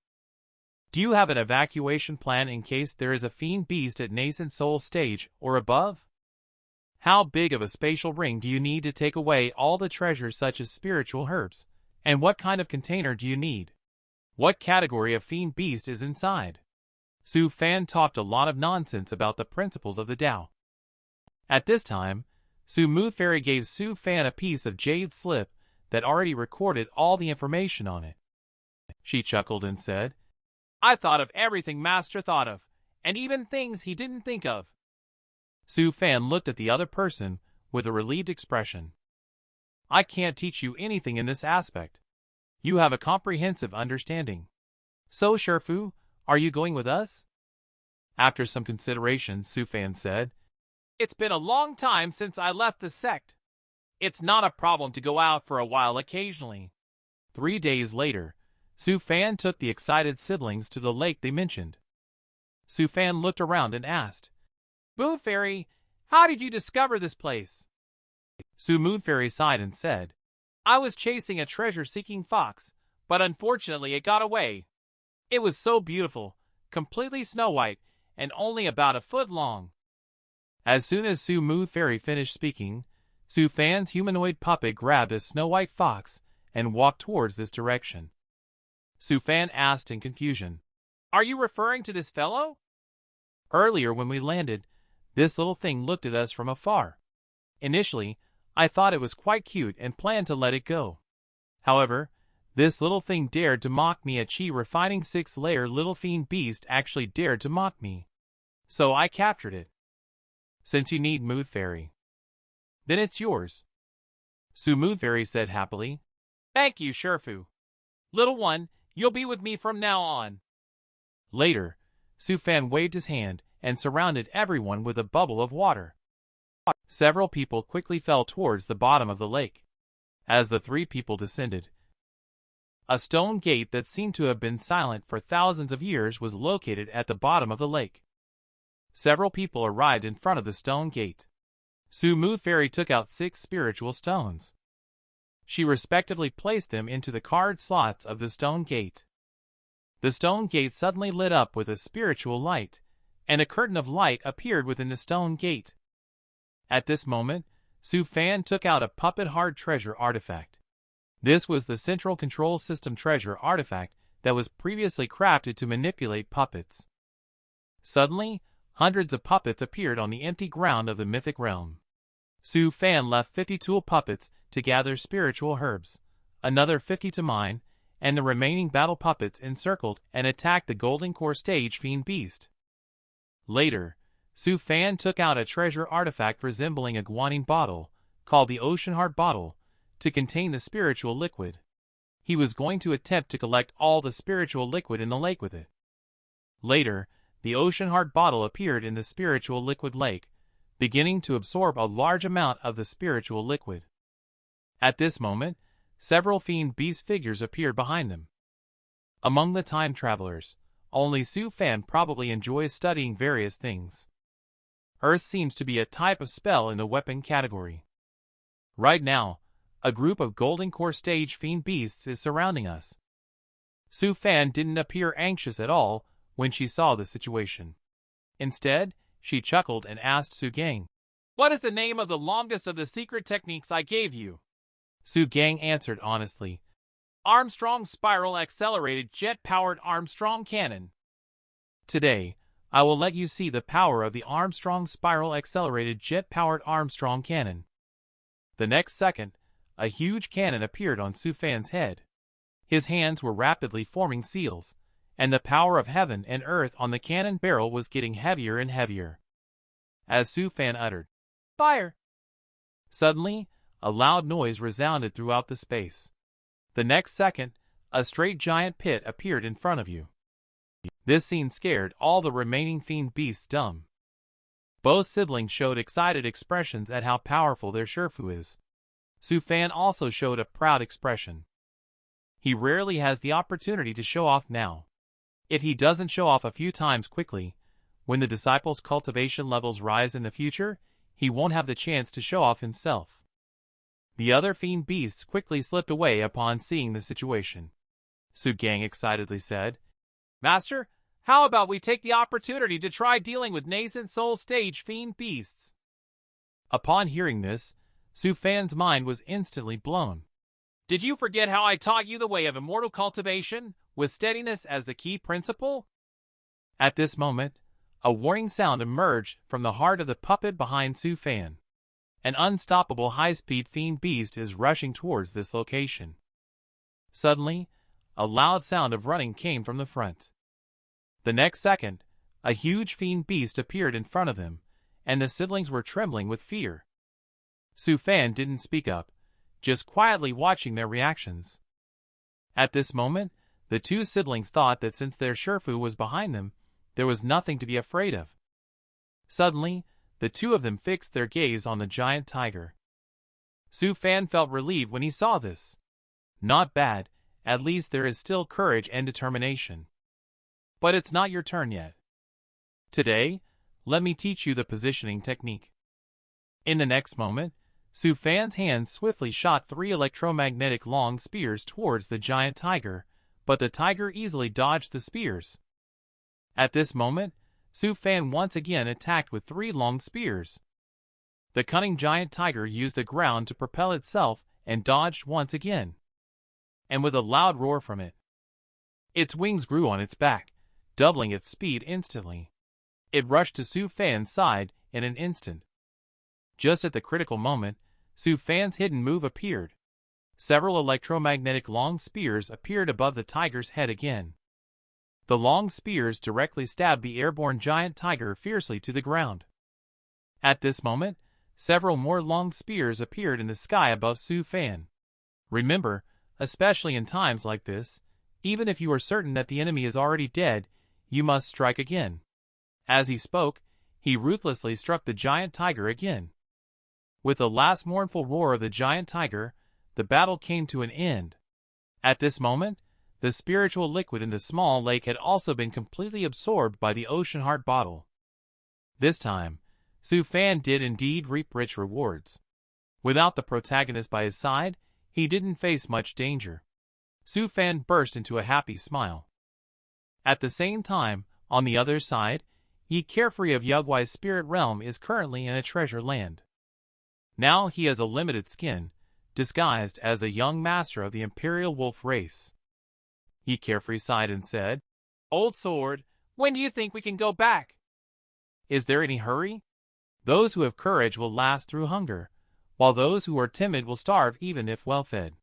Do you have an evacuation plan in case there is a fiend beast at nascent soul stage or above? How big of a spatial ring do you need to take away all the treasures such as spiritual herbs? And what kind of container do you need? What category of fiend beast is inside? Su Fan talked a lot of nonsense about the principles of the Tao. At this time, Su Mood Fairy gave Su Fan a piece of jade slip that already recorded all the information on it. She chuckled and said, I thought of everything Master thought of, and even things he didn't think of. Su Fan looked at the other person with a relieved expression. I can't teach you anything in this aspect. You have a comprehensive understanding. So, Sherfu, are you going with us? After some consideration, Su Fan said, It's been a long time since I left the sect. It's not a problem to go out for a while occasionally. 3 days later, Su Fan took the excited siblings to the lake they mentioned. Su Fan looked around and asked, Moon Fairy, how did you discover this place? Su Moon Fairy sighed and said, I was chasing a treasure-seeking fox, but unfortunately it got away. It was so beautiful, completely snow-white, and only about a foot long. As soon as Su Moon Fairy finished speaking, Su Fan's humanoid puppet grabbed a snow-white fox and walked towards this direction. Su Fan asked in confusion, Are you referring to this fellow? Earlier when we landed, this little thing looked at us from afar. Initially, I thought it was quite cute and planned to let it go. However, this little thing dared to mock me. A Chi refining 6-layer little fiend beast actually dared to mock me. So I captured it. Since you need Mood Fairy, then it's yours. Su Mood Fairy said happily. Thank you, Sherfu. Little one, you'll be with me from now on. Later, Su Fan waved his hand and surrounded everyone with a bubble of water. Several people quickly fell towards the bottom of the lake. As the 3 people descended, a stone gate that seemed to have been silent for thousands of years was located at the bottom of the lake. Several people arrived in front of the stone gate. Su Mood Fairy took out 6 spiritual stones. She respectively placed them into the card slots of the stone gate. The stone gate suddenly lit up with a spiritual light, and a curtain of light appeared within the stone gate. At this moment, Su Fan took out a puppet hard treasure artifact. This was the central control system treasure artifact that was previously crafted to manipulate puppets. Suddenly, hundreds of puppets appeared on the empty ground of the mythic realm. Su Fan left 50 tool puppets to gather spiritual herbs, another 50 to mine, and the remaining battle puppets encircled and attacked the golden core stage fiend beast. Later, Su Fan took out a treasure artifact resembling a guanine bottle, called the Ocean Heart Bottle, to contain the spiritual liquid. He was going to attempt to collect all the spiritual liquid in the lake with it. Later, the Ocean Heart Bottle appeared in the spiritual liquid lake, beginning to absorb a large amount of the spiritual liquid. At this moment, several fiend beast figures appeared behind them. Among the time travelers, only Su Fan probably enjoys studying various things. Earth seems to be a type of spell in the weapon category. Right now, a group of golden core stage fiend beasts is surrounding us. Su Fan didn't appear anxious at all when she saw the situation. Instead, she chuckled and asked Su Gang, "What is the name of the longest of the secret techniques I gave you?" Su Gang answered honestly, "Armstrong Spiral Accelerated Jet-Powered Armstrong Cannon." "Today, I will let you see the power of the Armstrong Spiral Accelerated Jet-Powered Armstrong Cannon." The next second, a huge cannon appeared on Su Fan's head. His hands were rapidly forming seals, and the power of heaven and earth on the cannon barrel was getting heavier and heavier. As Su Fan uttered, "Fire!" suddenly, a loud noise resounded throughout the space. The next second, a straight giant pit appeared in front of you. This scene scared all the remaining fiend beasts dumb. Both siblings showed excited expressions at how powerful their Shifu is. Su Fan also showed a proud expression. He rarely has the opportunity to show off now. If he doesn't show off a few times quickly, when the disciples' cultivation levels rise in the future, he won't have the chance to show off himself. The other fiend beasts quickly slipped away upon seeing the situation. Su Gang excitedly said, "Master, how about we take the opportunity to try dealing with nascent soul stage fiend beasts?" Upon hearing this, Su Fan's mind was instantly blown. "Did you forget how I taught you the way of immortal cultivation, with steadiness as the key principle?" At this moment, a warning sound emerged from the heart of the puppet behind Su Fan. An unstoppable high-speed fiend beast is rushing towards this location. Suddenly, a loud sound of running came from the front. The next second, a huge fiend beast appeared in front of them, and the siblings were trembling with fear. Su Fan didn't speak up, just quietly watching their reactions. At this moment, the two siblings thought that since their Shifu was behind them, there was nothing to be afraid of. Suddenly, the two of them fixed their gaze on the giant tiger. Su Fan felt relieved when he saw this. Not bad, at least there is still courage and determination. But it's not your turn yet. Today, let me teach you the positioning technique. In the next moment, Su Fan's hands swiftly shot 3 electromagnetic long spears towards the giant tiger, but the tiger easily dodged the spears. At this moment, Su Fan once again attacked with 3 long spears. The cunning giant tiger used the ground to propel itself and dodged once again. And with a loud roar from it, its wings grew on its back, doubling its speed instantly. It rushed to Su Fan's side in an instant. Just at the critical moment, Su Fan's hidden move appeared. Several electromagnetic long spears appeared above the tiger's head again. The long spears directly stabbed the airborne giant tiger fiercely to the ground. At this moment, several more long spears appeared in the sky above Su Fan. Remember, especially in times like this, even if you are certain that the enemy is already dead, you must strike again. As he spoke, he ruthlessly struck the giant tiger again. With the last mournful roar of the giant tiger, the battle came to an end. At this moment, the spiritual liquid in the small lake had also been completely absorbed by the ocean heart bottle. This time, Su Fan did indeed reap rich rewards. Without the protagonist by his side, he didn't face much danger. Su Fan burst into a happy smile. At the same time, on the other side, Yi Carefree of Yugwai's spirit realm is currently in a treasure land. Now he has a limited skin, disguised as a young master of the Imperial Wolf race. Yi Carefree sighed and said, "Old sword, when do you think we can go back?" "Is there any hurry? Those who have courage will last through hunger, while those who are timid will starve even if well-fed.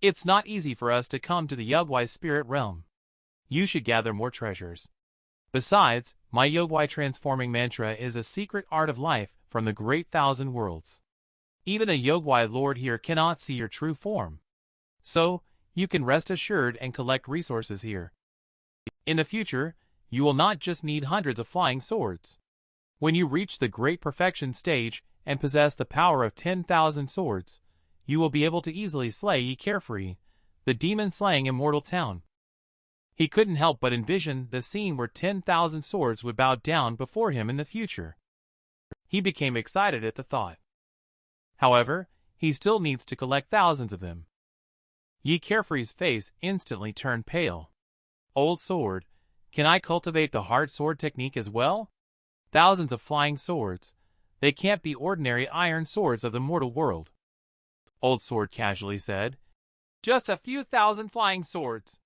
It's not easy for us to come to the Yugwai spirit realm. You should gather more treasures. Besides, my Yugwai transforming mantra is a secret art of life from the great thousand worlds. Even a Yugwai lord here cannot see your true form. So, you can rest assured and collect resources here. In the future, you will not just need hundreds of flying swords. When you reach the great perfection stage and possess the power of 10,000 swords, you will be able to easily slay Yi Carefree, the demon-slaying immortal town." He couldn't help but envision the scene where 10,000 swords would bow down before him in the future. He became excited at the thought. However, he still needs to collect thousands of them. Yi Carefree's face instantly turned pale. Old sword, can I cultivate the hard sword technique as well? Thousands of flying swords. They can't be ordinary iron swords of the mortal world. Old sword casually said. Just a few thousand flying swords.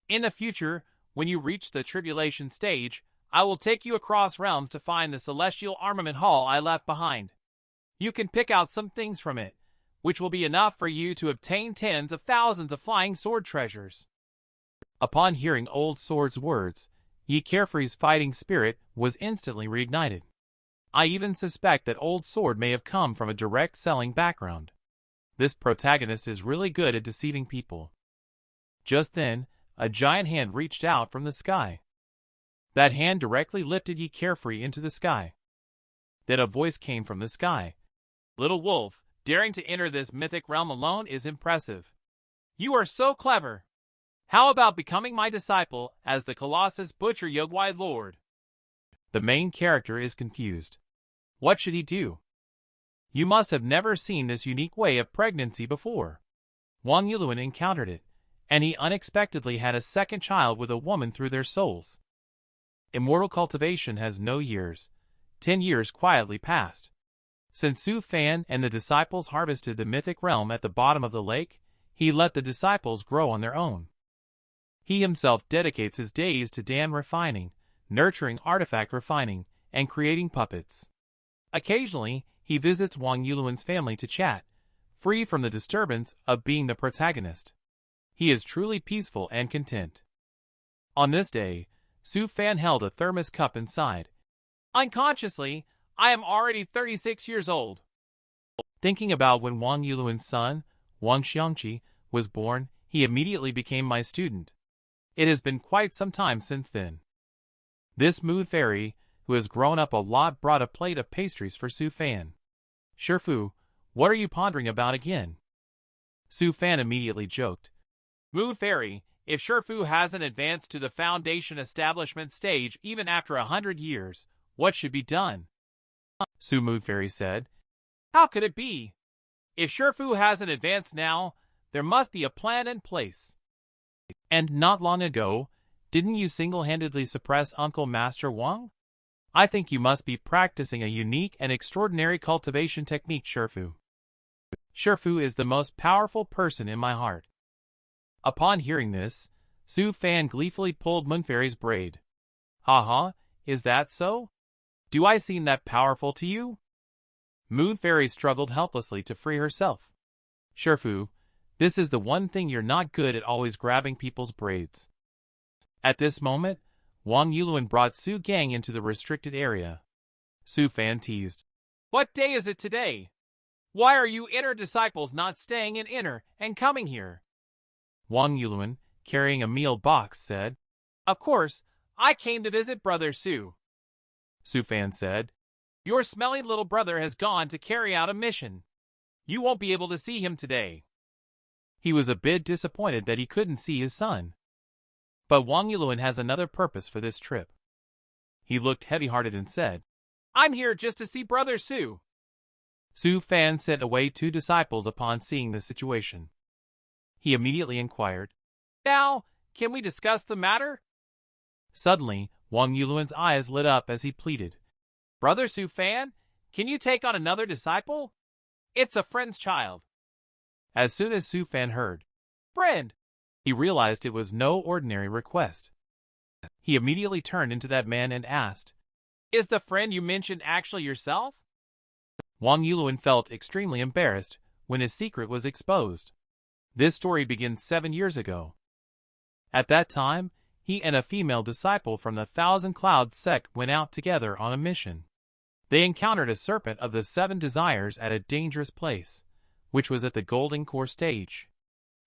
In the future, when you reach the tribulation stage, I will take you across realms to find the celestial armament hall I left behind. You can pick out some things from it, which will be enough for you to obtain tens of thousands of flying sword treasures. Upon hearing Old Sword's words, Ye Carefree's fighting spirit was instantly reignited. I even suspect that Old Sword may have come from a direct selling background. This protagonist is really good at deceiving people. Just then, a giant hand reached out from the sky. That hand directly lifted Ye Carefree into the sky. Then a voice came from the sky. Little wolf, daring to enter this mythic realm alone is impressive. You are so clever. How about becoming my disciple as the Colossus Butcher Yogwai Lord? The main character is confused. What should he do? You must have never seen this unique way of pregnancy before. Wang Yuluan encountered it, and he unexpectedly had a second child with a woman through their souls. Immortal cultivation has no years. 10 years quietly passed. Since Su Fan and the disciples harvested the mythic realm at the bottom of the lake, he let the disciples grow on their own. He himself dedicates his days to dam refining, nurturing artifact refining, and creating puppets. Occasionally, he visits Wang Yuluan's family to chat, free from the disturbance of being the protagonist. He is truly peaceful and content. On this day, Su Fan held a thermos cup inside. Unconsciously, I am already 36 years old. Thinking about when Wang Yuluan's son, Wang Xianxia, was born, he immediately became my student. It has been quite some time since then. This mood fairy, who has grown up a lot, brought a plate of pastries for Su Fan. Shifu, what are you pondering about again? Su Fan immediately joked. Mood fairy, if Shifu hasn't advanced to the foundation establishment stage even after 100 years, what should be done? Su Mood Fairy said. How could it be? If Shifu hasn't advanced now, there must be a plan in place. And not long ago, didn't you single-handedly suppress Uncle Master Wang? I think you must be practicing a unique and extraordinary cultivation technique, Shifu. Shifu is the most powerful person in my heart. Upon hearing this, Su Fan gleefully pulled Moon Fairy's braid. Ha, is that so? Do I seem that powerful to you? Moon Fairy struggled helplessly to free herself. Shifu, this is the one thing you're not good at, always grabbing people's braids. At this moment, Wang Yuluan brought Su Gang into the restricted area. Su Fan teased. What day is it today? Why are you inner disciples not staying in inner and coming here? Wang Yuluan, carrying a meal box, said. Of course, I came to visit Brother Su. Su Fan said. Your smelly little brother has gone to carry out a mission. You won't be able to see him today. He was a bit disappointed that he couldn't see his son. But Wang Yuluan has another purpose for this trip. He looked heavy-hearted and said, I'm here just to see Brother Su. Su Fan sent away 2 disciples upon seeing the situation. He immediately inquired, Now, can we discuss the matter? Suddenly, Wang Yuluan's eyes lit up as he pleaded, Brother Su Fan, can you take on another disciple? It's a friend's child. As soon as Su Fan heard, Friend, he realized it was no ordinary request. He immediately turned into that man and asked, Is the friend you mentioned actually yourself? Wang Yuluan felt extremely embarrassed when his secret was exposed. This story begins 7 years ago. At that time, he and a female disciple from the Thousand Clouds sect went out together on a mission. They encountered a serpent of the 7 desires at a dangerous place, which was at the Golden Core stage.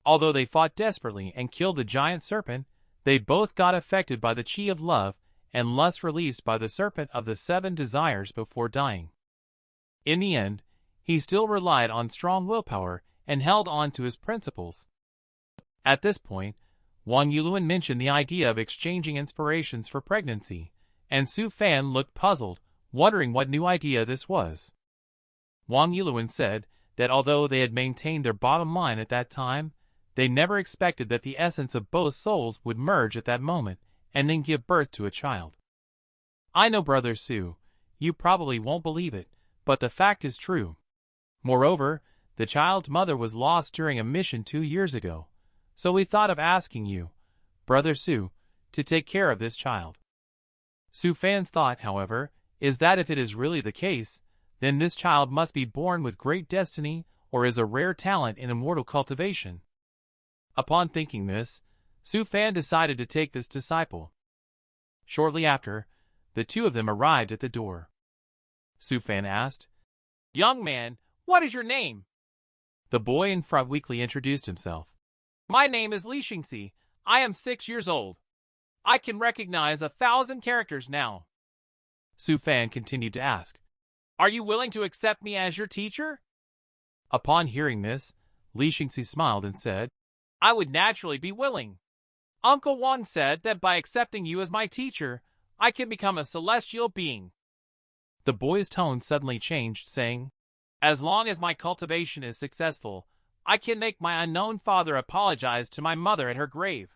Although they fought desperately and killed the giant serpent, they both got affected by the chi of love and lust released by the serpent of the 7 desires before dying. In the end, he still relied on strong willpower and held on to his principles. At this point, Wang Yuluan mentioned the idea of exchanging inspirations for pregnancy, and Su Fan looked puzzled, wondering what new idea this was. Wang Yuluan said that although they had maintained their bottom line at that time, They never expected that the essence of both souls would merge at that moment and then give birth to a child. I know, Brother Su, you probably won't believe it, but the fact is true. Moreover, the child's mother was lost during a mission 2 years ago, so we thought of asking you, Brother Su, to take care of this child. Su Fan's thought, however, is that if it is really the case, then this child must be born with great destiny or is a rare talent in immortal cultivation. Upon thinking this, Su Fan decided to take this disciple. Shortly after, the two of them arrived at the door. Su Fan asked, "Young man, what is your name?" The boy in front weakly introduced himself. "My name is Xianxia. I am 6 years old. I can recognize 1,000 characters now." Su Fan continued to ask, "Are you willing to accept me as your teacher?" Upon hearing this, Xianxia smiled and said, "I would naturally be willing. Uncle Wan said that by accepting you as my teacher, I can become a celestial being." The boy's tone suddenly changed, saying, "As long as my cultivation is successful, I can make my unknown father apologize to my mother at her grave."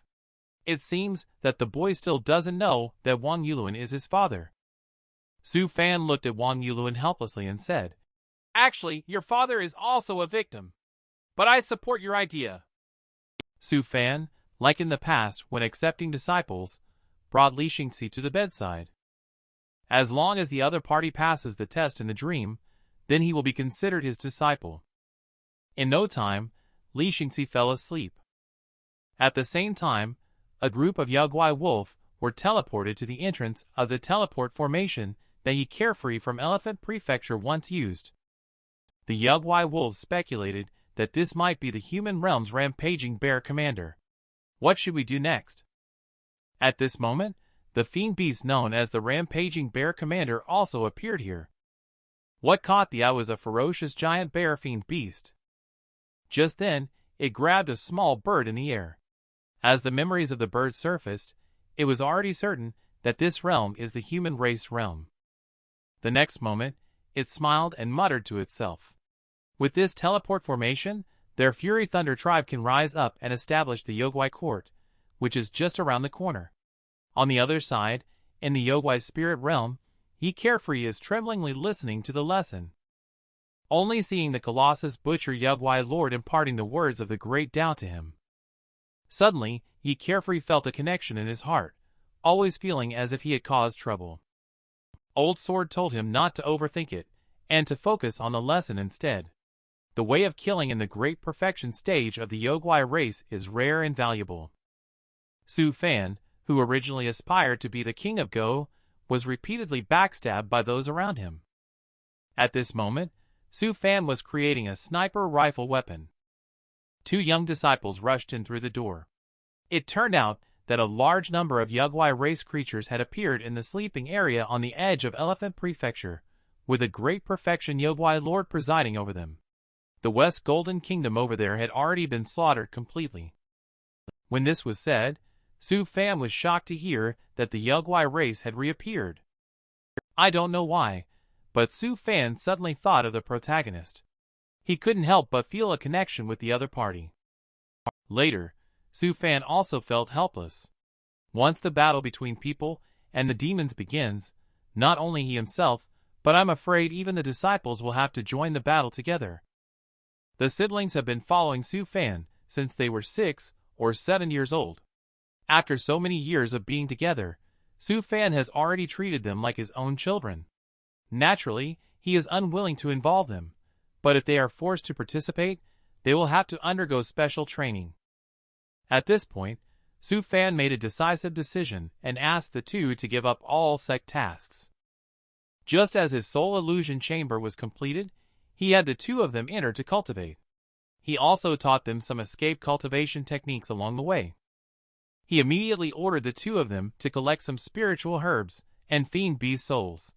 It seems that the boy still doesn't know that Wang Yuluan is his father. Su Fan looked at Wang Yuluan helplessly and said, "Actually, your father is also a victim. But I support your idea." Su Fan, like in the past when accepting disciples, brought Xianxia to the bedside. As long as the other party passes the test in the dream, then he will be considered his disciple. In no time, Xianxia fell asleep. At the same time, a group of Yugwai wolf were teleported to the entrance of the teleport formation that Yi Carefree from Elephant Prefecture once used. The Yugwai wolves speculated that this might be the human realm's rampaging bear commander. What should we do next? At this moment, the fiend beast known as the rampaging bear commander also appeared here. What caught the eye was a ferocious giant bear fiend beast. Just then, it grabbed a small bird in the air. As the memories of the bird surfaced, it was already certain that this realm is the human race realm. The next moment, it smiled and muttered to itself. With this teleport formation, their Fury Thunder tribe can rise up and establish the Yogwai court, which is just around the corner. On the other side, in the Yogwai spirit realm, Yi Carefree is tremblingly listening to the lesson. Only seeing the Colossus Butcher Yugwai Lord imparting the words of the great Tao to him. Suddenly, Yi Carefree felt a connection in his heart, always feeling as if he had caused trouble. Old Sword told him not to overthink it, and to focus on the lesson instead. The way of killing in the great perfection stage of the Yogwai race is rare and valuable. Su Fan, who originally aspired to be the king of Go, was repeatedly backstabbed by those around him. At this moment, Su Fan was creating a sniper rifle weapon. Two young disciples rushed in through the door. It turned out that a large number of Yugwai race creatures had appeared in the sleeping area on the edge of Elephant Prefecture, with a great perfection Yogwai Lord presiding over them. The West Golden Kingdom over there had already been slaughtered completely. When this was said, Su Fan was shocked to hear that the Yugwai race had reappeared. I don't know why, but Su Fan suddenly thought of the protagonist. He couldn't help but feel a connection with the other party. Later, Su Fan also felt helpless. Once the battle between people and the demons begins, not only he himself, but I'm afraid even the disciples will have to join the battle together. The siblings have been following Su Fan since they were 6 or 7 years old. After so many years of being together, Su Fan has already treated them like his own children. Naturally, he is unwilling to involve them, but if they are forced to participate, they will have to undergo special training. At this point, Su Fan made a decisive decision and asked the two to give up all sect tasks. Just as his soul illusion chamber was completed, he had the two of them enter to cultivate. He also taught them some escape cultivation techniques along the way. He immediately ordered the two of them to collect some spiritual herbs and fiend beast souls.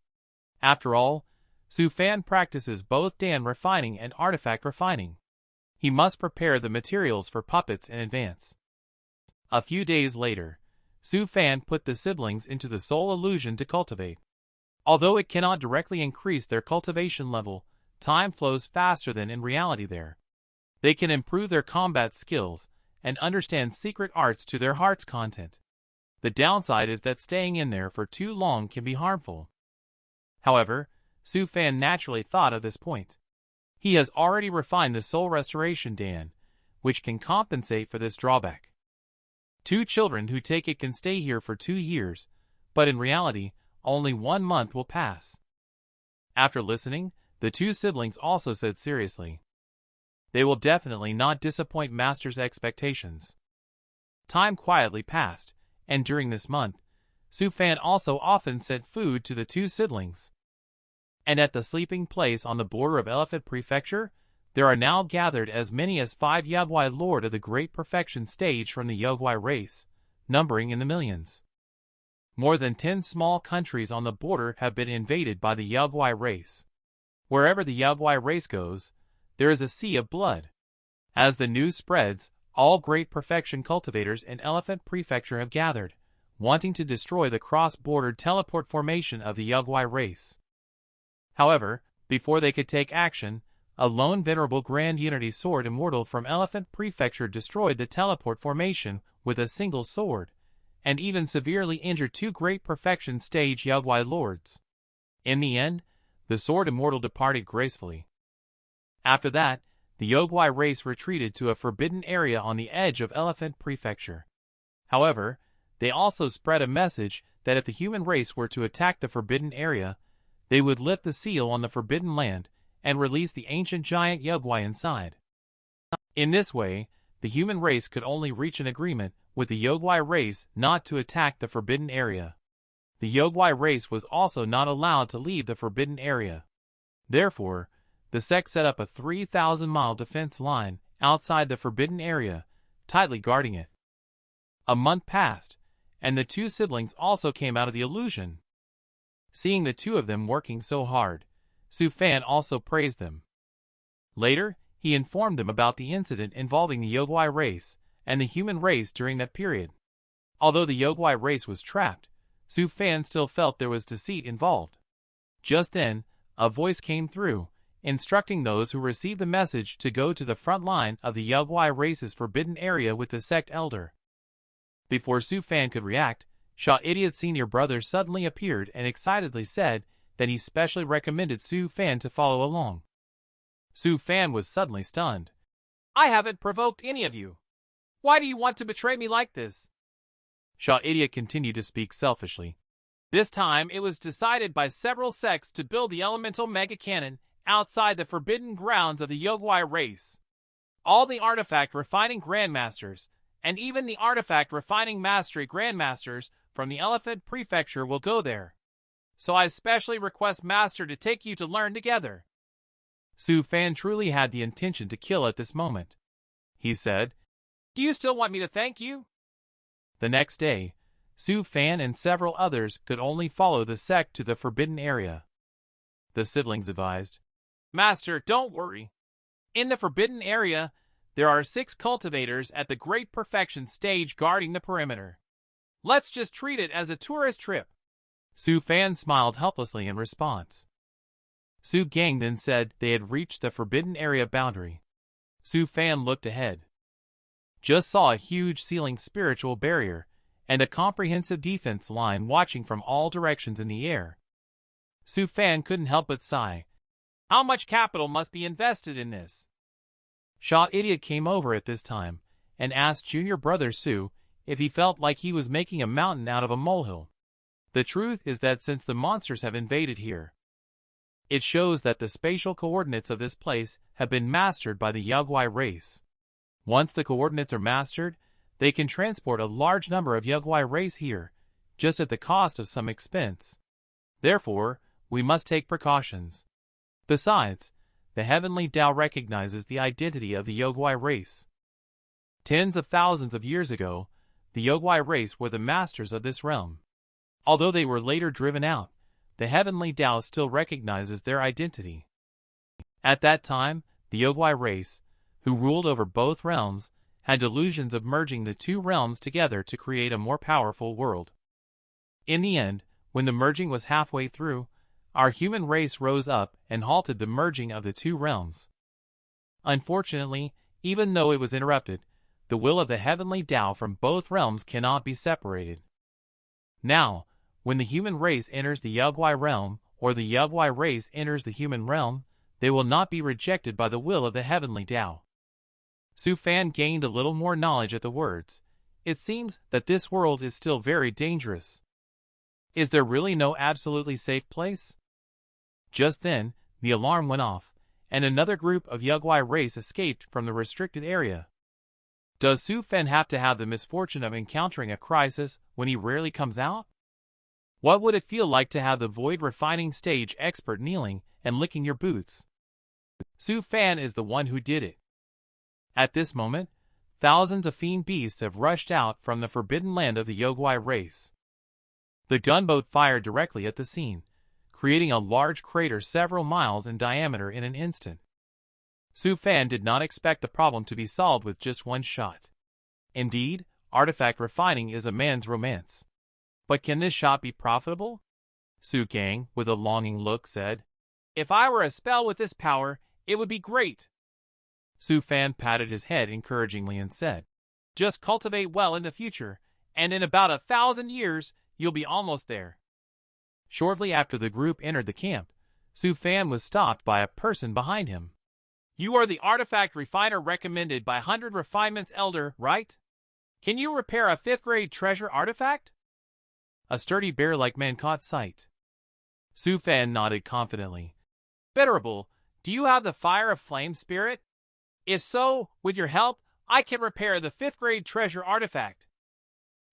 After all, Su Fan practices both Dan refining and artifact refining. He must prepare the materials for puppets in advance. A few days later, Su Fan put the siblings into the soul illusion to cultivate. Although it cannot directly increase their cultivation level, time flows faster than in reality there. They can improve their combat skills and understand secret arts to their heart's content. The downside is that staying in there for too long can be harmful. However, Su Fan naturally thought of this point. He has already refined the soul restoration Dan, which can compensate for this drawback. 2 children who take it can stay here for 2 years, but in reality, only 1 month will pass. After listening, the 2 siblings also said seriously, they will definitely not disappoint Master's expectations. Time quietly passed, and during this month, Su Fan also often sent food to the 2 siblings. And at the sleeping place on the border of Elephant Prefecture, there are now gathered as many as 5 Yogwai Lord of the Great Perfection stage from the Yogwai race, numbering in the millions. More than 10 small countries on the border have been invaded by the Yogwai race. Wherever the Yogwai race goes, there is a sea of blood. As the news spreads, all Great Perfection cultivators in Elephant Prefecture have gathered, wanting to destroy the cross-border teleport formation of the Yogwai race. However, before they could take action, a lone venerable Grand Unity Sword Immortal from Elephant Prefecture destroyed the teleport formation with a single sword, and even severely injured 2 Great Perfection stage Yogwai Lords. In the end, the Sword Immortal departed gracefully. After that, the Yogwai race retreated to a forbidden area on the edge of Elephant Prefecture. However, they also spread a message that if the human race were to attack the forbidden area, they would lift the seal on the forbidden land and release the ancient giant Yogwai inside. In this way, the human race could only reach an agreement with the Yogwai race not to attack the forbidden area. The Yogwai race was also not allowed to leave the forbidden area. Therefore, the sect set up a 3,000-mile defense line outside the forbidden area, tightly guarding it. A month passed, and the 2 siblings also came out of the illusion. Seeing the 2 of them working so hard, Su Fan also praised them. Later, he informed them about the incident involving the Yogwai race and the human race during that period. Although the Yogwai race was trapped, Su Fan still felt there was deceit involved. Just then, a voice came through, instructing those who received the message to go to the front line of the Yogwai race's forbidden area with the sect elder. Before Su Fan could react, Shaw Idiot's senior brother suddenly appeared and excitedly said that he specially recommended Su Fan to follow along. Su Fan was suddenly stunned. I haven't provoked any of you. Why do you want to betray me like this? Shaw Idiot continued to speak selfishly. This time it was decided by several sects to build the elemental mega cannon outside the forbidden grounds of the Yogwai race. All the artifact refining grandmasters, and even the artifact refining mastery grandmasters from the Elephant Prefecture will go there. So I specially request Master to take you to learn together. Su Fan truly had the intention to kill at this moment. He said, Do you still want me to thank you? The next day, Su Fan and several others could only follow the sect to the forbidden area. The siblings advised, Master, don't worry. In the forbidden area, there are 6 cultivators at the Great Perfection stage guarding the perimeter. Let's just treat it as a tourist trip. Su Fan smiled helplessly in response. Su Gang then said they had reached the forbidden area boundary. Su Fan looked ahead. Just saw a huge ceiling spiritual barrier and a comprehensive defense line watching from all directions in the air. Su Fan couldn't help but sigh. How much capital must be invested in this? Shaw Idiot came over at this time and asked junior brother Su if he felt like he was making a mountain out of a molehill. The truth is that since the monsters have invaded here, it shows that the spatial coordinates of this place have been mastered by the Yogwai race. Once the coordinates are mastered, they can transport a large number of Yogwai race here, just at the cost of some expense. Therefore, we must take precautions. Besides, the Heavenly Tao recognizes the identity of the Yogwai race. Tens of thousands of years ago, the Yogwai race were the masters of this realm. Although they were later driven out, the Heavenly Tao still recognizes their identity. At that time, the Yogwai race, who ruled over both realms, had delusions of merging the 2 realms together to create a more powerful world. In the end, when the merging was halfway through, our human race rose up and halted the merging of the 2 realms. Unfortunately, even though it was interrupted, the will of the heavenly Tao from both realms cannot be separated. Now, when the human race enters the Yugwai realm, or the Yugwai race enters the human realm, they will not be rejected by the will of the heavenly Tao. Su Fan gained a little more knowledge at the words. It seems that this world is still very dangerous. Is there really no absolutely safe place? Just then, the alarm went off, and another group of Yugwai race escaped from the restricted area. Does Su Fan have to have the misfortune of encountering a crisis when he rarely comes out? What would it feel like to have the void refining stage expert kneeling and licking your boots? Su Fan is the one who did it. At this moment, thousands of fiend beasts have rushed out from the forbidden land of the Yugwai race. The gunboat fired directly at the scene, creating a large crater several miles in diameter in an instant. Su Fan did not expect the problem to be solved with just one shot. Indeed, artifact refining is a man's romance. But can this shot be profitable? Su Gang, with a longing look, said, If I were a spell with this power, it would be great. Su Fan patted his head encouragingly and said, Just cultivate well in the future, and in about 1,000 years, you'll be almost there. Shortly after the group entered the camp, Su Fan was stopped by a person behind him. You are the artifact refiner recommended by 100 Refinements Elder, right? Can you repair a 5th grade treasure artifact? A sturdy bear-like man caught sight. Su Fan nodded confidently. Venerable, do you have the Fire of Flame spirit? If so, with your help, I can repair the 5th grade treasure artifact.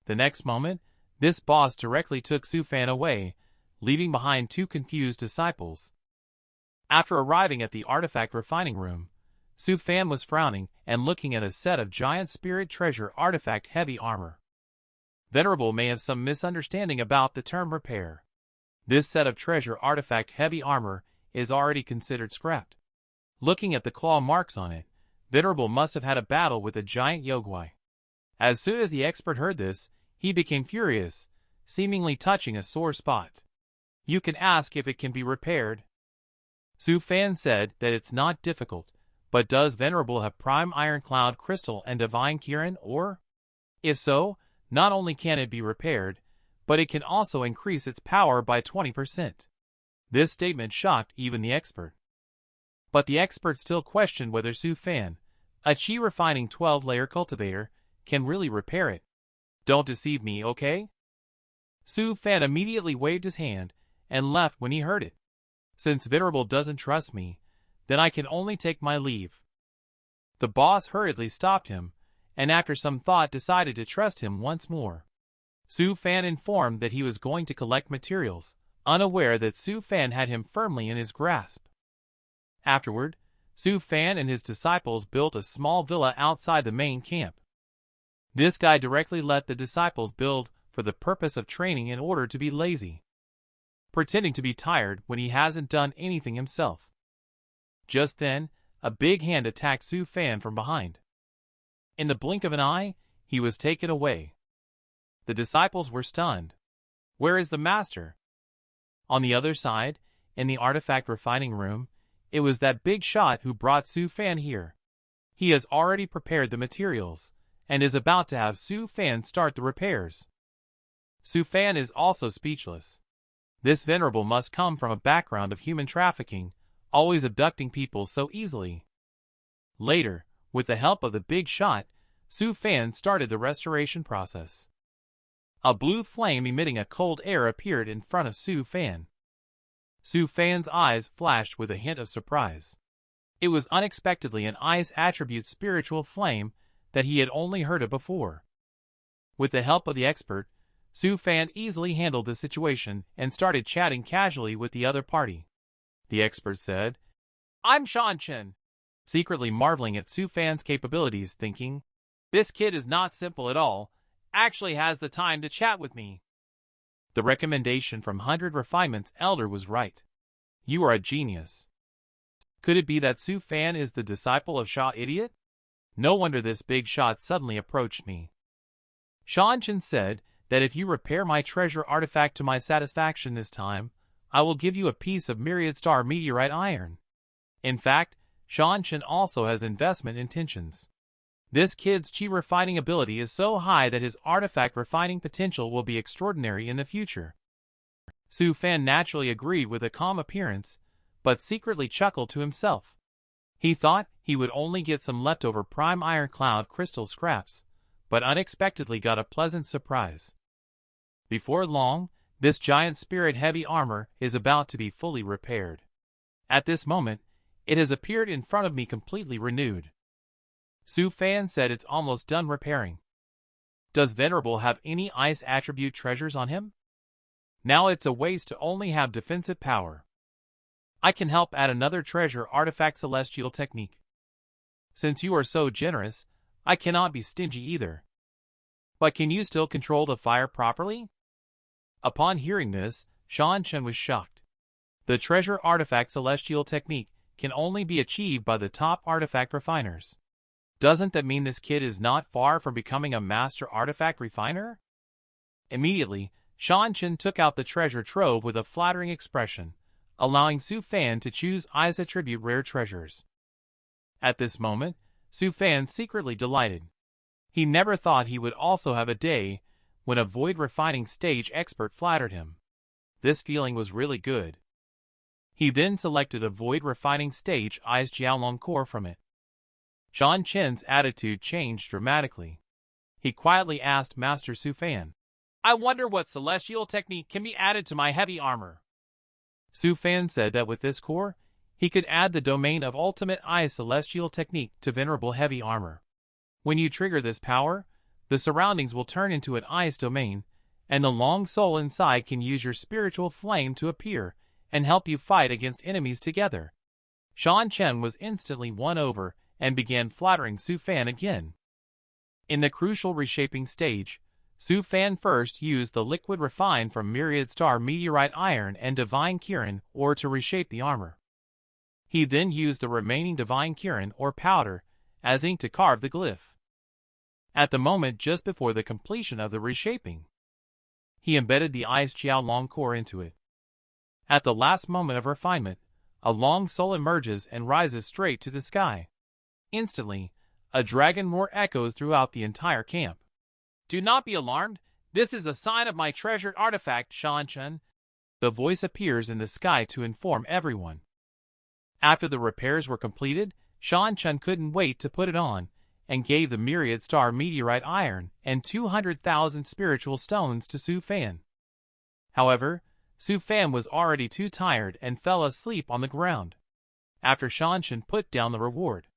The next moment, this boss directly took Su Fan away, leaving behind 2 confused disciples. After arriving at the artifact refining room, Su Fan was frowning and looking at a set of giant spirit treasure artifact heavy armor. Venerable may have some misunderstanding about the term repair. This set of treasure artifact heavy armor is already considered scrapped. Looking at the claw marks on it, Venerable must have had a battle with a giant Yugwai. As soon as the expert heard this, he became furious, seemingly touching a sore spot. You can ask if it can be repaired. Su Fan said that it's not difficult, but does Venerable have prime ironclad crystal and divine Kirin, or? If so, not only can it be repaired, but it can also increase its power by 20%. This statement shocked even the expert. But the expert still questioned whether Su Fan, a chi refining 12-layer cultivator, can really repair it. Don't deceive me, okay? Su Fan immediately waved his hand and left when he heard it. Since Venerable doesn't trust me, then I can only take my leave. The boss hurriedly stopped him, and after some thought decided to trust him once more. Su Fan informed that he was going to collect materials, unaware that Su Fan had him firmly in his grasp. Afterward, Su Fan and his disciples built a small villa outside the main camp. This guy directly let the disciples build for the purpose of training in order to be lazy, pretending to be tired when he hasn't done anything himself. Just then, a big hand attacked Su Fan from behind. In the blink of an eye, he was taken away. The disciples were stunned. Where is the master? On the other side, in the artifact refining room, it was that big shot who brought Su Fan here. He has already prepared the materials, and is about to have Su Fan start the repairs. Su Fan is also speechless. This Venerable must come from a background of human trafficking, always abducting people so easily. Later, with the help of the big shot, Su Fan started the restoration process. A blue flame emitting a cold air appeared in front of Su Fan. Su Fan's eyes flashed with a hint of surprise. It was unexpectedly an ice attribute spiritual flame that he had only heard of before. With the help of the expert, Su Fan easily handled the situation and started chatting casually with the other party. The expert said, I'm Xianxia, secretly marveling at Su Fan's capabilities, thinking, this kid is not simple at all, actually has the time to chat with me. The recommendation from 100 Refinements Elder was right. You are a genius. Could it be that Su Fan is the disciple of Sha Idiot? No wonder this big shot suddenly approached me. Xianxia said that if you repair my treasure artifact to my satisfaction this time, I will give you a piece of myriad star meteorite iron. In fact, Xianxia also has investment intentions. This kid's chi refining ability is so high that his artifact refining potential will be extraordinary in the future. Su Fan naturally agreed with a calm appearance, but secretly chuckled to himself. He thought he would only get some leftover prime iron cloud crystal scraps, but unexpectedly got a pleasant surprise. Before long, this giant spirit heavy armor is about to be fully repaired. At this moment, it has appeared in front of me completely renewed. Su Fan said it's almost done repairing. Does Venerable have any ice attribute treasures on him? Now it's a waste to only have defensive power. I can help add another treasure artifact celestial technique. Since you are so generous, I cannot be stingy either. But can you still control the fire properly? Upon hearing this, Xianxia was shocked. The treasure artifact celestial technique can only be achieved by the top artifact refiners. Doesn't that mean this kid is not far from becoming a master artifact refiner? Immediately, Xianxia took out the treasure trove with a flattering expression, allowing Su Fan to choose I's attribute rare treasures. At this moment, Su Fan secretly delighted. He never thought he would also have a day when a void refining stage expert flattered him. This feeling was really good. He then selected a void refining stage I's Jiaolong core from it. Xianxia's attitude changed dramatically. He quietly asked Master Su Fan, I wonder what celestial technique can be added to my heavy armor. Su Fan said that with this core, he could add the domain of ultimate I celestial technique to venerable heavy armor. When you trigger this power, the surroundings will turn into an ice domain, and the long soul inside can use your spiritual flame to appear and help you fight against enemies together. Xianxia was instantly won over and began flattering Su Fan again. In the crucial reshaping stage, Su Fan first used the liquid refined from Myriad Star Meteorite Iron and Divine Kirin ore to reshape the armor. He then used the remaining Divine Kirin or powder as ink to carve the glyph. At the moment just before the completion of the reshaping, he embedded the Ice Jiaolong core into it. At the last moment of refinement, a long soul emerges and rises straight to the sky. Instantly, a dragon roar echoes throughout the entire camp. Do not be alarmed, this is a sign of my treasured artifact, Xianxia. The voice appears in the sky to inform everyone. After the repairs were completed, Xianxia couldn't wait to put it on, and gave the Myriad Star Meteorite Iron and 200,000 spiritual stones to Su Fan. However, Su Fan was already too tired and fell asleep on the ground, after Xianxia put down the reward.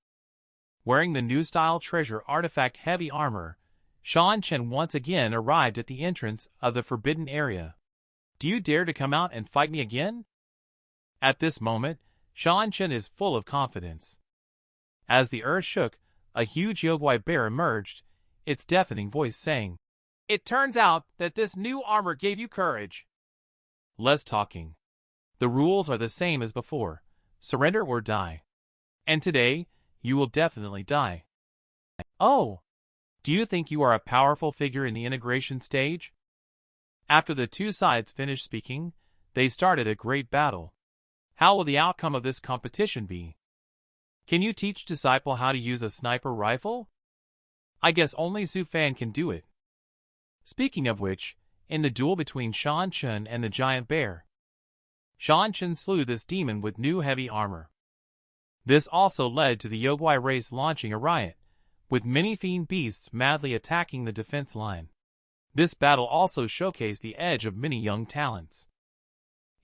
Wearing the new style treasure artifact heavy armor, Xianxia once again arrived at the entrance of the forbidden area. Do you dare to come out and fight me again? At this moment, Xianxia is full of confidence. As the earth shook, a huge Yogwai bear emerged, its deafening voice saying, It turns out that this new armor gave you courage. Less talking. The rules are the same as before, surrender or die. And today, you will definitely die. Oh! Do you think you are a powerful figure in the integration stage? After the two sides finished speaking, they started a great battle. How will the outcome of this competition be? Can you teach disciple how to use a sniper rifle? I guess only Su Fan can do it. Speaking of which, in the duel between Xianxia and the giant bear, Xianxia slew this demon with new heavy armor. This also led to the Yogwai race launching a riot, with many fiend beasts madly attacking the defense line. This battle also showcased the edge of many young talents,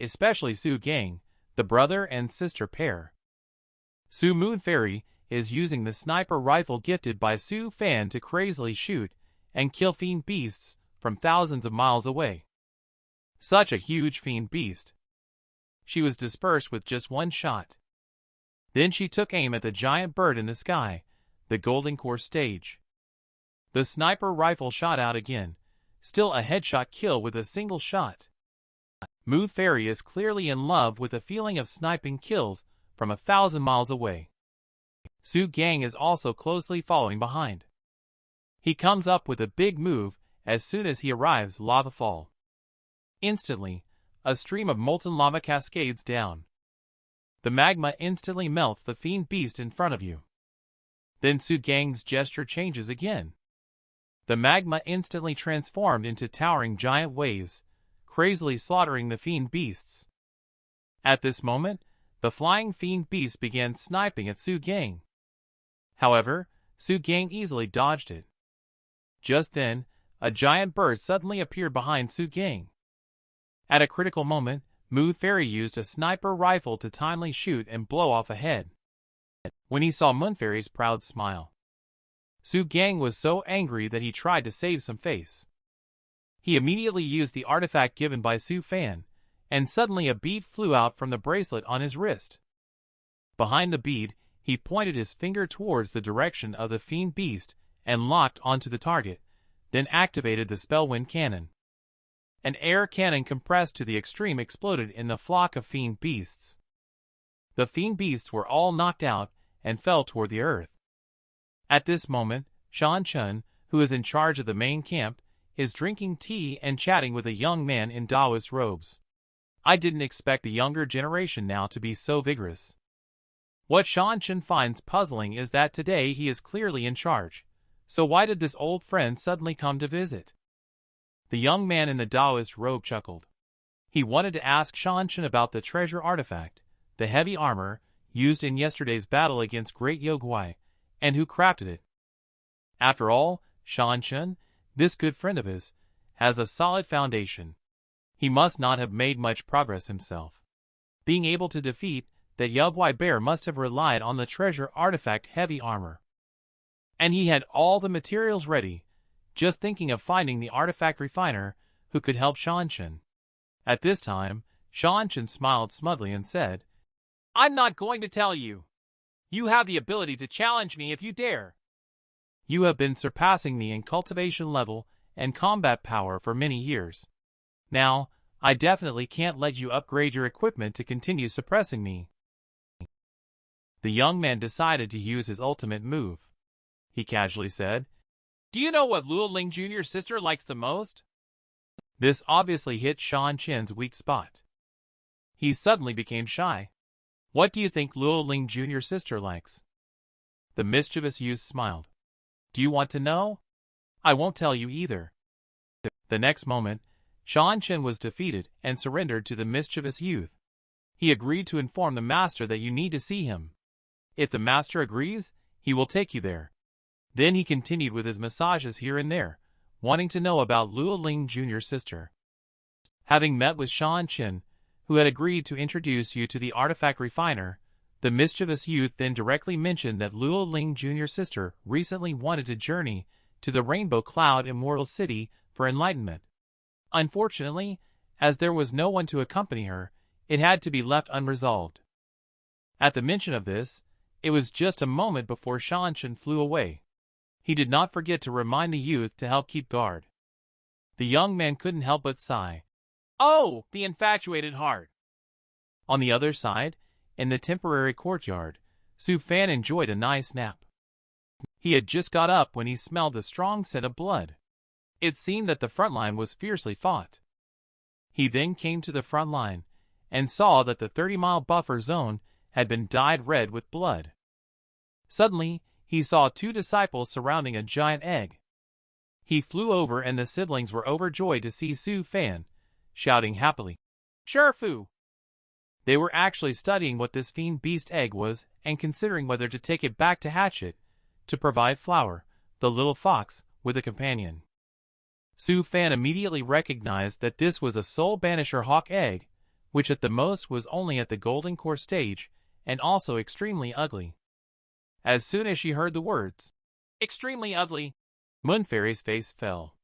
especially Su Gang, the brother and sister pair. Su Moon Fairy is using the sniper rifle gifted by Su Fan to crazily shoot and kill fiend beasts from thousands of miles away. Such a huge fiend beast. She was dispersed with just one shot. Then she took aim at the giant bird in the sky, the Golden Core stage. The sniper rifle shot out again, still a headshot kill with a single shot. Moon Fairy is clearly in love with the feeling of sniping kills from 1,000 miles away. Su Gang is also closely following behind. He comes up with a big move as soon as he arrives Lava Fall. Instantly, a stream of molten lava cascades down. The magma instantly melts the fiend beast in front of you. Then Su Gang's gesture changes again. The magma instantly transformed into towering giant waves, crazily slaughtering the fiend beasts. At this moment, the flying fiend beasts began sniping at Su Gang. However, Su Gang easily dodged it. Just then, a giant bird suddenly appeared behind Su Gang. At a critical moment, Mu Fairy used a sniper rifle to timely shoot and blow off a head. When he saw Mun Fairy's proud smile, Su Gang was so angry that he tried to save some face. He immediately used the artifact given by Su Fan, and suddenly a bead flew out from the bracelet on his wrist. Behind the bead, he pointed his finger towards the direction of the fiend beast and locked onto the target, then activated the spell wind cannon. An air cannon compressed to the extreme exploded in the flock of fiend beasts. The fiend beasts were all knocked out and fell toward the earth. At this moment, Shan Chun, who is in charge of the main camp, is drinking tea and chatting with a young man in Taoist robes. I didn't expect the younger generation now to be so vigorous. What Shan Chun finds puzzling is that today he is clearly in charge, so why did this old friend suddenly come to visit? The young man in the Taoist robe chuckled. He wanted to ask Shan Chun about the treasure artifact, the heavy armor, used in yesterday's battle against Great Yogwai, and who crafted it. After all, Shan Chun, this good friend of his, has a solid foundation. He must not have made much progress himself. Being able to defeat that Yogwai bear must have relied on the treasure artifact heavy armor. And he had all the materials ready, just thinking of finding the artifact refiner who could help Shan Chun. At this time, Shan Chun smiled smugly and said, "I'm not going to tell you. You have the ability to challenge me if you dare. You have been surpassing me in cultivation level and combat power for many years. Now, I definitely can't let you upgrade your equipment to continue suppressing me." The young man decided to use his ultimate move. He casually said, "Do you know what Luo Ling Jr.'s sister likes the most?" This obviously hit Shan Chun's weak spot. He suddenly became shy. "What do you think Luo Ling Jr.'s sister likes?" The mischievous youth smiled. "Do you want to know? I won't tell you either." The next moment, Shan Chun was defeated and surrendered to the mischievous youth. He agreed to inform the master that you need to see him. If the master agrees, he will take you there. Then he continued with his massages here and there, wanting to know about Luo Ling Jr.'s sister. Having met with Shan Chun, who had agreed to introduce you to the artifact refiner, the mischievous youth then directly mentioned that Luo Ling Jr.'s sister recently wanted to journey to the Rainbow Cloud Immortal City for enlightenment. Unfortunately, as there was no one to accompany her, it had to be left unresolved. At the mention of this, it was just a moment before Shan Chun flew away. He did not forget to remind the youth to help keep guard. The young man couldn't help but sigh. Oh, the infatuated heart! On the other side, in the temporary courtyard, Su Fan enjoyed a nice nap. He had just got up when he smelled the strong scent of blood. It seemed that the front line was fiercely fought. He then came to the front line and saw that the 30-mile buffer zone had been dyed red with blood. Suddenly, he saw two disciples surrounding a giant egg. He flew over and the siblings were overjoyed to see Su Fan, shouting happily, "Sherfu!" They were actually studying what this fiend beast egg was and considering whether to take it back to hatch it, to provide Flower, the little fox, with a companion. Su Fan immediately recognized that this was a Soul Banisher hawk egg, which at the most was only at the golden core stage, and also extremely ugly. As soon as she heard the words, "extremely ugly," Mun Fairy's face fell.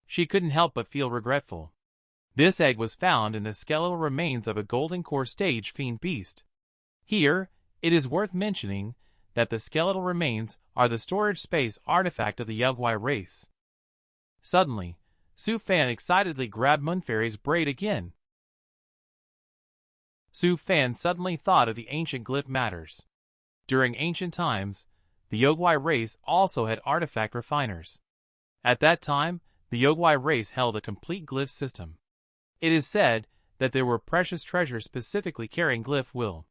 She couldn't help but feel regretful. This egg was found in the skeletal remains of a golden core stage fiend beast. Here, it is worth mentioning that the skeletal remains are the storage space artifact of the Yogwai race. Suddenly, Su Fan excitedly grabbed Mun Fairy's braid again. Su Fan suddenly thought of the ancient glyph matters. During ancient times, the Yogwai race also had artifact refiners. At that time, the Yogwai race held a complete glyph system. It is said that there were precious treasures specifically carrying glyph will.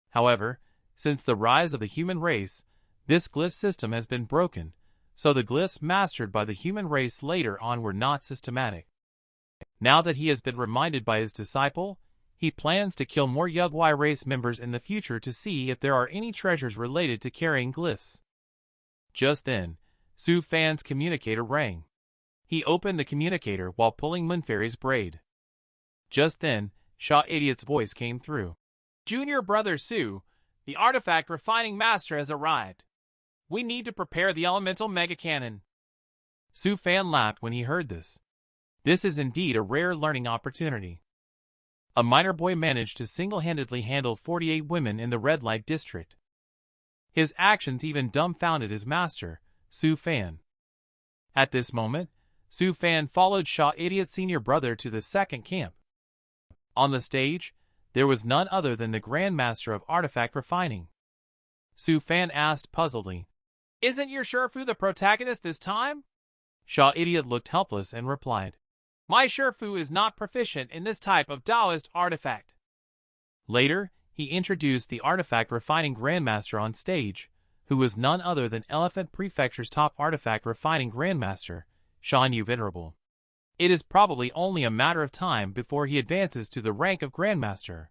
However, since the rise of the human race, This glyph system has been broken, so the glyphs mastered by the human race later on were not systematic. Now that he has been reminded by his disciple, he plans to kill more Yugwai race members in the future to see if there are any treasures related to carrying glyphs. Just then, Su Fan's communicator rang. He opened the communicator while pulling Munfairy's braid. Just then, Shaw Idiot's voice came through. Junior brother Su, the artifact refining master has arrived. We need to prepare the elemental mega cannon. Su Fan laughed when he heard this. This is indeed a rare learning opportunity. A miner boy managed to single-handedly handle 48 women in the red light district. His actions even dumbfounded his master, Su Fan. At this moment, Su Fan followed Shaw Idiot's senior brother to the second camp. On the stage, there was none other than the Grand Master of Artifact Refining. Su Fan asked puzzledly, "Isn't your Shifu the protagonist this time?" Shaw Idiot looked helpless and replied, "My Shifu is not proficient in this type of Taoist artifact." Later, he introduced the Artifact Refining Grandmaster on stage, who was none other than Elephant Prefecture's top Artifact Refining Grandmaster, Shan Yu Venerable. It is probably only a matter of time before he advances to the rank of Grandmaster.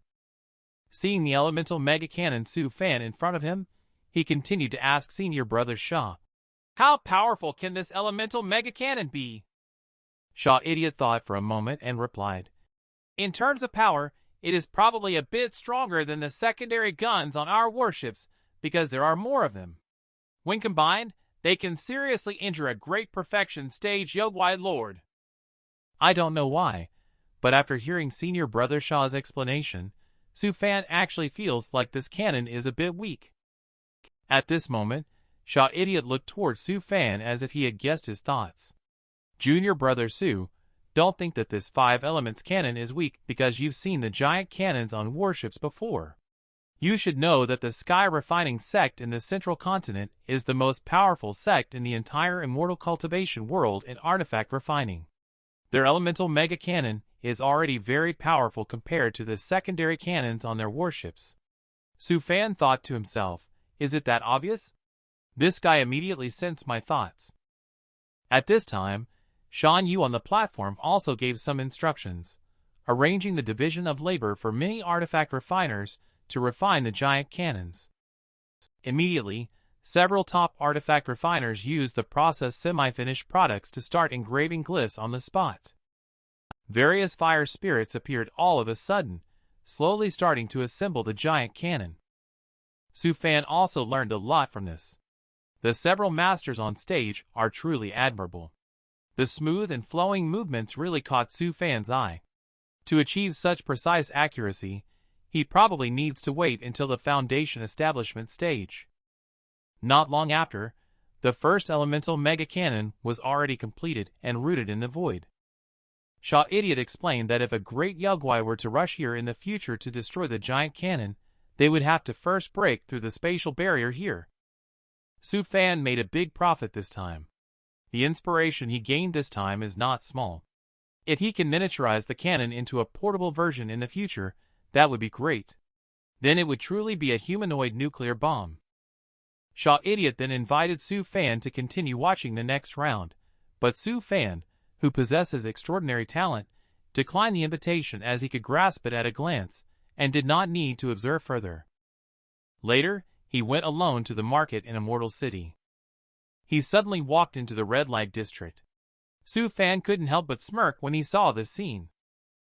Seeing the elemental mega cannon Su Fan in front of him, he continued to ask senior brother Shaw, "How powerful can this elemental mega cannon be?" Shaw Idiot thought for a moment and replied, "In terms of power, it is probably a bit stronger than the secondary guns on our warships because there are more of them. When combined, they can seriously injure a great perfection stage Yogwai Lord." I don't know why, but after hearing senior brother Shaw's explanation, Su Fan actually feels like this cannon is a bit weak. At this moment, Shaw Idiot looked towards Su Fan as if he had guessed his thoughts. Junior brother Su, don't think that this 5 elements cannon is weak because you've seen the giant cannons on warships before. You should know that the Sky Refining sect in the Central Continent is the most powerful sect in the entire immortal cultivation world in artifact refining. Their elemental mega cannon is already very powerful compared to the secondary cannons on their warships. Su Fan thought to himself, is it that obvious? This guy immediately sensed my thoughts. At this time, Shan Yu on the platform also gave some instructions, arranging the division of labor for many artifact refiners to refine the giant cannons. Immediately, several top artifact refiners used the processed semi-finished products to start engraving glyphs on the spot. Various fire spirits appeared all of a sudden, slowly starting to assemble the giant cannon. Su Fan also learned a lot from this. The several masters on stage are truly admirable. The smooth and flowing movements really caught Su Fan's eye. To achieve such precise accuracy, he probably needs to wait until the foundation establishment stage. Not long after, the first elemental mega cannon was already completed and rooted in the void. Shaw Idiot explained that if a great Yugwai were to rush here in the future to destroy the giant cannon, they would have to first break through the spatial barrier here. Su Fan made a big profit this time. The inspiration he gained this time is not small. If he can miniaturize the cannon into a portable version in the future, that would be great. Then it would truly be a humanoid nuclear bomb. Shaw Idiot then invited Su Fan to continue watching the next round, but Su Fan, who possesses extraordinary talent, declined the invitation as he could grasp it at a glance, and did not need to observe further. Later, he went alone to the market in Immortal City. He suddenly walked into the red light district. Su Fan couldn't help but smirk when he saw this scene.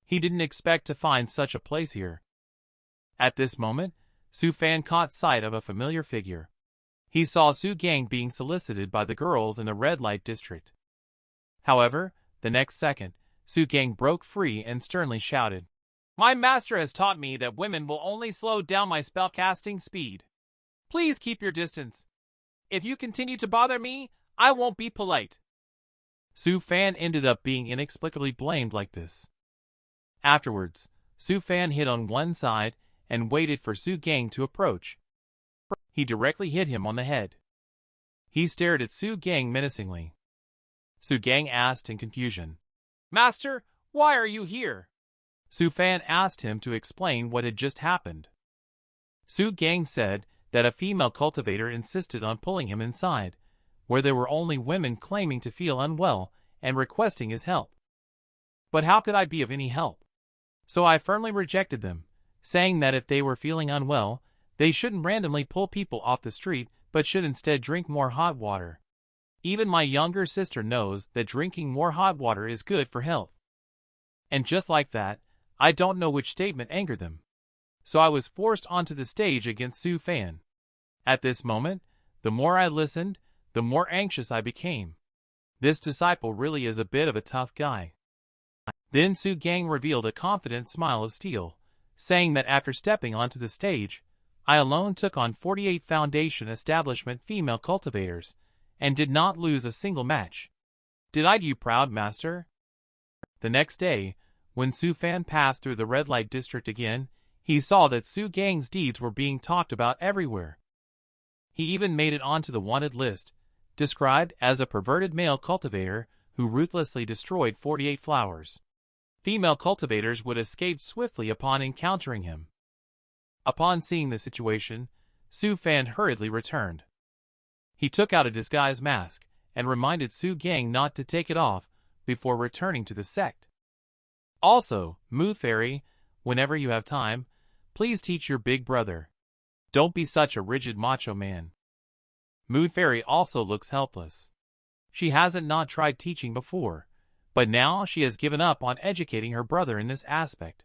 He didn't expect to find such a place here. At this moment, Su Fan caught sight of a familiar figure. He saw Su Gang being solicited by the girls in the red light district. However, the next second, Su Gang broke free and sternly shouted, "My master has taught me that women will only slow down my spellcasting speed. Please keep your distance. If you continue to bother me, I won't be polite." Su Fan ended up being inexplicably blamed like this. Afterwards, Su Fan hid on one side and waited for Su Gang to approach. He directly hit him on the head. He stared at Su Gang menacingly. Su Gang asked in confusion, "Master, why are you here?" Su Fan asked him to explain what had just happened. Su Gang said that a female cultivator insisted on pulling him inside, where there were only women claiming to feel unwell and requesting his help. But how could I be of any help? So I firmly rejected them, saying that if they were feeling unwell, they shouldn't randomly pull people off the street but should instead drink more hot water. Even my younger sister knows that drinking more hot water is good for health. And just like that, I don't know which statement angered them. So I was forced onto the stage against Su Fan. At this moment, the more I listened, the more anxious I became. This disciple really is a bit of a tough guy. Then Su Gang revealed a confident smile of steel, saying that after stepping onto the stage, I alone took on 48 Foundation Establishment female cultivators, and did not lose a single match. Did I do you proud, master? The next day, when Su Fan passed through the red light district again, he saw that Su Gang's deeds were being talked about everywhere. He even made it onto the wanted list, described as a perverted male cultivator who ruthlessly destroyed 48 flowers. Female cultivators would escape swiftly upon encountering him. Upon seeing the situation, Su Fan hurriedly returned. He took out a disguise mask and reminded Su Gang not to take it off before returning to the sect. Also, Mood Fairy, whenever you have time, please teach your big brother. Don't be such a rigid macho man. Mood Fairy also looks helpless. She hasn't not tried teaching before, but now she has given up on educating her brother in this aspect.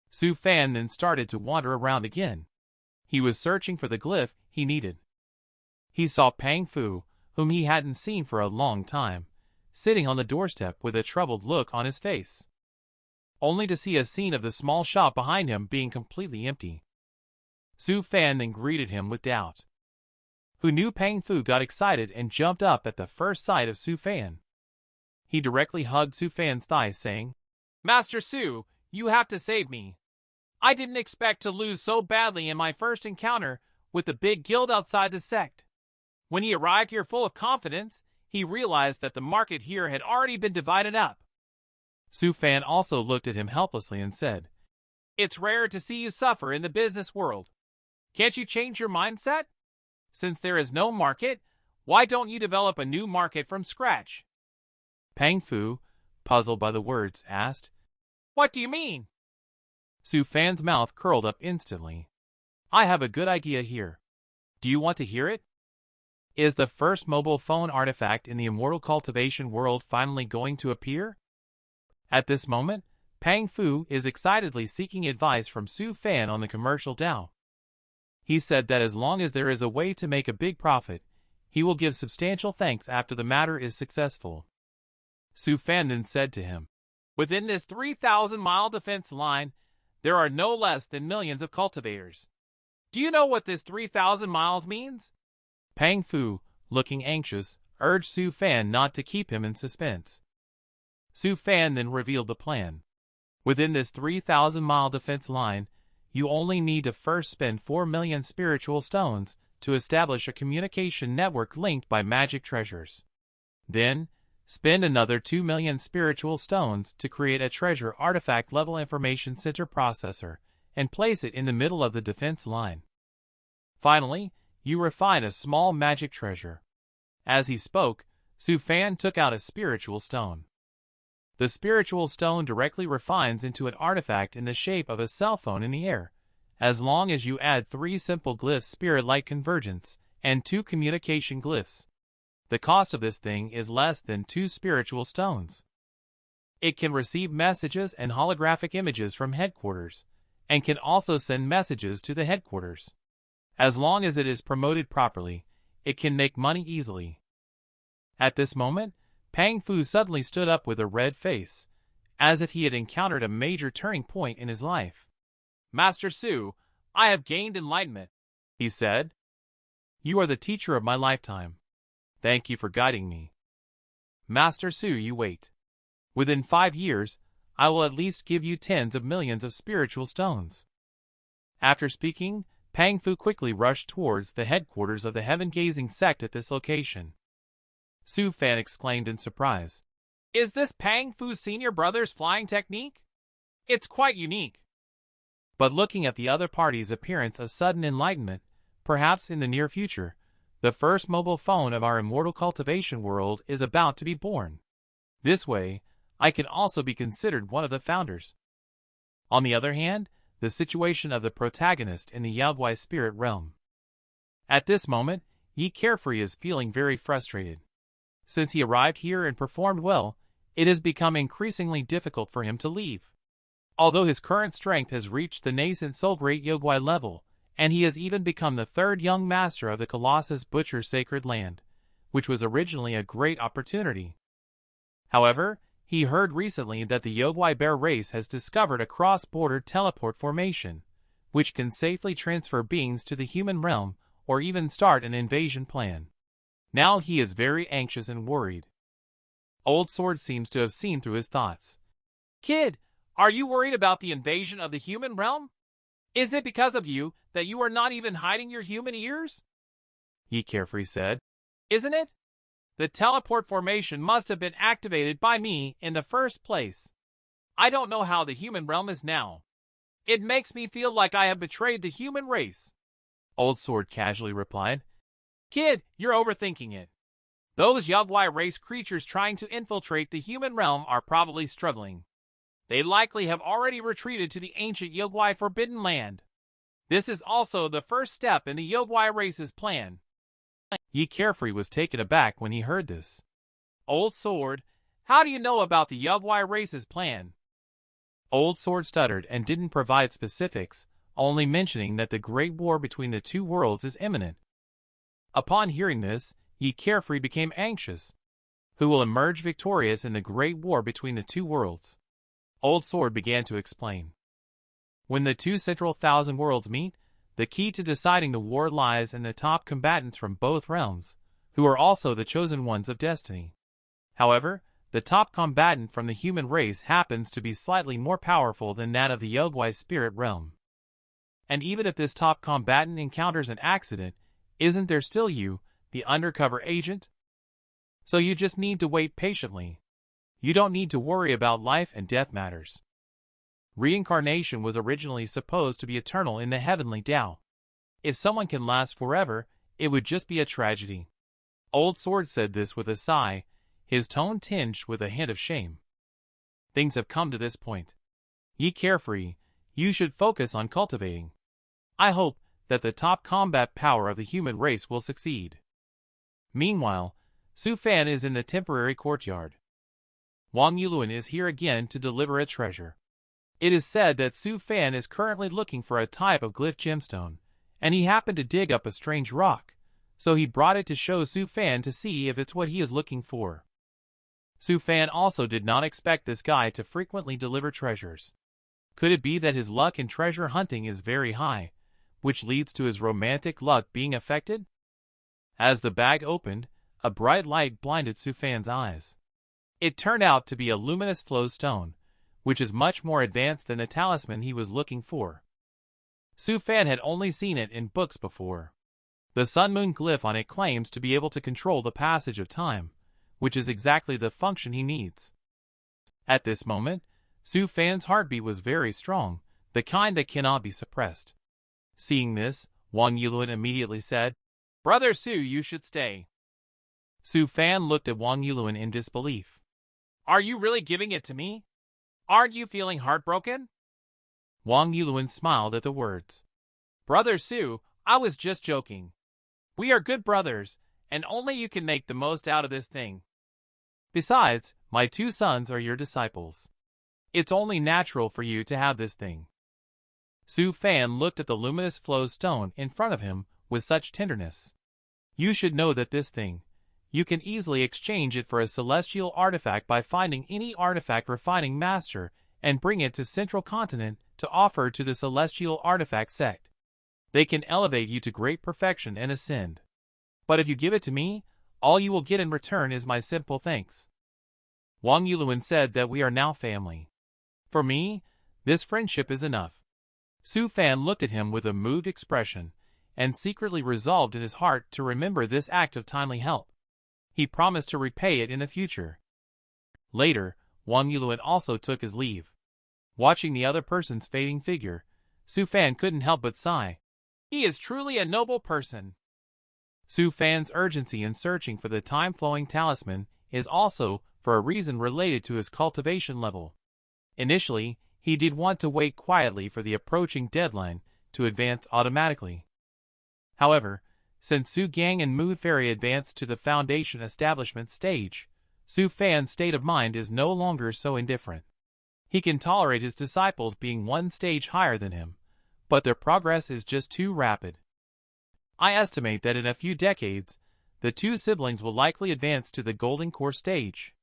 Su Fan then started to wander around again. He was searching for the glyph he needed. He saw Pang Fu, whom he hadn't seen for a long time, sitting on the doorstep with a troubled look on his face, only to see a scene of the small shop behind him being completely empty. Su Fan then greeted him with doubt. Who knew Pang Fu got excited and jumped up at the first sight of Su Fan. He directly hugged Su Fan's thigh, saying, "Master Su, you have to save me. I didn't expect to lose so badly in my first encounter with the big guild outside the sect." When he arrived here full of confidence, he realized that the market here had already been divided up. Su Fan also looked at him helplessly and said, "It's rare to see you suffer in the business world. Can't you change your mindset? Since there is no market, why don't you develop a new market from scratch?" Pang Fu, puzzled by the words, asked, "What do you mean?" Su Fan's mouth curled up instantly. "I have a good idea here. Do you want to hear it? Is the first mobile phone artifact in the immortal cultivation world finally going to appear?" At this moment, Pang Fu is excitedly seeking advice from Su Fan on the commercial Dao. He said that as long as there is a way to make a big profit, he will give substantial thanks after the matter is successful. Su Fan then said to him, "Within this 3,000-mile defense line, there are no less than millions of cultivators. Do you know what this 3,000 miles means?" Pang Fu, looking anxious, urged Su Fan not to keep him in suspense. Su Fan then revealed the plan. Within this 3,000-mile defense line, you only need to first spend 4 million spiritual stones to establish a communication network linked by magic treasures. Then, spend another 2 million spiritual stones to create a treasure artifact level information center processor and place it in the middle of the defense line. Finally, you refine a small magic treasure. As he spoke, Su Fan took out a spiritual stone. The spiritual stone directly refines into an artifact in the shape of a cell phone in the air, as long as you add 3 simple glyphs: spirit light convergence and 2 communication glyphs. The cost of this thing is less than 2 spiritual stones. It can receive messages and holographic images from headquarters, and can also send messages to the headquarters. As long as it is promoted properly, it can make money easily. At this moment, Pang Fu suddenly stood up with a red face, as if he had encountered a major turning point in his life. "Master Su, I have gained enlightenment," he said. "You are the teacher of my lifetime. Thank you for guiding me. Master Su, you wait. Within 5 years, I will at least give you tens of millions of spiritual stones." After speaking, Pang Fu quickly rushed towards the headquarters of the heaven-gazing sect at this location. Su Fan exclaimed in surprise, "Is this Pang Fu's senior brother's flying technique? It's quite unique." But looking at the other party's appearance of sudden enlightenment, perhaps in the near future, the first mobile phone of our immortal cultivation world is about to be born. This way, I can also be considered one of the founders. On the other hand, the situation of the protagonist in the Yaogwai spirit realm. At this moment, Yi Carefree is feeling very frustrated. Since he arrived here and performed well, it has become increasingly difficult for him to leave. Although his current strength has reached the nascent Soul Great Yaogwai level, and he has even become the third young master of the Colossus Butcher's Sacred Land, which was originally a great opportunity. However, he heard recently that the Yaogwai bear race has discovered a cross-border teleport formation, which can safely transfer beings to the human realm or even start an invasion plan. Now he is very anxious and worried. Old Sword seems to have seen through his thoughts. Kid, are you worried about the invasion of the human realm? Is it because of you that you are not even hiding your human ears? Yi Carefree said. Isn't it? The teleport formation must have been activated by me in the first place. I don't know how the human realm is now. It makes me feel like I have betrayed the human race. Old Sword casually replied. Kid, you're overthinking it. Those Yaogwai race creatures trying to infiltrate the human realm are probably struggling. They likely have already retreated to the ancient Yaogwai Forbidden Land. This is also the first step in the Yaogwai race's plan. Yi Carefree was taken aback when he heard this. Old Sword, how do you know about the Yaogwai race's plan? Old Sword stuttered and didn't provide specifics, only mentioning that the great war between the two worlds is imminent. Upon hearing this, Yi Carefree became anxious. Who will emerge victorious in the great war between the two worlds? Old Sword began to explain. When the two central thousand worlds meet, the key to deciding the war lies in the top combatants from both realms, who are also the chosen ones of destiny. However, the top combatant from the human race happens to be slightly more powerful than that of the Yaogwai spirit realm. And even if this top combatant encounters an accident, isn't there still you, the undercover agent? So you just need to wait patiently. You don't need to worry about life and death matters. Reincarnation was originally supposed to be eternal in the heavenly Tao. If someone can last forever, it would just be a tragedy. Old Sword said this with a sigh, his tone tinged with a hint of shame. Things have come to this point. Yi Carefree, you should focus on cultivating. I hope that the top combat power of the human race will succeed. Meanwhile, Su Fan is in the temporary courtyard. Wang Yuluan is here again to deliver a treasure. It is said that Su Fan is currently looking for a type of glyph gemstone, and he happened to dig up a strange rock, so he brought it to show Su Fan to see if it's what he is looking for. Su Fan also did not expect this guy to frequently deliver treasures. Could it be that his luck in treasure hunting is very high, which leads to his romantic luck being affected? As the bag opened, a bright light blinded Su Fan's eyes. It turned out to be a luminous flow stone, which is much more advanced than the talisman he was looking for. Su Fan had only seen it in books before. The sun-moon glyph on it claims to be able to control the passage of time, which is exactly the function he needs. At this moment, Su Fan's heartbeat was very strong, the kind that cannot be suppressed. Seeing this, Wang Yuluan immediately said, Brother Su, you should stay. Su Fan looked at Wang Yuluan in disbelief. Are you really giving it to me? Aren't you feeling heartbroken? Wang Yuluan smiled at the words. Brother Su, I was just joking. We are good brothers, and only you can make the most out of this thing. Besides, my two sons are your disciples. It's only natural for you to have this thing. Su Fan looked at the luminous flow stone in front of him with such tenderness. You should know that this thing, you can easily exchange it for a celestial artifact by finding any artifact refining master and bring it to Central Continent to offer to the celestial artifact sect. They can elevate you to great perfection and ascend. But if you give it to me, all you will get in return is my simple thanks. Wang Yuluan said that we are now family. For me, this friendship is enough. Su Fan looked at him with a moved expression, and secretly resolved in his heart to remember this act of timely help. He promised to repay it in the future. Later, Wang Yuluan also took his leave. Watching the other person's fading figure, Su Fan couldn't help but sigh. He is truly a noble person. Su Fan's urgency in searching for the time-flowing talisman is also for a reason related to his cultivation level. Initially, he did want to wait quietly for the approaching deadline to advance automatically. However, since Su Gang and Mood Fairy advanced to the foundation establishment stage, Su Fan's state of mind is no longer so indifferent. He can tolerate his disciples being one stage higher than him, but their progress is just too rapid. I estimate that in a few decades, the two siblings will likely advance to the Golden Core stage.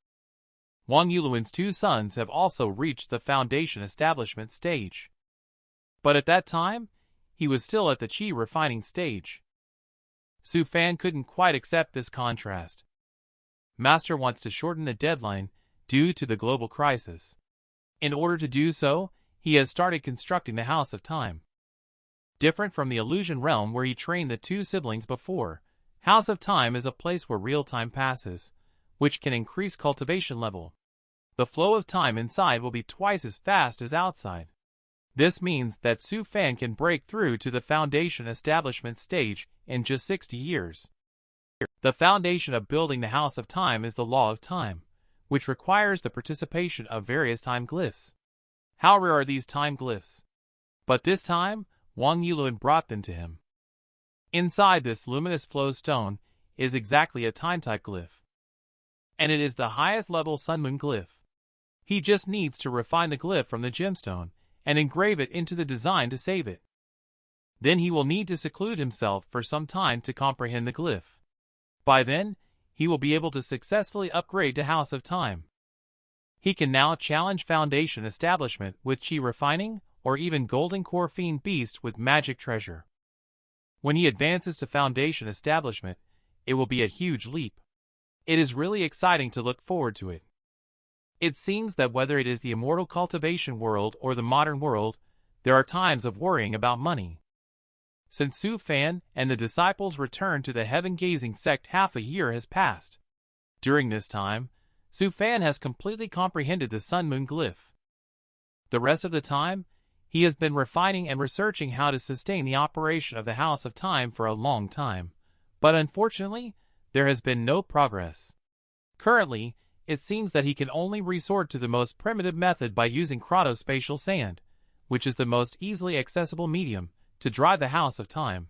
Wang Yuluan's two sons have also reached the foundation establishment stage. But at that time, he was still at the Qi refining stage. Su Fan couldn't quite accept this contrast. Master wants to shorten the deadline due to the global crisis. In order to do so, he has started constructing the House of Time. Different from the illusion realm where he trained the two siblings before, House of Time is a place where real time passes, which can increase cultivation level. The flow of time inside will be twice as fast as outside. This means that Su Fan can break through to the foundation establishment stage in just 60 years. The foundation of building the House of Time is the Law of Time, which requires the participation of various time glyphs. How rare are these time glyphs? But this time, Wang Yuluan brought them to him. Inside this luminous flow stone is exactly a time-type glyph. And it is the highest level Sun Moon glyph. He just needs to refine the glyph from the gemstone and engrave it into the design to save it. Then he will need to seclude himself for some time to comprehend the glyph. By then, he will be able to successfully upgrade to House of Time. He can now challenge Foundation Establishment with Qi Refining, or even Golden Core Fiend Beast with Magic Treasure. When he advances to Foundation Establishment, it will be a huge leap. It is really exciting to look forward to it. It seems that whether it is the immortal cultivation world or the modern world, there are times of worrying about money. Since Su Fan and the disciples returned to the heaven-gazing sect, half a year has passed. During this time, Su Fan has completely comprehended the Sun Moon glyph. The rest of the time, he has been refining and researching how to sustain the operation of the House of Time for a long time, but unfortunately, there has been no progress. Currently, it seems that he can only resort to the most primitive method by using chronospatial sand, which is the most easily accessible medium to drive the House of Time.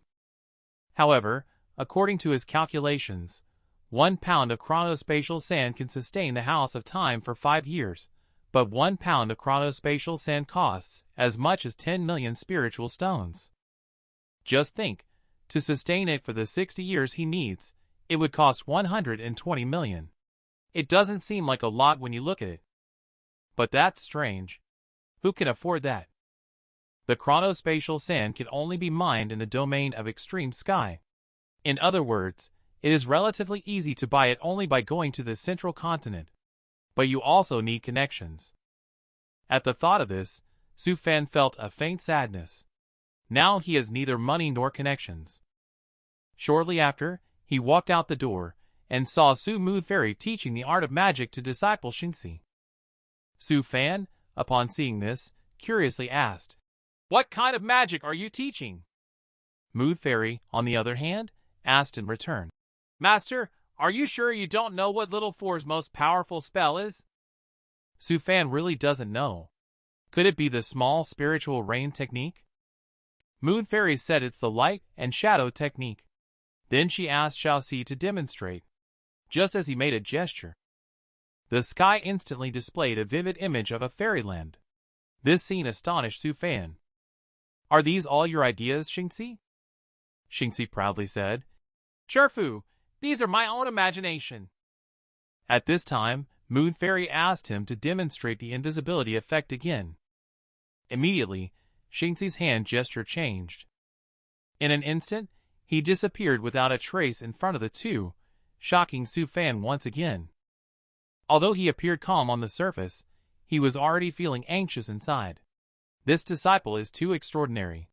However, according to his calculations, 1 pound of chronospatial sand can sustain the House of Time for 5 years, but 1 pound of chronospatial sand costs as much as 10 million spiritual stones. Just think, to sustain it for the 60 years he needs, it would cost 120 million. It doesn't seem like a lot when you look at it. But that's strange. Who can afford that? The chronospatial sand can only be mined in the domain of extreme sky. In other words, it is relatively easy to buy it only by going to the central continent. But you also need connections. At the thought of this, Su Fan felt a faint sadness. Now he has neither money nor connections. Shortly after, he walked out the door and saw Su Mood Fairy teaching the art of magic to disciple xianxia. Su Fan, upon seeing this, curiously asked, "What kind of magic are you teaching?" Mood Fairy, on the other hand, asked in return, "Master, are you sure you don't know what Little Four's most powerful spell is?" Su Fan really doesn't know. Could it be the small spiritual rain technique? Mood Fairy said it's the light and shadow technique. Then she asked Xiaoxi to demonstrate. Just as he made a gesture, the sky instantly displayed a vivid image of a fairyland. This scene astonished Su Fan. "Are these all your ideas, xianxia?" Xianxia proudly said, "Cherfu, these are my own imagination." At this time, Mood Fairy asked him to demonstrate the invisibility effect again. Immediately, xianxia's hand gesture changed. In an instant, he disappeared without a trace in front of the two, shocking Su Fan once again. Although he appeared calm on the surface, he was already feeling anxious inside. This disciple is too extraordinary.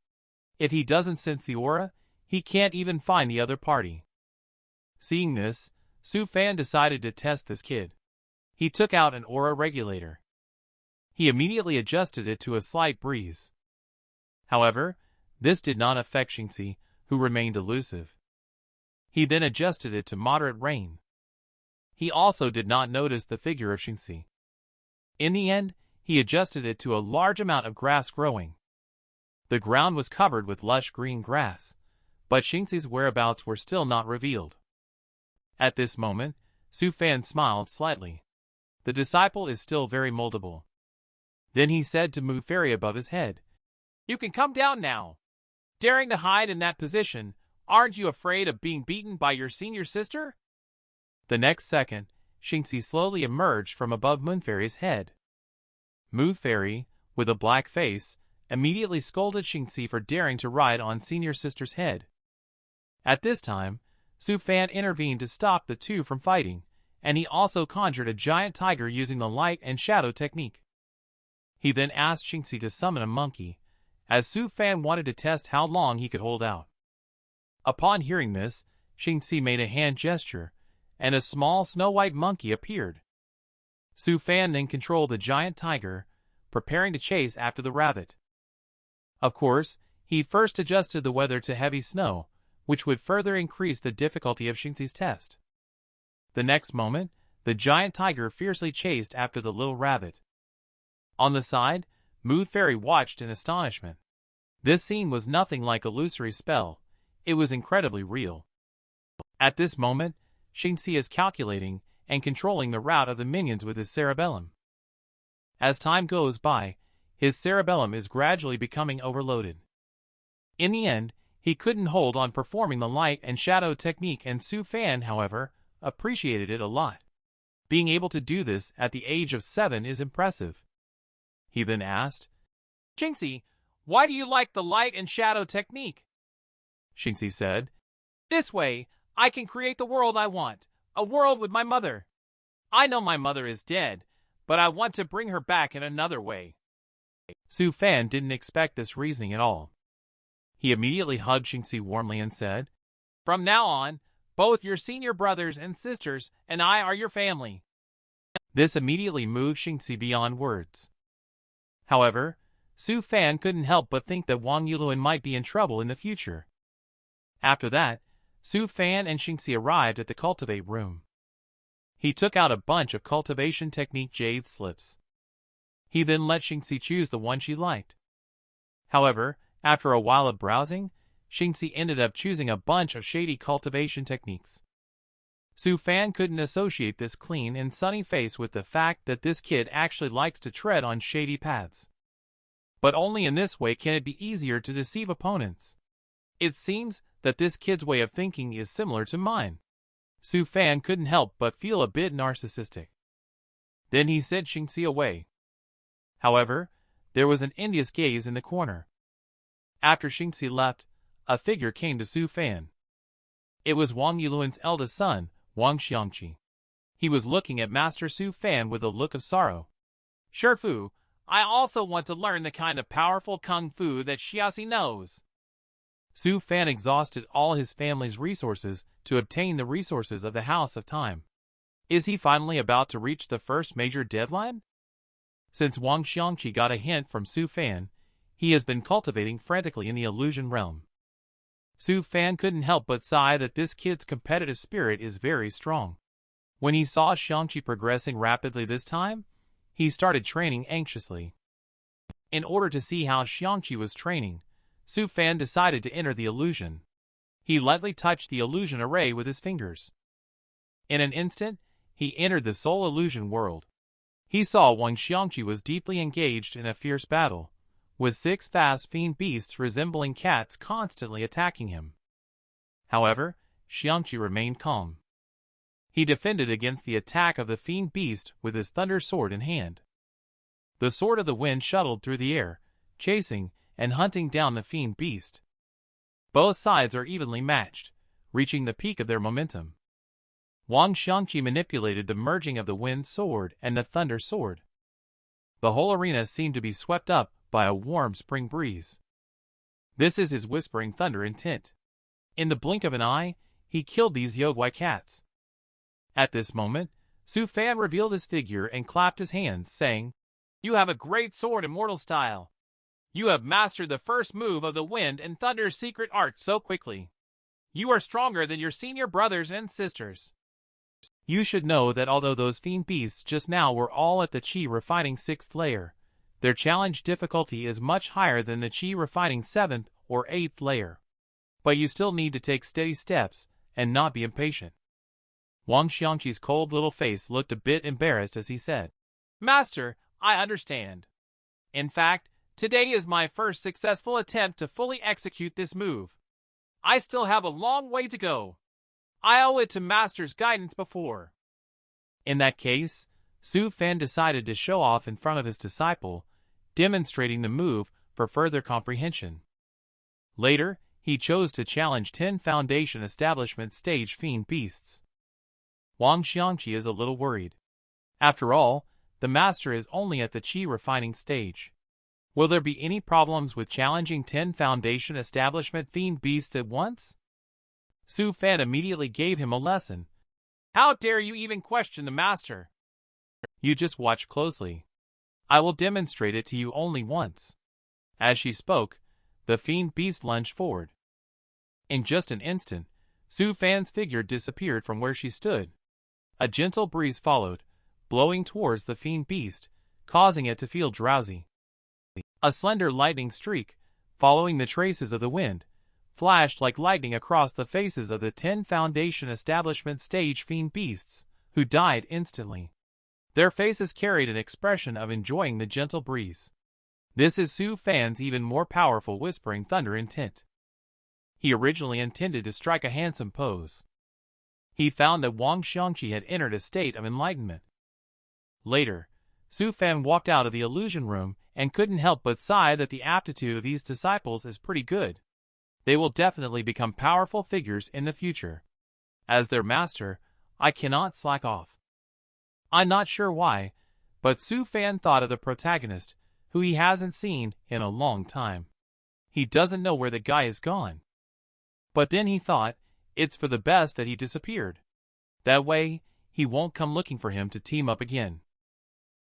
If he doesn't sense the aura, he can't even find the other party. Seeing this, Su Fan decided to test this kid. He took out an aura regulator. He immediately adjusted it to a slight breeze. However, This did not affect Xianxia, who remained elusive. He then adjusted it to moderate rain. He also did not notice the figure of Xianxia. In the end, he adjusted it to a large amount of grass growing. The ground was covered with lush green grass, but Xianxia's whereabouts were still not revealed. At this moment, Su Fan smiled slightly. The disciple is still very moldable. Then he said to Mu Fairy above his head, "You can come down now. Daring to hide in that position, aren't you afraid of being beaten by your senior sister?" The next second, Xianxia slowly emerged from above Moon Fairy's head. Mu Fairy, with a black face, immediately scolded Xianxia for daring to ride on senior sister's head. At this time, Su Fan intervened to stop the two from fighting, and he also conjured a giant tiger using the light and shadow technique. He then asked Xianxia to summon a monkey, as Su Fan wanted to test how long he could hold out. Upon hearing this, Xianxia made a hand gesture, and a small snow-white monkey appeared. Su Fan then controlled the giant tiger, preparing to chase after the rabbit. Of course, he first adjusted the weather to heavy snow, which would further increase the difficulty of Xianxia's test. The next moment, the giant tiger fiercely chased after the little rabbit. On the side, Mu Fairy watched in astonishment. This scene was nothing like illusory spell, it was incredibly real. At this moment, Xianxia is calculating and controlling the route of the minions with his cerebellum. As time goes by, his cerebellum is gradually becoming overloaded. In the end, he couldn't hold on performing the light and shadow technique, and Su Fan, however, appreciated it a lot. Being able to do this at the age of 7 is impressive. He then asked, "Xianxia, why do you like the light and shadow technique?" Xianxia said, "This way, I can create the world I want, a world with my mother. I know my mother is dead, but I want to bring her back in another way." Su Fan didn't expect this reasoning at all. He immediately hugged Xianxia warmly and said, "From now on, both your senior brothers and sisters and I are your family." This immediately moved Xianxia beyond words. However, Su Fan couldn't help but think that Wang Yuluan might be in trouble in the future. After that, Su Fan and Xianxia arrived at the cultivate room. He took out a bunch of cultivation technique jade slips. He then let Xianxia choose the one she liked. However, after a while of browsing, Xianxia ended up choosing a bunch of shady cultivation techniques. Su Fan couldn't associate this clean and sunny face with the fact that this kid actually likes to tread on shady paths. But only in this way can it be easier to deceive opponents. It seems that this kid's way of thinking is similar to mine. Su Fan couldn't help but feel a bit narcissistic. Then he sent Xianxia away. However, there was an envious gaze in the corner. After Xianxia left, a figure came to Su Fan. It was Wang Yuluan's eldest son, Wang Xiangqi. He was looking at Master Su Fan with a look of sorrow. "Shifu, I also want to learn the kind of powerful kung fu that Xiaxi knows." Su Fan exhausted all his family's resources to obtain the resources of the House of Time. Is he finally about to reach the first major deadline? Since Wang Xiangqi got a hint from Su Fan, he has been cultivating frantically in the illusion realm. Su Fan couldn't help but sigh that this kid's competitive spirit is very strong. When he saw Xiangqi progressing rapidly this time, he started training anxiously. In order to see how Xiangqi was training, Su Fan decided to enter the illusion. He lightly touched the illusion array with his fingers. In an instant, he entered the soul illusion world. He saw Wang Xiangqi was deeply engaged in a fierce battle, with 6 fast fiend beasts resembling cats constantly attacking him. However, Xiangqi remained calm. He defended against the attack of the fiend beast with his thunder sword in hand. The sword of the wind shuttled through the air, chasing and hunting down the fiend beast. Both sides are evenly matched, reaching the peak of their momentum. Wang Xiangqi manipulated the merging of the wind sword and the thunder sword. The whole arena seemed to be swept up by a warm spring breeze. This is his whispering thunder intent. In the blink of an eye, he killed these Yogwai cats. At this moment, Su Fan revealed his figure and clapped his hands, saying, "You have a great sword in mortal style. You have mastered the first move of the wind and thunder secret art so quickly. You are stronger than your senior brothers and sisters. You should know that although those fiend beasts just now were all at the Qi refining 6th layer, their challenge difficulty is much higher than the Qi refining 7th or 8th layer. But you still need to take steady steps and not be impatient. Wang Xianxi's cold little face looked a bit embarrassed as he said, Master, I understand. In fact, today is my first successful attempt to fully execute this move. I still have a long way to go. I owe it to Master's guidance before. In that case, Su Fan decided to show off in front of his disciple, demonstrating the move for further comprehension. Later, he chose to challenge 10 Foundation Establishment stage fiend beasts. Wang Xianxi is a little worried. After all, the master is only at the Qi refining stage. Will there be any problems with challenging 10 Foundation Establishment fiend beasts at once? Su Fan immediately gave him a lesson. How dare you even question the master? You just watch closely. I will demonstrate it to you only once. As she spoke, the fiend beast lunged forward. In just an instant, Su Fan's figure disappeared from where she stood. A gentle breeze followed, blowing towards the fiend beast, causing it to feel drowsy. A slender lightning streak, following the traces of the wind, flashed like lightning across the faces of the 10 Foundation Establishment stage fiend beasts, who died instantly. Their faces carried an expression of enjoying the gentle breeze. This is Su Fan's even more powerful whispering thunder intent. He originally intended to strike a handsome pose. He found that Wang Xianxi had entered a state of enlightenment. Later, Su Fan walked out of the illusion room and couldn't help but sigh that the aptitude of these disciples is pretty good. They will definitely become powerful figures in the future. As their master, I cannot slack off. I'm not sure why, but Su Fan thought of the protagonist, who he hasn't seen in a long time. He doesn't know where the guy is gone. But then he thought, it's for the best that he disappeared. That way, he won't come looking for him to team up again.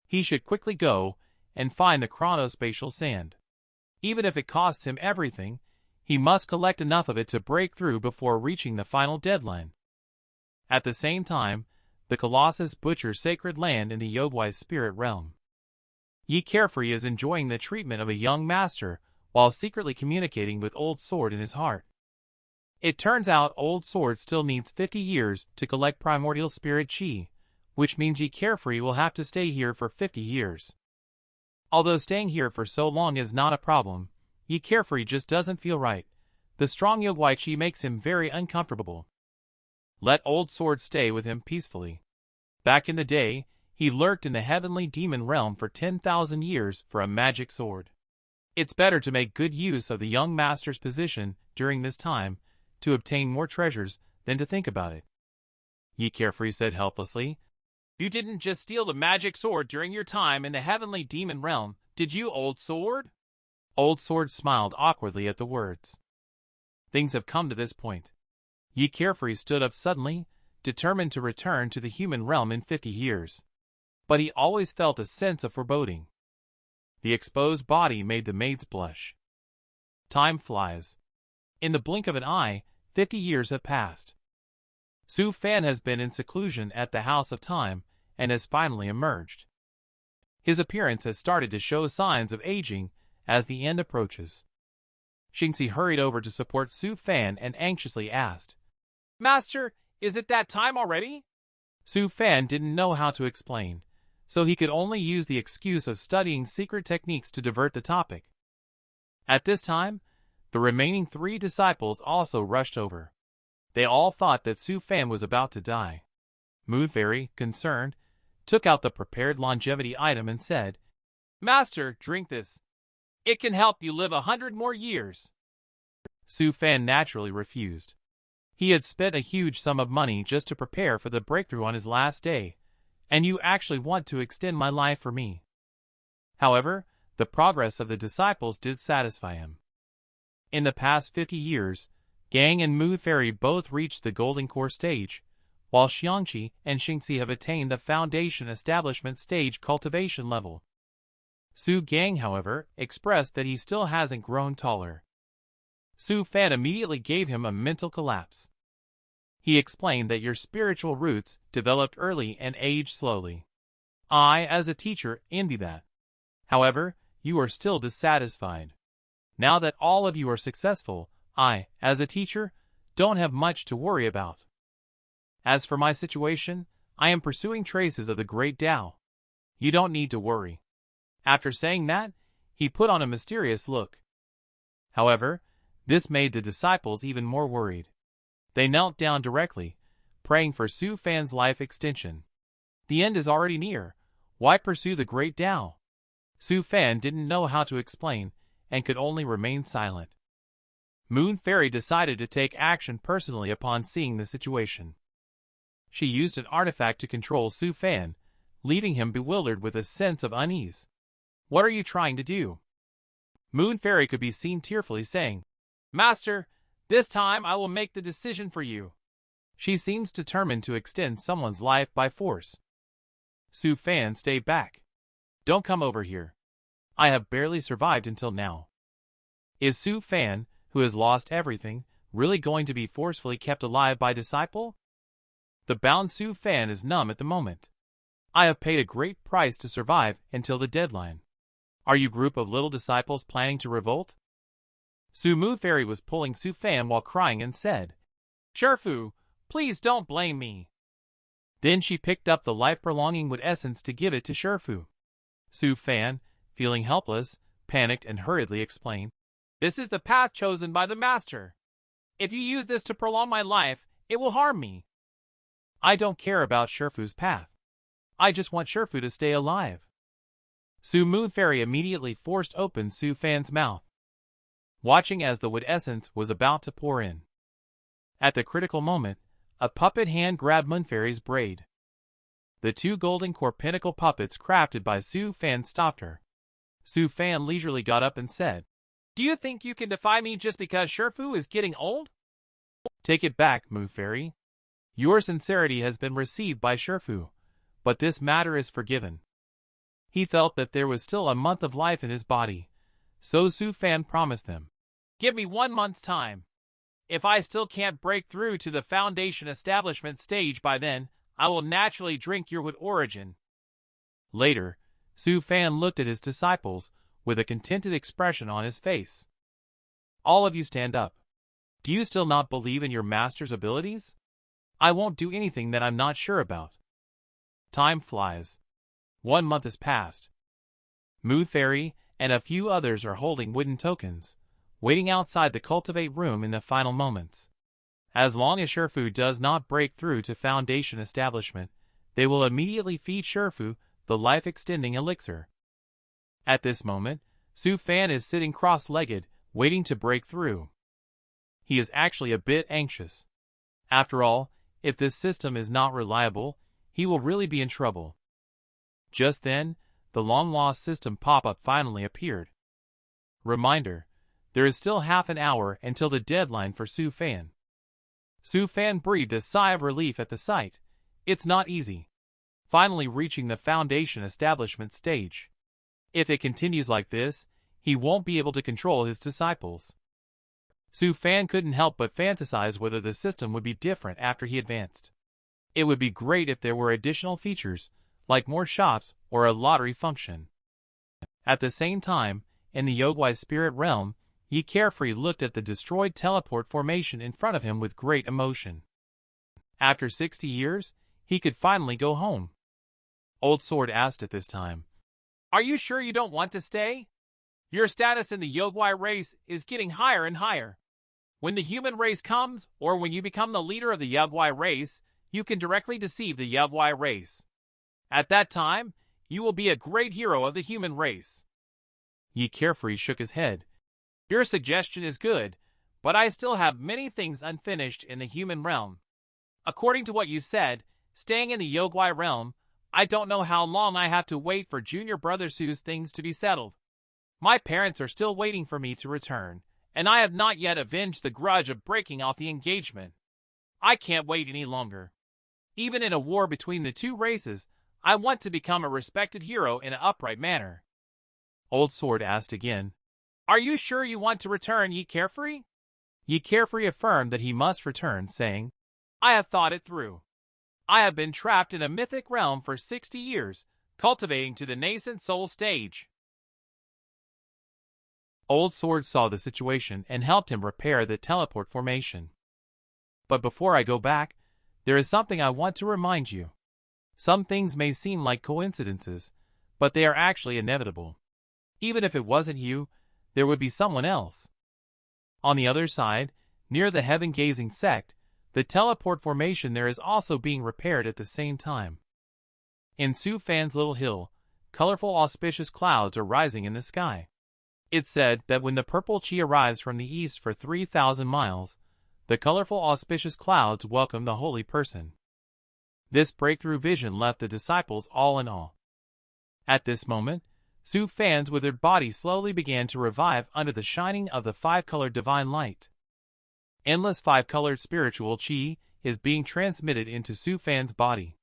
He should quickly go and find the chronospatial sand. Even if it costs him everything, he must collect enough of it to break through before reaching the final deadline. At the same time, the Colossus butchers sacred land in the Yogwai's spirit realm. Yi Carefree is enjoying the treatment of a young master while secretly communicating with Old Sword in his heart. It turns out Old Sword still needs 50 years to collect primordial spirit chi, which means Yi Carefree will have to stay here for 50 years. Although staying here for so long is not a problem, Yi Carefree just doesn't feel right. The strong Yogwai chi makes him very uncomfortable. Let Old Sword stay with him peacefully. Back in the day, he lurked in the heavenly demon realm for 10,000 years for a magic sword. It's better to make good use of the young master's position during this time to obtain more treasures than to think about it. Yi Carefree said helplessly. You didn't just steal the magic sword during your time in the heavenly demon realm, did you, Old Sword? Old Sword smiled awkwardly at the words. Things have come to this point. Yi Carefree stood up suddenly, determined to return to the human realm in 50 years. But he always felt a sense of foreboding. The exposed body made the maids blush. Time flies. In the blink of an eye, 50 years have passed. Su Fan has been in seclusion at the House of Time and has finally emerged. His appearance has started to show signs of aging as the end approaches. Xianxia hurried over to support Su Fan and anxiously asked, Master, is it that time already? Su Fan didn't know how to explain, so he could only use the excuse of studying secret techniques to divert the topic. At this time, the remaining 3 disciples also rushed over. They all thought that Su Fan was about to die. Moon Fairy, concerned, took out the prepared longevity item and said, Master, drink this. It can help you live 100 more years. Su Fan naturally refused. He had spent a huge sum of money just to prepare for the breakthrough on his last day, and you actually want to extend my life for me. However, the progress of the disciples did satisfy him. In the past 50 years, Gang and Moon Fairy both reached the Golden Core stage, while Xianxia and Xianxia have attained the Foundation Establishment stage cultivation level. Su Gang, however, expressed that he still hasn't grown taller. Su Fan immediately gave him a mental collapse. He explained that your spiritual roots developed early and aged slowly. I, as a teacher, envy that. However, you are still dissatisfied. Now that all of you are successful, I, as a teacher, don't have much to worry about. As for my situation, I am pursuing traces of the great Tao. You don't need to worry. After saying that, he put on a mysterious look. However, this made the disciples even more worried. They knelt down directly, praying for Su Fan's life extension. The end is already near. Why pursue the great Tao? Su Fan didn't know how to explain, and could only remain silent. Moon Fairy decided to take action personally upon seeing the situation. She used an artifact to control Su Fan, leaving him bewildered with a sense of unease. What are you trying to do? Moon Fairy could be seen tearfully saying, Master, this time I will make the decision for you. She seems determined to extend someone's life by force. Su Fan, stay back. Don't come over here. I have barely survived until now. Is Su Fan, who has lost everything, really going to be forcefully kept alive by disciple? The bound Su Fan is numb at the moment. I have paid a great price to survive until the deadline. Are you group of little disciples planning to revolt? Su Moon Fairy was pulling Su Fan while crying and said, Sherfu, please don't blame me. Then she picked up the life-prolonging wood essence to give it to Sherfu. Su Fan, feeling helpless, panicked and hurriedly explained, This is the path chosen by the Master. If you use this to prolong my life, it will harm me. I don't care about Sherfu's path. I just want Sherfu to stay alive. Su Moon Fairy immediately forced open Su Fan's mouth, watching as the wood essence was about to pour in. At the critical moment, a puppet hand grabbed Moon Fairy's braid. The two golden core pinnacle puppets crafted by Su Fan stopped her. Su Fan leisurely got up and said, Do you think you can defy me just because Sherfu is getting old? Take it back, Moon Fairy. Your sincerity has been received by Sherfu, but this matter is forgiven. He felt that there was still a month of life in his body, so Su Fan promised them, Give me 1 month's time. If I still can't break through to the foundation establishment stage by then, I will naturally drink your wood origin. Later, Su Fan looked at his disciples with a contented expression on his face. All of you stand up. Do you still not believe in your master's abilities? I won't do anything that I'm not sure about. Time flies. 1 month has passed. Moon Fairy and a few others are holding wooden tokens, waiting outside the cultivate room in the final moments. As long as Sherfu does not break through to foundation establishment, they will immediately feed Sherfu the life-extending elixir. At this moment, Su Fan is sitting cross-legged, waiting to break through. He is actually a bit anxious. After all, if this system is not reliable, he will really be in trouble. Just then, the long-lost system pop-up finally appeared. Reminder: there is still half an hour until the deadline for Su Fan. Su Fan breathed a sigh of relief at the sight. It's not easy. Finally reaching the foundation establishment stage. If it continues like this, he won't be able to control his disciples. Su Fan couldn't help but fantasize whether the system would be different after he advanced. It would be great if there were additional features, like more shops or a lottery function. At the same time, in the Yogwai spirit realm, Yi Carefree looked at the destroyed teleport formation in front of him with great emotion. After 60 years, he could finally go home. Old Sword asked at this time, Are you sure you don't want to stay? Your status in the Yogwai race is getting higher and higher. When the human race comes, or when you become the leader of the Yogwai race, you can directly deceive the Yogwai race. At that time, you will be a great hero of the human race. Yi Carefree shook his head. Your suggestion is good, but I still have many things unfinished in the human realm. According to what you said, staying in the Yogwai realm, I don't know how long I have to wait for Junior Brother Su's things to be settled. My parents are still waiting for me to return, and I have not yet avenged the grudge of breaking off the engagement. I can't wait any longer. Even in a war between the two races, I want to become a respected hero in an upright manner. Old Sword asked again. Are you sure you want to return, ye Carefree? Ye Carefree affirmed that he must return, saying, I have thought it through. I have been trapped in a mythic realm for 60 years, cultivating to the nascent soul stage. Old Sword saw the situation and helped him repair the teleport formation. But before I go back, there is something I want to remind you. Some things may seem like coincidences, but they are actually inevitable. Even if it wasn't you, there would be someone else. On the other side, near the heaven-gazing sect, the teleport formation there is also being repaired at the same time. In Su Fan's little hill, colorful auspicious clouds are rising in the sky. It's said that when the purple chi arrives from the east for 3,000 miles, the colorful auspicious clouds welcome the holy person. This breakthrough vision left the disciples all in awe. At this moment, Su Fan's withered body slowly began to revive under the shining of the five-colored divine light. Endless five-colored spiritual chi is being transmitted into Su Fan's body.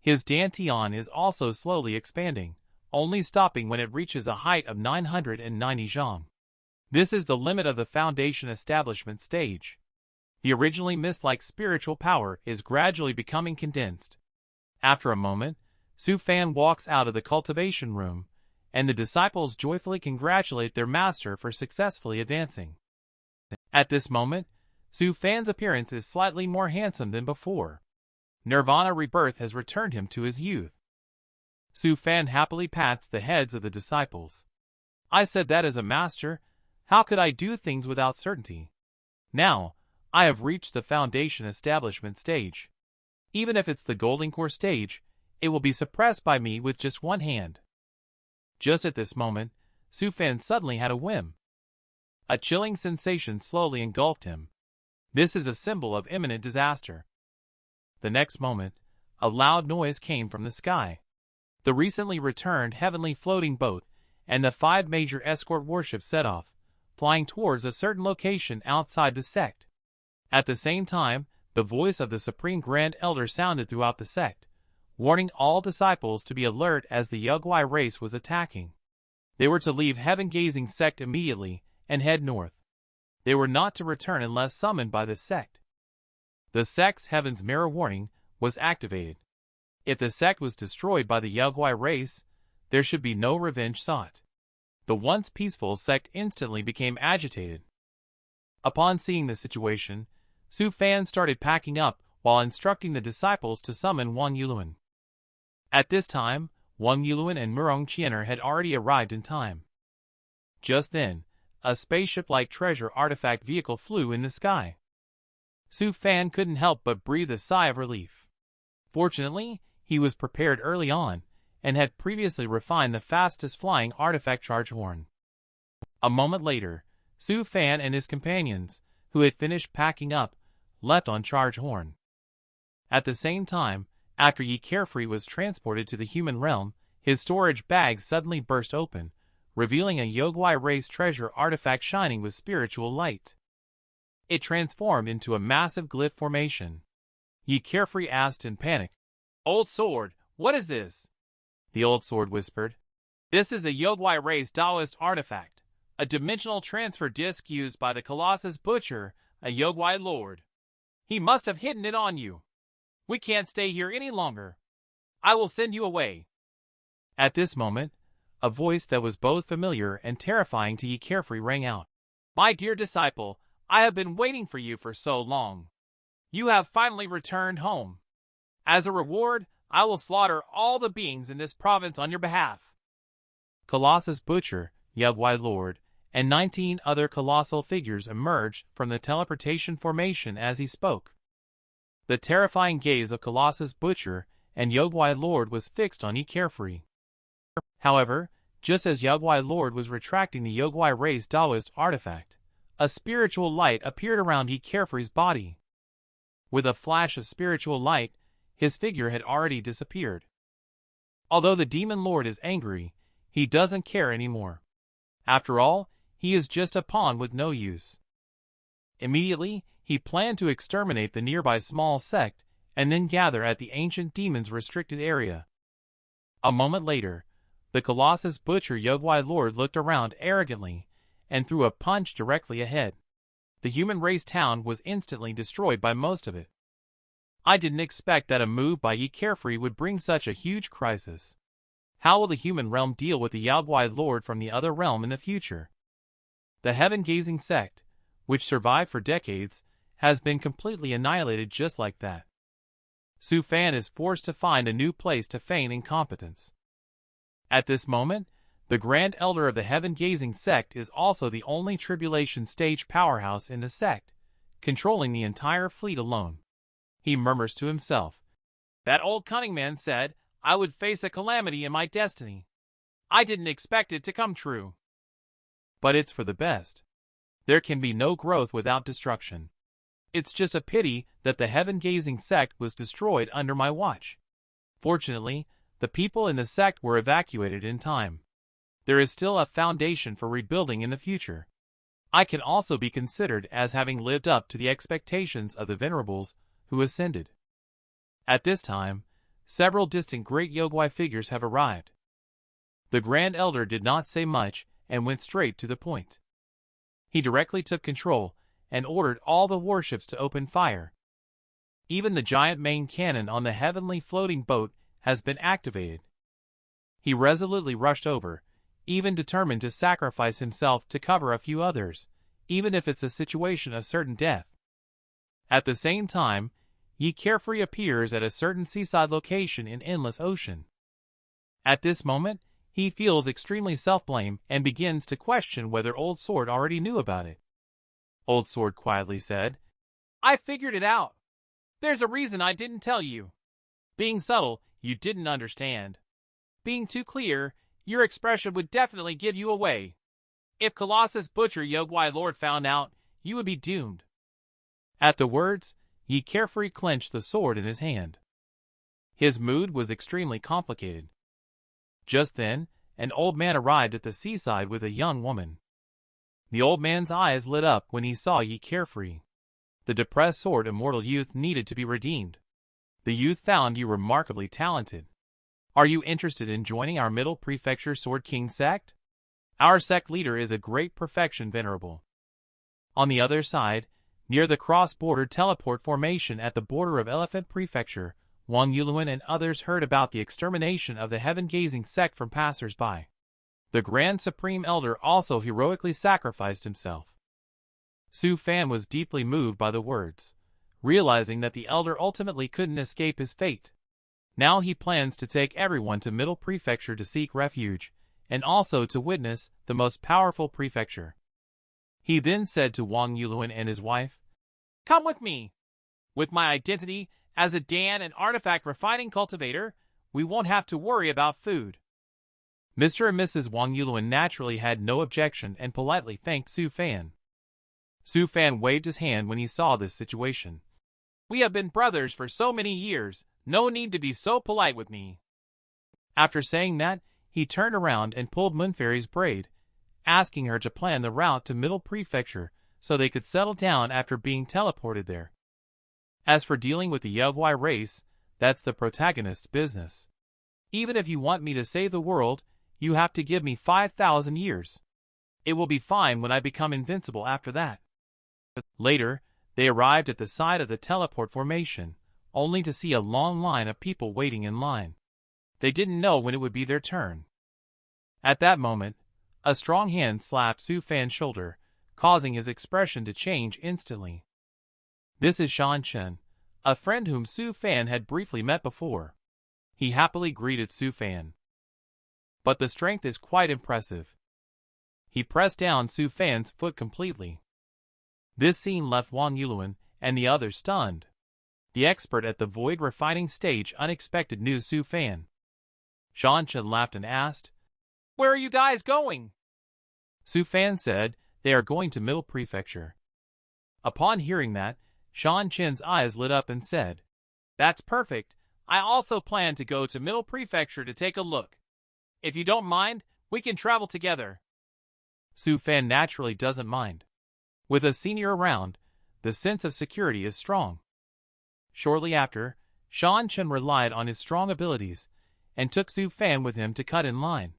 His dantian is also slowly expanding, only stopping when it reaches a height of 990 zhang. This is the limit of the foundation establishment stage. The originally mist-like spiritual power is gradually becoming condensed. After a moment, Su Fan walks out of the cultivation room, and the disciples joyfully congratulate their master for successfully advancing. At this moment, Su Fan's appearance is slightly more handsome than before. Nirvana rebirth has returned him to his youth. Su Fan happily pats the heads of the disciples. I said that as a master, how could I do things without certainty? Now, I have reached the foundation establishment stage. Even if it's the golden core stage, it will be suppressed by me with just one hand. Just at this moment, Su Fan suddenly had a whim. A chilling sensation slowly engulfed him. This is a symbol of imminent disaster. The next moment, a loud noise came from the sky. The recently returned heavenly floating boat and the 5 major escort warships set off, flying towards a certain location outside the sect. At the same time, the voice of the Supreme Grand Elder sounded throughout the sect, warning all disciples to be alert as the Yugwai race was attacking. They were to leave heaven-gazing sect immediately and head north. They were not to return unless summoned by the sect. The sect's heaven's mirror warning was activated. If the sect was destroyed by the Yugwai race, there should be no revenge sought. The once peaceful sect instantly became agitated. Upon seeing the situation, Su Fan started packing up while instructing the disciples to summon Wang Yuluan. At this time, Wang Yuluan and Murong Qianer had already arrived in time. Just then, a spaceship-like treasure artifact vehicle flew in the sky. Su Fan couldn't help but breathe a sigh of relief. Fortunately, he was prepared early on, and had previously refined the fastest-flying artifact charge horn. A moment later, Su Fan and his companions, who had finished packing up, left on charge horn. At the same time, after Ye Carefree was transported to the human realm, his storage bag suddenly burst open, revealing a Yugwai race treasure artifact shining with spiritual light. It transformed into a massive glyph formation. Ye Carefree asked in panic, Old Sword, what is this? The Old Sword whispered, This is a Yugwai race Taoist artifact, a dimensional transfer disc used by the Colossus Butcher, a Yugwai lord. He must have hidden it on you. We can't stay here any longer. I will send you away. At this moment, a voice that was both familiar and terrifying to Ye Carefree rang out. My dear disciple, I have been waiting for you for so long. You have finally returned home. As a reward, I will slaughter all the beings in this province on your behalf. Colossus Butcher, Yugwai Lord, and 19 other colossal figures emerged from the teleportation formation as he spoke. The terrifying gaze of Colossus Butcher and Yugwai Lord was fixed on Ye Carefree. However, just as Yugwai Lord was retracting the Yugwai race Taoist artifact, a spiritual light appeared around Ye Carefree's body. With a flash of spiritual light, his figure had already disappeared. Although the Demon Lord is angry, he doesn't care anymore. After all, he is just a pawn with no use. Immediately, he planned to exterminate the nearby small sect and then gather at the ancient demon's restricted area. A moment later, The Colossus Butcher Yogwai Lord looked around arrogantly and threw a punch directly ahead. The human race town was instantly destroyed by most of it. I didn't expect that a move by Yi Carefree would bring such a huge crisis. How will the human realm deal with the Yogwai Lord from the other realm in the future? The heaven-gazing sect, which survived for decades, has been completely annihilated just like that. Su Fan is forced to find a new place to feign incompetence. At this moment, the Grand Elder of the heaven-gazing sect is also the only tribulation stage powerhouse in the sect, controlling the entire fleet alone. He murmurs to himself, "That old cunning man said I would face a calamity in my destiny. I didn't expect it to come true. But it's for the best. There can be no growth without destruction. It's just a pity that the heaven-gazing sect was destroyed under my watch. Fortunately, the people in the sect were evacuated in time. There is still a foundation for rebuilding in the future. I can also be considered as having lived up to the expectations of the venerables who ascended." At this time, several distant great Yogwai figures have arrived. The Grand Elder did not say much and went straight to the point. He directly took control and ordered all the warships to open fire. Even the giant main cannon on the heavenly floating boat has been activated. He resolutely rushed over, even determined to sacrifice himself to cover a few others, even if it's a situation of certain death. At the same time, Yi Carefree appears at a certain seaside location in Endless Ocean. At this moment, he feels extremely self-blame and begins to question whether Old Sword already knew about it. Old Sword quietly said, "I figured it out. There's a reason I didn't tell you. Being subtle, you didn't understand. Being too clear, your expression would definitely give you away. If Colossus Butcher Yogwai Lord found out, you would be doomed." At the words, Yi Carefree clenched the sword in his hand. His mood was extremely complicated. Just then, an old man arrived at the seaside with a young woman. The old man's eyes lit up when he saw Yi Carefree. The depressed sword immortal youth needed to be redeemed. The youth found you remarkably talented. Are you interested in joining our Middle Prefecture Sword King sect? Our sect leader is a great perfection venerable. On the other side, near the cross-border teleport formation at the border of Elephant Prefecture, Wang Yuluan and others heard about the extermination of the heaven-gazing sect from passers-by. The Grand Supreme Elder also heroically sacrificed himself. Su Fan was deeply moved by the words, realizing that the Elder ultimately couldn't escape his fate. Now he plans to take everyone to Middle Prefecture to seek refuge, and also to witness the most powerful prefecture. He then said to Wang Yuluan and his wife, "Come with me. With my identity as a Dan and artifact refining cultivator, we won't have to worry about food." Mr. and Mrs. Wang Yuluan naturally had no objection and politely thanked Su Fan. Su Fan waved his hand when he saw this situation. "We have been brothers for so many years, no need to be so polite with me." After saying that, he turned around and pulled Moonfairy's braid, asking her to plan the route to Middle Prefecture so they could settle down after being teleported there. As for dealing with the Yogwai race, that's the protagonist's business. Even if you want me to save the world, you have to give me 5,000 years. It will be fine when I become invincible after that. Later, they arrived at the side of the teleport formation, only to see a long line of people waiting in line. They didn't know when it would be their turn. At that moment, a strong hand slapped Su Fan's shoulder, causing his expression to change instantly. This is Xianxia, a friend whom Su Fan had briefly met before. He happily greeted Su Fan. But the strength is quite impressive. He pressed down Su Fan's foot completely. This scene left Wang Yuluan and the others stunned. The expert at the void refining stage unexpected knew Su Fan. Xianxia laughed and asked, "Where are you guys going?" Su Fan said they are going to Middle Prefecture. Upon hearing that, Xianxia's eyes lit up and said, "That's perfect. I also plan to go to Middle Prefecture to take a look. If you don't mind, we can travel together." Su Fan naturally doesn't mind. With a senior around, the sense of security is strong. Shortly after, Xianxia relied on his strong abilities and took Su Fan with him to cut in line.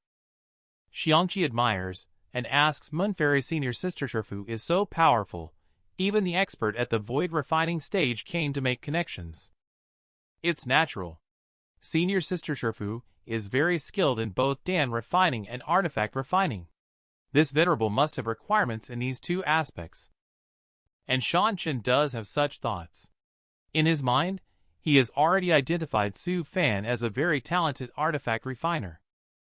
Xianxia admires and asks Munfairy's senior sister Sherfu is so powerful, even the expert at the void refining stage came to make connections. It's natural. Senior sister Sherfu is very skilled in both Dan refining and artifact refining. This venerable must have requirements in these two aspects. And Shan Chen does have such thoughts. In his mind, he has already identified Su Fan as a very talented artifact refiner.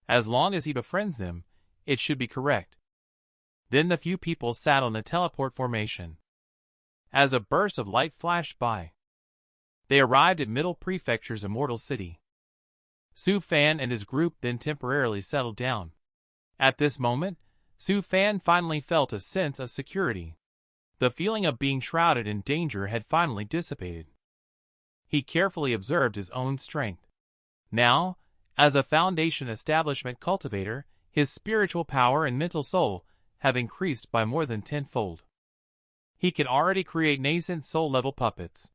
As long as he befriends them, it should be correct. Then the few people sat on the teleport formation. As a burst of light flashed by, they arrived at Middle Prefecture's immortal city. Su Fan and his group then temporarily settled down. At this moment, Su Fan finally felt a sense of security. The feeling of being shrouded in danger had finally dissipated. He carefully observed his own strength. Now, as a Foundation establishment cultivator, his spiritual power and mental soul have increased by more than tenfold. He can already create nascent soul-level puppets.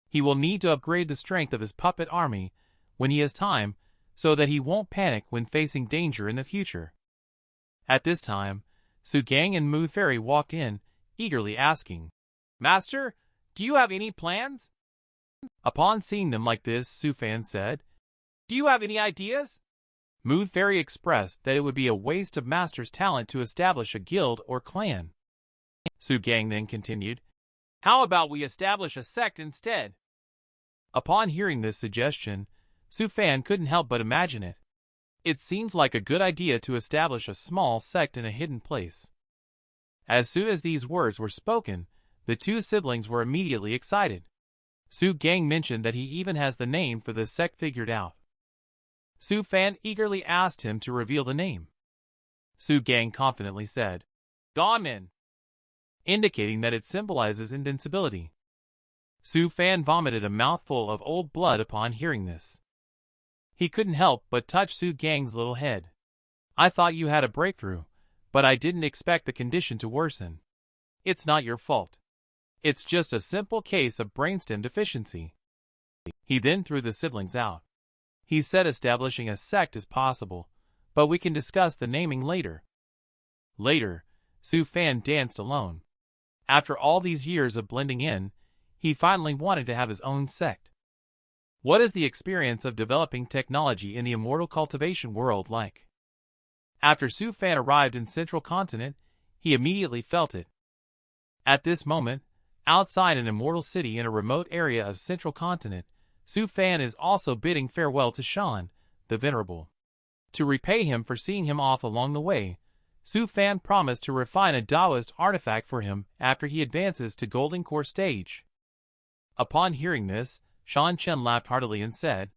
He will need to upgrade the strength of his puppet army when he has time, so that he won't panic when facing danger in the future. At this time, Su Gang and Mood Fairy walked in, eagerly asking, "Master, do you have any plans?" Upon seeing them like this, Su Fan said, "Do you have any ideas?" Mood Fairy expressed that it would be a waste of Master's talent to establish a guild or clan. Su Gang then continued, "How about we establish a sect instead?" Upon hearing this suggestion, Su Fan couldn't help but imagine it. It seems like a good idea to establish a small sect in a hidden place. As soon as these words were spoken, the two siblings were immediately excited. Su Gang mentioned that he even has the name for the sect figured out. Su Fan eagerly asked him to reveal the name. Su Gang confidently said, "Dawnman," indicating that it symbolizes invincibility. Su Fan vomited a mouthful of old blood upon hearing this. He couldn't help but touch Su Gang's little head. "I thought you had a breakthrough, but I didn't expect the condition to worsen. It's not your fault. It's just a simple case of brainstem deficiency." He then threw the siblings out. He said establishing a sect is possible, but we can discuss the naming later. Later, Su Fan danced alone. After all these years of blending in, he finally wanted to have his own sect. What is the experience of developing technology in the immortal cultivation world like? After Su Fan arrived in Central Continent, he immediately felt it. At this moment, outside an immortal city in a remote area of Central Continent, Su Fan is also bidding farewell to Shan, the Venerable. To repay him for seeing him off along the way, Su Fan promised to refine a Taoist artifact for him after he advances to Golden Core stage. Upon hearing this, Shan Chen laughed heartily and said,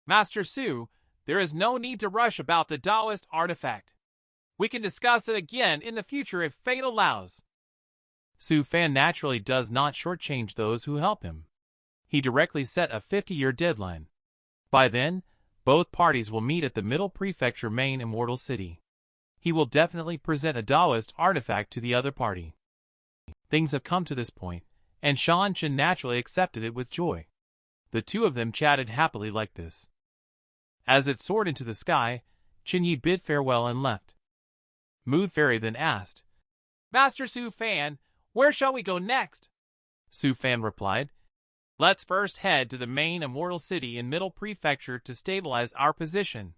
"Master Su, there is no need to rush about the Taoist artifact. We can discuss it again in the future if fate allows." Su Fan naturally does not shortchange those who help him. He directly set a 50-year deadline. By then, both parties will meet at the Middle Prefecture main immortal city. He will definitely present a Taoist artifact to the other party. Things have come to this point, and Shan Chen naturally accepted it with joy. The two of them chatted happily like this. As it soared into the sky, Chen Yi bid farewell and left. Mood Fairy then asked, "Master Su Fan, where shall we go next?" Su Fan replied, "Let's first head to the main immortal city in Middle Prefecture to stabilize our position.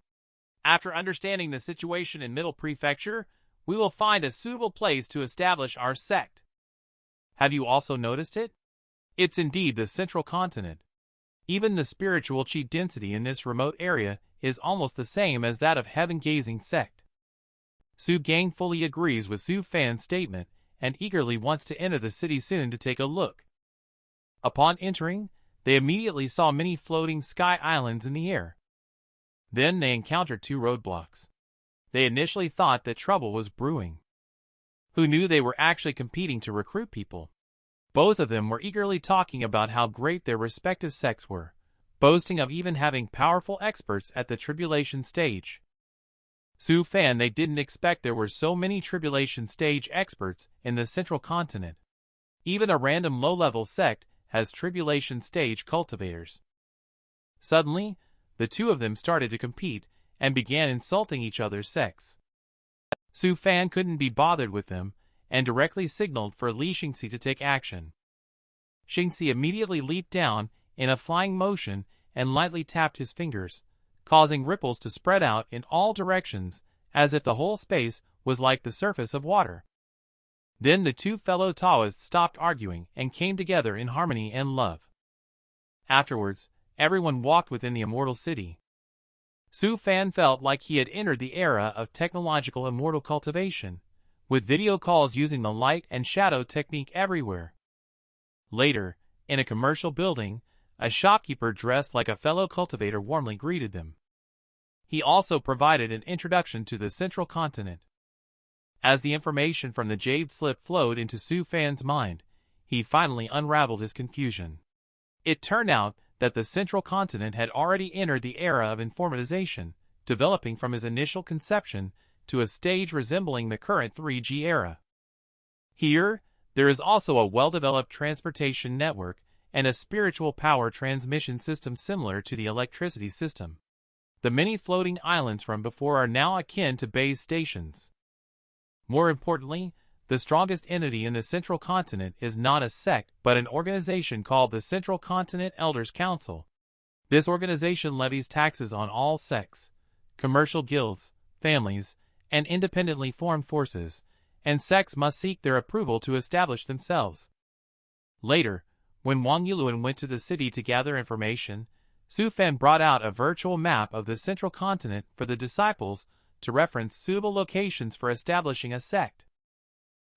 After understanding the situation in Middle Prefecture, we will find a suitable place to establish our sect." Have you also noticed it? It's indeed the Central Continent. Even the spiritual chi density in this remote area is almost the same as that of heaven-gazing sect. Su Gang fully agrees with Su Fan's statement and eagerly wants to enter the city soon to take a look. Upon entering, they immediately saw many floating sky islands in the air. Then they encountered two roadblocks. They initially thought that trouble was brewing. Who knew they were actually competing to recruit people? Both of them were eagerly talking about how great their respective sects were, boasting of even having powerful experts at the tribulation stage. Su Fan, they didn't expect there were so many tribulation stage experts in the Central Continent. Even a random low-level sect has tribulation stage cultivators. Suddenly, the two of them started to compete and began insulting each other's sects. Su Fan couldn't be bothered with them and directly signaled for Li Xianxia to take action. Xianxia immediately leaped down in a flying motion and lightly tapped his fingers, causing ripples to spread out in all directions as if the whole space was like the surface of water. Then the two fellow Taoists stopped arguing and came together in harmony and love. Afterwards, everyone walked within the immortal city. Su Fan felt like he had entered the era of technological immortal cultivation, with video calls using the light and shadow technique everywhere. Later, in a commercial building, a shopkeeper dressed like a fellow cultivator warmly greeted them. He also provided an introduction to the central continent. As the information from the jade slip flowed into Su Fan's mind, he finally unraveled his confusion. It turned out that the central continent had already entered the era of informatization, developing from his initial conception to a stage resembling the current 3G era. Here, there is also a well-developed transportation network and a spiritual power transmission system similar to the electricity system. The many floating islands from before are now akin to base stations. More importantly, the strongest entity in the Central Continent is not a sect but an organization called the Central Continent Elders Council. This organization levies taxes on all sects, commercial guilds, families, and independently formed forces, and sects must seek their approval to establish themselves. Later, when Wang Yuluan went to the city to gather information, Su Fan brought out a virtual map of the Central Continent for the disciples to reference suitable locations for establishing a sect.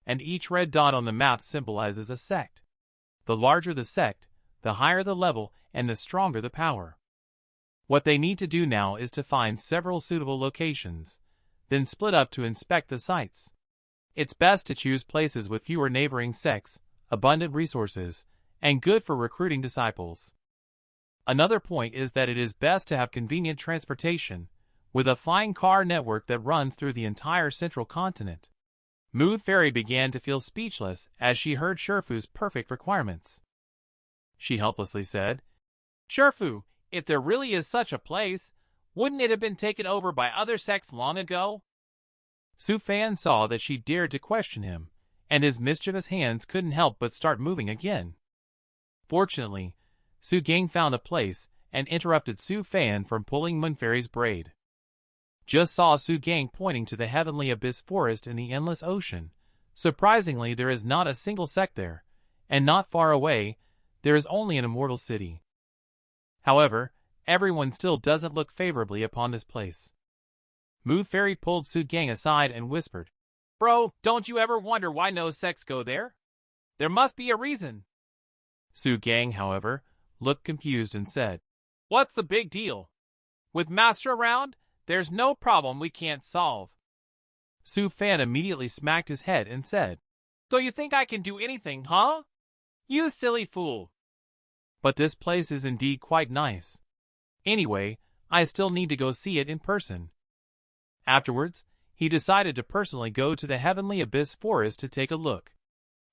And each red dot on the map symbolizes a sect. The larger the sect, the higher the level and the stronger the power. What they need to do now is to find several suitable locations, then split up to inspect the sites. It's best to choose places with fewer neighboring sects, abundant resources, and good for recruiting disciples. Another point is that it is best to have convenient transportation, with a flying car network that runs through the entire Central Continent. Mood Fairy began to feel speechless as she heard Shifu's perfect requirements. She helplessly said, Shifu, if there really is such a place, wouldn't it have been taken over by other sects long ago? Su Fan saw that she dared to question him, and his mischievous hands couldn't help but start moving again. Fortunately, Su Gang found a place and interrupted Su Fan from pulling Moon Fairy's braid. Just saw Su Gang pointing to the heavenly abyss forest in the endless ocean. Surprisingly, there is not a single sect there, and not far away, there is only an immortal city. However, everyone still doesn't look favorably upon this place. Moon Fairy pulled Su Gang aside and whispered, Bro, don't you ever wonder why no sects go there? There must be a reason. Su Gang, however, looked confused and said, What's the big deal? With Master around, there's no problem we can't solve. Su Fan immediately smacked his head and said, So you think I can do anything, huh? You silly fool. But this place is indeed quite nice. Anyway, I still need to go see it in person. Afterwards, he decided to personally go to the heavenly abyss forest to take a look.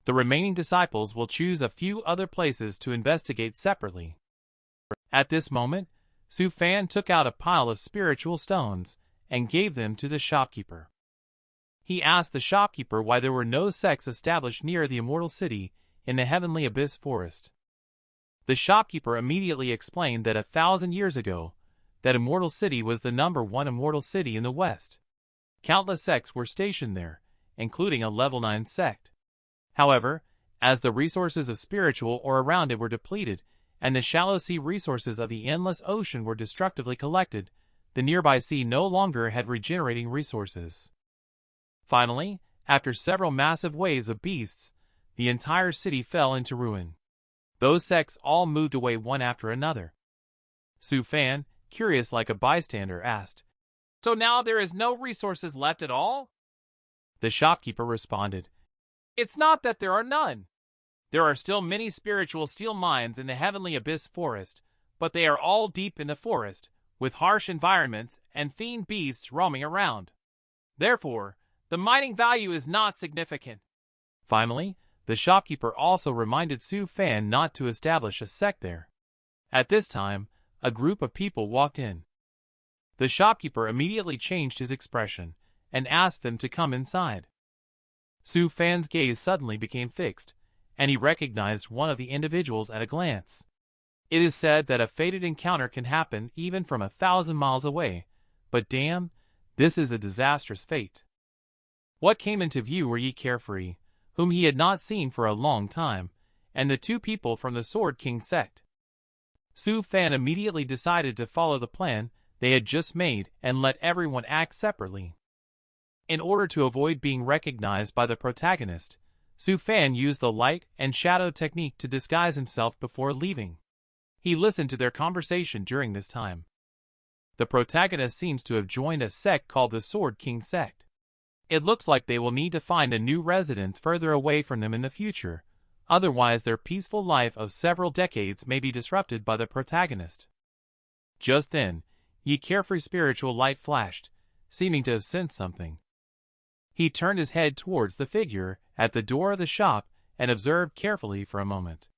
The remaining disciples will choose a few other places to investigate separately. At this moment, Su Fan took out a pile of spiritual stones and gave them to the shopkeeper. He asked the shopkeeper why there were no sects established near the immortal city in the heavenly abyss forest. The shopkeeper immediately explained that 1,000 years ago, that immortal city was the #1 immortal city in the West. Countless sects were stationed there, including a level 9 sect. However, as the resources of spiritual or around it were depleted, and the shallow sea resources of the endless ocean were destructively collected, the nearby sea no longer had regenerating resources. Finally, after several massive waves of beasts, the entire city fell into ruin. Those sects all moved away one after another. Su Fan, curious like a bystander, asked, So now there is no resources left at all? The shopkeeper responded, It's not that there are none. There are still many spiritual steel mines in the heavenly abyss forest, but they are all deep in the forest, with harsh environments and fiend beasts roaming around. Therefore, the mining value is not significant. Finally, the shopkeeper also reminded Su Fan not to establish a sect there. At this time, a group of people walked in. The shopkeeper immediately changed his expression and asked them to come inside. Su Fan's gaze suddenly became fixed, and he recognized one of the individuals at a glance. It is said that a fated encounter can happen even from 1,000 miles away, but damn, this is a disastrous fate. What came into view were Yi Carefree, whom he had not seen for a long time, and the two people from the Sword King sect. Su Fan immediately decided to follow the plan they had just made and let everyone act separately. In order to avoid being recognized by the protagonist, Su Fan used the light and shadow technique to disguise himself before leaving. He listened to their conversation during this time. The protagonist seems to have joined a sect called the Sword King sect. It looks like they will need to find a new residence further away from them in the future, otherwise their peaceful life of several decades may be disrupted by the protagonist. Just then, Yi Carefree's spiritual light flashed, seeming to have sensed something. He turned his head towards the figure at the door of the shop and observed carefully for a moment.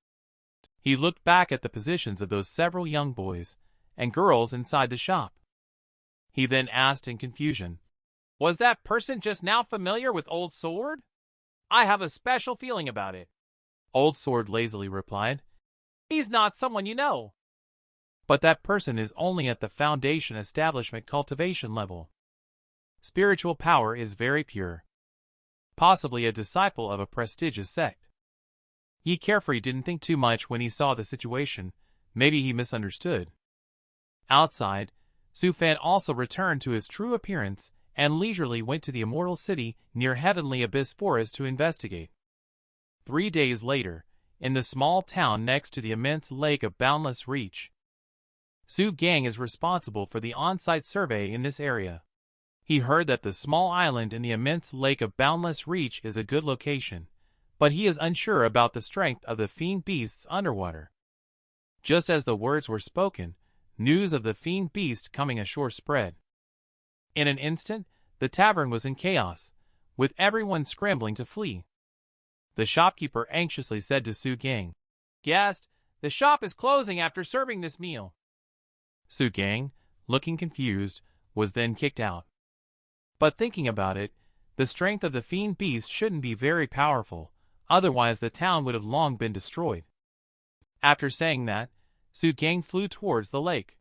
He looked back at the positions of those several young boys and girls inside the shop. He then asked in confusion, "Was that person just now familiar with Old Sword? I have a special feeling about it." Old Sword lazily replied, "He's not someone you know." "But that person is only at the Foundation Establishment Cultivation level. Spiritual power is very pure. Possibly a disciple of a prestigious sect." Yi Carefree didn't think too much when he saw the situation. Maybe he misunderstood. Outside, Su Fan also returned to his true appearance and leisurely went to the Immortal City near Heavenly Abyss Forest to investigate. 3 days later, in the small town next to the immense lake of Boundless Reach, Su Gang is responsible for the on-site survey in this area. He heard that the small island in the immense lake of Boundless Reach is a good location, but he is unsure about the strength of the fiend beasts underwater. Just as the words were spoken, news of the fiend beast coming ashore spread. In an instant, the tavern was in chaos, with everyone scrambling to flee. The shopkeeper anxiously said to Su Gang, "Guest, the shop is closing after serving this meal." Su Gang, looking confused, was then kicked out. But thinking about it, the strength of the fiend beast shouldn't be very powerful, otherwise the town would have long been destroyed. After saying that, Su Gang flew towards the lake.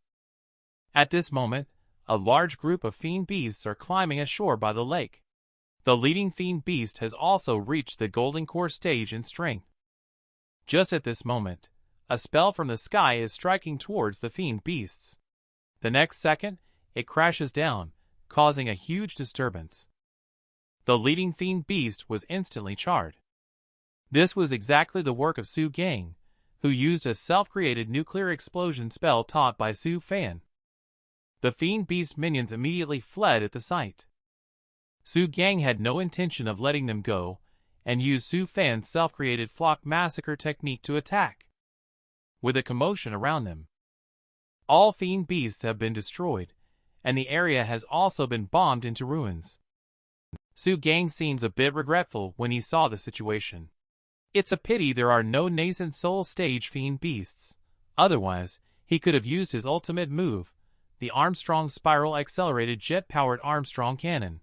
At this moment, a large group of fiend beasts are climbing ashore by the lake. The leading fiend beast has also reached the golden core stage in strength. Just at this moment, a spell from the sky is striking towards the fiend beasts. The next second, it crashes down, causing a huge disturbance. The leading fiend beast was instantly charred. This was exactly the work of Su Gang, who used a self-created nuclear explosion spell taught by Su Fan. The fiend beast minions immediately fled at the sight. Su Gang had no intention of letting them go, and used Su Fan's self-created flock massacre technique to attack. With a commotion around them, all fiend beasts have been destroyed, and the area has also been bombed into ruins. Su Gang seems a bit regretful when he saw the situation. It's a pity there are no nascent soul stage fiend beasts, otherwise he could have used his ultimate move, the Armstrong Spiral Accelerated Jet-Powered Armstrong Cannon.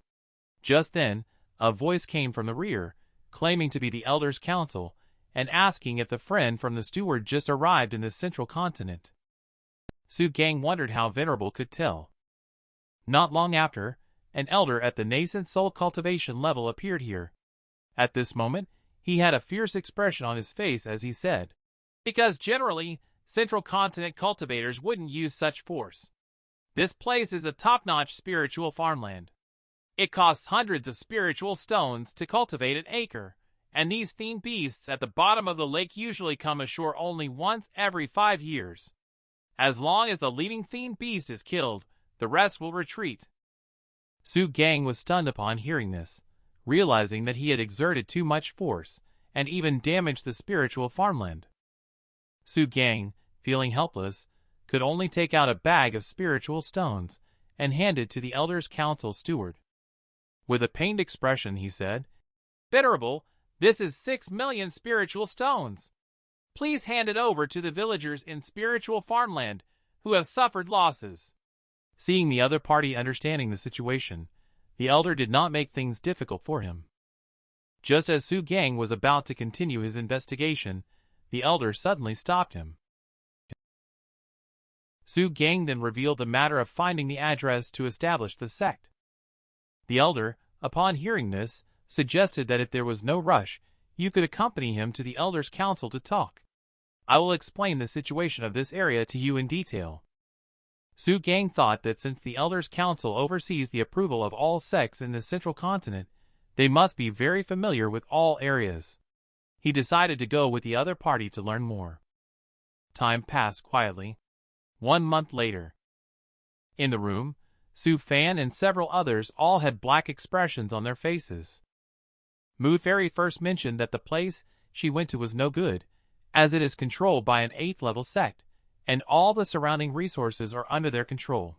Just then, a voice came from the rear, claiming to be the Elders' Council, and asking if the friend from the steward just arrived in the central continent. Su Gang wondered how Venerable could tell. Not long after, an elder at the nascent soul cultivation level appeared here. At this moment, he had a fierce expression on his face as he said, "Because generally, central continent cultivators wouldn't use such force. This place is a top-notch spiritual farmland. It costs hundreds of spiritual stones to cultivate an acre, and these fiend beasts at the bottom of the lake usually come ashore only once every 5 years. As long as the leading fiend beast is killed, the rest will retreat." Su Gang was stunned upon hearing this, realizing that he had exerted too much force, and even damaged the spiritual farmland. Su Gang, feeling helpless, could only take out a bag of spiritual stones, and hand it to the Elders' Council steward. With a pained expression he said, "Venerable, this is 6 million spiritual stones. Please hand it over to the villagers in spiritual farmland who have suffered losses." Seeing the other party understanding the situation, the elder did not make things difficult for him. Just as Su Gang was about to continue his investigation, the elder suddenly stopped him. Su Gang then revealed the matter of finding the address to establish the sect. The elder, upon hearing this, suggested that if there was no rush, you could accompany him to the elder's council to talk. I will explain the situation of this area to you in detail. Su Gang thought that since the elder's council oversees the approval of all sects in the central continent, they must be very familiar with all areas. He decided to go with the other party to learn more. Time passed quietly. 1 month later. In the room, Su Fan and several others all had black expressions on their faces. Mood Fairy first mentioned that the place she went to was no good, as it is controlled by an 8th level sect, and all the surrounding resources are under their control.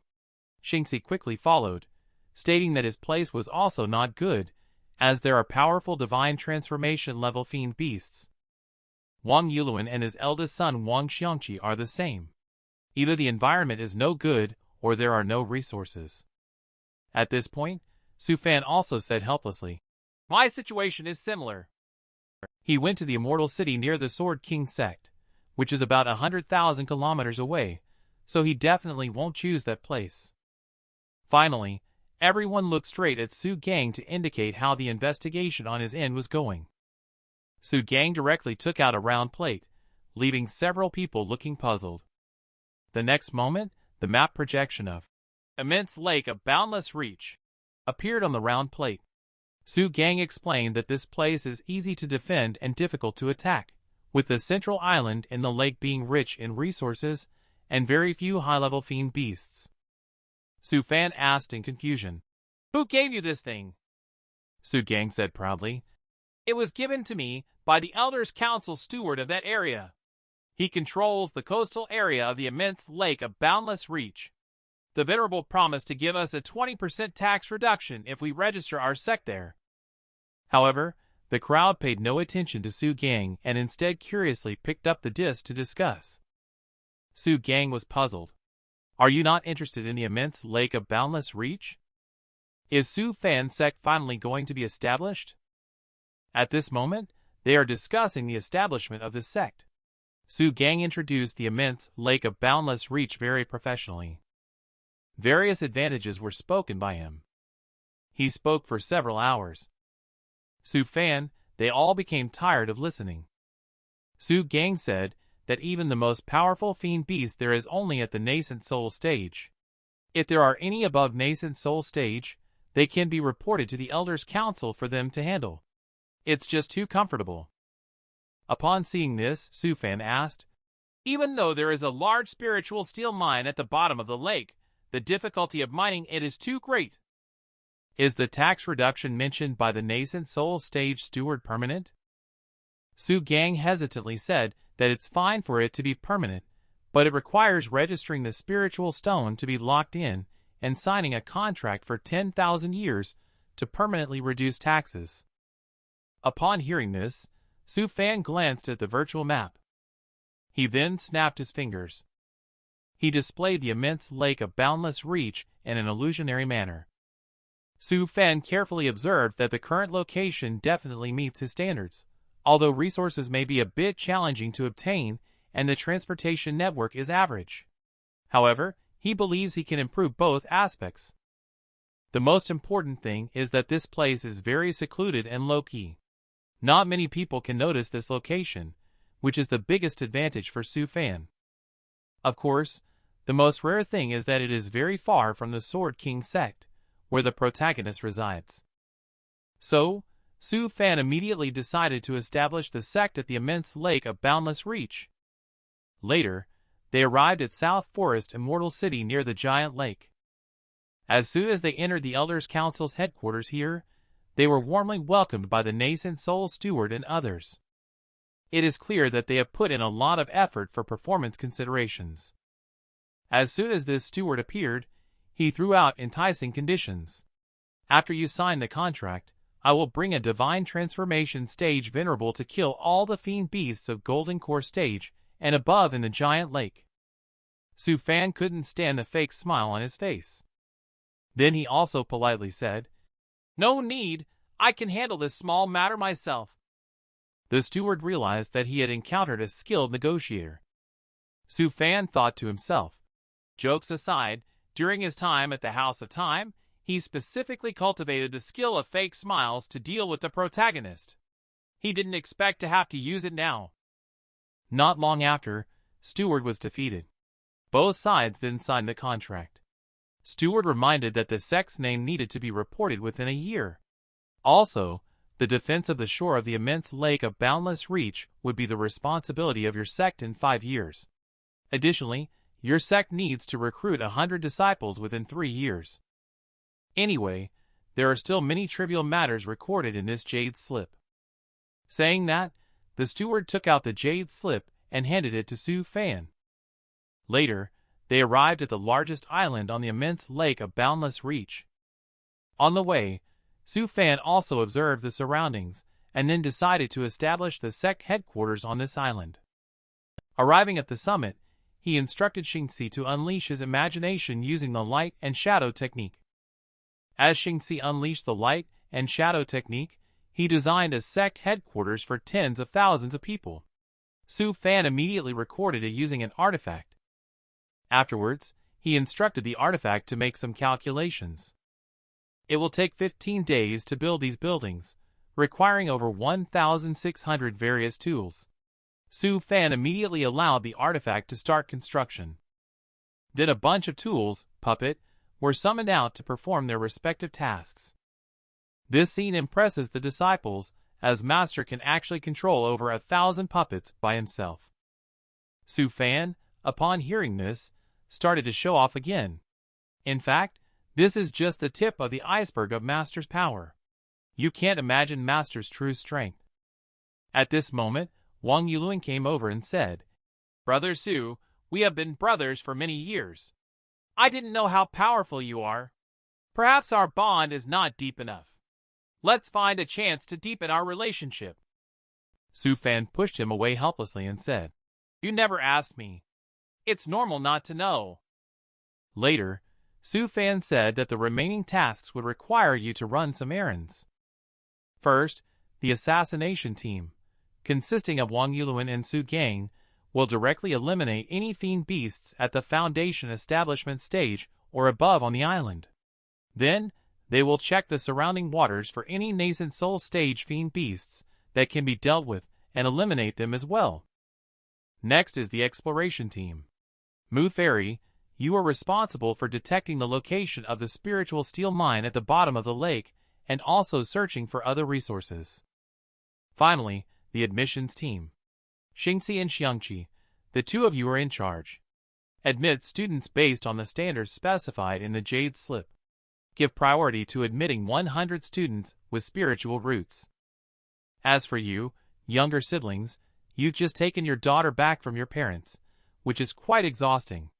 Xianxia quickly followed, stating that his place was also not good, as there are powerful divine transformation level fiend beasts. Wang Yuluan and his eldest son Wang Xianxia are the same. Either the environment is no good, or there are no resources. At this point, Su Fan also said helplessly, "My situation is similar." He went to the immortal city near the Sword King sect, which is about 100,000 kilometers away, so he definitely won't choose that place. Finally, everyone looked straight at Su Gang to indicate how the investigation on his end was going. Su Gang directly took out a round plate, leaving several people looking puzzled. The next moment, the map projection of Immense Lake of Boundless Reach appeared on the round plate. Su Gang explained that this place is easy to defend and difficult to attack, with the central island in the lake being rich in resources and very few high-level fiend beasts. Su Fan asked in confusion, "Who gave you this thing?" Su Gang said proudly, "It was given to me by the Elder's Council steward of that area. He controls the coastal area of the immense lake of Boundless Reach. The Venerable promised to give us a 20% tax reduction if we register our sect there." However, the crowd paid no attention to Su Gang and instead curiously picked up the disc to discuss. Su Gang was puzzled. Are you not interested in the immense lake of Boundless Reach? Is Su Fan's sect finally going to be established? At this moment, they are discussing the establishment of this sect. Su Gang introduced the immense lake of Boundless Reach very professionally. Various advantages were spoken by him. He spoke for several hours. Su Fan, they all became tired of listening. Su Gang said that even the most powerful fiend beast there is only at the nascent soul stage. If there are any above nascent soul stage, they can be reported to the Elder's Council for them to handle. It's just too comfortable. Upon seeing this, Su Fan asked, "Even though there is a large spiritual steel mine at the bottom of the lake, the difficulty of mining it is too great. Is the tax reduction mentioned by the nascent soul stage steward permanent?" Su Gang hesitantly said that it's fine for it to be permanent, but it requires registering the spiritual stone to be locked in and signing a contract for 10,000 years to permanently reduce taxes. Upon hearing this, Su Fan glanced at the virtual map. He then snapped his fingers. He displayed the immense lake of Boundless Reach in an illusionary manner. Su Fan carefully observed that the current location definitely meets his standards, although resources may be a bit challenging to obtain and the transportation network is average. However, he believes he can improve both aspects. The most important thing is that this place is very secluded and low-key. Not many people can notice this location, which is the biggest advantage for Su Fan. Of course, the most rare thing is that it is very far from the Sword King sect, where the protagonist resides. So, Su Fan immediately decided to establish the sect at the immense lake of Boundless Reach. Later, they arrived at South Forest Immortal City near the giant lake. As soon as they entered the Elders' Council's headquarters here, they were warmly welcomed by the nascent soul steward and others. It is clear that they have put in a lot of effort for performance considerations. As soon as this steward appeared, he threw out enticing conditions. After you sign the contract, I will bring a divine transformation stage venerable to kill all the fiend beasts of Golden Core stage and above in the giant lake. Su Fan couldn't stand the fake smile on his face. Then he also politely said, No need, I can handle this small matter myself. The steward realized that he had encountered a skilled negotiator. Su Fan thought to himself. Jokes aside, during his time at the House of Time, he specifically cultivated the skill of fake smiles to deal with the protagonist. He didn't expect to have to use it now. Not long after, Steward was defeated. Both sides then signed the contract. Steward reminded that the sect's name needed to be reported within a year. Also, the defense of the shore of the immense lake of boundless reach would be the responsibility of your sect in 5 years. Additionally, your sect needs to recruit 100 disciples within 3 years. Anyway, there are still many trivial matters recorded in this jade slip. Saying that, the steward took out the jade slip and handed it to Su Fan. Later, they arrived at the largest island on the immense lake of boundless reach. On the way, Su Fan also observed the surroundings and then decided to establish the sect headquarters on this island. Arriving at the summit, he instructed Xianxia to unleash his imagination using the light and shadow technique. As Xianxia unleashed the light and shadow technique, he designed a sect headquarters for tens of thousands of people. Su Fan immediately recorded it using an artifact. Afterwards, he instructed the artifact to make some calculations. It will take 15 days to build these buildings, requiring over 1,600 various tools. Su Fan immediately allowed the artifact to start construction. Then a bunch of tools, puppet, were summoned out to perform their respective tasks. This scene impresses the disciples, as Master can actually control over 1,000 puppets by himself. Su Fan, upon hearing this, started to show off again. In fact, this is just the tip of the iceberg of Master's power. You can't imagine Master's true strength. At this moment, Wang Yulun came over and said, Brother Su, we have been brothers for many years. I didn't know how powerful you are. Perhaps our bond is not deep enough. Let's find a chance to deepen our relationship. Su Fan pushed him away helplessly and said, You never asked me. It's normal not to know. Later, Su Fan said that the remaining tasks would require you to run some errands. First, the assassination team, consisting of Wang Yulun and Su Gang, will directly eliminate any fiend beasts at the Foundation establishment stage or above on the island. Then, they will check the surrounding waters for any nascent soul stage fiend beasts that can be dealt with and eliminate them as well. Next is the exploration team. Mu Fairy, you are responsible for detecting the location of the spiritual steel mine at the bottom of the lake and also searching for other resources. Finally, the admissions team. Xianxia and Xianxia, the two of you are in charge. Admit students based on the standards specified in the Jade Slip. Give priority to admitting 100 students with spiritual roots. As for you, younger siblings, you've just taken your daughter back from your parents, which is quite exhausting.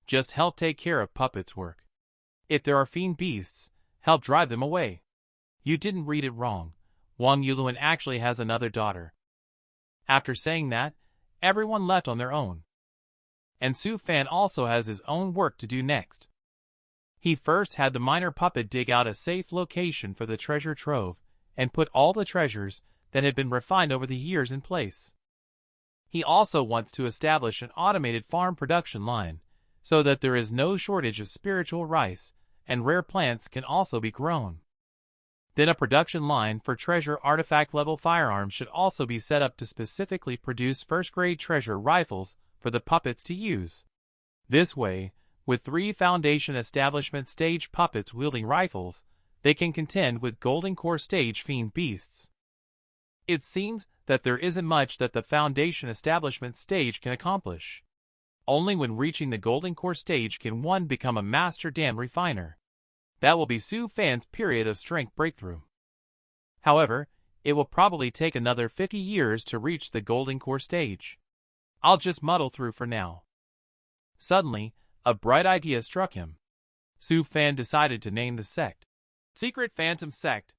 Just help take care of puppets' work. If there are fiend beasts, help drive them away. You didn't read it wrong. Wang Yulun actually has another daughter. After saying that, everyone left on their own. And Su Fan also has his own work to do next. He first had the minor puppet dig out a safe location for the treasure trove and put all the treasures that had been refined over the years in place. He also wants to establish an automated farm production line so that there is no shortage of spiritual rice and rare plants can also be grown. Then a production line for treasure artifact level firearms should also be set up to specifically produce first-grade treasure rifles for the puppets to use. This way, with 3 Foundation establishment stage puppets wielding rifles, they can contend with Golden Core stage fiend beasts. It seems that there isn't much that the Foundation establishment stage can accomplish. Only when reaching the Golden Core stage can one become a master dam refiner. That will be Su Fan's period of strength breakthrough. However, it will probably take another 50 years to reach the Golden Core stage. I'll just muddle through for now. Suddenly, a bright idea struck him. Su Fan decided to name the sect Secret Phantom Sect.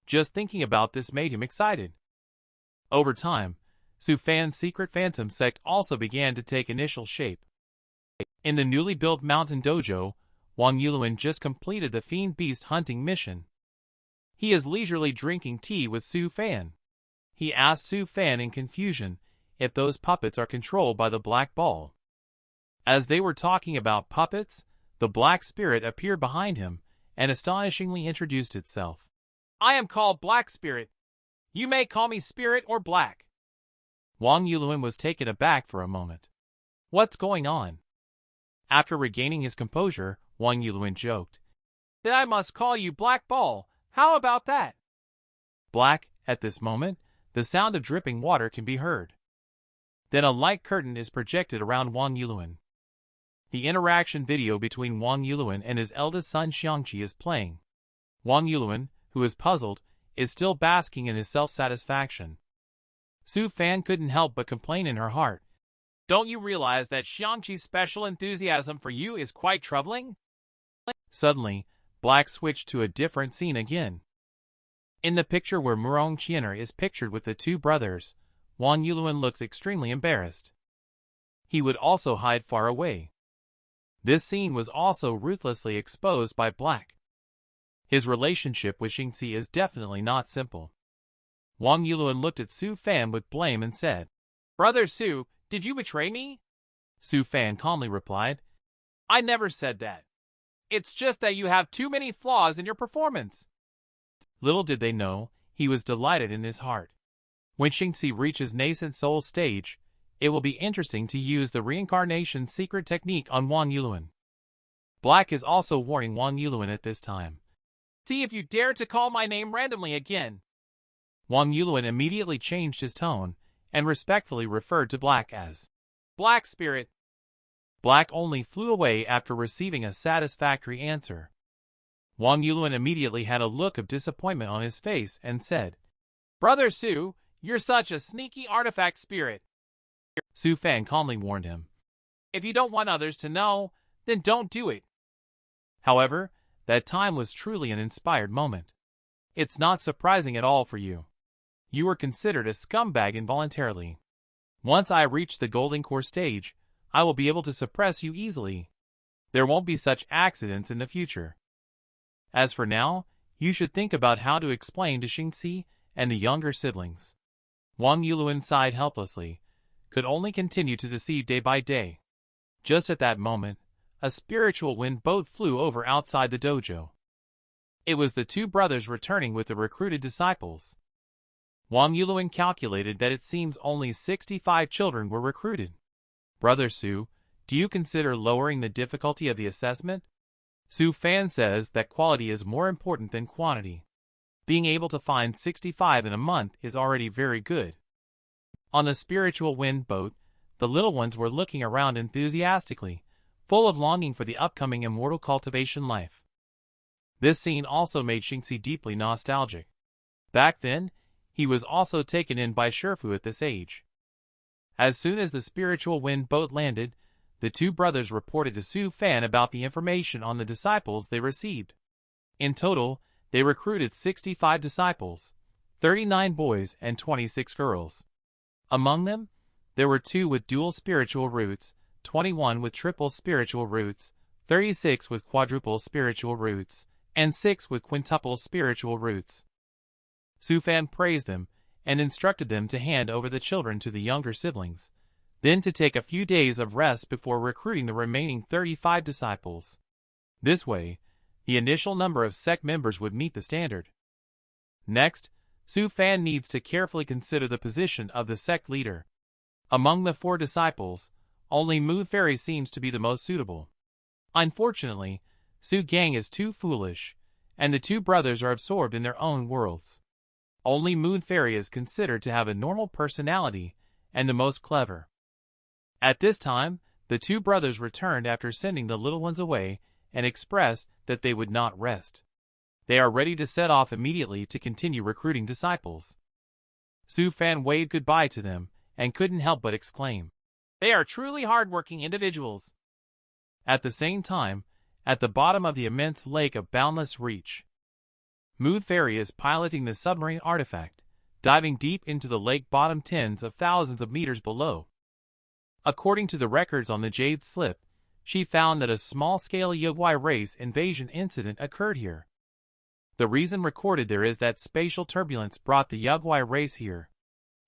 Just thinking about this made him excited. Over time, Su Fan's Secret Phantom Sect also began to take initial shape. In the newly built mountain dojo, Wang Yulun just completed the fiend beast hunting mission. He is leisurely drinking tea with Su Fan. He asked Su Fan in confusion if those puppets are controlled by the black ball. As they were talking about puppets, the black spirit appeared behind him and astonishingly introduced itself. I am called Black Spirit. You may call me Spirit or Black. Wang Yulun was taken aback for a moment. What's going on? After regaining his composure, Wang Yulun joked. Then I must call you Black Ball. How about that? Black, at this moment, the sound of dripping water can be heard. Then a light curtain is projected around Wang Yulun. The interaction video between Wang Yulun and his eldest son Xianxia is playing. Wang Yulun, who is puzzled, is still basking in his self-satisfaction. Su Fan couldn't help but complain in her heart. Don't you realize that Xianxi's special enthusiasm for you is quite troubling? Suddenly, Black switched to a different scene again. In the picture where Murong Qianer is pictured with the two brothers, Wang Yulun looks extremely embarrassed. He would also hide far away. This scene was also ruthlessly exposed by Black. His relationship with Xianxia is definitely not simple. Wang Yulun looked at Su Fan with blame and said, Brother Su, did you betray me? Su Fan calmly replied, I never said that. It's just that you have too many flaws in your performance. Little did they know, he was delighted in his heart. When Xianxia reaches nascent soul stage, it will be interesting to use the reincarnation secret technique on Wang Yulun. Black is also warning Wang Yulun at this time. See if you dare to call my name randomly again. Wang Yulun immediately changed his tone and respectfully referred to Black as Black Spirit. Black only flew away after receiving a satisfactory answer. Wang Yulun immediately had a look of disappointment on his face and said, Brother Su, you're such a sneaky artifact spirit. Su Fan calmly warned him. If you don't want others to know, then don't do it. However, that time was truly an inspired moment. It's not surprising at all for you. You were considered a scumbag involuntarily. Once I reach the golden core stage, I will be able to suppress you easily. There won't be such accidents in the future. As for now, you should think about how to explain to Xianxia and the younger siblings. Wang Yulun sighed helplessly, could only continue to deceive day by day. Just at that moment, a spiritual wind boat flew over outside the dojo. It was the two brothers returning with the recruited disciples. Wang Yulun calculated that it seems only 65 children were recruited. Brother Su, do you consider lowering the difficulty of the assessment? Su Fan says that quality is more important than quantity. Being able to find 65 in a month is already very good. On the spiritual wind boat, the little ones were looking around enthusiastically, full of longing for the upcoming immortal cultivation life. This scene also made Xianxia deeply nostalgic. Back then, he was also taken in by Shifu at this age. As soon as the spiritual wind boat landed, the two brothers reported to Su Fan about the information on the disciples they received. In total, they recruited 65 disciples, 39 boys and 26 girls. Among them, there were 2 with dual spiritual roots, 21 with triple spiritual roots, 36 with quadruple spiritual roots, and 6 with quintuple spiritual roots. Su Fan praised them and instructed them to hand over the children to the younger siblings, then to take a few days of rest before recruiting the remaining 35 disciples. This way, the initial number of sect members would meet the standard. Next, Su Fan needs to carefully consider the position of the sect leader. Among the 4 disciples, only Moon Fairy seems to be the most suitable. Unfortunately, Su Gang is too foolish, and the two brothers are absorbed in their own worlds. Only Moon Fairy is considered to have a normal personality and the most clever. At this time, the two brothers returned after sending the little ones away and expressed that they would not rest. They are ready to set off immediately to continue recruiting disciples. Su Fan waved goodbye to them and couldn't help but exclaim, "They are truly hardworking individuals." At the same time, at the bottom of the immense lake of boundless reach, Moon Fairy is piloting the submarine artifact, diving deep into the lake bottom tens of thousands of meters below. According to the records on the Jade Slip, she found that a small-scale Yogwai race invasion incident occurred here. The reason recorded there is that spatial turbulence brought the Yugwai race here.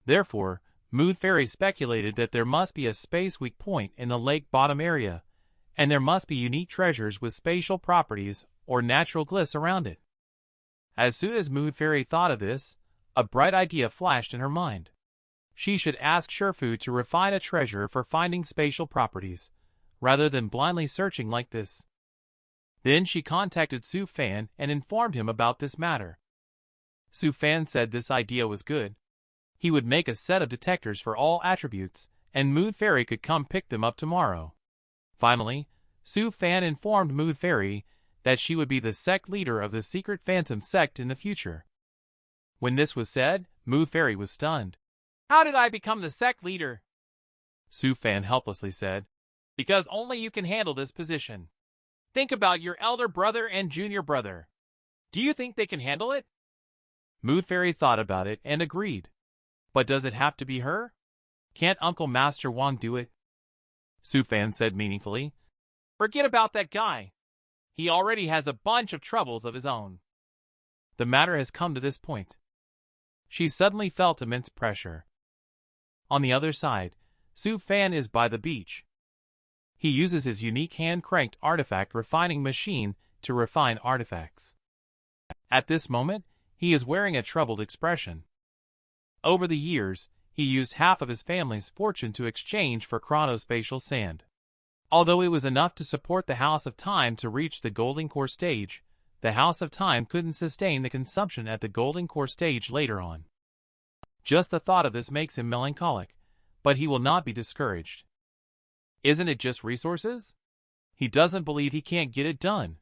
Therefore, Mood Fairy speculated that there must be a space weak point in the lake bottom area, and there must be unique treasures with spatial properties or natural glyphs around it. As soon as Mood Fairy thought of this, a bright idea flashed in her mind. She should ask Sherfu to refine a treasure for finding spatial properties, rather than blindly searching like this. Then she contacted Su Fan and informed him about this matter. Su Fan said this idea was good. He would make a set of detectors for all attributes, and Mood Fairy could come pick them up tomorrow. Finally, Su Fan informed Mood Fairy that she would be the sect leader of the secret phantom sect in the future. When this was said, Mood Fairy was stunned. How did I become the sect leader? Su Fan helplessly said. Because only you can handle this position. Think about your elder brother and junior brother. Do you think they can handle it? Mood Fairy thought about it and agreed. But does it have to be her? Can't Uncle Master Wang do it? Su Fan said meaningfully. Forget about that guy. He already has a bunch of troubles of his own. The matter has come to this point. She suddenly felt immense pressure. On the other side, Su Fan is by the beach. He uses his unique hand-cranked artifact refining machine to refine artifacts. At this moment, he is wearing a troubled expression. Over the years, he used half of his family's fortune to exchange for chronospatial sand. Although it was enough to support the House of Time to reach the Golden Core stage, the House of Time couldn't sustain the consumption at the Golden Core stage later on. Just the thought of this makes him melancholic, but he will not be discouraged. Isn't it just resources? He doesn't believe he can't get it done.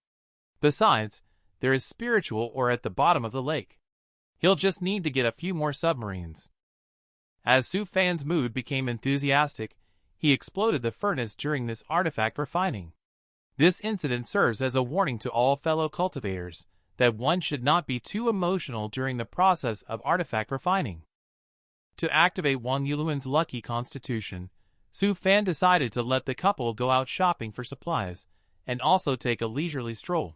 Besides, there is spiritual ore at the bottom of the lake. He'll just need to get a few more submarines. As Su Fan's mood became enthusiastic, he exploded the furnace during this artifact refining. This incident serves as a warning to all fellow cultivators that one should not be too emotional during the process of artifact refining. To activate Wang Yuluan's lucky constitution, Su Fan decided to let the couple go out shopping for supplies and also take a leisurely stroll.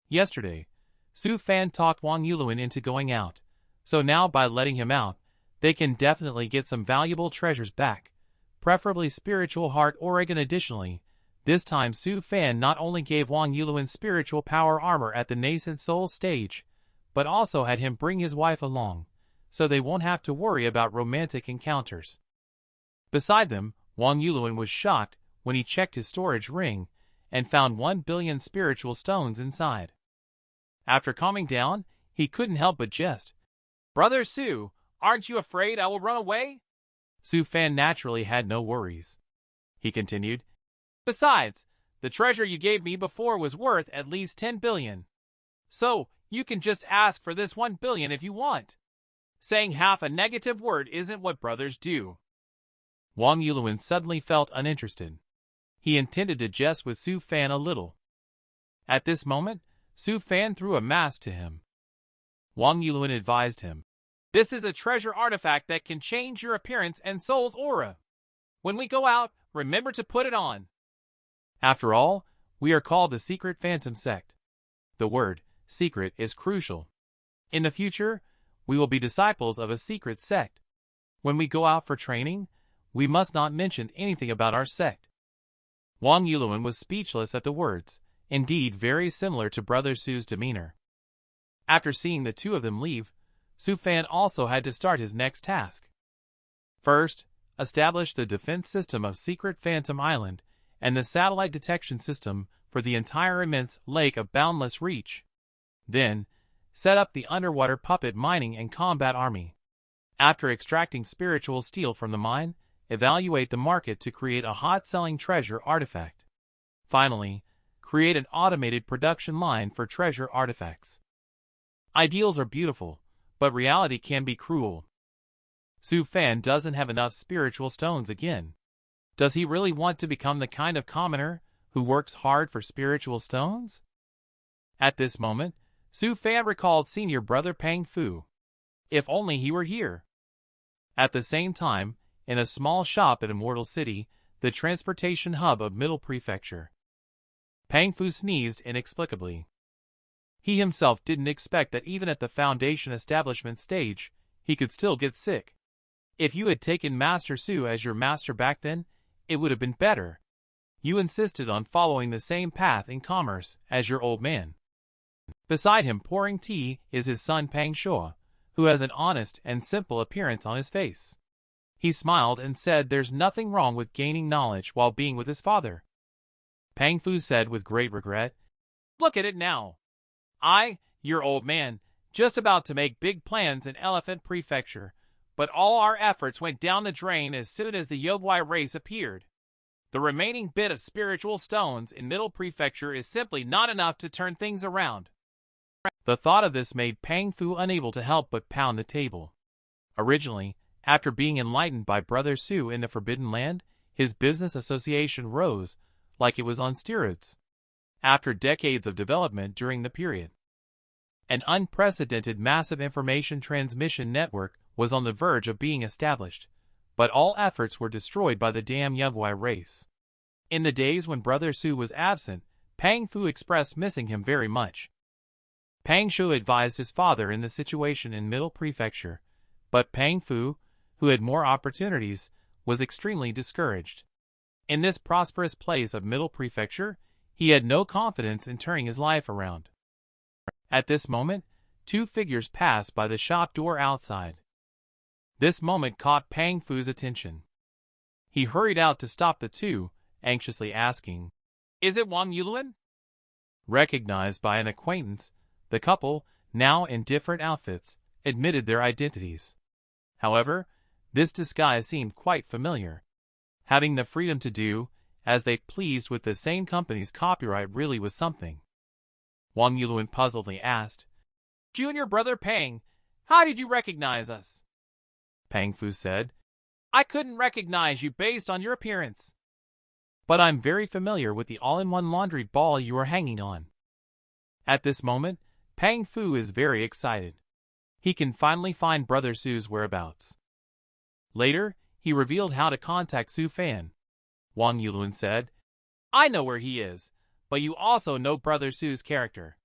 Yesterday, Su Fan talked Wang Yuluan into going out, so now by letting him out, they can definitely get some valuable treasures back, preferably spiritual heart Oregon. Additionally, this time Su Fan not only gave Wang Yuluan spiritual power armor at the nascent soul stage, but also had him bring his wife along, so they won't have to worry about romantic encounters. Beside them, Wang Yuluan was shocked when he checked his storage ring and found 1 billion spiritual stones inside. After calming down, he couldn't help but jest. Brother Su, aren't you afraid I will run away? Su Fan naturally had no worries. He continued, Besides, the treasure you gave me before was worth at least 10 billion. So, you can just ask for this 1 billion if you want. Saying half a negative word isn't what brothers do. Wang Yuluan suddenly felt uninterested. He intended to jest with Su Fan a little. At this moment, Su Fan threw a mask to him. Wang Yuluan advised him. This is a treasure artifact that can change your appearance and soul's aura. When we go out, remember to put it on. After all, we are called the secret phantom sect. The word, secret, is crucial. In the future, we will be disciples of a secret sect. When we go out for training, we must not mention anything about our sect. Wang Yuluan was speechless at the words, indeed very similar to Brother Su's demeanor. After seeing the two of them leave, Su Fan also had to start his next task. First, establish the defense system of Secret Phantom Island and the satellite detection system for the entire immense lake of boundless reach. Then, set up the underwater puppet mining and combat army. After extracting spiritual steel from the mine, evaluate the market to create a hot-selling treasure artifact. Finally, create an automated production line for treasure artifacts. Ideals are beautiful, but reality can be cruel. Su Fan doesn't have enough spiritual stones again. Does he really want to become the kind of commoner who works hard for spiritual stones? At this moment, Su Fan recalled senior brother Pang Fu. If only he were here. At the same time, in a small shop at Immortal City, the transportation hub of Middle Prefecture, Pang Fu sneezed inexplicably. He himself didn't expect that even at the Foundation establishment stage, he could still get sick. If you had taken Master Su as your master back then, it would have been better. You insisted on following the same path in commerce as your old man. Beside him pouring tea is his son Pang Shua, who has an honest and simple appearance on his face. He smiled and said there's nothing wrong with gaining knowledge while being with his father. Pang Fu said with great regret, "Look at it now. Your old man, just about to make big plans in Elephant Prefecture, but all our efforts went down the drain as soon as the Yogwai race appeared. The remaining bit of spiritual stones in Middle Prefecture is simply not enough to turn things around." The thought of this made Pang Fu unable to help but pound the table. Originally, after being enlightened by Brother Su in the Forbidden Land, his business association rose like it was on steroids. After decades of development during the period, an unprecedented massive information transmission network was on the verge of being established, but all efforts were destroyed by the damn Yogwai race. In the days when Brother Su was absent, Pang Fu expressed missing him very much. Pang Shu advised his father in the situation in Middle Prefecture, but Pang Fu, who had more opportunities, was extremely discouraged. In this prosperous place of Middle Prefecture, he had no confidence in turning his life around. At this moment, two figures passed by the shop door outside. This moment caught Pang Fu's attention. He hurried out to stop the two, anxiously asking, "Is it Wang Yulin?" Recognized by an acquaintance, the couple, now in different outfits, admitted their identities. However, this disguise seemed quite familiar. Having the freedom to do as they pleased with the same company's copyright really was something. Wang Yulin puzzledly asked, "Junior brother Pang, how did you recognize us?" Pang Fu said, "I couldn't recognize you based on your appearance." "But I'm very familiar with the all-in-one laundry ball you are hanging on." At this moment, Pang Fu is very excited. He can finally find Brother Su's whereabouts. Later, he revealed how to contact Su Fan. Wang Yulin said, "I know where he is, but you also know Brother Su's character."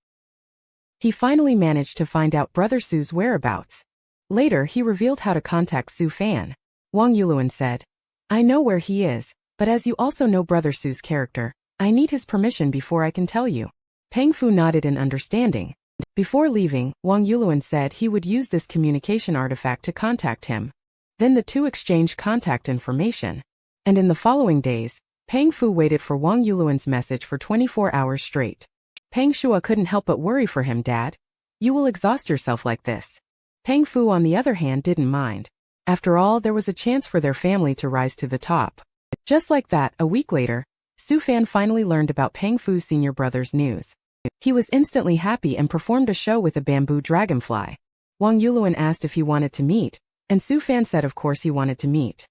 He finally managed to find out Brother Su's whereabouts. Later, he revealed how to contact Su Fan. Wang Yulin said, "I know where he is, but as you also know Brother Su's character, I need his permission before I can tell you." Pang Fu nodded in understanding. Before leaving, Wang Yulin said he would use this communication artifact to contact him. Then the two exchanged contact information. And in the following days, Pang Fu waited for Wang Yulin's message for 24 hours straight. Pang Shua couldn't help but worry for him. "Dad, you will exhaust yourself like this." Pang Fu on the other hand didn't mind. After all, there was a chance for their family to rise to the top. Just like that, a week later, Su Fan finally learned about Pang Fu's senior brother's news. He was instantly happy and performed a show with a bamboo dragonfly. Wang Yulin asked if he wanted to meet, and Su Fan said of course he wanted to meet.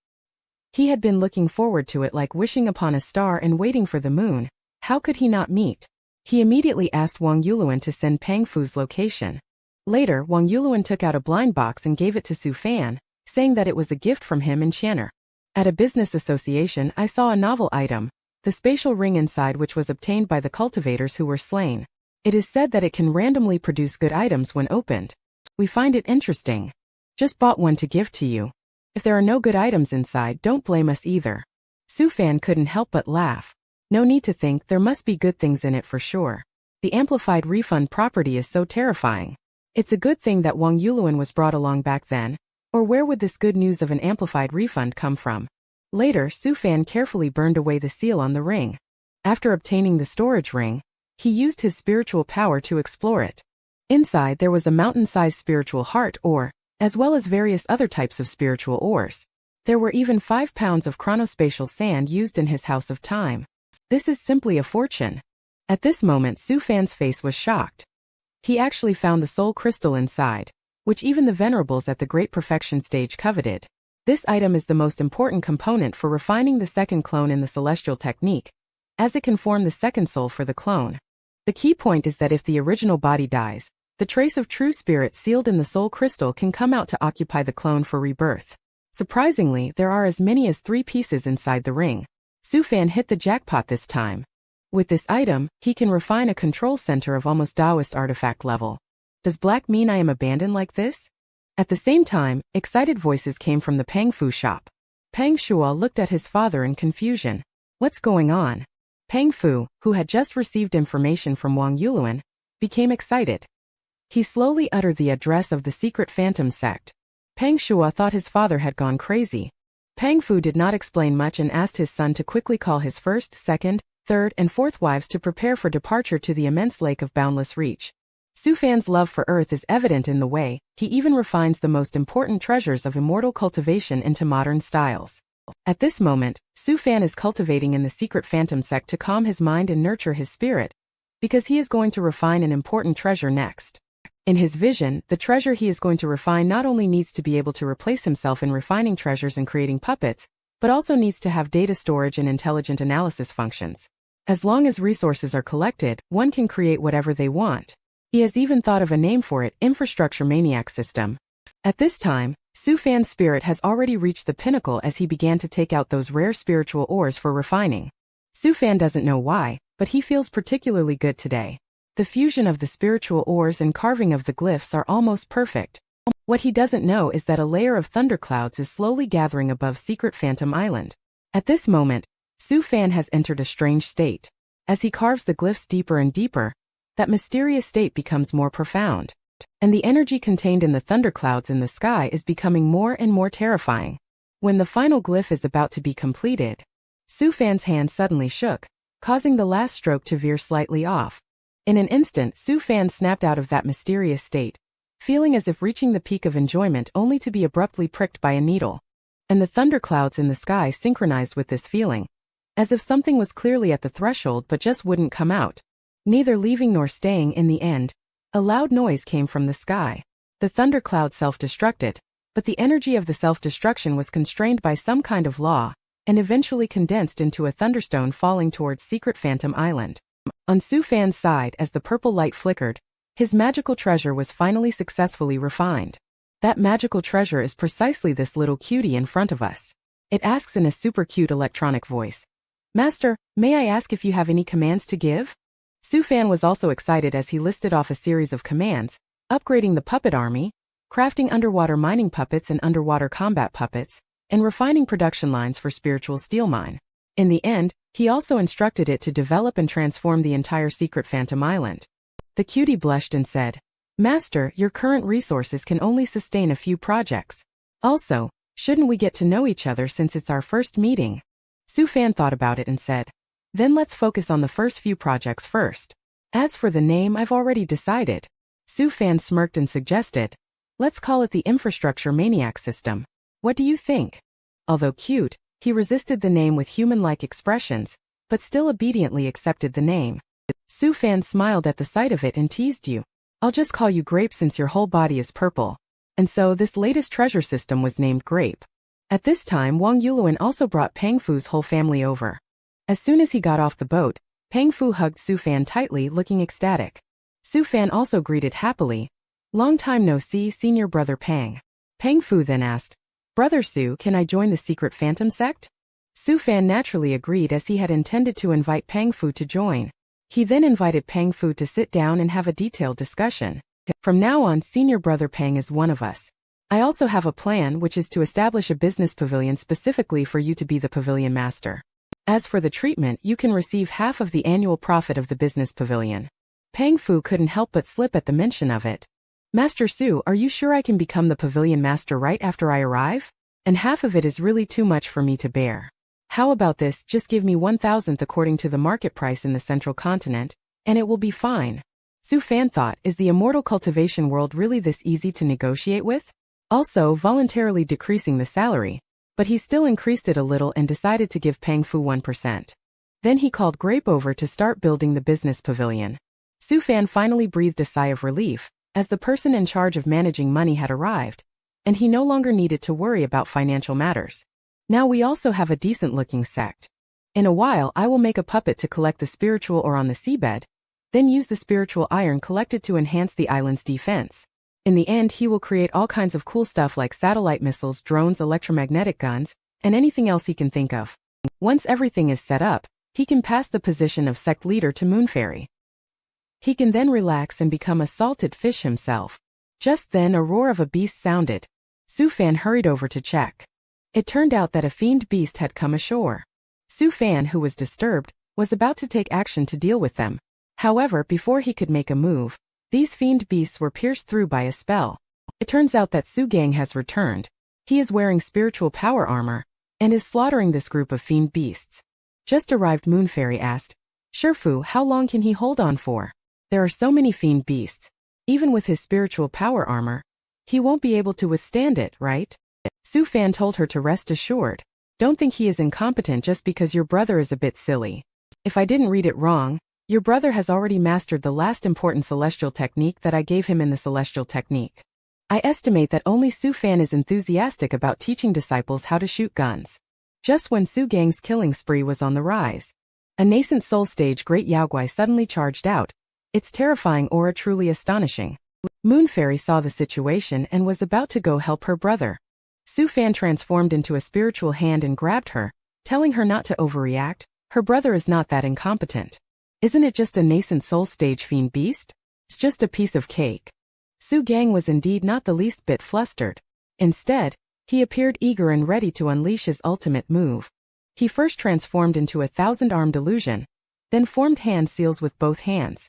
He had been looking forward to it like wishing upon a star and waiting for the moon. How could he not meet? He immediately asked Wang Yulin to send Pang Fu's location. Later, Wang Yulin took out a blind box and gave it to Su Fan, saying that it was a gift from him and Channer. "At a business association, I saw a novel item, the spatial ring inside which was obtained by the cultivators who were slain. It is said that it can randomly produce good items when opened. We find it interesting. Just bought one to give to you. If there are no good items inside, don't blame us either." Su Fan couldn't help but laugh. No need to think, there must be good things in it for sure. The amplified refund property is so terrifying. It's a good thing that Wang Yulin was brought along back then, or where would this good news of an amplified refund come from? Later, Su Fan carefully burned away the seal on the ring. After obtaining the storage ring, he used his spiritual power to explore it. Inside there was a mountain-sized spiritual heart ore, as well as various other types of spiritual ores. There were even 5 pounds of chronospatial sand used in his house of time. This is simply a fortune. At this moment Su Fan's face was shocked. He actually found the soul crystal inside, which even the venerables at the Great Perfection stage coveted. This item is the most important component for refining the second clone in the celestial technique, as it can form the second soul for the clone. The key point is that if the original body dies, the trace of true spirit sealed in the soul crystal can come out to occupy the clone for rebirth. Surprisingly, there are as many as 3 pieces inside the ring. Su Fan hit the jackpot this time. With this item, he can refine a control center of almost Taoist artifact level. Does black mean I am abandoned like this? At the same time, excited voices came from the Pang Fu shop. Pang Shua looked at his father in confusion. What's going on? Pang Fu, who had just received information from Wang Yuluan, became excited. He slowly uttered the address of the secret phantom sect. Pang Shua thought his father had gone crazy. Pang Fu did not explain much and asked his son to quickly call his first, second, third, and fourth wives to prepare for departure to the immense lake of boundless reach. Su Fan's love for Earth is evident in the way he even refines the most important treasures of immortal cultivation into modern styles. At this moment, Su Fan is cultivating in the secret phantom sect to calm his mind and nurture his spirit, because he is going to refine an important treasure next. In his vision, the treasure he is going to refine not only needs to be able to replace himself in refining treasures and creating puppets, but also needs to have data storage and intelligent analysis functions. As long as resources are collected, one can create whatever they want. He has even thought of a name for it, Infrastructure Maniac System. At this time, Su Fan's spirit has already reached the pinnacle as he began to take out those rare spiritual ores for refining. Su Fan doesn't know why, but he feels particularly good today. The fusion of the spiritual ores and carving of the glyphs are almost perfect. What he doesn't know is that a layer of thunderclouds is slowly gathering above Secret Phantom Island. At this moment, Su Fan has entered a strange state. As he carves the glyphs deeper and deeper, that mysterious state becomes more profound, and the energy contained in the thunderclouds in the sky is becoming more and more terrifying. When the final glyph is about to be completed, Su Fan's hand suddenly shook, causing the last stroke to veer slightly off. In an instant, Su Fan snapped out of that mysterious state, feeling as if reaching the peak of enjoyment only to be abruptly pricked by a needle. And the thunderclouds in the sky synchronized with this feeling, as if something was clearly at the threshold but just wouldn't come out. Neither leaving nor staying in the end, a loud noise came from the sky. The thundercloud self-destructed, but the energy of the self-destruction was constrained by some kind of law, and eventually condensed into a thunderstone falling towards Secret Phantom Island. On Su Fan's side, as the purple light flickered, his magical treasure was finally successfully refined. That magical treasure is precisely this little cutie in front of us. It asks in a super cute electronic voice. Master, may I ask if you have any commands to give? Su Fan was also excited as he listed off a series of commands, upgrading the puppet army, crafting underwater mining puppets and underwater combat puppets, and refining production lines for spiritual steel mine. In the end, he also instructed it to develop and transform the entire Secret Phantom Island. The cutie blushed and said, Master, your current resources can only sustain a few projects. Also, shouldn't we get to know each other since it's our first meeting? Su Fan thought about it and said, Then let's focus on the first few projects first. As for the name, I've already decided. Su Fan smirked and suggested, Let's call it the Infrastructure Maniac System. What do you think? Although cute, he resisted the name with human-like expressions, but still obediently accepted the name. Su Fan smiled at the sight of it and teased you. I'll just call you Grape since your whole body is purple. And so this latest treasure system was named Grape. At this time, Wang Yuluan also brought Pang Fu's whole family over. As soon as he got off the boat, Pang Fu hugged Su Fan tightly, looking ecstatic. Su Fan also greeted happily, Long time no see, senior brother Pang. Pang Fu then asked, Brother Su, can I join the secret phantom sect? Su Fan naturally agreed as he had intended to invite Pang Fu to join. He then invited Pang Fu to sit down and have a detailed discussion. From now on, senior brother Pang is one of us. I also have a plan, which is to establish a business pavilion specifically for you to be the pavilion master. As for the treatment, you can receive half of the annual profit of the business pavilion. Pang Fu couldn't help but slip at the mention of it. Master Su, are you sure I can become the pavilion master right after I arrive? And half of it is really too much for me to bear. How about this, just give me 1,000th according to the market price in the central continent, and it will be fine. Su Fan thought, is the immortal cultivation world really this easy to negotiate with? Also voluntarily decreasing the salary, but he still increased it a little and decided to give Pang Fu 1%. Then he called Grape over to start building the business pavilion. Su Fan finally breathed a sigh of relief, as the person in charge of managing money had arrived, and he no longer needed to worry about financial matters. Now we also have a decent-looking sect. In a while I will make a puppet to collect the spiritual ore on the seabed, then use the spiritual iron collected to enhance the island's defense. In the end he will create all kinds of cool stuff like satellite missiles, drones, electromagnetic guns, and anything else he can think of. Once everything is set up, he can pass the position of sect leader to Moonfairy. He can then relax and become a salted fish himself. Just then a roar of a beast sounded. Su Fan hurried over to check. It turned out that a fiend beast had come ashore. Su Fan, who was disturbed, was about to take action to deal with them. However, before he could make a move, these fiend beasts were pierced through by a spell. It turns out that Su Gang has returned. He is wearing spiritual power armor, and is slaughtering this group of fiend beasts. Just arrived Moonfairy asked, Shifu, how long can he hold on for? There are so many fiend beasts. Even with his spiritual power armor, he won't be able to withstand it, right? Su Fan told her to rest assured. Don't think he is incompetent just because your brother is a bit silly. If I didn't read it wrong, your brother has already mastered the last important celestial technique that I gave him in the celestial technique. I estimate that only Su Fan is enthusiastic about teaching disciples how to shoot guns. Just when Su Gang's killing spree was on the rise, a nascent soul stage Great Yaogwai suddenly charged out, its terrifying aura truly astonishing. Moonfairy saw the situation and was about to go help her brother. Su Fan transformed into a spiritual hand and grabbed her, telling her not to overreact. Her brother is not that incompetent. Isn't it just a nascent soul stage fiend beast? It's just a piece of cake. Su Gang was indeed not the least bit flustered. Instead, he appeared eager and ready to unleash his ultimate move. He first transformed into a 1,000-armed illusion, then formed hand seals with both hands.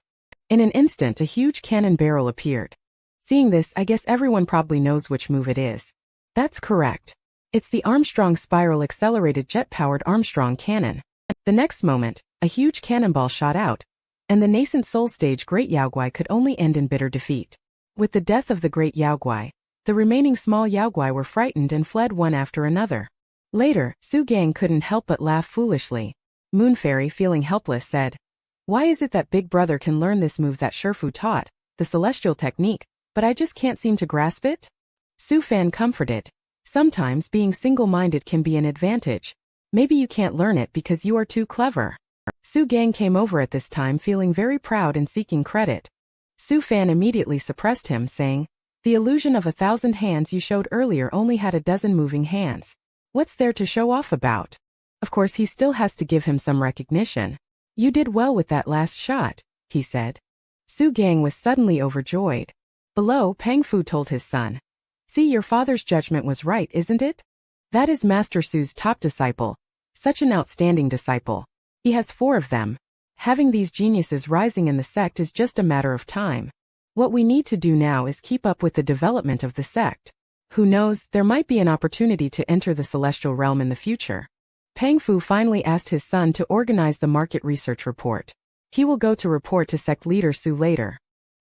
In an instant a huge cannon barrel appeared. Seeing this, I guess everyone probably knows which move it is. That's correct. It's the Armstrong Spiral Accelerated Jet-Powered Armstrong Cannon. The next moment, a huge cannonball shot out, and the nascent soul stage Great Yaogwai could only end in bitter defeat. With the death of the Great Yaogwai, the remaining small Yaogwai were frightened and fled one after another. Later, Su Gang couldn't help but laugh foolishly. Moonfairy, feeling helpless, said, Why is it that Big Brother can learn this move that Shifu taught, the celestial technique, but I just can't seem to grasp it? Su Fan comforted. Sometimes being single-minded can be an advantage. Maybe you can't learn it because you are too clever. Su Gang came over at this time feeling very proud and seeking credit. Su Fan immediately suppressed him, saying, The illusion of 1,000 hands you showed earlier only had a dozen moving hands. What's there to show off about? Of course he still has to give him some recognition. You did well with that last shot, he said. Su Gang was suddenly overjoyed. Below, Peng Fu told his son, See, your father's judgment was right, isn't it? That is Master Su's top disciple. Such an outstanding disciple. He has 4 of them. Having these geniuses rising in the sect is just a matter of time. What we need to do now is keep up with the development of the sect. Who knows, there might be an opportunity to enter the celestial realm in the future. Peng Fu finally asked his son to organize the market research report. He will go to report to sect leader Su later.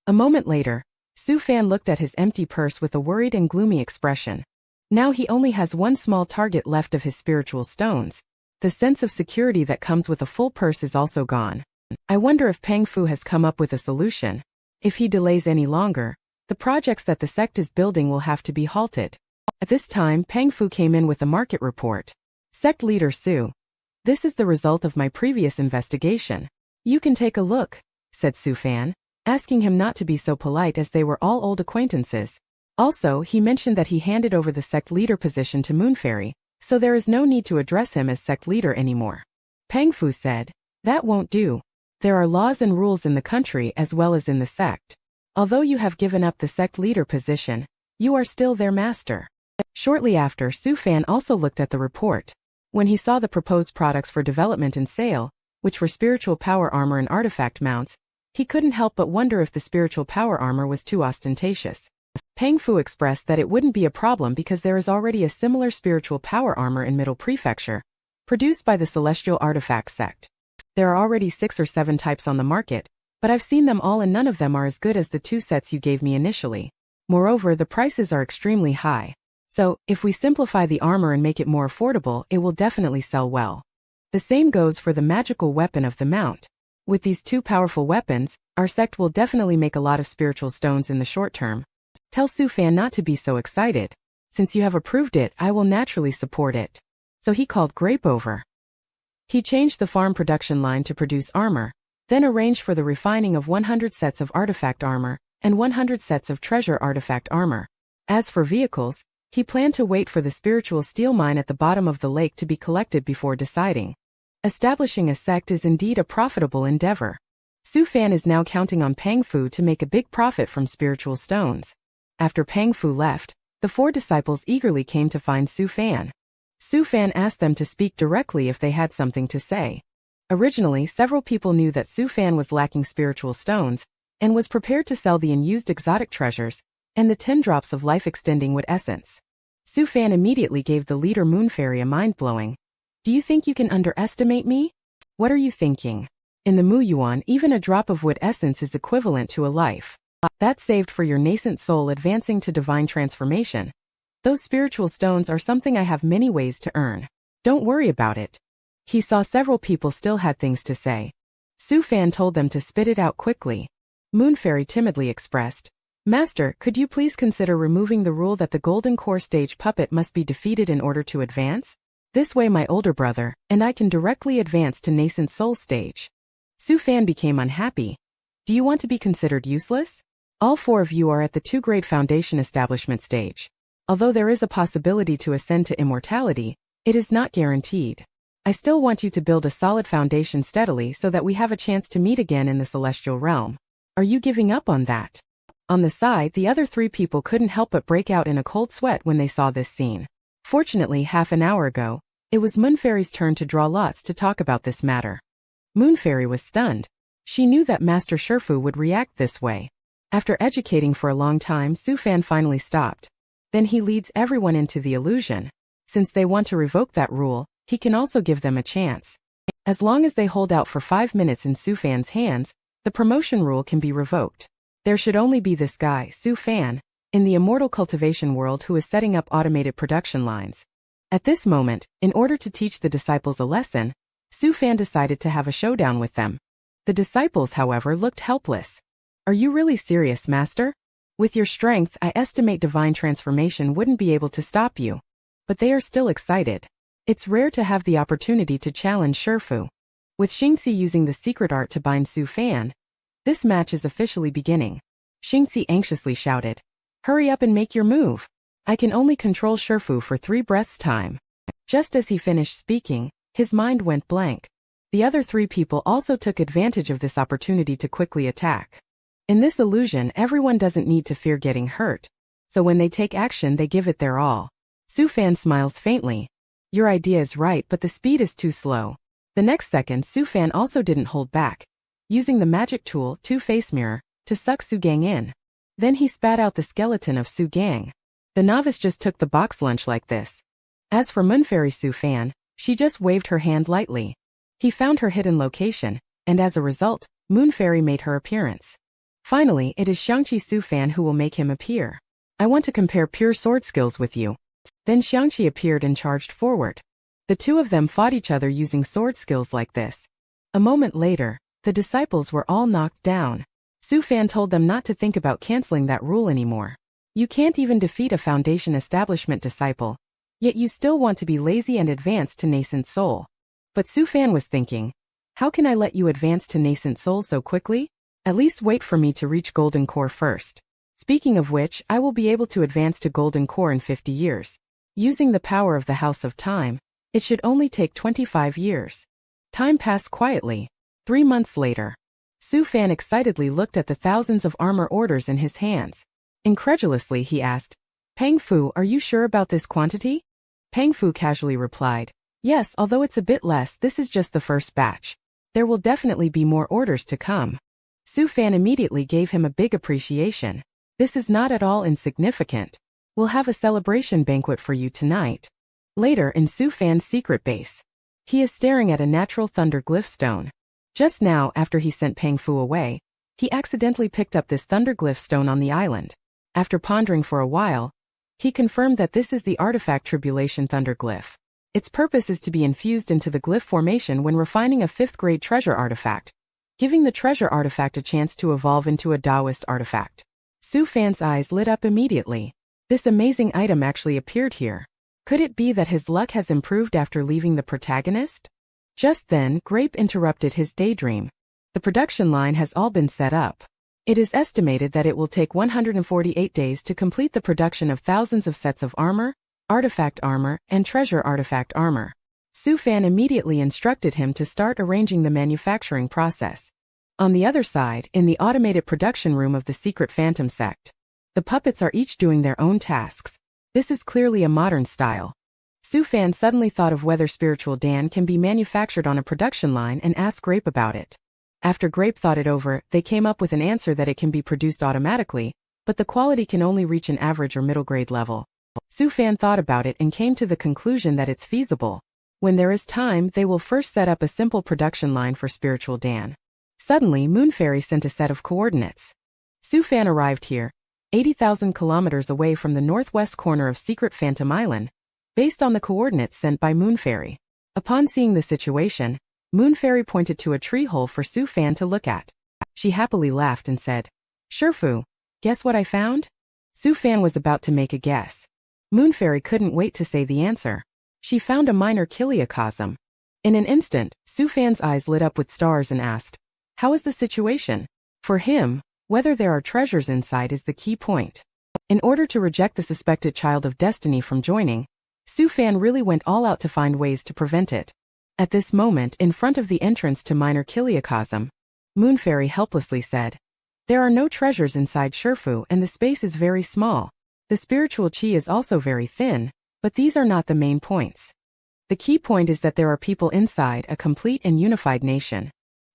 A moment later, Su Fan looked at his empty purse with a worried and gloomy expression. Now he only has one small target left of his spiritual stones. The sense of security that comes with a full purse is also gone. I wonder if Peng Fu has come up with a solution. If he delays any longer, the projects that the sect is building will have to be halted. At this time, Peng Fu came in with a market report. Sect leader Su. This is the result of my previous investigation. You can take a look, said Su Fan, asking him not to be so polite as they were all old acquaintances. Also, he mentioned that he handed over the sect leader position to Moonfairy, so there is no need to address him as sect leader anymore. Peng Fu said, That won't do. There are laws and rules in the country as well as in the sect. Although you have given up the sect leader position, you are still their master. Shortly after, Su Fan also looked at the report. When he saw the proposed products for development and sale, which were spiritual power armor and artifact mounts, he couldn't help but wonder if the spiritual power armor was too ostentatious. Peng Fu expressed that it wouldn't be a problem because there is already a similar spiritual power armor in Middle Prefecture, produced by the Celestial Artifact sect. There are already 6 or 7 types on the market, but I've seen them all and none of them are as good as the 2 sets you gave me initially. Moreover, the prices are extremely high. So, if we simplify the armor and make it more affordable, it will definitely sell well. The same goes for the magical weapon of the mount. With these 2 powerful weapons, our sect will definitely make a lot of spiritual stones in the short term. Tell Su Fan not to be so excited. Since you have approved it, I will naturally support it. So he called Grape over. He changed the farm production line to produce armor, then arranged for the refining of 100 sets of artifact armor and 100 sets of treasure artifact armor. As for vehicles, he planned to wait for the spiritual steel mine at the bottom of the lake to be collected before deciding. Establishing a sect is indeed a profitable endeavor. Su Fan is now counting on Pang Fu to make a big profit from spiritual stones. After Pang Fu left, the 4 disciples eagerly came to find Su Fan. Su Fan asked them to speak directly if they had something to say. Originally, several people knew that Su Fan was lacking spiritual stones, and was prepared to sell the unused exotic treasures, and the 10 drops of life-extending wood essence. Su Fan immediately gave the leader Moon Fairy a mind-blowing. Do you think you can underestimate me? What are you thinking? In the Mu Yuan, even a drop of wood essence is equivalent to a life. That's saved for your nascent soul advancing to divine transformation. Those spiritual stones are something I have many ways to earn. Don't worry about it. He saw several people still had things to say. Su Fan told them to spit it out quickly. Moon Fairy timidly expressed, Master, could you please consider removing the rule that the Golden Core stage puppet must be defeated in order to advance? This way my older brother and I can directly advance to nascent soul stage. Su Fan became unhappy. Do you want to be considered useless? All 4 of you are at the 2-grade foundation establishment stage. Although there is a possibility to ascend to immortality, it is not guaranteed. I still want you to build a solid foundation steadily so that we have a chance to meet again in the celestial realm. Are you giving up on that? On the side, the other 3 people couldn't help but break out in a cold sweat when they saw this scene. Fortunately, half an hour ago, it was Moon Fairy's turn to draw lots to talk about this matter. Moon Fairy was stunned. She knew that Master Shifu would react this way. After educating for a long time, Su Fan finally stopped. Then he leads everyone into the illusion. Since they want to revoke that rule, he can also give them a chance. As long as they hold out for 5 minutes in Su Fan's hands, the promotion rule can be revoked. There should only be this guy, Su Fan, in the immortal cultivation world who is setting up automated production lines. At this moment, in order to teach the disciples a lesson, Su Fan decided to have a showdown with them. The disciples, however, looked helpless. Are you really serious, Master? With your strength, I estimate divine transformation wouldn't be able to stop you. But they are still excited. It's rare to have the opportunity to challenge Shifu. With Xianxia using the secret art to bind Su Fan, this match is officially beginning. Xianxia anxiously shouted, Hurry up and make your move. I can only control Shifu for 3 breaths time. Just as he finished speaking, his mind went blank. The other 3 people also took advantage of this opportunity to quickly attack. In this illusion, everyone doesn't need to fear getting hurt. So when they take action, they give it their all. Su Fan smiles faintly. Your idea is right, but the speed is too slow. The next second, Su Fan also didn't hold back, using the magic tool, Two-Face Mirror, to suck Su Gang in. Then he spat out the skeleton of Su Gang. The novice just took the box lunch like this. As for Moon Fairy Su Fan, she just waved her hand lightly. He found her hidden location, and as a result, Moon Fairy made her appearance. Finally, it is Xianxia Su Fan who will make him appear. I want to compare pure sword skills with you. Then Xianxia appeared and charged forward. The 2 of them fought each other using sword skills like this. A moment later, the disciples were all knocked down. Su Fan told them not to think about canceling that rule anymore. You can't even defeat a foundation establishment disciple. Yet you still want to be lazy and advance to nascent soul. But Su Fan was thinking, how can I let you advance to nascent soul so quickly? At least wait for me to reach Golden Core first. Speaking of which, I will be able to advance to Golden Core in 50 years. Using the power of the House of Time, it should only take 25 years. Time passed quietly. 3 months later, Su Fan excitedly looked at the thousands of armor orders in his hands. Incredulously, he asked, Pang Fu, are you sure about this quantity? Pang Fu casually replied, Yes, although it's a bit less, this is just the first batch. There will definitely be more orders to come. Su Fan immediately gave him a big appreciation. This is not at all insignificant. We'll have a celebration banquet for you tonight. Later in Su Fan's secret base, he is staring at a natural thunder glyph stone. Just now, after he sent Pang Fu away, he accidentally picked up this thunder glyph stone on the island. After pondering for a while, he confirmed that this is the artifact Tribulation Thunder Glyph. Its purpose is to be infused into the glyph formation when refining a 5th-grade treasure artifact, giving the treasure artifact a chance to evolve into a Taoist artifact. Su Fan's eyes lit up immediately. This amazing item actually appeared here. Could it be that his luck has improved after leaving the protagonist? Just then, Grape interrupted his daydream. The production line has all been set up. It is estimated that it will take 148 days to complete the production of thousands of sets of armor, artifact armor, and treasure artifact armor. Su Fan immediately instructed him to start arranging the manufacturing process. On the other side, in the automated production room of the secret phantom sect, the puppets are each doing their own tasks. This is clearly a modern style. Su Fan suddenly thought of whether spiritual Dan can be manufactured on a production line and asked Grape about it. After Grape thought it over, they came up with an answer that it can be produced automatically, but the quality can only reach an average or middle grade level. Su Fan thought about it and came to the conclusion that it's feasible. When there is time, they will first set up a simple production line for spiritual Dan. Suddenly, Moon Fairy sent a set of coordinates. Su Fan arrived here, 80,000 kilometers away from the northwest corner of Secret Phantom Island, based on the coordinates sent by Moon Fairy. Upon seeing the situation, Moon Fairy pointed to a tree hole for Su Fan to look at. She happily laughed and said, "Shifu, guess what I found?" Su Fan was about to make a guess. Moon Fairy couldn't wait to say the answer. She found a minor chiliocosm. In an instant, Su Fan's eyes lit up with stars and asked, "How is the situation?" For him, whether there are treasures inside is the key point. In order to reject the suspected child of destiny from joining, Su Fan really went all out to find ways to prevent it. At this moment, in front of the entrance to minor chiliocosm, Moon Fairy helplessly said, "There are no treasures inside Shifu and the space is very small. The spiritual chi is also very thin, but these are not the main points. The key point is that there are people inside a complete and unified nation.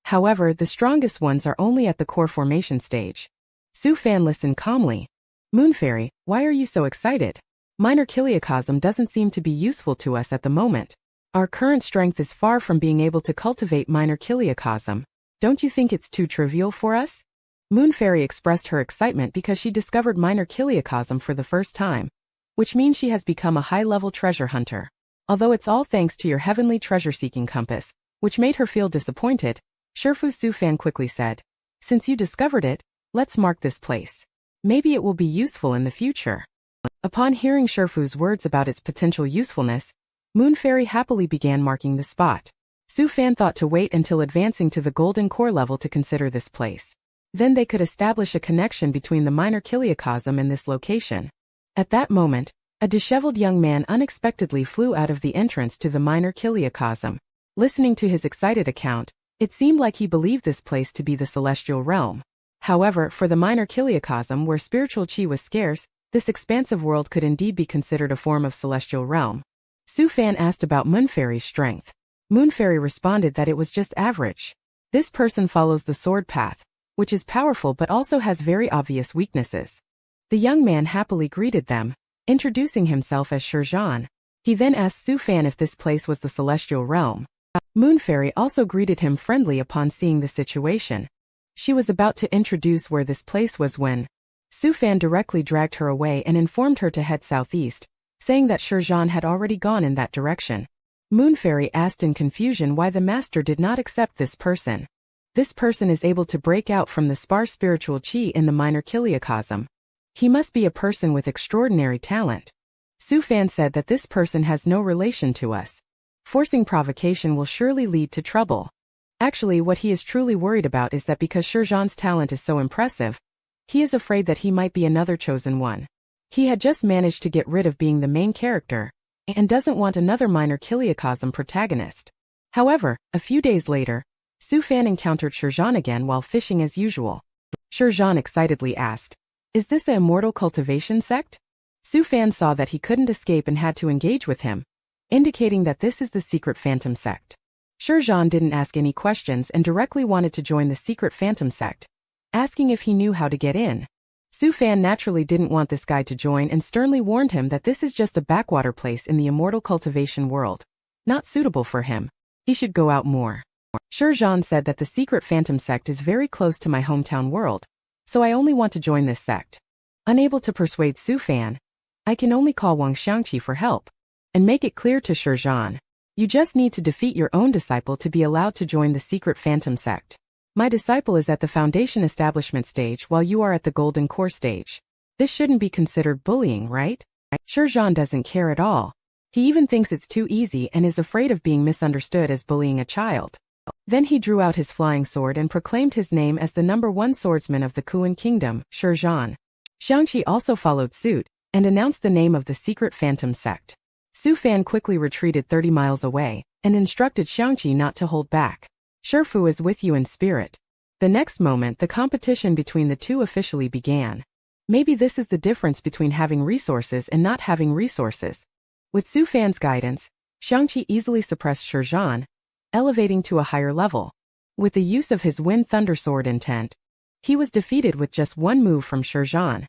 However, the strongest ones are only at the core formation stage." Su Fan listened calmly. "Moon Fairy, why are you so excited? Minor chiliocosm doesn't seem to be useful to us at the moment. Our current strength is far from being able to cultivate minor chiliocosm. Don't you think it's too trivial for us?" Moon Fairy expressed her excitement because she discovered minor chiliocosm for the first time, which means she has become a high-level treasure hunter. Although it's all thanks to your heavenly treasure-seeking compass, which made her feel disappointed, Shifu Su Fan quickly said, "Since you discovered it, let's mark this place. Maybe it will be useful in the future." Upon hearing Shifu's words about its potential usefulness, Moon Fairy happily began marking the spot. Su Fan thought to wait until advancing to the golden core level to consider this place. Then they could establish a connection between the minor chiliocosm and this location. At that moment, a disheveled young man unexpectedly flew out of the entrance to the minor chiliocosm. Listening to his excited account, it seemed like he believed this place to be the celestial realm. However, for the minor chiliocosm where spiritual chi was scarce, this expansive world could indeed be considered a form of celestial realm. Su Fan asked about Moon Fairy's strength. Moon Fairy responded that it was just average. This person follows the sword path, which is powerful but also has very obvious weaknesses. The young man happily greeted them, introducing himself as Shizhan. He then asked Su Fan if this place was the celestial realm. Moon Fairy also greeted him friendly upon seeing the situation. She was about to introduce where this place was when Su Fan directly dragged her away and informed her to head southeast, saying that Shizhan had already gone in that direction. Moon Fairy asked in confusion why the master did not accept this person. This person is able to break out from the sparse spiritual chi in the minor chiliocosm. He must be a person with extraordinary talent. Su Fan said that this person has no relation to us. Forcing provocation will surely lead to trouble. Actually, what he is truly worried about is that because Shizhan's talent is so impressive, he is afraid that he might be another chosen one. He had just managed to get rid of being the main character, and doesn't want another minor chiliocosm protagonist. However, a few days later, Su Fan encountered Shizhan again while fishing as usual. Shizhan excitedly asked, "Is this the immortal cultivation sect?" Su Fan saw that he couldn't escape and had to engage with him, indicating that this is the secret phantom sect. Shizhan didn't ask any questions and directly wanted to join the secret phantom sect, asking if he knew how to get in. Su Fan naturally didn't want this guy to join and sternly warned him that this is just a backwater place in the immortal cultivation world, not suitable for him. He should go out more. Shizhan said that the secret phantom sect is very close to my hometown world, so I only want to join this sect. Unable to persuade Su Fan, I can only call xianxia for help, and make it clear to Shizhan, you just need to defeat your own disciple to be allowed to join the secret phantom sect. My disciple is at the foundation establishment stage while you are at the golden core stage. This shouldn't be considered bullying, right? Shizhan doesn't care at all. He even thinks it's too easy and is afraid of being misunderstood as bullying a child. Then he drew out his flying sword and proclaimed his name as the #1 swordsman of the Kuan Kingdom, Shizhan. Xianxia also followed suit, and announced the name of the secret phantom sect. Su Fan quickly retreated 30 miles away and instructed Xianxia not to hold back. Shifu is with you in spirit. The next moment, the competition between the two officially began. Maybe this is the difference between having resources and not having resources. With Su Fan's guidance, Xianxia easily suppressed Shizhan, elevating to a higher level. With the use of his Wind Thunder Sword intent, he was defeated with just one move from Shizhan.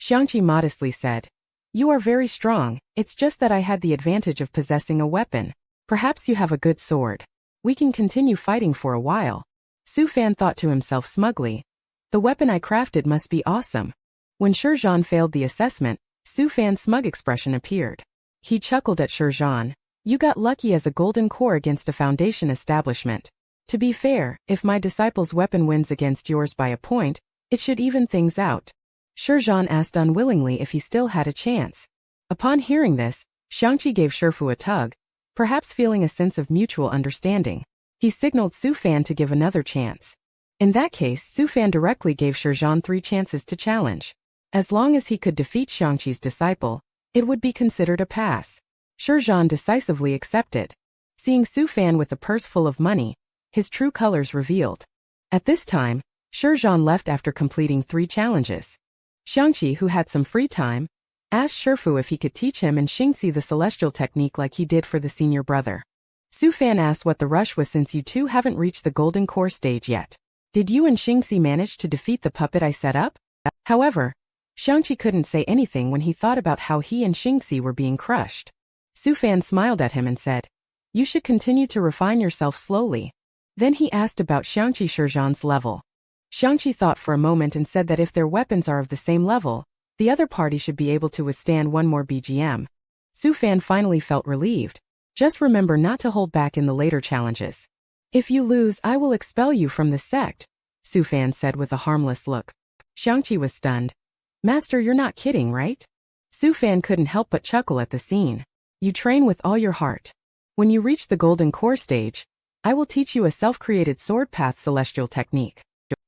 Xianxia modestly said, "You are very strong, it's just that I had the advantage of possessing a weapon. Perhaps you have a good sword. We can continue fighting for a while." Su Fan thought to himself smugly, "The weapon I crafted must be awesome." When Shizhan failed the assessment, Su Fan's smug expression appeared. He chuckled at Shizhan. "You got lucky as a golden core against a foundation establishment. To be fair, if my disciple's weapon wins against yours by a point, it should even things out." Shizhan asked unwillingly if he still had a chance. Upon hearing this, Xianxia gave Shifu a tug, perhaps feeling a sense of mutual understanding. He signaled Su Fan to give another chance. In that case, Su Fan directly gave Shizhan 3 chances to challenge. As long as he could defeat Xianxi's disciple, it would be considered a pass. Shizhan decisively accepted. Seeing Su Fan with a purse full of money, his true colors revealed. At this time, Shizhan left after completing 3 challenges. Xianxia, who had some free time, asked Shifu if he could teach him and Xianxia the celestial technique like he did for the senior brother. Su Fan asked what the rush was since you two haven't reached the golden core stage yet. Did you and Xianxia manage to defeat the puppet I set up? However, Xianxia couldn't say anything when he thought about how he and Xianxia were being crushed. Su Fan smiled at him and said, "You should continue to refine yourself slowly." Then he asked about Xianxia Shizhan's level. Xianxia thought for a moment and said that if their weapons are of the same level, the other party should be able to withstand one more BGM. Su Fan finally felt relieved. "Just remember not to hold back in the later challenges. If you lose, I will expel you from the sect," Su Fan said with a harmless look. Xianxia was stunned. "Master, you're not kidding, right?" Su Fan couldn't help but chuckle at the scene. "You train with all your heart. When you reach the golden core stage, I will teach you a self-created sword path celestial technique."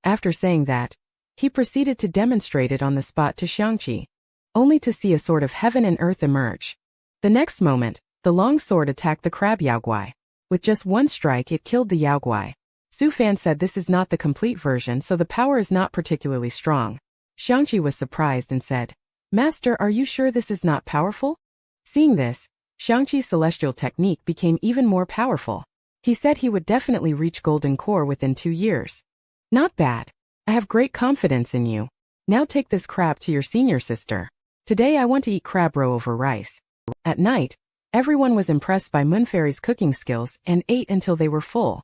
After saying that, he proceeded to demonstrate it on the spot to Xianxia, only to see a sort of heaven and earth emerge. The next moment, the long sword attacked the crab Yaoguai. With just one strike, it killed the Yaoguai. Su Fan said this is not the complete version, so the power is not particularly strong. Xianxia was surprised and said, "Master, are you sure this is not powerful?" Seeing this, Xianxi's celestial technique became even more powerful. He said he would definitely reach golden core within 2 years. "Not bad. I have great confidence in you. Now take this crab to your senior sister. Today I want to eat crab roe over rice." At night, everyone was impressed by Moonfairy's cooking skills and ate until they were full.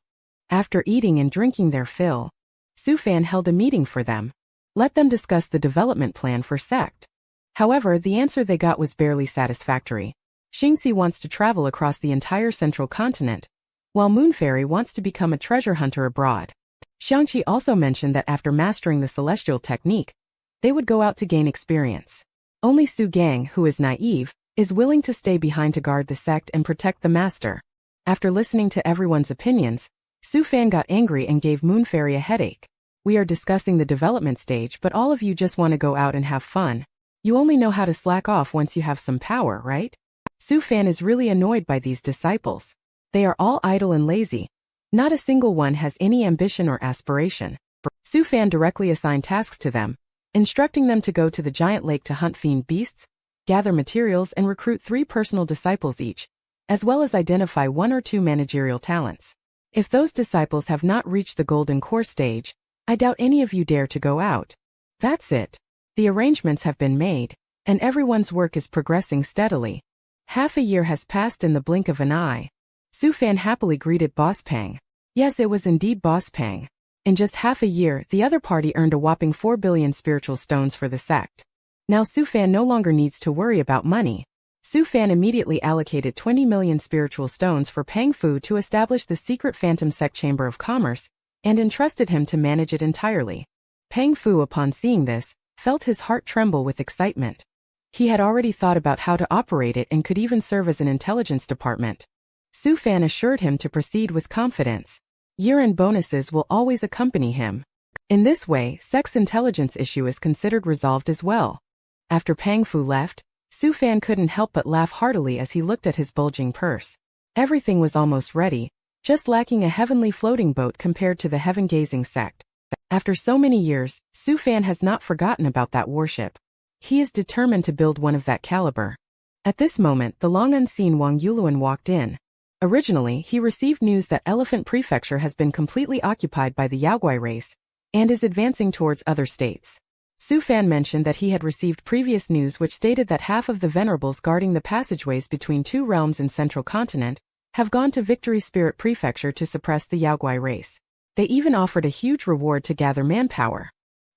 After eating and drinking their fill, Su Fan held a meeting for them. Let them discuss the development plan for sect. However, the answer they got was barely satisfactory. Xianxia wants to travel across the entire central continent, while Moonfairy wants to become a treasure hunter abroad. Xianxia also mentioned that after mastering the celestial technique, they would go out to gain experience. Only Su Gang, who is naive, is willing to stay behind to guard the sect and protect the master. After listening to everyone's opinions, Su Fan got angry and gave Moonfairy a headache. "We are discussing the development stage, but all of you just want to go out and have fun. You only know how to slack off once you have some power, right?" Su Fan is really annoyed by these disciples. They are all idle and lazy. Not a single one has any ambition or aspiration. Su Fan directly assigned tasks to them, instructing them to go to the giant lake to hunt fiend beasts, gather materials and recruit 3 personal disciples each, as well as identify 1 or 2 managerial talents. If those disciples have not reached the golden core stage, I doubt any of you dare to go out. That's it. The arrangements have been made, and everyone's work is progressing steadily. Half a year has passed in the blink of an eye. Su Fan happily greeted Boss Pang. Yes, it was indeed Boss Pang. In just half a year, the other party earned a whopping 4 billion spiritual stones for the sect. Now Su Fan no longer needs to worry about money. Su Fan immediately allocated 20 million spiritual stones for Pang Fu to establish the secret Phantom Sect Chamber of Commerce, and entrusted him to manage it entirely. Pang Fu, upon seeing this, felt his heart tremble with excitement. He had already thought about how to operate it and could even serve as an intelligence department. Su Fan assured him to proceed with confidence. Year-end bonuses will always accompany him. In this way, Sect's intelligence issue is considered resolved as well. After Pang Fu left, Su Fan couldn't help but laugh heartily as he looked at his bulging purse. Everything was almost ready, just lacking a heavenly floating boat compared to the heaven-gazing sect. After so many years, Su Fan has not forgotten about that warship. He is determined to build one of that caliber. At this moment, the long-unseen Wang Yuluan walked in. Originally, he received news that Elephant Prefecture has been completely occupied by the Yaogui race, and is advancing towards other states. Su Fan mentioned that he had received previous news which stated that half of the venerables guarding the passageways between two realms in Central Continent have gone to Victory Spirit Prefecture to suppress the Yaogui race. They even offered a huge reward to gather manpower.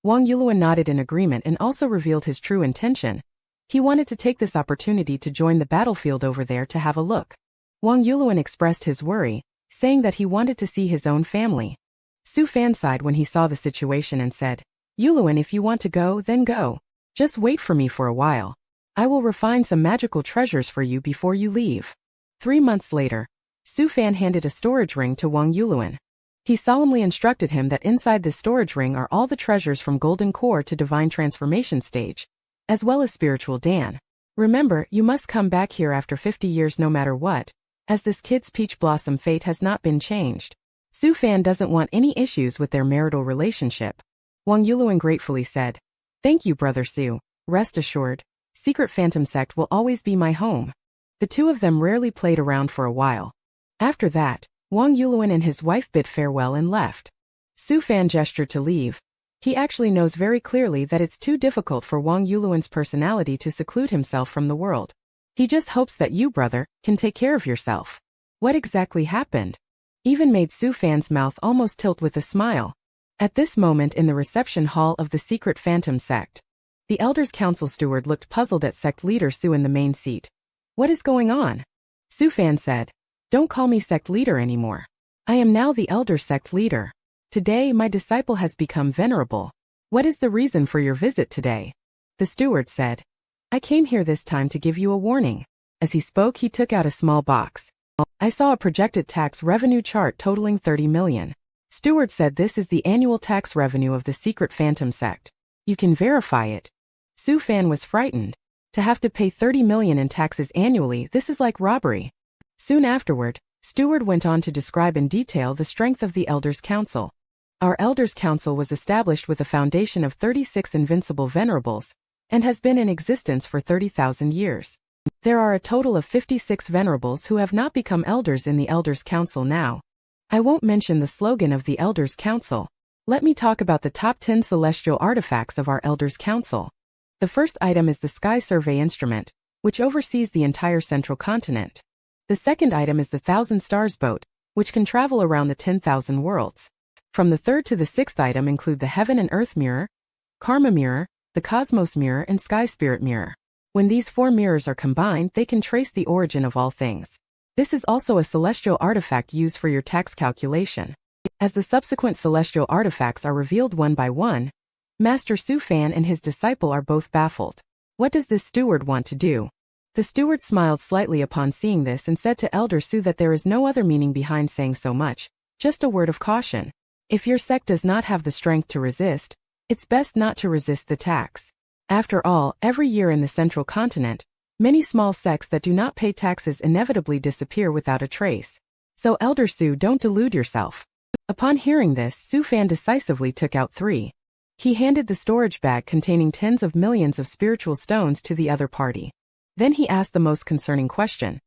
Wang Yuluan nodded in agreement and also revealed his true intention. He wanted to take this opportunity to join the battlefield over there to have a look. Wang Yuluan expressed his worry, saying that he wanted to see his own family. Su Fan sighed when he saw the situation and said, "Yuluan, if you want to go, then go. Just wait for me for a while. I will refine some magical treasures for you before you leave." 3 months later, Su Fan handed a storage ring to Wang Yuluan. He solemnly instructed him that inside this storage ring are all the treasures from Golden Core to Divine Transformation stage, as well as Spiritual Dan. Remember, you must come back here after 50 years no matter what, as this kid's peach blossom fate has not been changed. Su Fan doesn't want any issues with their marital relationship. Wang Yuluan gratefully said, "Thank you, Brother Su. Rest assured, Secret Phantom Sect will always be my home." The two of them rarely played around for a while. After that, Wang Yuluan and his wife bid farewell and left. Su Fan gestured to leave. He actually knows very clearly that it's too difficult for Wang Yuluan's personality to seclude himself from the world. He just hopes that you, brother, can take care of yourself. What exactly happened? Even made Su Fan's mouth almost tilt with a smile. At this moment in the reception hall of the Secret Phantom Sect, the Elders Council steward looked puzzled at sect leader Su in the main seat. "What is going on?" Su Fan said, "Don't call me sect leader anymore. I am now the elder sect leader. Today my disciple has become venerable. What is the reason for your visit today?" The steward said, "I came here this time to give you a warning." As he spoke, he took out a small box. "I saw a projected tax revenue chart totaling 30 million. Steward said this is the annual tax revenue of the Secret Phantom Sect. You can verify it." Su Fan was frightened. To have to pay 30 million in taxes annually, this is like robbery. Soon afterward, Steward went on to describe in detail the strength of the Elders Council. Our Elders Council was established with a foundation of 36 invincible venerables, and has been in existence for 30,000 years. There are a total of 56 venerables who have not become elders in the Elders Council now. I won't mention the slogan of the Elders Council. Let me talk about the top 10 celestial artifacts of our Elders Council. The first item is the Sky Survey Instrument, which oversees the entire Central Continent. The second item is the Thousand Stars Boat, which can travel around the 10,000 worlds. From the third to the sixth item include the Heaven and Earth Mirror, Karma Mirror, the Cosmos Mirror and Sky Spirit Mirror. When these 4 mirrors are combined, they can trace the origin of all things. This is also a celestial artifact used for your tax calculation. As the subsequent celestial artifacts are revealed one by one, Master Su Fan and his disciple are both baffled. What does this steward want to do? The steward smiled slightly upon seeing this and said to Elder Su that there is no other meaning behind saying so much, just a word of caution. If your sect does not have the strength to resist, it's best not to resist the tax. After all, every year in the Central Continent, many small sects that do not pay taxes inevitably disappear without a trace. So Elder Su, don't delude yourself. Upon hearing this, Su Fan decisively took out 3. He handed the storage bag containing tens of millions of spiritual stones to the other party. Then he asked the most concerning question.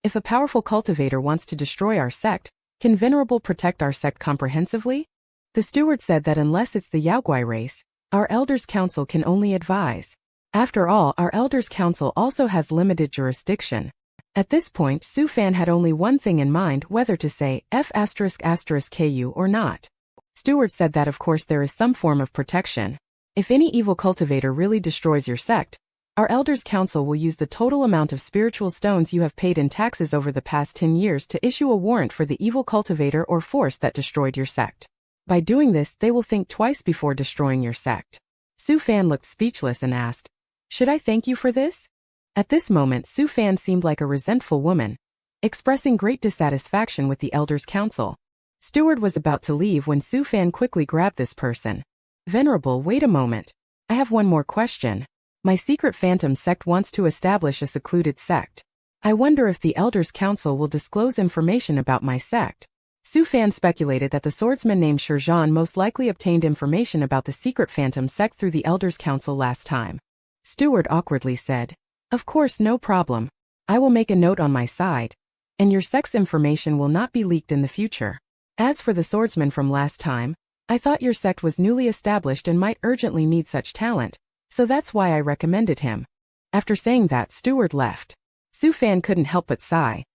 If a powerful cultivator wants to destroy our sect, can Venerable protect our sect comprehensively? The steward said that unless it's the Yaogui race, our Elders Council can only advise. After all, our Elders Council also has limited jurisdiction. At this point, Su Fan had only one thing in mind, whether to say F****ku or not. Steward said that of course there is some form of protection. If any evil cultivator really destroys your sect, our Elders Council will use the total amount of spiritual stones you have paid in taxes over the past 10 years to issue a warrant for the evil cultivator or force that destroyed your sect. By doing this, they will think twice before destroying your sect. Su Fan looked speechless and asked, "Should I thank you for this?" At this moment, Su Fan seemed like a resentful woman, expressing great dissatisfaction with the Elders Council. Steward was about to leave when Su Fan quickly grabbed this person. "Venerable, wait a moment. I have one more question. My secret phantom sect wants to establish a secluded sect. I wonder if the Elders' Council will disclose information about my sect. Su Fan speculated that the swordsman named Shizhan most likely obtained information about the secret phantom sect through the Elders' Council last time. Steward awkwardly said, "Of course, no problem. I will make a note on my side, and your sect's information will not be leaked in the future. As for the swordsman from last time, I thought your sect was newly established and might urgently need such talent, so that's why I recommended him." After saying that, Steward left. Su Fan couldn't help but sigh.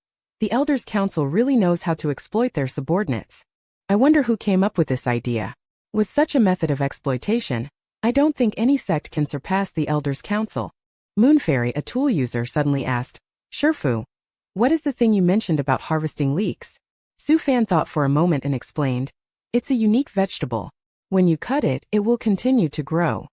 The Elders' Council really knows how to exploit their subordinates. I wonder who came up with this idea. With such a method of exploitation, I don't think any sect can surpass the Elders' Council. Moonfairy, a tool user, suddenly asked, "Shifu, what is the thing you mentioned about harvesting leeks?" Su Fan thought for a moment and explained, "It's a unique vegetable. When you cut it, it will continue to grow."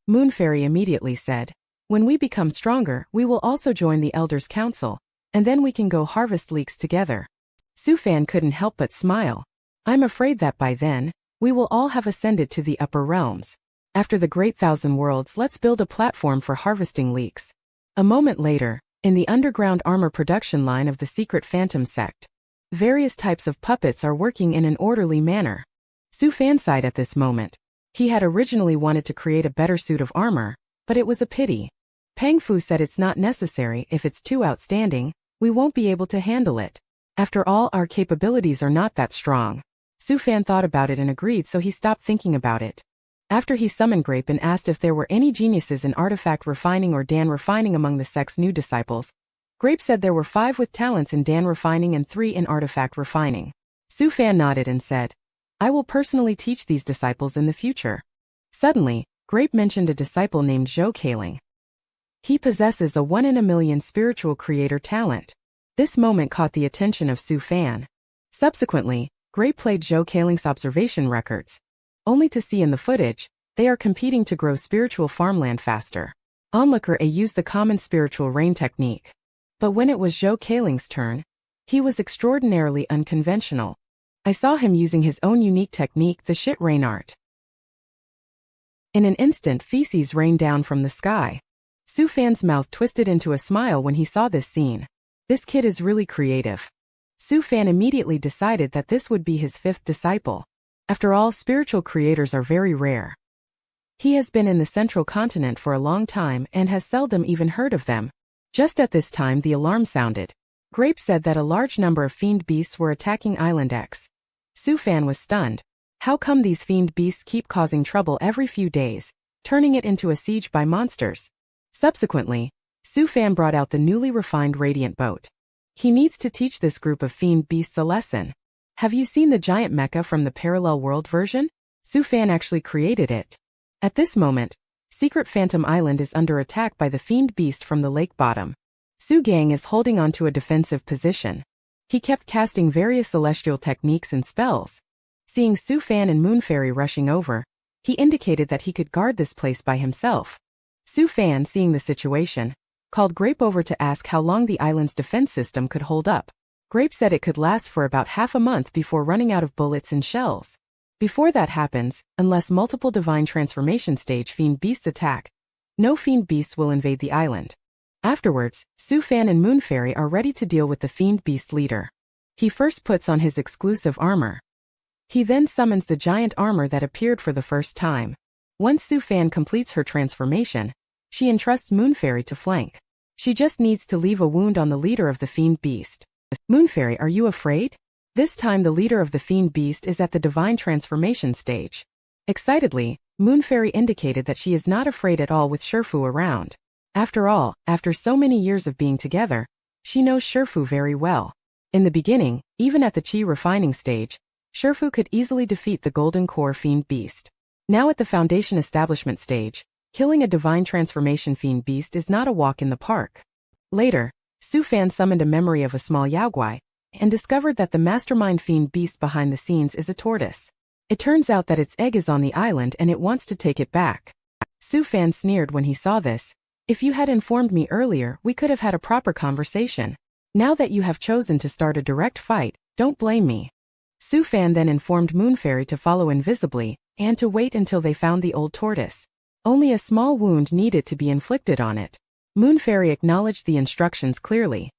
Moonfairy immediately said, "When we become stronger, we will also join the Elders' Council, and then we can go harvest leeks together." Su Fan couldn't help but smile. "I'm afraid that by then, we will all have ascended to the upper realms. After the Great Thousand Worlds, let's build a platform for harvesting leeks." A moment later, in the underground armor production line of the secret phantom sect, various types of puppets are working in an orderly manner. Su Fan sighed at this moment. He had originally wanted to create a better suit of armor, but it was a pity. Pang Fu said it's not necessary. If it's too outstanding, we won't be able to handle it. After all, our capabilities are not that strong. Su Fan thought about it and agreed, so he stopped thinking about it. After he summoned Grape and asked if there were any geniuses in artifact refining or Dan refining among the sect's new disciples, Grape said there were 5 with talents in Dan refining and 3 in artifact refining. Su Fan nodded and said, "I will personally teach these disciples in the future." Suddenly, Grape mentioned a disciple named Zhou Kaling. He possesses a 1 in a million spiritual creator talent. This moment caught the attention of Su Fan. Subsequently, Grape played Zhou Kaling's observation records, only to see in the footage, they are competing to grow spiritual farmland faster. Onlooker A used the common spiritual rain technique. But when it was Zhou Kaling's turn, he was extraordinarily unconventional. I saw him using his own unique technique, the shit rain art. In an instant, feces rained down from the sky. Su Fan's mouth twisted into a smile when he saw this scene. This kid is really creative. Su Fan immediately decided that this would be his 5th disciple. After all, spiritual creators are very rare. He has been in the central continent for a long time and has seldom even heard of them. Just at this time, the alarm sounded. Grape said that a large number of fiend beasts were attacking Island X. Su Fan was stunned. How come these fiend beasts keep causing trouble every few days, turning it into a siege by monsters? Subsequently, Su Fan brought out the newly refined Radiant Boat. He needs to teach this group of fiend beasts a lesson. Have you seen the giant mecha from the parallel world version? Su Fan actually created it. At this moment, Secret Phantom Island is under attack by the fiend beast from the lake bottom. Su Gang is holding on to a defensive position. He kept casting various celestial techniques and spells. Seeing Su Fan and Moonfairy rushing over, he indicated that he could guard this place by himself. Su Fan, seeing the situation, called Grape over to ask how long the island's defense system could hold up. Grape said it could last for about half a month before running out of bullets and shells. Before that happens, unless multiple divine transformation stage fiend beasts attack, no fiend beasts will invade the island. Afterwards, Su Fan and Moonfairy are ready to deal with the fiend beast leader. He first puts on his exclusive armor. He then summons the giant armor that appeared for the first time. Once Su Fan completes her transformation, she entrusts Moonfairy to flank. She just needs to leave a wound on the leader of the fiend beast. "Moonfairy, are you afraid?" This time the leader of the fiend beast is at the divine transformation stage. Excitedly, Moonfairy indicated that she is not afraid at all with Shifu around. After all, after so many years of being together, she knows Shifu very well. In the beginning, even at the chi refining stage, Shifu could easily defeat the golden core fiend beast. Now at the foundation establishment stage, killing a divine transformation fiend beast is not a walk in the park. Later, Su Fan summoned a memory of a small Yaoguai, and discovered that the mastermind fiend beast behind the scenes is a tortoise. It turns out that its egg is on the island and it wants to take it back. Su Fan sneered when he saw this. "If you had informed me earlier, we could have had a proper conversation. Now that you have chosen to start a direct fight, don't blame me." Su Fan then informed Moonfairy to follow invisibly, and to wait until they found the old tortoise. Only a small wound needed to be inflicted on it. Moon Fairy acknowledged the instructions clearly.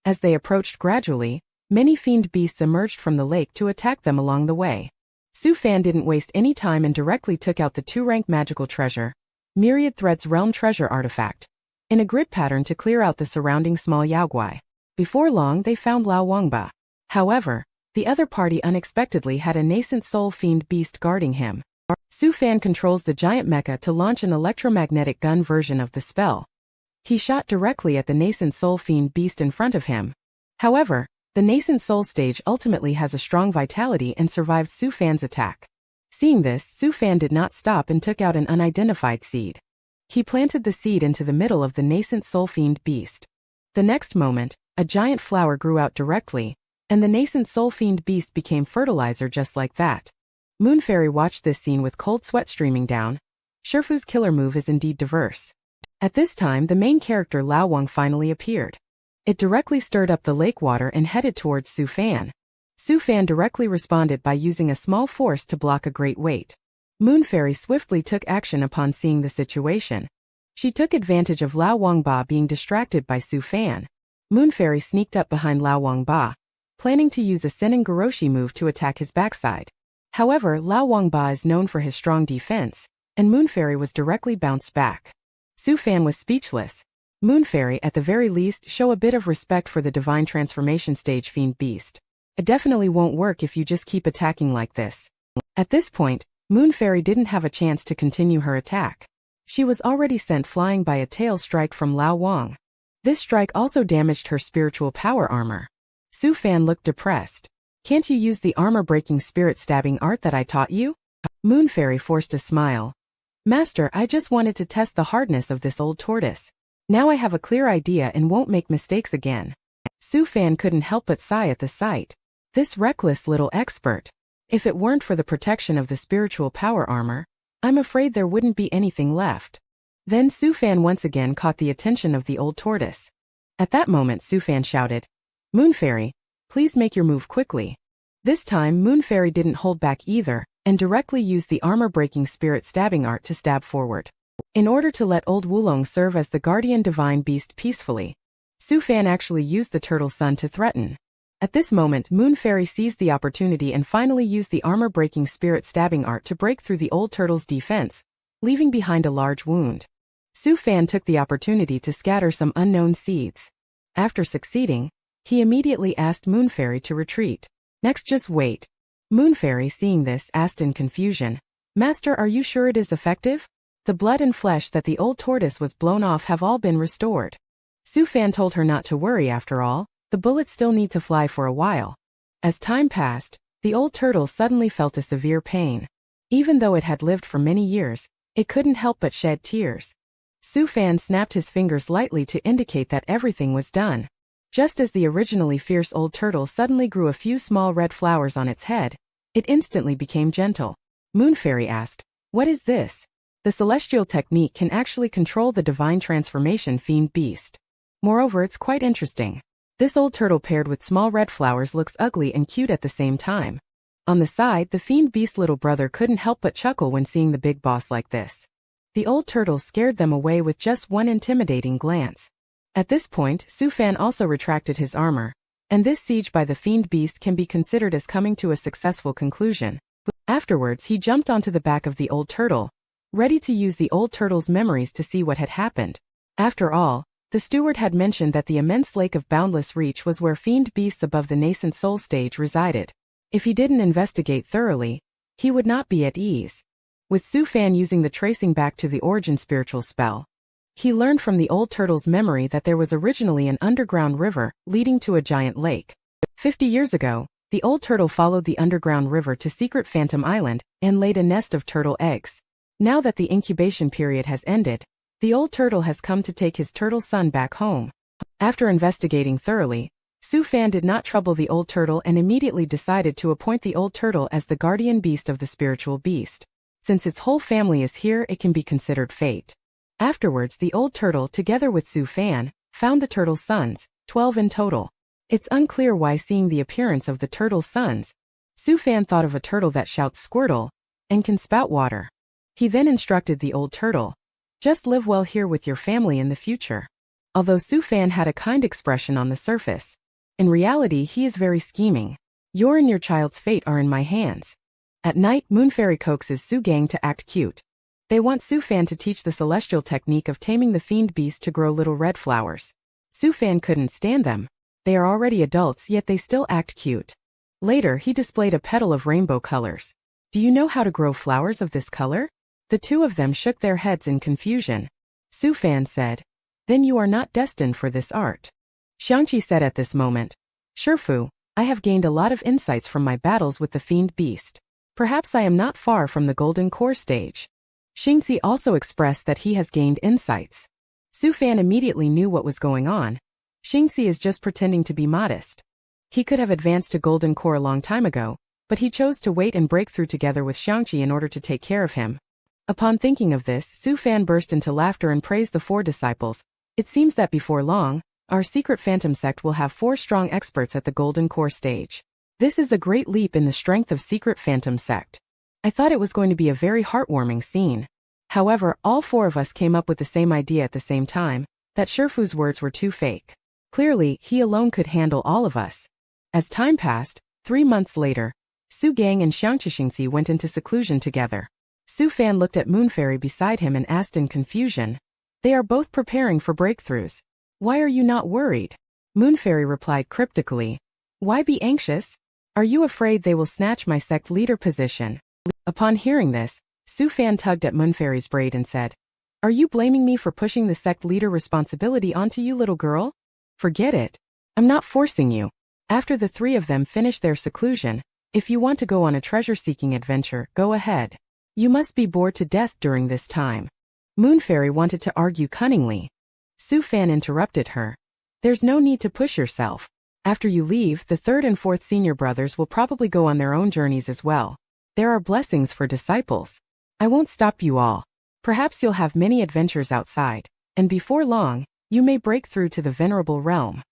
As they approached gradually, many fiend beasts emerged from the lake to attack them along the way. Su Fan didn't waste any time and directly took out the 2-rank magical treasure, Myriad Threads Realm Treasure Artifact, in a grid pattern to clear out the surrounding small Yaoguai. Before long they found Lao Wangba. However, the other party unexpectedly had a nascent soul fiend beast guarding him. Su Fan controls the giant mecha to launch an electromagnetic gun version of the spell. He shot directly at the nascent soul fiend beast in front of him. However, the nascent soul stage ultimately has a strong vitality and survived Su Fan's attack. Seeing this, Su Fan did not stop and took out an unidentified seed. He planted the seed into the middle of the nascent soul fiend beast. The next moment, a giant flower grew out directly, and the nascent soul fiend beast became fertilizer just like that. Moon Fairy watched this scene with cold sweat streaming down. Shifu's killer move is indeed diverse. At this time the main character Lao Wang finally appeared. It directly stirred up the lake water and headed towards Su Fan. Su Fan directly responded by using a small force to block a great weight. Moon Fairy swiftly took action upon seeing the situation. She took advantage of Lao Wangba being distracted by Su Fan. Moon Fairy sneaked up behind Lao Wangba, planning to use a Senin Goroshi move to attack his backside. However, Lao Wangba is known for his strong defense, and Moon Fairy was directly bounced back. Su Fan was speechless. Moon Fairy, at the very least, show a bit of respect for the divine transformation stage fiend beast. It definitely won't work if you just keep attacking like this. At this point, Moon Fairy didn't have a chance to continue her attack. She was already sent flying by a tail strike from Lao Wang. This strike also damaged her spiritual power armor. Su Fan looked depressed. Can't you use the armor-breaking spirit stabbing art that I taught you? Moon Fairy forced a smile. Master, I just wanted to test the hardness of this old tortoise. Now I have a clear idea and won't make mistakes again. Su Fan couldn't help but sigh at the sight. This reckless little expert. If it weren't for the protection of the spiritual power armor, I'm afraid there wouldn't be anything left. Then Su Fan once again caught the attention of the old tortoise. At that moment Su Fan shouted, Moon Fairy, please make your move quickly. This time Moon Fairy didn't hold back either, and directly used the armor-breaking spirit stabbing art to stab forward. In order to let old Wulong serve as the guardian divine beast peacefully, Su Fan actually used the turtle sun to threaten. At this moment Moon Fairy seized the opportunity and finally used the armor-breaking spirit stabbing art to break through the old turtle's defense, leaving behind a large wound. Su Fan took the opportunity to scatter some unknown seeds. After succeeding, he immediately asked Moon Fairy to retreat. Next, just wait. Moon Fairy, seeing this, asked in confusion, Master, are you sure it is effective? The blood and flesh that the old tortoise was blown off have all been restored. Su Fan told her not to worry after all, the bullets still need to fly for a while. As time passed, the old turtle suddenly felt a severe pain. Even though it had lived for many years, it couldn't help but shed tears. Su Fan snapped his fingers lightly to indicate that everything was done. Just as the originally fierce old turtle suddenly grew a few small red flowers on its head, it instantly became gentle. Moon Fairy asked, What is this? The celestial technique can actually control the divine transformation fiend beast. Moreover, it's quite interesting. This old turtle paired with small red flowers looks ugly and cute at the same time. On the side, the fiend beast little brother couldn't help but chuckle when seeing the big boss like this. The old turtle scared them away with just one intimidating glance. At this point, Su Fan also retracted his armor, and this siege by the fiend beast can be considered as coming to a successful conclusion. Afterwards, he jumped onto the back of the old turtle, ready to use the old turtle's memories to see what had happened. After all, the steward had mentioned that the immense lake of boundless reach was where fiend beasts above the nascent soul stage resided. If he didn't investigate thoroughly, he would not be at ease. With Su Fan using the tracing back to the origin spiritual spell, he learned from the old turtle's memory that there was originally an underground river leading to a giant lake. 50 years ago, the old turtle followed the underground river to secret Phantom Island and laid a nest of turtle eggs. Now that the incubation period has ended, the old turtle has come to take his turtle son back home. After investigating thoroughly, Su Fan did not trouble the old turtle and immediately decided to appoint the old turtle as the guardian beast of the spiritual beast. Since its whole family is here, it can be considered fate. Afterwards, the old turtle, together with Su Fan, found the turtle's sons, 12 in total. It's unclear why, seeing the appearance of the turtle's sons, Su Fan thought of a turtle that shouts Squirtle and can spout water. He then instructed the old turtle, "Just live well here with your family in the future." Although Su Fan had a kind expression on the surface, in reality he is very scheming. "Your and your child's fate are in my hands." At night, Moon Fairy coaxes Su Gang to act cute. They want Su Fan to teach the celestial technique of taming the fiend beast to grow little red flowers. Su Fan couldn't stand them. They are already adults, yet they still act cute. Later, he displayed a petal of rainbow colors. "Do you know how to grow flowers of this color?" The two of them shook their heads in confusion. Su Fan said, "Then you are not destined for this art." Xianxia said at this moment, "Shifu, I have gained a lot of insights from my battles with the fiend beast. Perhaps I am not far from the golden core stage." Xingxi also expressed that he has gained insights. Su Fan immediately knew what was going on. Xingxi is just pretending to be modest. He could have advanced to golden core a long time ago, but he chose to wait and break through together with Xianxia in order to take care of him. Upon thinking of this, Su Fan burst into laughter and praised the 4 disciples. "It seems that before long, our secret phantom sect will have 4 strong experts at the golden core stage. This is a great leap in the strength of secret phantom sect." I thought it was going to be a very heartwarming scene. However, all 4 of us came up with the same idea at the same time, that Shifu's words were too fake. Clearly, he alone could handle all of us. As time passed, 3 months later, Su Gang and Xianxia went into seclusion together. Su Fan looked at Moon Fairy beside him and asked in confusion, "They are both preparing for breakthroughs. Why are you not worried?" Moon Fairy replied cryptically, "Why be anxious? Are you afraid they will snatch my sect leader position?" Upon hearing this, Su Fan tugged at Moon Fairy's braid and said, "Are you blaming me for pushing the sect leader responsibility onto you, little girl? Forget it. I'm not forcing you." After the 3 of them finished their seclusion, "If you want to go on a treasure-seeking adventure, go ahead. You must be bored to death during this time." Moon Fairy wanted to argue cunningly. Su Fan interrupted her. "There's no need to push yourself. After you leave, the 3rd and 4th senior brothers will probably go on their own journeys as well. There are blessings for disciples. I won't stop you all. Perhaps you'll have many adventures outside, and before long, you may break through to the venerable realm."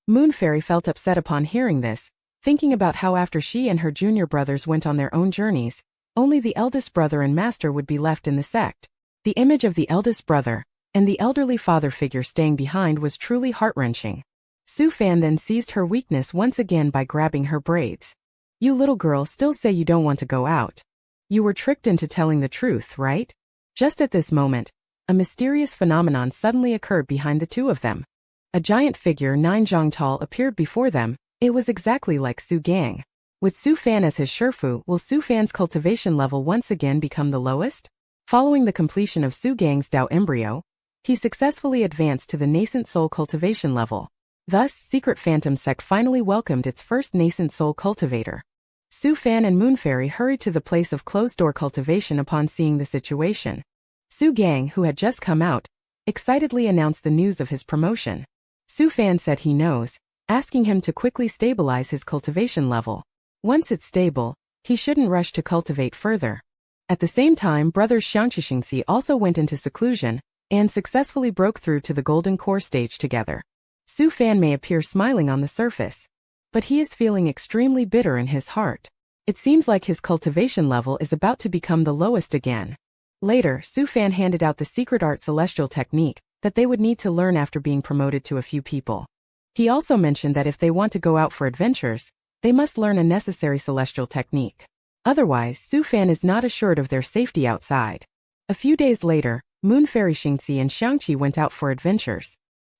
Moon Fairy felt upset upon hearing this, thinking about how after she and her junior brothers went on their own journeys, only the eldest brother and master would be left in the sect. The image of the eldest brother and the elderly father figure staying behind was truly heart-wrenching. Su Fan then seized her weakness once again by grabbing her braids. "You little girl still say you don't want to go out. You were tricked into telling the truth, right?" Just at this moment, a mysterious phenomenon suddenly occurred behind the 2 of them. A giant figure 9 zhang tall appeared before them. It was exactly like Su Gang. With Su Fan as his Shifu, will Su Fan's cultivation level once again become the lowest? Following the completion of Su Gang's Dao embryo, he successfully advanced to the nascent soul cultivation level. Thus, Secret Phantom Sect finally welcomed its first nascent soul cultivator. Su Fan and Moon Fairy hurried to the place of closed-door cultivation upon seeing the situation. Su Gang, who had just come out, excitedly announced the news of his promotion. Su Fan said he knows, asking him to quickly stabilize his cultivation level. Once it's stable, he shouldn't rush to cultivate further. At the same time, brothers Xianxia also went into seclusion and successfully broke through to the golden core stage together. Su Fan may appear smiling on the surface, but he is feeling extremely bitter in his heart. It seems like his cultivation level is about to become the lowest again. Later, Su Fan handed out the secret art celestial technique that they would need to learn after being promoted to a few people. He also mentioned that if they want to go out for adventures, they must learn a necessary celestial technique. Otherwise, Su Fan is not assured of their safety outside. A few days later, Moon Fairy Xingxi and Xianxia went out for adventures.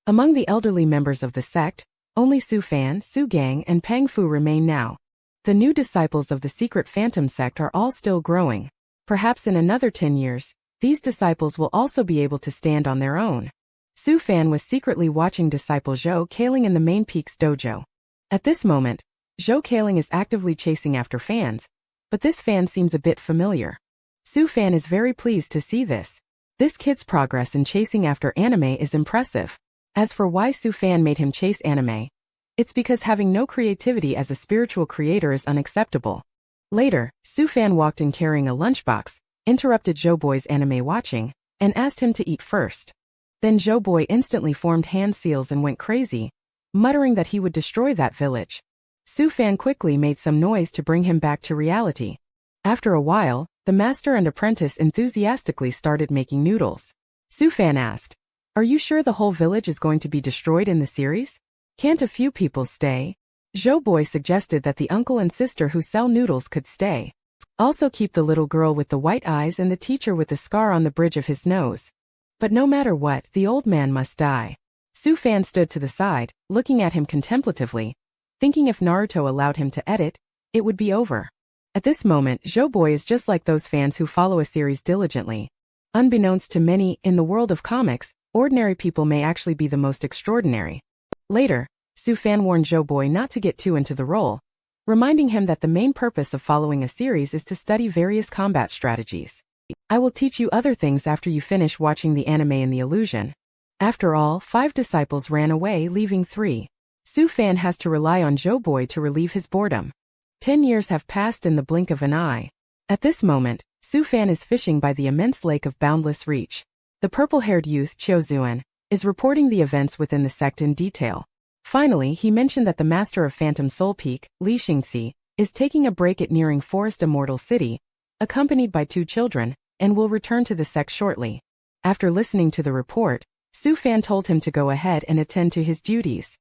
Among the elderly members of the sect, only Su Fan, Su Gang, and Peng Fu remain now. The new disciples of the secret phantom sect are all still growing. Perhaps in another 10 years, these disciples will also be able to stand on their own. Su Fan was secretly watching disciple Zhou Kaling in the main peak's dojo. At this moment, Zhou Kaling is actively chasing after fans, but this fan seems a bit familiar. Su Fan is very pleased to see this. This kid's progress in chasing after anime is impressive. As for why Su Fan made him chase anime, it's because having no creativity as a spiritual creator is unacceptable. Later, Su Fan walked in carrying a lunchbox, interrupted Zhou Boy's anime watching, and asked him to eat first. Then Zhou Boy instantly formed hand seals and went crazy, muttering that he would destroy that village. Su Fan quickly made some noise to bring him back to reality. After a while, the master and apprentice enthusiastically started making noodles. Su-fan asked, "Are you sure the whole village is going to be destroyed in the series? Can't a few people stay?" Zhou-boy suggested that the uncle and sister who sell noodles could stay. Also keep the little girl with the white eyes and the teacher with the scar on the bridge of his nose. But no matter what, the old man must die. Su-fan stood to the side, looking at him contemplatively, thinking if Naruto allowed him to edit, it would be over. At this moment, Zhou-boy is just like those fans who follow a series diligently. Unbeknownst to many, in the world of comics, ordinary people may actually be the most extraordinary. Later, Su-fan warned Zhou-boy not to get too into the role, reminding him that the main purpose of following a series is to study various combat strategies. "I will teach you other things after you finish watching the anime and the illusion." After all, 5 disciples ran away, leaving 3. Su-fan has to rely on Zhou-boy to relieve his boredom. 10 years have passed in the blink of an eye. At this moment, Su-fan is fishing by the immense lake of boundless reach. The purple-haired youth, Qiuzuan, is reporting the events within the sect in detail. Finally, he mentioned that the master of Phantom Soul Peak, xianxia, is taking a break at nearing Forest Immortal City, accompanied by 2 children, and will return to the sect shortly. After listening to the report, Su-fan told him to go ahead and attend to his duties.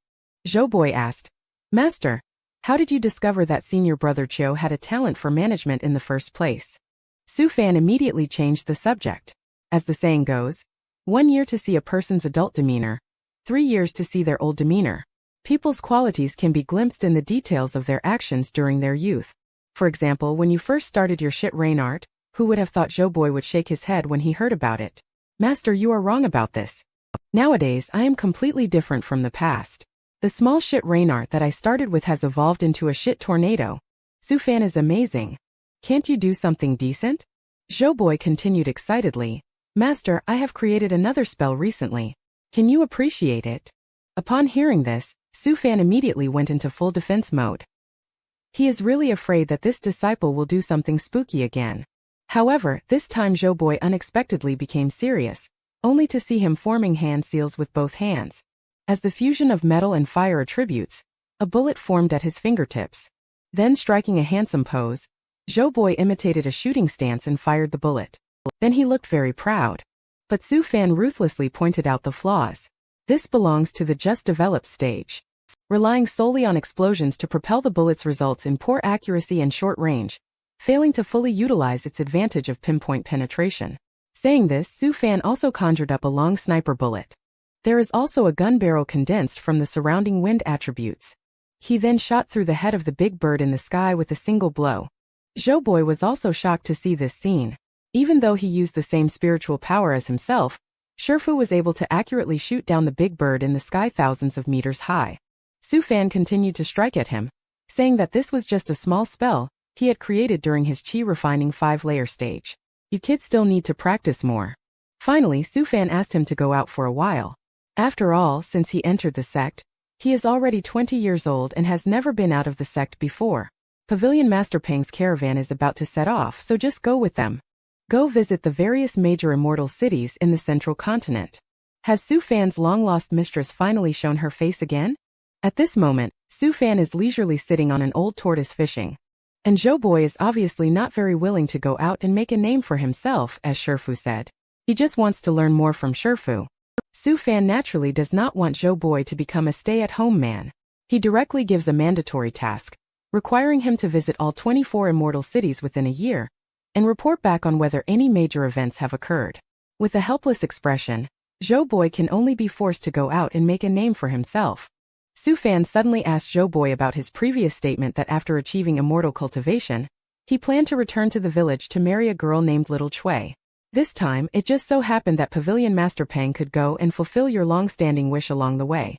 Zhou-boy asked, "Master, how did you discover that senior brother Qiu had a talent for management in the first place?" Su-fan immediately changed the subject. As the saying goes, 1 year to see a person's adult demeanor, 3 years to see their old demeanor. People's qualities can be glimpsed in the details of their actions during their youth. For example, when you first started your shit rain art, who would have thought Zhou-boy would shake his head when he heard about it? "Master, you are wrong about this. Nowadays, I am completely different from the past. The small shit rain art that I started with has evolved into a shit tornado. Su-fan is amazing. Can't you do something decent?" Zhou-boy continued excitedly, "Master, I have created another spell recently. Can you appreciate it?" Upon hearing this, Su-fan immediately went into full defense mode. He is really afraid that this disciple will do something spooky again. However, this time Zhou-boy unexpectedly became serious, only to see him forming hand seals with both hands. As the fusion of metal and fire attributes, a bullet formed at his fingertips. Then striking a handsome pose, Zhou-boy imitated a shooting stance and fired the bullet. Then he looked very proud. But Su-fan ruthlessly pointed out the flaws. This belongs to the just developed stage. Relying solely on explosions to propel the bullets results in poor accuracy and short range, failing to fully utilize its advantage of pinpoint penetration. Saying this, Su-fan also conjured up a long sniper bullet. There is also a gun barrel condensed from the surrounding wind attributes. He then shot through the head of the big bird in the sky with a single blow. Zhou-boy was also shocked to see this scene. Even though he used the same spiritual power as himself, Shifu was able to accurately shoot down the big bird in the sky thousands of meters high. Su-fan continued to strike at him, saying that this was just a small spell he had created during his chi refining 5-layer stage. "You kids still need to practice more." Finally, Su-fan asked him to go out for a while. After all, since he entered the sect, he is already 20 years old and has never been out of the sect before. Pavilion Master Pang's caravan is about to set off, so just go with them. Go visit the various major immortal cities in the central continent. Has Su-fan's long-lost mistress finally shown her face again? At this moment, Su-fan is leisurely sitting on an old tortoise fishing. And Zhou-boy is obviously not very willing to go out and make a name for himself, as Shifu said. He just wants to learn more from Shifu. Su-fan naturally does not want Zhou-boy to become a stay-at-home man. He directly gives a mandatory task, requiring him to visit all 24 immortal cities within a year, and report back on whether any major events have occurred. With a helpless expression, Zhou-boy can only be forced to go out and make a name for himself. Su-fan suddenly asked Zhou-boy about his previous statement that after achieving immortal cultivation, he planned to return to the village to marry a girl named Little Chui. This time, it just so happened that Pavilion Master Pang could go and fulfill your long-standing wish along the way.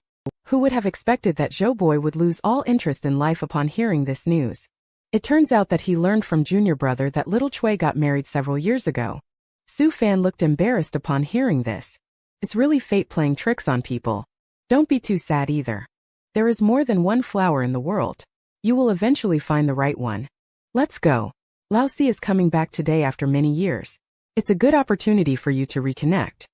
Who would have expected that Zhou-boy would lose all interest in life upon hearing this news? It turns out that he learned from junior brother that Little Chui got married several years ago. Su-fan looked embarrassed upon hearing this. It's really fate playing tricks on people. Don't be too sad either. There is more than one flower in the world. You will eventually find the right one. Let's go. Lao Si is coming back today after many years. It's a good opportunity for you to reconnect.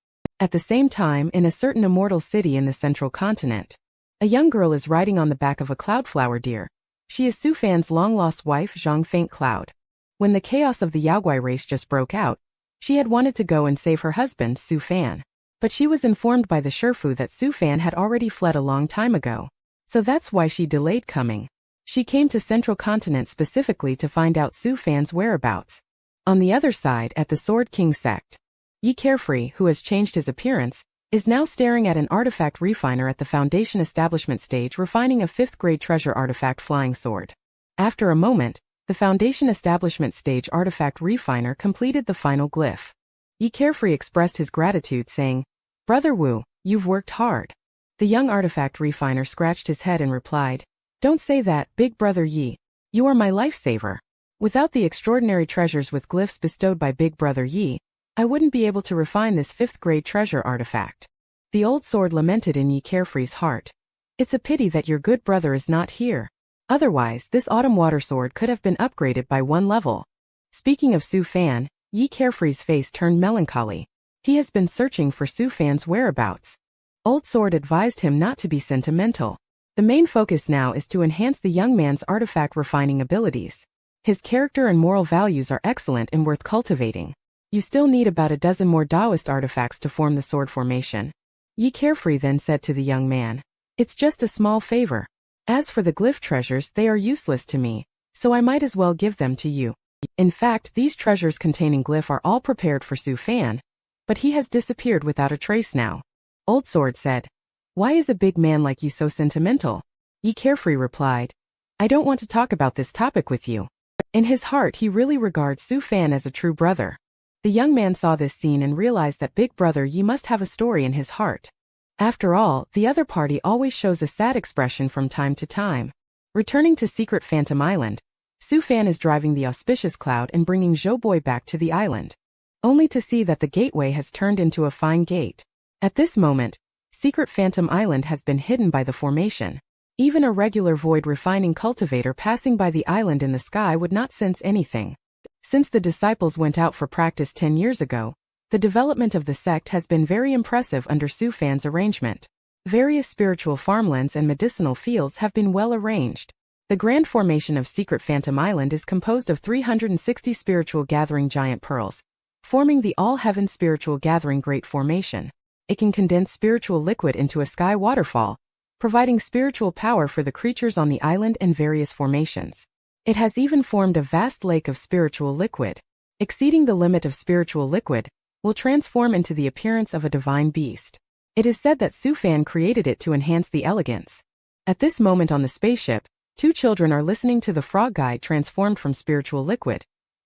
At the same time, in a certain immortal city in the central continent, a young girl is riding on the back of a cloudflower deer. She is Su-fan's long-lost wife, Zhang Faint Cloud. When the chaos of the Yaoguai race just broke out, she had wanted to go and save her husband, Su Fan. But she was informed by the Shifu that Su Fan had already fled a long time ago. So that's why she delayed coming. She came to Central Continent specifically to find out Su Fan's whereabouts. On the other side, at the Sword King sect, Yi Carefree, who has changed his appearance, is now staring at an artifact refiner at the Foundation establishment stage refining a 5th grade treasure artifact flying sword. After a moment, the Foundation establishment stage artifact refiner completed the final glyph. Yi Carefree expressed his gratitude saying, "Brother Wu, you've worked hard." The young artifact refiner scratched his head and replied, "Don't say that, big brother Yi. You are my lifesaver. Without the extraordinary treasures with glyphs bestowed by big brother Yi, I wouldn't be able to refine this 5th grade treasure artifact." The old sword lamented in Yi Carefree's heart. "It's a pity that your good brother is not here. Otherwise, this autumn water sword could have been upgraded by 1 level." Speaking of Su Fan, Yi Carefree's face turned melancholy. He has been searching for Su Fan's whereabouts. Old Sword advised him not to be sentimental. The main focus now is to enhance the young man's artifact refining abilities. His character and moral values are excellent and worth cultivating. You still need about a dozen more Taoist artifacts to form the sword formation. Yi Carefree then said to the young man, "It's just a small favor. As for the glyph treasures, they are useless to me, so I might as well give them to you." In fact, these treasures containing glyph are all prepared for Su Fan, but he has disappeared without a trace now. Old Sword said, "Why is a big man like you so sentimental?" Yi Carefree replied, "I don't want to talk about this topic with you." In his heart he really regards Su Fan as a true brother. The young man saw this scene and realized that big brother Yi must have a story in his heart. After all, the other party always shows a sad expression from time to time. Returning to Secret Phantom Island, Su Fan is driving the auspicious cloud and bringing Zhou Boy back to the island, only to see that the gateway has turned into a fine gate. At this moment, Secret Phantom Island has been hidden by the formation. Even a regular void refining cultivator passing by the island in the sky would not sense anything. Since the disciples went out for practice 10 years ago, the development of the sect has been very impressive under Su Fan's arrangement. Various spiritual farmlands and medicinal fields have been well arranged. The grand formation of Secret Phantom Island is composed of 360 spiritual gathering giant pearls, forming the all-heaven spiritual gathering great formation. It can condense spiritual liquid into a sky waterfall, providing spiritual power for the creatures on the island and various formations. It has even formed a vast lake of spiritual liquid. Exceeding the limit of spiritual liquid will transform into the appearance of a divine beast. It is said that Su Fan created it to enhance the elegance. At this moment on the spaceship, 2 children are listening to the frog guide transformed from spiritual liquid,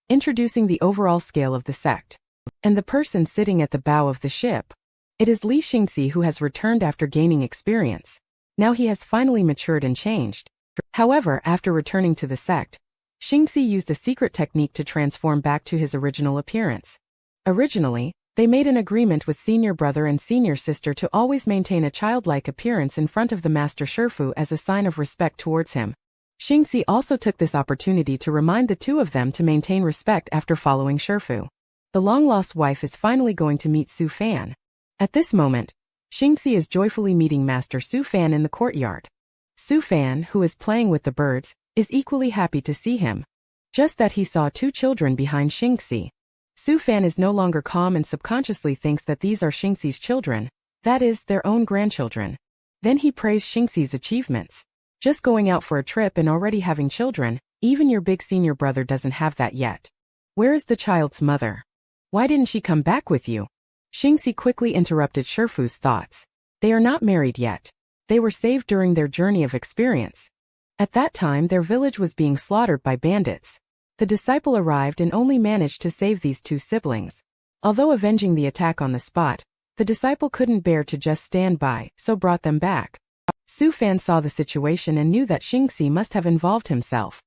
introducing the overall scale of the sect. And the person sitting at the bow of the ship, it is Li Xingxi, who has returned after gaining experience. Now he has finally matured and changed. However, after returning to the sect, Xingxi used a secret technique to transform back to his original appearance. Originally, they made an agreement with senior brother and senior sister to always maintain a childlike appearance in front of the master Shifu as a sign of respect towards him. Xingxi also took this opportunity to remind the two of them to maintain respect after following Shifu. The long-lost wife is finally going to meet Su Fan. At this moment, Xingxi is joyfully meeting Master Su Fan in the courtyard. Su Fan, who is playing with the birds, is equally happy to see him. Just that he saw 2 children behind Xingxi. Su Fan is no longer calm and subconsciously thinks that these are Xingxi's children, that is, their own grandchildren. Then he praised Xingxi's achievements. Just going out for a trip and already having children, even your big senior brother doesn't have that yet. Where is the child's mother? Why didn't she come back with you? Xingxi quickly interrupted Shifu's thoughts. They are not married yet. They were saved during their journey of experience. At that time their village was being slaughtered by bandits. The disciple arrived and only managed to save these 2 siblings. Although avenging the attack on the spot, the disciple couldn't bear to just stand by, so brought them back. Su Fan saw the situation and knew that Xingxi must have involved himself.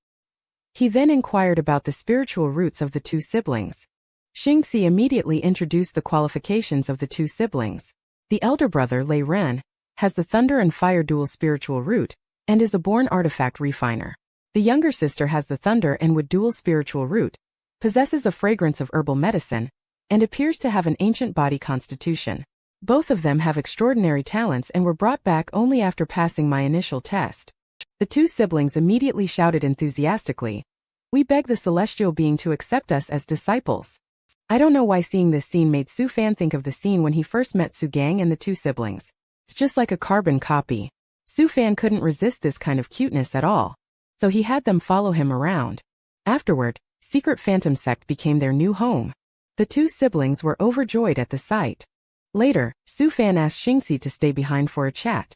He then inquired about the spiritual roots of the 2 siblings. Xingxi immediately introduced the qualifications of the 2 siblings. The elder brother, Lei Ren, has the thunder and fire dual spiritual root, and is a born artifact refiner. The younger sister has the thunder and wood dual spiritual root, possesses a fragrance of herbal medicine, and appears to have an ancient body constitution. Both of them have extraordinary talents and were brought back only after passing my initial test. The 2 siblings immediately shouted enthusiastically, We beg the celestial being to accept us as disciples. I don't know why seeing this scene made Su Fan think of the scene when he first met Su Gang and the two siblings. It's just like a carbon copy. Su Fan couldn't resist this kind of cuteness at all, so he had them follow him around. Afterward, Secret Phantom Sect became their new home. The two siblings were overjoyed at the sight. Later, Su Fan asked Xianxia to stay behind for a chat.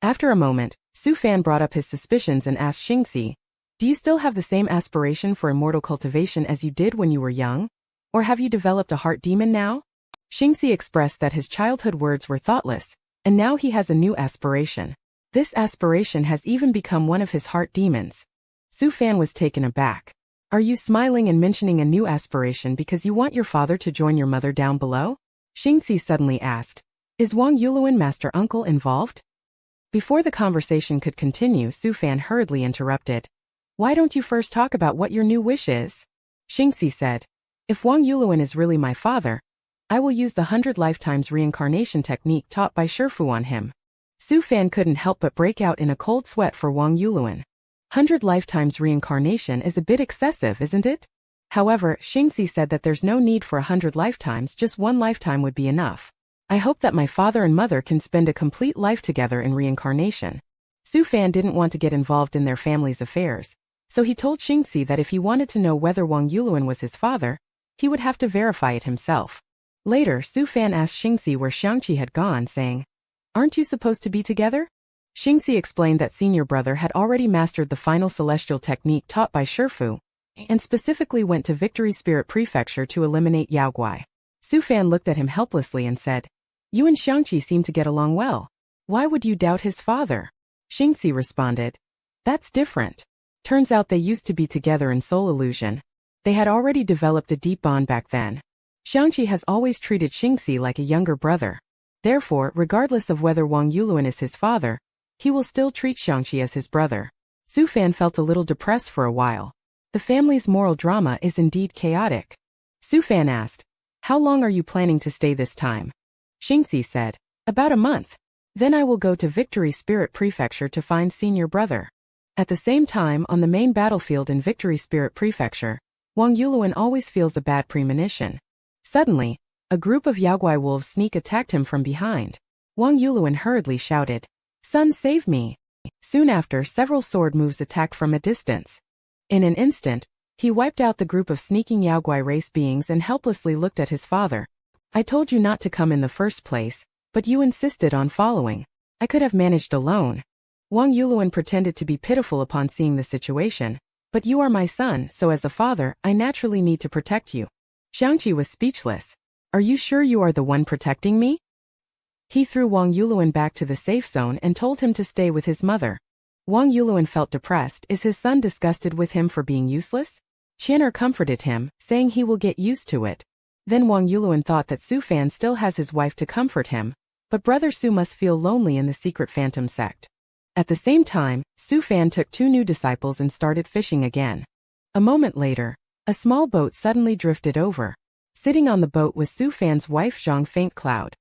After a moment, Su Fan brought up his suspicions and asked Xianxia, "Do you still have the same aspiration for immortal cultivation as you did when you were young? Or have you developed a heart demon now?" Xianxia expressed that his childhood words were thoughtless, and now he has a new aspiration. This aspiration has even become one of his heart demons. Su Fan was taken aback. "Are you smiling and mentioning a new aspiration because you want your father to join your mother down below?" Xianxia suddenly asked. "Is Wang Yuluan Master Uncle involved?" Before the conversation could continue, Su Fan hurriedly interrupted. "Why don't you first talk about what your new wish is?" Xianxia said, "If Wang Yuluan is really my father, I will use the 100 lifetimes reincarnation technique taught by Shifu on him." Su Fan couldn't help but break out in a cold sweat for Wang Yuluan. 100 lifetimes reincarnation is a bit excessive, isn't it? However, Xianxia said that there's no need for 100 lifetimes, just one lifetime would be enough. "I hope that my father and mother can spend a complete life together in reincarnation." Su Fan didn't want to get involved in their family's affairs, so he told Xianxia that if he wanted to know whether Wang Yuluan was his father, he would have to verify it himself. Later, Su Fan asked Xianxia where Xianxia had gone, saying, "Aren't you supposed to be together?" Xianxia explained that senior brother had already mastered the final celestial technique taught by Shifu, and specifically went to Victory Spirit Prefecture to eliminate Yaoguai. Su Fan looked at him helplessly and said, "You and Xianxia seem to get along well. Why would you doubt his father?" Xianxia responded, "That's different. Turns out they used to be together in soul illusion. They had already developed a deep bond back then. Xianxia has always treated Xianxia like a younger brother. Therefore, regardless of whether Wang Yuluan is his father, he will still treat Xianxia as his brother." Su Fan felt a little depressed for a while. The family's moral drama is indeed chaotic. Su Fan asked, "How long are you planning to stay this time?" Xianxia said, "About a month. Then I will go to Victory Spirit Prefecture to find senior brother." At the same time, on the main battlefield in Victory Spirit Prefecture, Wang Yuluan always feels a bad premonition. Suddenly, a group of Yaoguai wolves sneak attacked him from behind. Wang Yuluan hurriedly shouted, "Son, save me!" Soon after, several sword moves attacked from a distance. In an instant, he wiped out the group of sneaking Yaoguai race beings and helplessly looked at his father. "I told you not to come in the first place, but you insisted on following. I could have managed alone." Wang Yuluan pretended to be pitiful upon seeing the situation. "But you are my son, so as a father, I naturally need to protect you." Xianxia was speechless. "Are you sure you are the one protecting me?" He threw Wang Yuluan back to the safe zone and told him to stay with his mother. Wang Yuluan felt depressed. Is his son disgusted with him for being useless? Qianer comforted him, saying he will get used to it. Then Wang Yuluan thought that Su Fan still has his wife to comfort him, but brother Su must feel lonely in the secret phantom sect. At the same time, Su Fan took 2 new disciples and started fishing again. A moment later, a small boat suddenly drifted over. Sitting on the boat was Su Fan's wife Zhang Faint Cloud.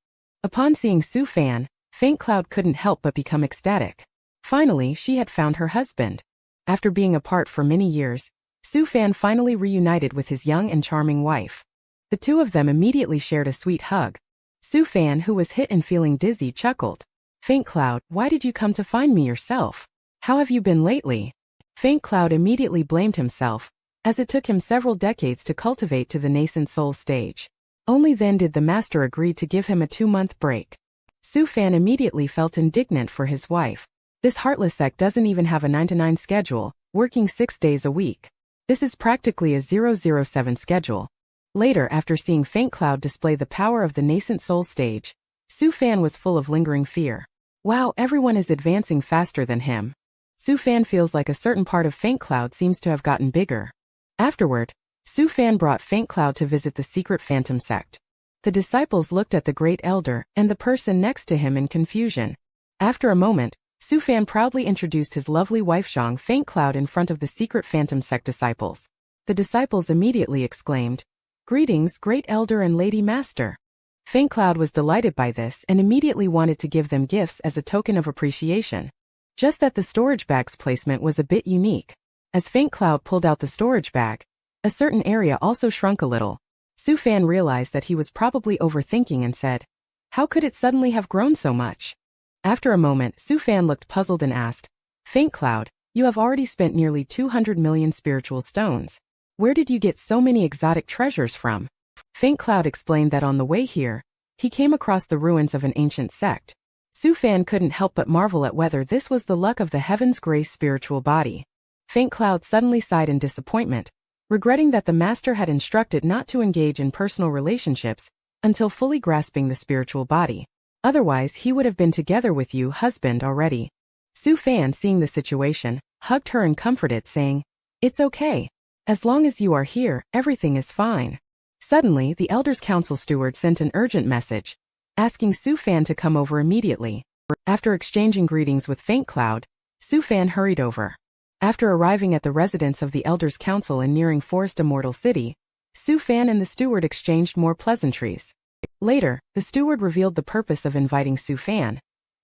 Upon seeing Su Fan, Faint Cloud couldn't help but become ecstatic. Finally, she had found her husband. After being apart for many years, Su Fan finally reunited with his young and charming wife. The two of them immediately shared a sweet hug. Su Fan, who was hit and feeling dizzy, chuckled. "Faint Cloud, why did you come to find me yourself? How have you been lately?" Faint Cloud immediately blamed himself, as it took him several decades to cultivate to the nascent soul stage. Only then did the master agree to give him a 2-month break. Su Fan immediately felt indignant for his wife. This heartless sect doesn't even have a 9-to-9 schedule, working 6 days a week. This is practically a 007 schedule. Later, after seeing Faint Cloud display the power of the nascent soul stage, Su Fan was full of lingering fear. Wow, everyone is advancing faster than him. Su Fan feels like a certain part of Faint Cloud seems to have gotten bigger. Afterward, Su Fan brought Faint Cloud to visit the secret phantom sect. The disciples looked at the great elder and the person next to him in confusion. After a moment, Su Fan proudly introduced his lovely wife Zhang Faint Cloud in front of the secret phantom sect disciples. The disciples immediately exclaimed, "Greetings, great elder and lady master." Faint Cloud was delighted by this and immediately wanted to give them gifts as a token of appreciation. Just that the storage bag's placement was a bit unique. As Faint Cloud pulled out the storage bag, a certain area also shrunk a little. Su Fan realized that he was probably overthinking and said, "How could it suddenly have grown so much?" After a moment, Su Fan looked puzzled and asked, "Faint Cloud, you have already spent nearly 200 million spiritual stones. Where did you get so many exotic treasures from?" Faint Cloud explained that on the way here, he came across the ruins of an ancient sect. Su Fan couldn't help but marvel at whether this was the luck of the Heaven's Grace spiritual body. Faint Cloud suddenly sighed in disappointment, regretting that the master had instructed not to engage in personal relationships until fully grasping the spiritual body. Otherwise, he would have been together with you, husband, already. Su Fan, seeing the situation, hugged her and comforted, saying, "It's okay. As long as you are here, everything is fine." Suddenly, the Elders' Council steward sent an urgent message, asking Su Fan to come over immediately. After exchanging greetings with Faint Cloud, Su Fan hurried over. After arriving at the residence of the Elders' Council and nearing Forest Immortal City, Su Fan and the steward exchanged more pleasantries. Later, the steward revealed the purpose of inviting Su Fan.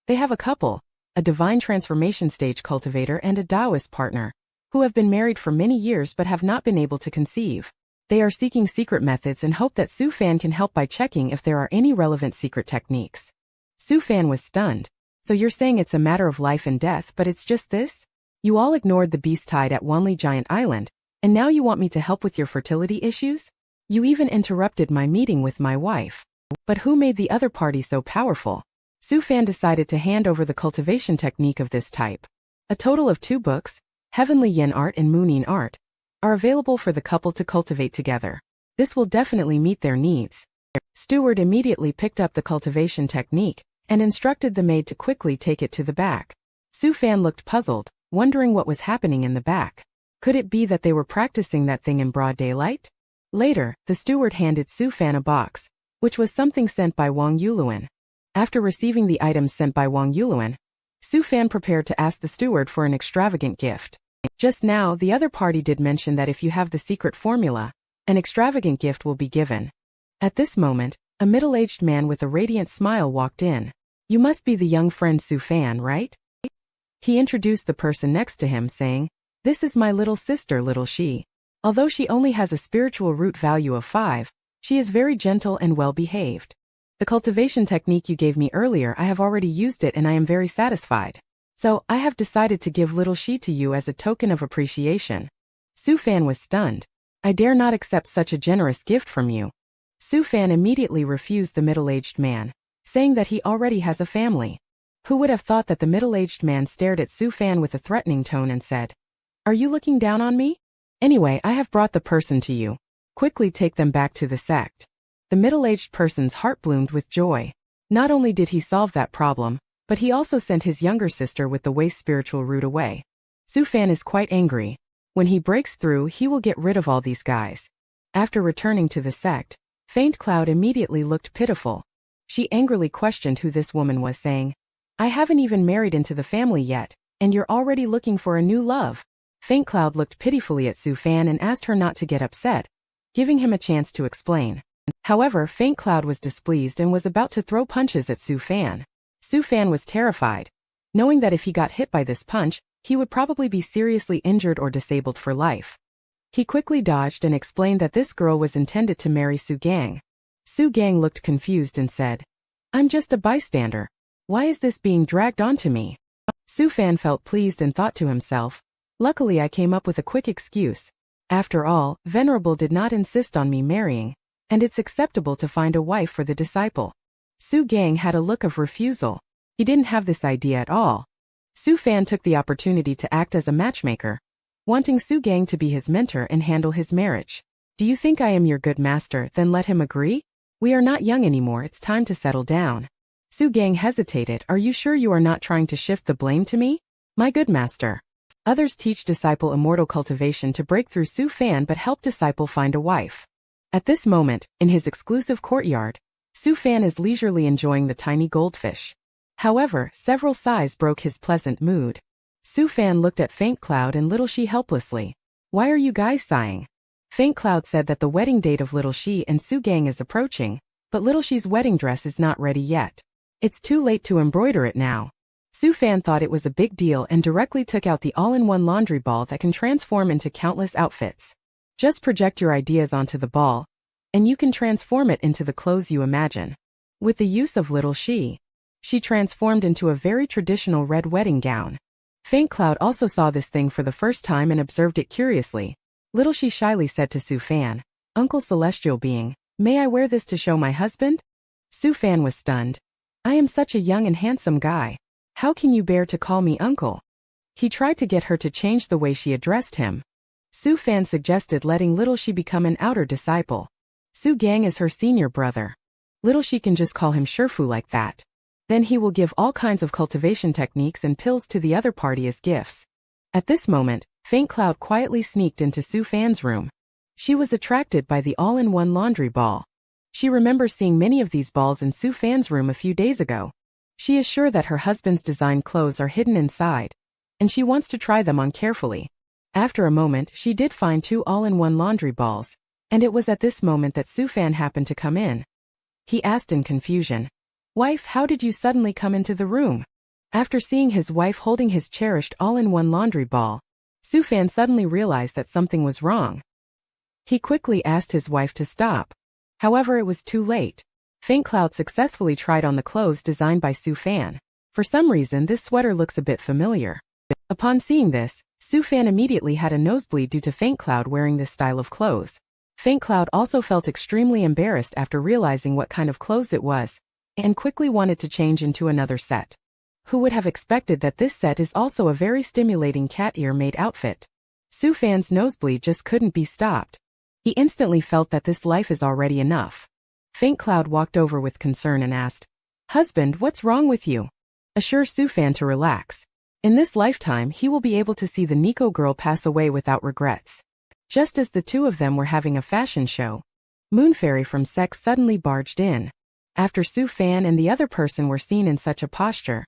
They have a couple, a divine transformation stage cultivator and a Taoist partner, who have been married for many years but have not been able to conceive. They are seeking secret methods and hope that Su Fan can help by checking if there are any relevant secret techniques. Su Fan was stunned. "So you're saying it's a matter of life and death, but it's just this? You all ignored the beast tide at Wanli Giant Island, and now you want me to help with your fertility issues? You even interrupted my meeting with my wife. But who made the other party so powerful?" Su Fan decided to hand over the cultivation technique of this type. A total of 2 books, Heavenly Yin Art and Moonin Art, are available for the couple to cultivate together. This will definitely meet their needs. Steward immediately picked up the cultivation technique and instructed the maid to quickly take it to the back. Su Fan looked puzzled, wondering what was happening in the back. Could it be that they were practicing that thing in broad daylight? Later, the steward handed Su Fan a box, which was something sent by Wang Yuluan. After receiving the items sent by Wang Yuluan, Su Fan prepared to ask the steward for an extravagant gift. Just now, the other party did mention that if you have the secret formula, an extravagant gift will be given. At this moment, a middle-aged man with a radiant smile walked in. "You must be the young friend Su Fan, right?" He introduced the person next to him, saying, "This is my little sister, Little She. Although she only has a spiritual root value of 5, she is very gentle and well-behaved. The cultivation technique you gave me earlier, I have already used it and I am very satisfied. So, I have decided to give Little She to you as a token of appreciation." Su Fan was stunned. "I dare not accept such a generous gift from you." Su Fan immediately refused the middle-aged man, saying that he already has a family. Who would have thought that the middle-aged man stared at Su Fan with a threatening tone and said, "Are you looking down on me? Anyway, I have brought the person to you. Quickly take them back to the sect." The middle-aged person's heart bloomed with joy. Not only did he solve that problem, but he also sent his younger sister with the waste spiritual root away. Su Fan is quite angry. When he breaks through, he will get rid of all these guys. After returning to the sect, Faint Cloud immediately looked pitiful. She angrily questioned who this woman was, saying, "I haven't even married into the family yet, and you're already looking for a new love." Faint Cloud looked pitifully at Su Fan and asked her not to get upset, giving him a chance to explain. However, Faint Cloud was displeased and was about to throw punches at Su Fan. Su Fan was terrified, knowing that if he got hit by this punch, he would probably be seriously injured or disabled for life. He quickly dodged and explained that this girl was intended to marry Su Gang. Su Gang looked confused and said, "I'm just a bystander. Why is this being dragged onto me?" Su Fan felt pleased and thought to himself, "Luckily I came up with a quick excuse. After all, Venerable did not insist on me marrying, and it's acceptable to find a wife for the disciple." Su Gang had a look of refusal. He didn't have this idea at all. Su Fan took the opportunity to act as a matchmaker, wanting Su Gang to be his mentor and handle his marriage. "Do you think I am your good master? Then let him agree? We are not young anymore, it's time to settle down." Su Gang hesitated. "Are you sure you are not trying to shift the blame to me? My good master." Others teach disciple immortal cultivation to break through Su Fan but help disciple find a wife. At this moment, in his exclusive courtyard, Su Fan is leisurely enjoying the tiny goldfish. However, several sighs broke his pleasant mood. Su Fan looked at Faint Cloud and Little She helplessly. "Why are you guys sighing?" Faint Cloud said that the wedding date of Little She and Su Gang is approaching, but Little She's wedding dress is not ready yet. It's too late to embroider it now. Su Fan thought it was a big deal and directly took out the all-in-one laundry ball that can transform into countless outfits. Just project your ideas onto the ball, and you can transform it into the clothes you imagine. With the use of little she transformed into a very traditional red wedding gown. Faint Cloud also saw this thing for the first time and observed it curiously. Little she shyly said to Su Fan, "Uncle Celestial Being, may I wear this to show my husband?" Su Fan was stunned. "I am such a young and handsome guy. How can you bear to call me uncle?" He tried to get her to change the way she addressed him. Su Fan suggested letting Little She become an outer disciple. Su Gang is her senior brother. Little She can just call him Shifu like that. Then he will give all kinds of cultivation techniques and pills to the other party as gifts. At this moment, Faint Cloud quietly sneaked into Su Fan's room. She was attracted by the all-in-one laundry ball. She remembers seeing many of these balls in Su Fan's room a few days ago. She is sure that her husband's designed clothes are hidden inside, and she wants to try them on carefully. After a moment, she did find 2 all-in-one laundry balls, and it was at this moment that Su Fan happened to come in. He asked in confusion, "Wife, how did you suddenly come into the room?" After seeing his wife holding his cherished all-in-one laundry ball, Su Fan suddenly realized that something was wrong. He quickly asked his wife to stop. However, it was too late. Faint Cloud successfully tried on the clothes designed by Su Fan. For some reason, this sweater looks a bit familiar. Upon seeing this, Su Fan immediately had a nosebleed due to Faint Cloud wearing this style of clothes. Faint Cloud also felt extremely embarrassed after realizing what kind of clothes it was, and quickly wanted to change into another set. Who would have expected that this set is also a very stimulating cat ear-made outfit? Su Fan's nosebleed just couldn't be stopped. He instantly felt that this life is already enough. Faint Cloud walked over with concern and asked, "Husband, what's wrong with you?" Assure Su Fan to relax. In this lifetime, he will be able to see the Nico girl pass away without regrets. Just as the two of them were having a fashion show, Moon Fairy from Sect suddenly barged in. After Su Fan and the other person were seen in such a posture,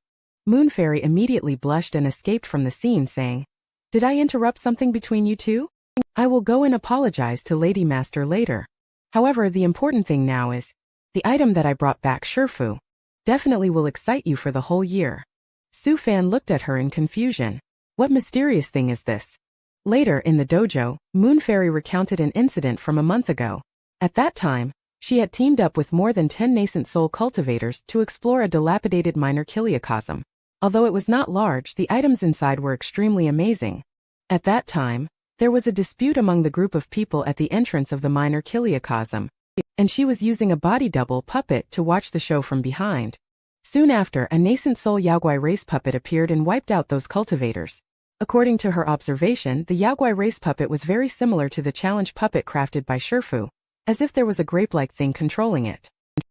Moon Fairy immediately blushed and escaped from the scene saying, "Did I interrupt something between you two? I will go and apologize to Lady Master later. However, the important thing now is, the item that I brought back, Shifu, definitely will excite you for the whole year." Su Fan looked at her in confusion. What mysterious thing is this? Later in the dojo, Moon Fairy recounted an incident from a month ago. At that time, she had teamed up with more than 10 nascent soul cultivators to explore a dilapidated minor chiliocosm. Although it was not large, the items inside were extremely amazing. At that time, there was a dispute among the group of people at the entrance of the minor chiliocosm, and she was using a body double puppet to watch the show from behind. Soon after, a nascent soul Yaogui race puppet appeared and wiped out those cultivators. According to her observation, the Yaogui race puppet was very similar to the challenge puppet crafted by Shifu, as if there was a grape-like thing controlling it.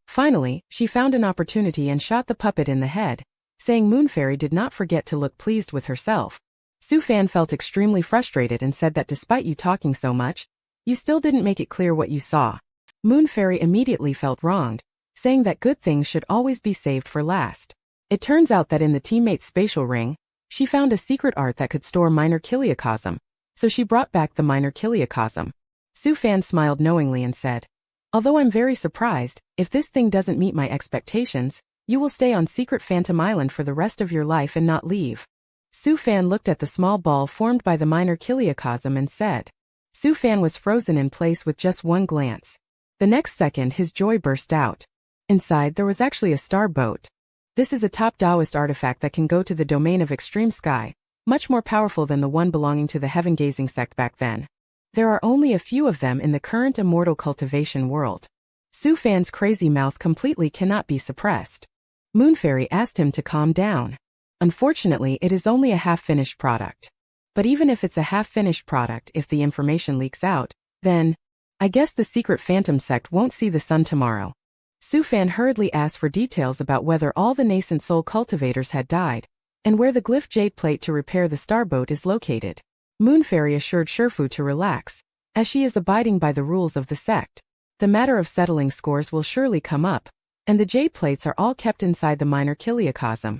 Finally, she found an opportunity and shot the puppet in the head, saying Moon Fairy did not forget to look pleased with herself. Su Fan felt extremely frustrated and said that despite you talking so much, you still didn't make it clear what you saw. Moon Fairy immediately felt wronged, saying that good things should always be saved for last. It turns out that in the teammate's spatial ring, she found a secret art that could store minor chiliocosm, so she brought back the minor chiliocosm. Su Fan smiled knowingly and said, "Although I'm very surprised, if this thing doesn't meet my expectations, you will stay on Secret Phantom Island for the rest of your life and not leave." Su Fan looked at the small ball formed by the minor chiliocosm and said. Su Fan was frozen in place with just one glance. The next second his joy burst out. Inside there was actually a star boat. This is a top Taoist artifact that can go to the domain of extreme sky, much more powerful than the one belonging to the heaven-gazing sect back then. There are only a few of them in the current immortal cultivation world. Su Fan's crazy mouth completely cannot be suppressed. Moon Fairy asked him to calm down. Unfortunately, it is only a half-finished product. But even if it's a half-finished product, if the information leaks out, then, I guess the secret phantom sect won't see the sun tomorrow. Su Fan hurriedly asked for details about whether all the nascent soul cultivators had died, and where the glyph jade plate to repair the starboat is located. Moon Fairy assured Shifu to relax, as she is abiding by the rules of the sect. The matter of settling scores will surely come up, and the jade plates are all kept inside the minor chiliocosm.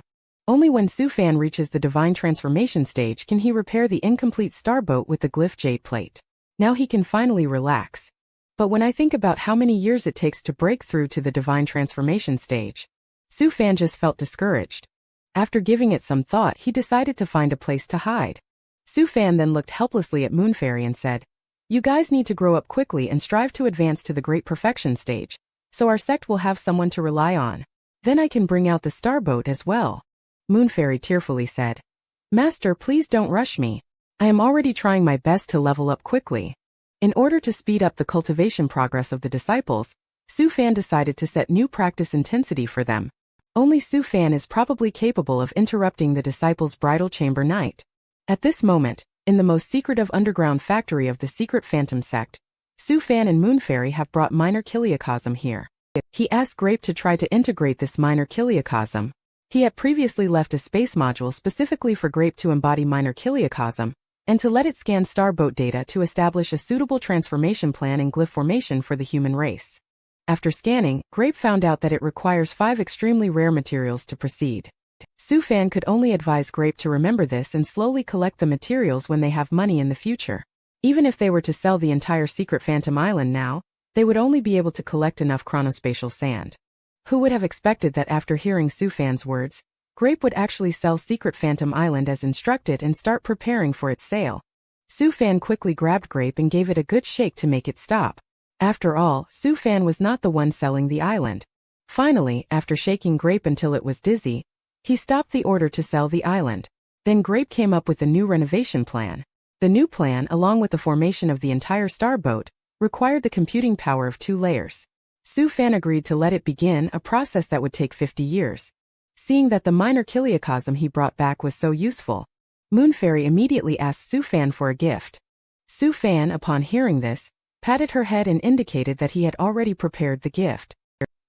Only when Su Fan reaches the divine transformation stage can he repair the incomplete starboat with the glyph jade plate. Now he can finally relax. But when I think about how many years it takes to break through to the divine transformation stage, Su Fan just felt discouraged. After giving it some thought, he decided to find a place to hide. Su Fan then looked helplessly at Moonfairy and said, "You guys need to grow up quickly and strive to advance to the great perfection stage, so our sect will have someone to rely on. Then I can bring out the starboat as well." Moonfairy tearfully said, "Master, please don't rush me. I am already trying my best to level up quickly." In order to speed up the cultivation progress of the disciples, Su Fan decided to set new practice intensity for them. Only Su Fan is probably capable of interrupting the disciples' bridal chamber night. At this moment, in the most secretive underground factory of the secret phantom sect, Su Fan and Moonfairy have brought minor chiliocosm here. He asked Grape to try to integrate this minor chiliocosm. He had previously left a space module specifically for Grape to embody minor chiliocosm, and to let it scan starboat data to establish a suitable transformation plan and glyph formation for the human race. After scanning, Grape found out that it requires 5 extremely rare materials to proceed. Su Fan could only advise Grape to remember this and slowly collect the materials when they have money in the future. Even if they were to sell the entire secret Phantom Island now, they would only be able to collect enough chronospatial sand. Who would have expected that after hearing Su Fan's words, Grape would actually sell Secret Phantom Island as instructed and start preparing for its sale? Su Fan quickly grabbed Grape and gave it a good shake to make it stop. After all, Su Fan was not the one selling the island. Finally, after shaking Grape until it was dizzy, he stopped the order to sell the island. Then Grape came up with a new renovation plan. The new plan, along with the formation of the entire starboat, required the computing power of 2 layers. Su Fan agreed to let it begin, a process that would take 50 years. Seeing that the minor chiliocosm he brought back was so useful, Moonfairy immediately asked Su Fan for a gift. Su Fan, upon hearing this, patted her head and indicated that he had already prepared the gift.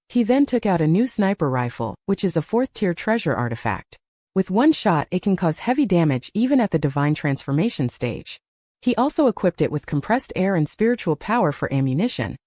He then took out a new sniper rifle, which is a 4th-tier treasure artifact. With one shot, it can cause heavy damage even at the divine transformation stage. He also equipped it with compressed air and spiritual power for ammunition,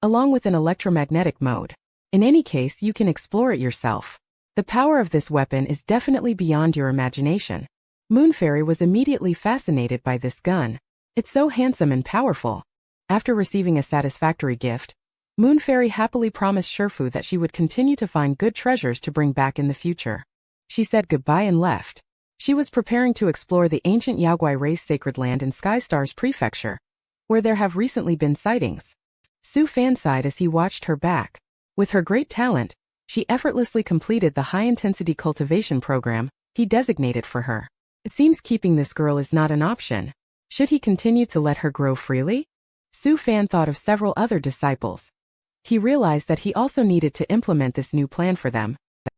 along with an electromagnetic mode. In any case, you can explore it yourself. The power of this weapon is definitely beyond your imagination. Moonfairy was immediately fascinated by this gun. It's so handsome and powerful. After receiving a satisfactory gift, Moonfairy happily promised Shifu that she would continue to find good treasures to bring back in the future. She said goodbye and left. She was preparing to explore the ancient Yaogui race sacred land in Skystars Prefecture, where there have recently been sightings. Su Fan sighed as he watched her back. With her great talent, she effortlessly completed the high-intensity cultivation program he designated for her. It seems keeping this girl is not an option. Should he continue to let her grow freely? Su Fan thought of several other disciples. He realized that he also needed to implement this new plan for them.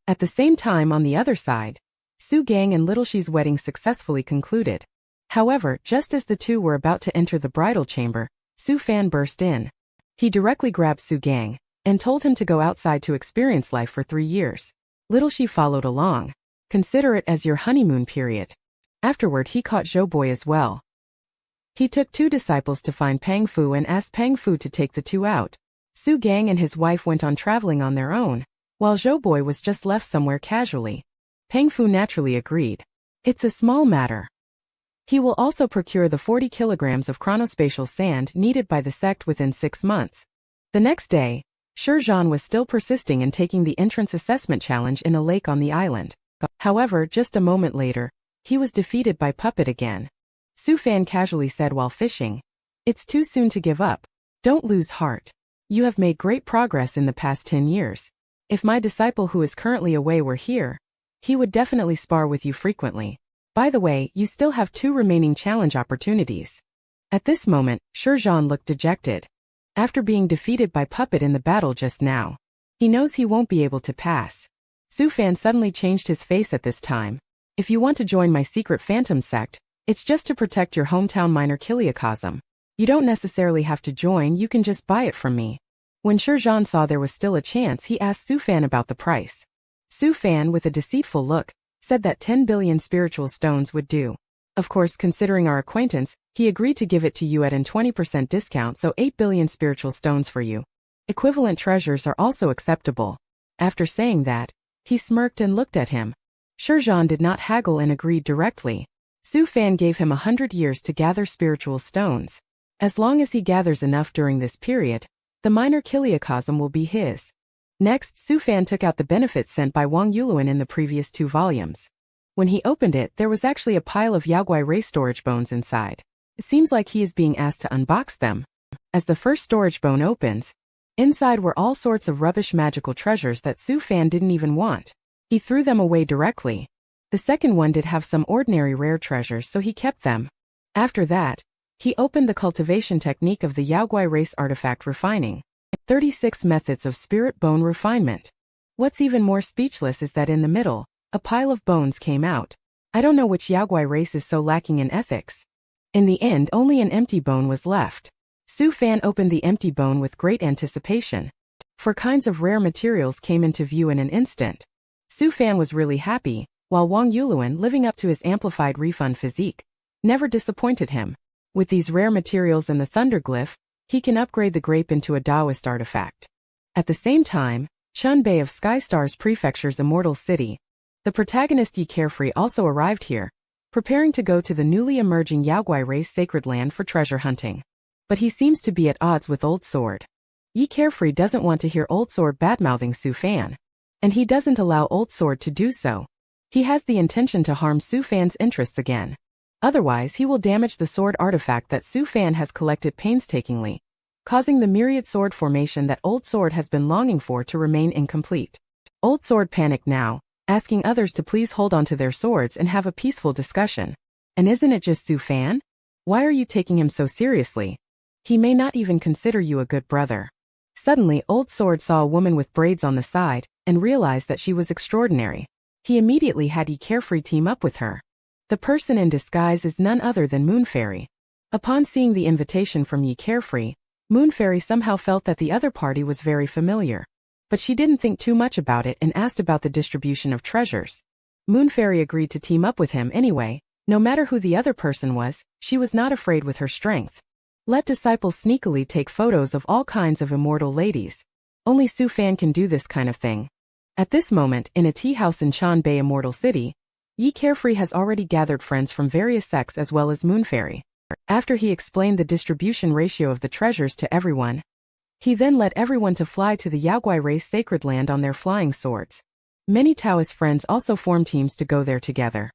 At the same time, on the other side, Su Gang and Little Shi's wedding successfully concluded. However, just as the two were about to enter the bridal chamber, Su Fan burst in. He directly grabbed Su Gang and told him to go outside to experience life for 3 years. Little Shi followed along. Consider it as your honeymoon period. Afterward, he caught Zhou Boy as well. He took 2 disciples to find Pang Fu and asked Pang Fu to take the 2 out. Su Gang and his wife went on traveling on their own, while Zhou Boy was just left somewhere casually. Pang Fu naturally agreed. It's a small matter. He will also procure the 40 kilograms of chronospatial sand needed by the sect within 6 months. The next day, Shi Zhan was still persisting in taking the entrance assessment challenge in a lake on the island. However, just a moment later, he was defeated by Puppet again. Su Fan casually said while fishing, "It's too soon to give up. Don't lose heart. You have made great progress in the past 10 years. If my disciple who is currently away were here, he would definitely spar with you frequently. By the way, you still have 2 remaining challenge opportunities." At this moment, Shi Zhan looked dejected. After being defeated by Puppet in the battle just now, he knows he won't be able to pass. Su Fan suddenly changed his face at this time. "If you want to join my secret phantom sect, it's just to protect your hometown minor chiliocosm. You don't necessarily have to join, you can just buy it from me." When Shi Zhan saw there was still a chance, he asked Su Fan about the price. Su Fan, with a deceitful look, said that 10 billion spiritual stones would do. Of course, considering our acquaintance, he agreed to give it to you at a 20% discount, so 8 billion spiritual stones for you. Equivalent treasures are also acceptable. After saying that, he smirked and looked at him. Shi Zhan did not haggle and agreed directly. Su Fan gave him 100 years to gather spiritual stones. As long as he gathers enough during this period, the minor chiliocosm will be his. Next, Su Fan took out the benefits sent by Wang Yuluan in the previous 2 volumes. When he opened it, there was actually a pile of Yaogwai race storage bones inside. It seems like he is being asked to unbox them. As the first storage bone opens, inside were all sorts of rubbish magical treasures that Su Fan didn't even want. He threw them away directly. The second one did have some ordinary rare treasures, so he kept them. After that, he opened the cultivation technique of the Yaogwai race artifact refining. 36 methods of spirit bone refinement. What's even more speechless is that in the middle, a pile of bones came out. I don't know which Yaogwai race is so lacking in ethics. In the end, only an empty bone was left. Su Fan opened the empty bone with great anticipation. 4 kinds of rare materials came into view in an instant. Su Fan was really happy, while Wang Yuluan, living up to his amplified refund physique, never disappointed him. With these rare materials and the thunder glyph, he can upgrade the grape into a Taoist artifact. At the same time, Chun Bei of Skystar's Prefecture's immortal city, the protagonist Yi Carefree, also arrived here, preparing to go to the newly emerging Yaogwai race sacred land for treasure hunting. But he seems to be at odds with Old Sword. Yi Carefree doesn't want to hear Old Sword badmouthing Su Fan, and he doesn't allow Old Sword to do so. He has the intention to harm Su Fan's interests again. Otherwise, he will damage the sword artifact that Su Fan has collected painstakingly, causing the myriad sword formation that Old Sword has been longing for to remain incomplete. Old Sword panicked now, asking others to please hold on to their swords and have a peaceful discussion. And isn't it just Su Fan? Why are you taking him so seriously? He may not even consider you a good brother. Suddenly, Old Sword saw a woman with braids on the side and realized that she was extraordinary. He immediately had Yi Carefree team up with her. The person in disguise is none other than Moon Fairy. Upon seeing the invitation from Yi Carefree, Moon Fairy somehow felt that the other party was very familiar. But she didn't think too much about it and asked about the distribution of treasures. Moon Fairy agreed to team up with him anyway. No matter who the other person was, she was not afraid with her strength. Let disciples sneakily take photos of all kinds of immortal ladies. Only Su Fan can do this kind of thing. At this moment, in a tea house in Chan Bei Immortal City, Yi Carefree has already gathered friends from various sects as well as Moon Fairy. After he explained the distribution ratio of the treasures to everyone, he then led everyone to fly to the Yaogwai race sacred land on their flying swords. Many Taoist friends also formed teams to go there together.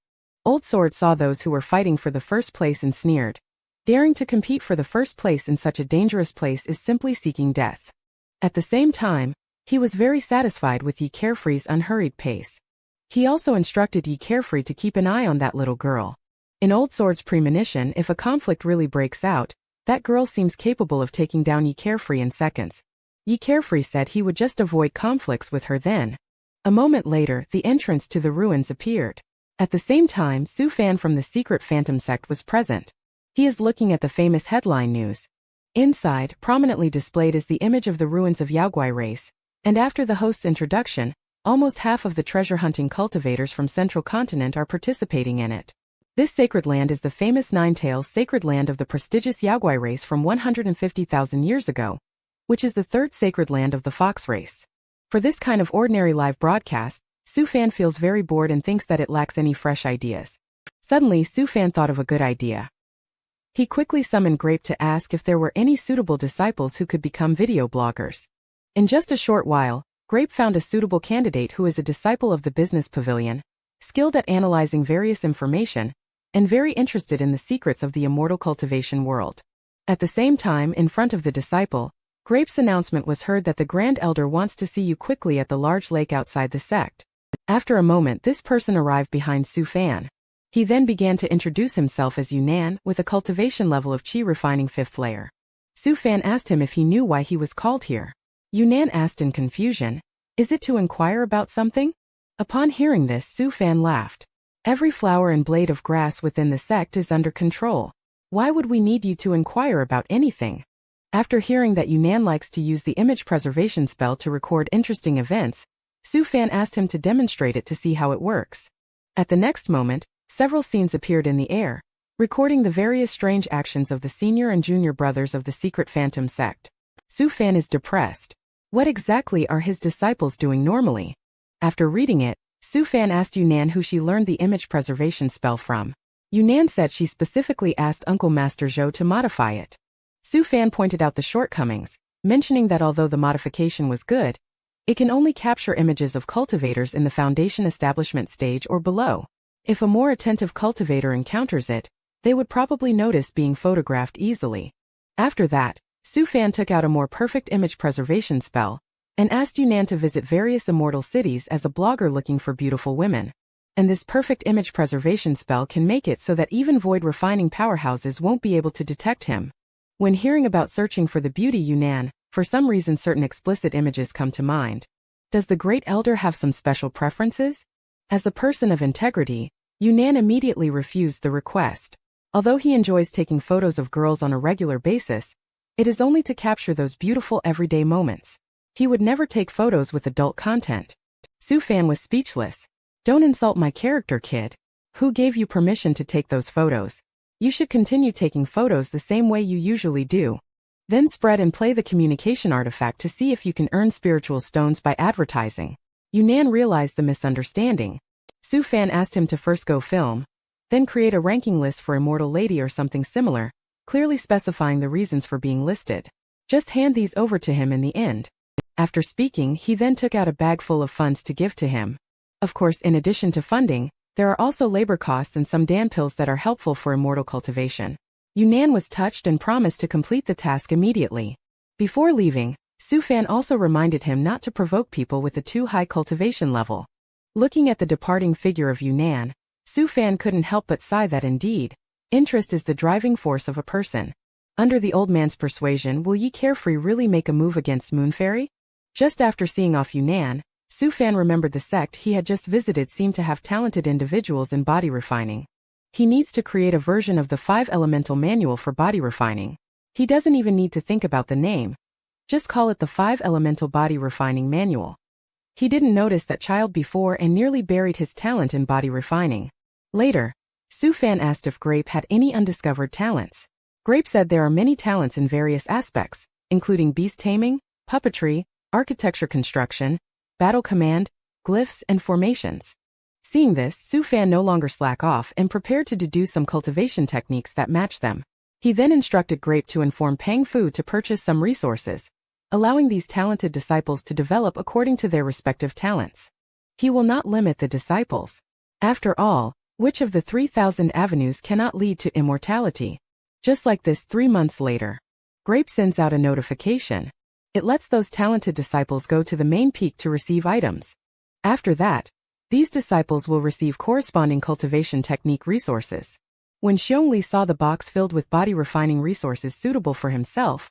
Old Sword saw those who were fighting for the first place and sneered. Daring to compete for the first place in such a dangerous place is simply seeking death. At the same time, he was very satisfied with Yi Carefree's unhurried pace. He also instructed Yi Carefree to keep an eye on that little girl. In Old Sword's premonition, if a conflict really breaks out, that girl seems capable of taking down Yi Carefree in seconds. Yi Carefree said he would just avoid conflicts with her then. A moment later, the entrance to the ruins appeared. At the same time, Su Fan from the secret Phantom sect was present. He is looking at the famous headline news. Inside, prominently displayed is the image of the ruins of Yaogwai race, and after the host's introduction, almost half of the treasure-hunting cultivators from Central Continent are participating in it. This sacred land is the famous Nine-Tails sacred land of the prestigious Yaogwai race from 150,000 years ago, which is the third sacred land of the fox race. For this kind of ordinary live broadcast, Su Fan feels very bored and thinks that it lacks any fresh ideas. Suddenly, Su Fan thought of a good idea. He quickly summoned Grape to ask if there were any suitable disciples who could become video bloggers. In just a short while, Grape found a suitable candidate who is a disciple of the business pavilion, skilled at analyzing various information, and very interested in the secrets of the immortal cultivation world. At the same time, in front of the disciple, Grape's announcement was heard that the Grand Elder wants to see you quickly at the large lake outside the sect. After a moment, this person arrived behind Su Fan. He then began to introduce himself as Yunnan with a cultivation level of Qi refining 5th layer. Su Fan asked him if he knew why he was called here. Yunnan asked in confusion, "Is it to inquire about something?" Upon hearing this, Su Fan laughed. "Every flower and blade of grass within the sect is under control. Why would we need you to inquire about anything?" After hearing that Yunnan likes to use the image preservation spell to record interesting events, Su Fan asked him to demonstrate it to see how it works. At the next moment, several scenes appeared in the air, recording the various strange actions of the senior and junior brothers of the secret Phantom sect. Su Fan is depressed. What exactly are his disciples doing normally? After reading it, Su Fan asked Yunnan who she learned the image preservation spell from. Yunnan said she specifically asked Uncle Master Zhou to modify it. Su Fan pointed out the shortcomings, mentioning that although the modification was good, it can only capture images of cultivators in the foundation establishment stage or below. If a more attentive cultivator encounters it, they would probably notice being photographed easily. After that, Su Fan took out a more perfect image preservation spell and asked Yunnan to visit various immortal cities as a blogger looking for beautiful women. And this perfect image preservation spell can make it so that even void refining powerhouses won't be able to detect him. When hearing about searching for the beauty Yunnan, for some reason certain explicit images come to mind. Does the Great Elder have some special preferences? As a person of integrity, Yunnan immediately refused the request. Although he enjoys taking photos of girls on a regular basis, it is only to capture those beautiful everyday moments. He would never take photos with adult content. Su Fan was speechless. Don't insult my character, kid. Who gave you permission to take those photos? You should continue taking photos the same way you usually do. Then spread and play the communication artifact to see if you can earn spiritual stones by advertising. Yunnan realized the misunderstanding. Su Fan asked him to first go film, then create a ranking list for Immortal Lady or something similar, clearly specifying the reasons for being listed. Just hand these over to him in the end. After speaking, he then took out a bag full of funds to give to him. Of course, in addition to funding, there are also labor costs and some Dan pills that are helpful for immortal cultivation. Yunnan was touched and promised to complete the task immediately. Before leaving, Su Fan also reminded him not to provoke people with a too high cultivation level. Looking at the departing figure of Yunnan, Su Fan couldn't help but sigh that indeed, interest is the driving force of a person. Under the old man's persuasion, will Yi Carefree really make a move against Moonfairy? Just after seeing off Yunnan, Su Fan remembered the sect he had just visited seemed to have talented individuals in body refining. He needs to create a version of the 5 elemental manual for body refining. He doesn't even need to think about the name. Just call it the 5 elemental body refining manual. He didn't notice that child before and nearly buried his talent in body refining. Later, Su Fan asked if Grape had any undiscovered talents. Grape said there are many talents in various aspects, including beast taming, puppetry, architecture construction, battle command, glyphs, and formations. Seeing this, Su Fan no longer slack off and prepared to deduce some cultivation techniques that match them. He then instructed Grape to inform Pang Fu to purchase some resources, allowing these talented disciples to develop according to their respective talents. He will not limit the disciples. After all, which of the 3,000 avenues cannot lead to immortality? Just like this, 3 months later, Grape sends out a notification. It lets those talented disciples go to the main peak to receive items. After that, these disciples will receive corresponding cultivation technique resources. When Xiongli saw the box filled with body refining resources suitable for himself,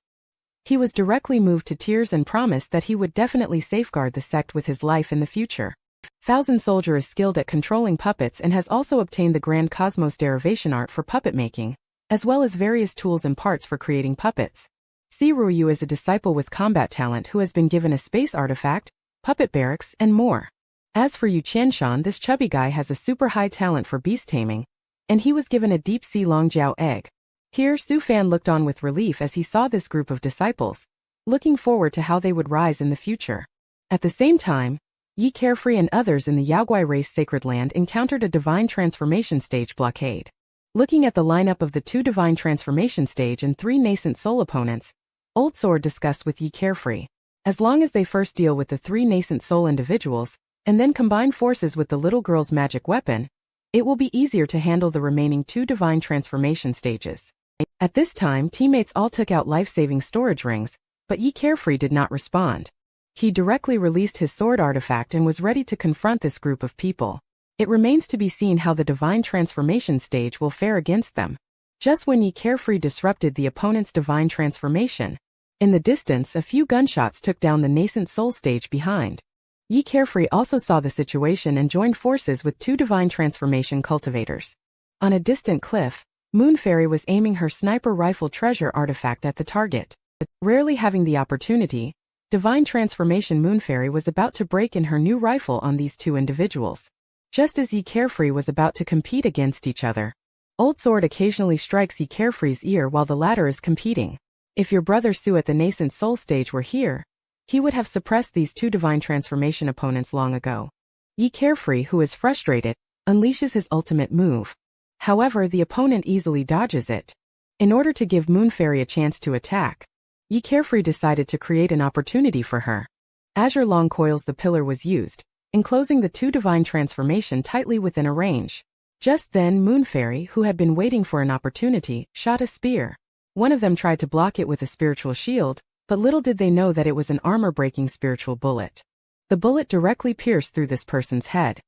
he was directly moved to tears and promised that he would definitely safeguard the sect with his life in the future. Thousand Soldier is skilled at controlling puppets and has also obtained the Grand Cosmos derivation art for puppet making, as well as various tools and parts for creating puppets. Si Ruyu is a disciple with combat talent who has been given a space artifact, puppet barracks, and more. As for Yu Qianshan, this chubby guy has a super high talent for beast taming, and he was given a deep sea Longjiao egg. Here, Su Fan looked on with relief as he saw this group of disciples, looking forward to how they would rise in the future. At the same time, Yi Carefree and others in the Yaoguai race Sacred Land encountered a divine transformation stage blockade. Looking at the lineup of the 2 divine transformation stage and 3 nascent soul opponents, Old Sword discussed with Yi Carefree. As long as they first deal with the 3 nascent soul individuals, and then combine forces with the little girl's magic weapon, it will be easier to handle the remaining 2 divine transformation stages. At this time, teammates all took out life-saving storage rings, but Yi Carefree did not respond. He directly released his sword artifact and was ready to confront this group of people. It remains to be seen how the divine transformation stage will fare against them. Just when Yi Carefree disrupted the opponent's divine transformation, in the distance a few gunshots took down the nascent soul stage behind. Yi Carefree also saw the situation and joined forces with 2 divine transformation cultivators. On a distant cliff, Moonfairy was aiming her sniper rifle treasure artifact at the target. Rarely having the opportunity, divine transformation Moonfairy was about to break in her new rifle on these 2 individuals. Just as Yi Carefree was about to compete against each other, Old Sword occasionally strikes Yi Carefree's ear while the latter is competing. If your brother Su at the nascent soul stage were here, he would have suppressed these 2 divine transformation opponents long ago. Yi Carefree, who is frustrated, unleashes his ultimate move. However, the opponent easily dodges it. In order to give Moonfairy a chance to attack, Yi Carefree decided to create an opportunity for her. Azure Long Coils the pillar was used, enclosing the 2 divine transformation tightly within a range. Just then Moon Fairy, who had been waiting for an opportunity, shot a spear. One of them tried to block it with a spiritual shield, but little did they know that it was an armor-breaking spiritual bullet. The bullet directly pierced through this person's head.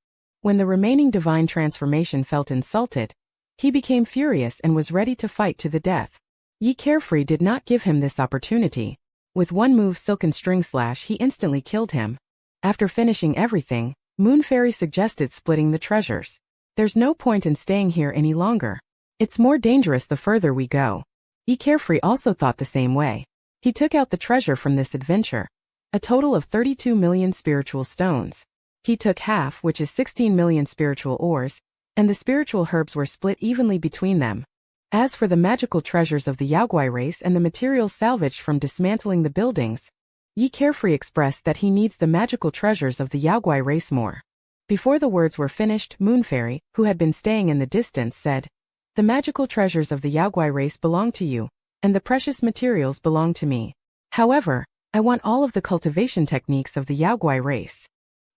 When the remaining divine transformation felt insulted, he became furious and was ready to fight to the death. Ye Carefree did not give him this opportunity. With one move Silken String Slash he instantly killed him. After finishing everything, Moon Fairy suggested splitting the treasures. There's no point in staying here any longer. It's more dangerous the further we go. Ye Carefree also thought the same way. He took out the treasure from this adventure. A total of 32 million spiritual stones. He took half, which is 16 million spiritual ores, and the spiritual herbs were split evenly between them. As for the magical treasures of the Yaoguai race and the materials salvaged from dismantling the buildings, Ye Carefree expressed that he needs the magical treasures of the Yaoguai race more. Before the words were finished, Moon Fairy, who had been staying in the distance, said, "The magical treasures of the Yaoguai race belong to you, and the precious materials belong to me. However, I want all of the cultivation techniques of the Yaoguai race."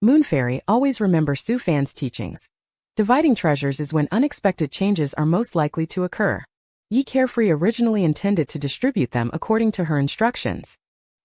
Moon Fairy, always remember Su Fan's teachings. Dividing treasures is when unexpected changes are most likely to occur. Ye Carefree originally intended to distribute them according to her instructions.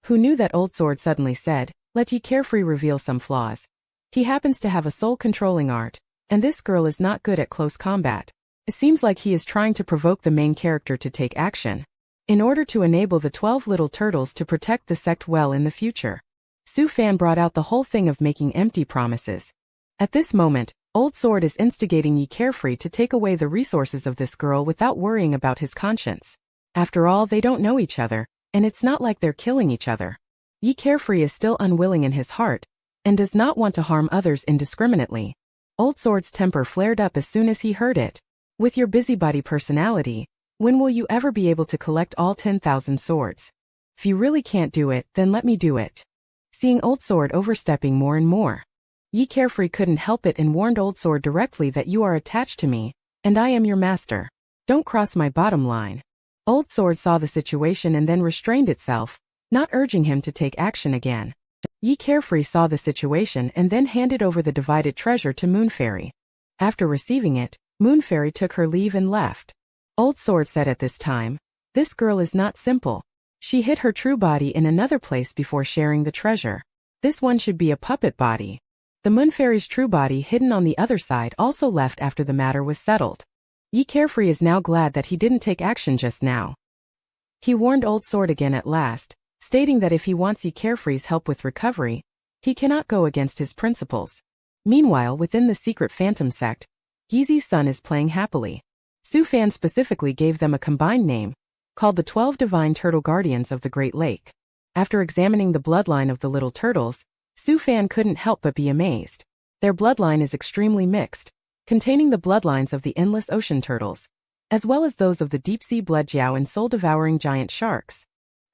Who knew that Old Sword suddenly said, "Let Ye Carefree reveal some flaws. He happens to have a soul-controlling art, and this girl is not good at close combat." It seems like he is trying to provoke the main character to take action, in order to enable the 12 little turtles to protect the sect well in the future. Su Fan brought out the whole thing of making empty promises. At this moment, Old Sword is instigating Ye Carefree to take away the resources of this girl without worrying about his conscience. After all, they don't know each other, and it's not like they're killing each other. Ye Carefree is still unwilling in his heart, and does not want to harm others indiscriminately. Old Sword's temper flared up as soon as he heard it. With your busybody personality, when will you ever be able to collect all 10,000 swords? If you really can't do it, then let me do it. Seeing Old Sword overstepping more and more, Ye Carefree couldn't help it and warned Old Sword directly that you are attached to me, and I am your master. Don't cross my bottom line. Old Sword saw the situation and then restrained itself, not urging him to take action again. Ye Carefree saw the situation and then handed over the divided treasure to Moon Fairy. After receiving it, Moon Fairy took her leave and left. Old Sword said at this time, "This girl is not simple. She hid her true body in another place before sharing the treasure. This one should be a puppet body." The Moon Fairy's true body hidden on the other side also left after the matter was settled. Ye Carefree is now glad that he didn't take action just now. He warned Old Sword again at last, stating that if he wants Ye Carefree's help with recovery, he cannot go against his principles. Meanwhile, within the secret Phantom sect, Yeezy's son is playing happily. Su Fan specifically gave them a combined name, called the 12 Divine Turtle Guardians of the Great Lake. After examining the bloodline of the little turtles, Su Fan couldn't help but be amazed. Their bloodline is extremely mixed, containing the bloodlines of the endless ocean turtles, as well as those of the deep-sea bloodjiao and soul-devouring giant sharks.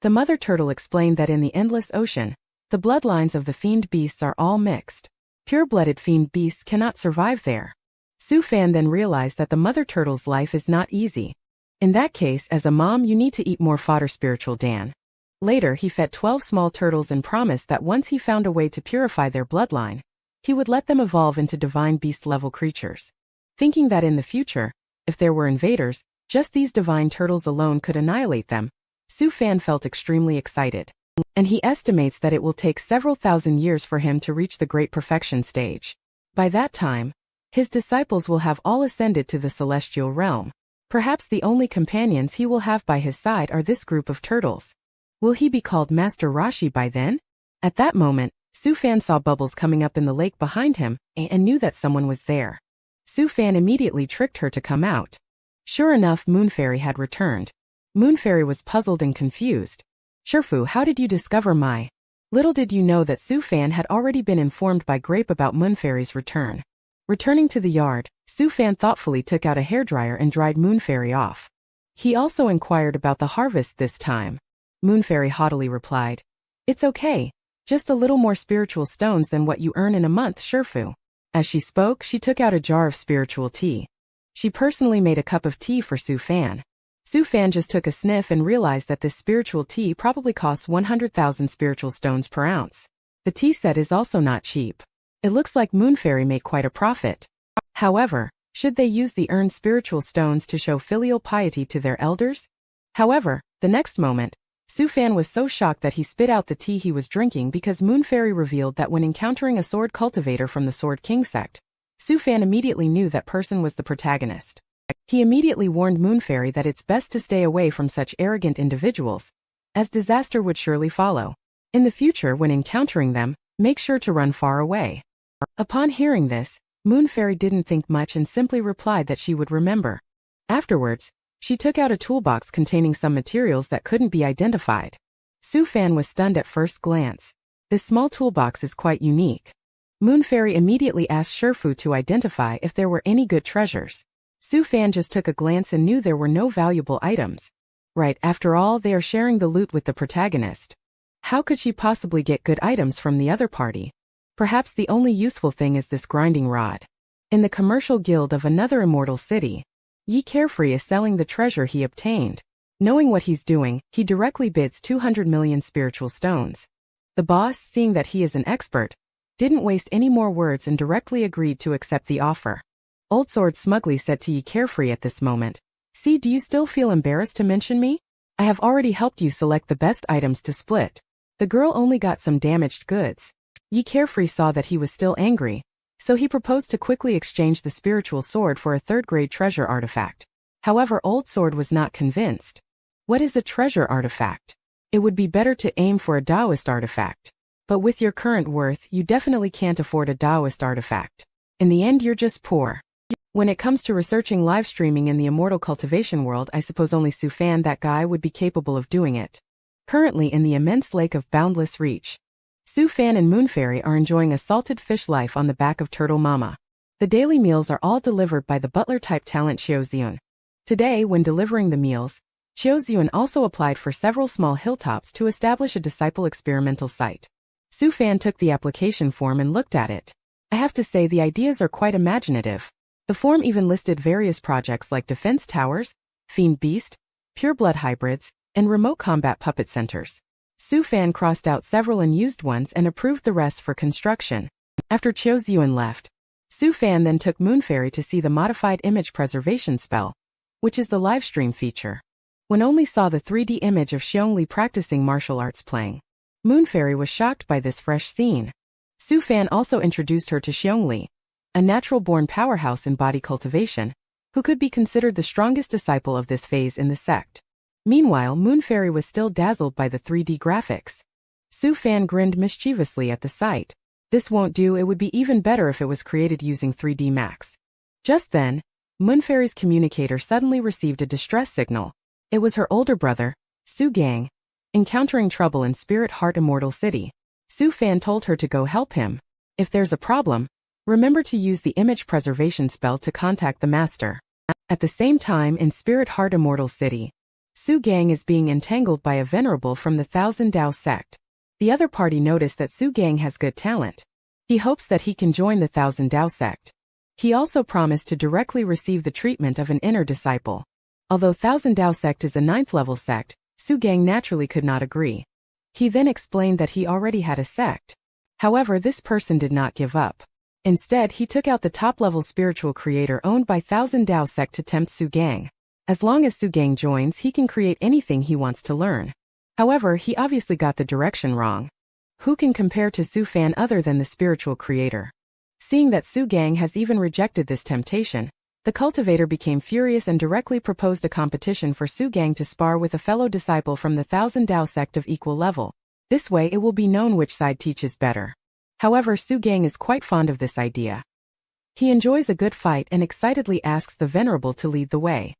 The mother turtle explained that in the endless ocean, the bloodlines of the fiend beasts are all mixed. Pure-blooded fiend beasts cannot survive there. Su Fan then realized that the mother turtle's life is not easy. In that case, as a mom, you need to eat more fodder, Spiritual Dan. Later, he fed 12 small turtles and promised that once he found a way to purify their bloodline, he would let them evolve into divine beast-level creatures. Thinking that in the future, if there were invaders, just these divine turtles alone could annihilate them, Su Fan felt extremely excited. And he estimates that it will take several thousand years for him to reach the great perfection stage. By that time, his disciples will have all ascended to the celestial realm. Perhaps the only companions he will have by his side are this group of turtles. Will he be called Master Rashi by then? At that moment, Su Fan saw bubbles coming up in the lake behind him and knew that someone was there. Su Fan immediately tricked her to come out. Sure enough, Moon Fairy had returned. Moon Fairy was puzzled and confused. "Shifu, how did you discover my—" Little did you know that Su Fan had already been informed by Grape about Moon Fairy's return. Returning to the yard, Su Fan thoughtfully took out a hairdryer and dried Moon Fairy off. He also inquired about the harvest this time. Moon Fairy haughtily replied, "It's okay. Just a little more spiritual stones than what you earn in a month, Shifu." As she spoke, she took out a jar of spiritual tea. She personally made a cup of tea for Su Fan. Su Fan just took a sniff and realized that this spiritual tea probably costs 100,000 spiritual stones per ounce. The tea set is also not cheap. It looks like Moon Fairy made quite a profit. However, Should they use the earned spiritual stones to show filial piety to their elders? However, the next moment, Su Fan was so shocked that he spit out the tea he was drinking because Moon Fairy revealed that when encountering a sword cultivator from the Sword King sect, Su Fan immediately knew that person was the protagonist. He immediately warned Moon Fairy that it's best to stay away from such arrogant individuals, as disaster would surely follow. In the future, when encountering them, make sure to run far away. Upon hearing this, Moon Fairy didn't think much and simply replied that she would remember. Afterwards, she took out a toolbox containing some materials that couldn't be identified. Su Fan was stunned at first glance. This small toolbox is quite unique. Moon Fairy immediately asked Shifu to identify if there were any good treasures. Su Fan just took a glance and knew there were no valuable items. Right, after all, they are sharing the loot with the protagonist. How could she possibly get good items from the other party? Perhaps the only useful thing is this grinding rod. In the commercial guild of another immortal city, Yi Carefree is selling the treasure he obtained. Knowing what he's doing, he directly bids 200 million spiritual stones. The boss, seeing that he is an expert, didn't waste any more words and directly agreed to accept the offer. Old Sword smugly said to Yi Carefree at this moment, "See, do you still feel embarrassed to mention me? I have already helped you select the best items to split. The girl only got some damaged goods." Yi Carefree saw that he was still angry, so he proposed to quickly exchange the spiritual sword for a third-grade treasure artifact. However, Old Sword was not convinced. What is a treasure artifact? It would be better to aim for a Taoist artifact. But with your current worth, you definitely can't afford a Taoist artifact. In the end, you're just poor. When it comes to researching live streaming in the immortal cultivation world, I suppose only Su Fan, that guy, would be capable of doing it. Currently in the immense lake of boundless reach, Su Fan and Moon Fairy are enjoying a salted fish life on the back of Turtle Mama. The daily meals are all delivered by the butler-type talent Xiaoxian. Today, when delivering the meals, Xiaoxian also applied for several small hilltops to establish a disciple experimental site. Su Fan took the application form and looked at it. I have to say the ideas are quite imaginative. The form even listed various projects like defense towers, fiend beast, pureblood hybrids, and remote combat puppet centers. Su Fan crossed out several unused ones and approved the rest for construction. After Xiaoxian left, Su Fan then took Moon Fairy to see the modified image preservation spell, which is the livestream feature. When only saw the 3D image of Xiongli practicing martial arts playing, Moon Fairy was shocked by this fresh scene. Su Fan also introduced her to Xiongli, a natural-born powerhouse in body cultivation, who could be considered the strongest disciple of this phase in the sect. Meanwhile, Moon Fairy was still dazzled by the 3D graphics. Su Fan grinned mischievously at the sight. This won't do, it would be even better if it was created using 3D Max. Just then, Moon Fairy's communicator suddenly received a distress signal. It was her older brother, Su Gang, encountering trouble in Spirit Heart Immortal City. Su Fan told her to go help him. If there's a problem, remember to use the image preservation spell to contact the master. At the same time, in Spirit Heart Immortal City, Su Gang is being entangled by a venerable from the Thousand Dao sect. The other party noticed that Su Gang has good talent. He hopes that he can join the Thousand Dao sect. He also promised to directly receive the treatment of an inner disciple. Although Thousand Dao sect is a 9th level sect, Su Gang naturally could not agree. He then explained that he already had a sect. However, this person did not give up. Instead, he took out the top-level spiritual creator owned by Thousand Dao sect to tempt Su Gang. As long as Su Gang joins, he can create anything he wants to learn. However, he obviously got the direction wrong. Who can compare to Su Fan other than the spiritual creator? Seeing that Su Gang has even rejected this temptation, the cultivator became furious and directly proposed a competition for Su Gang to spar with a fellow disciple from the Thousand Dao sect of equal level. This way it will be known which side teaches better. However, Su Gang is quite fond of this idea. He enjoys a good fight and excitedly asks the venerable to lead the way.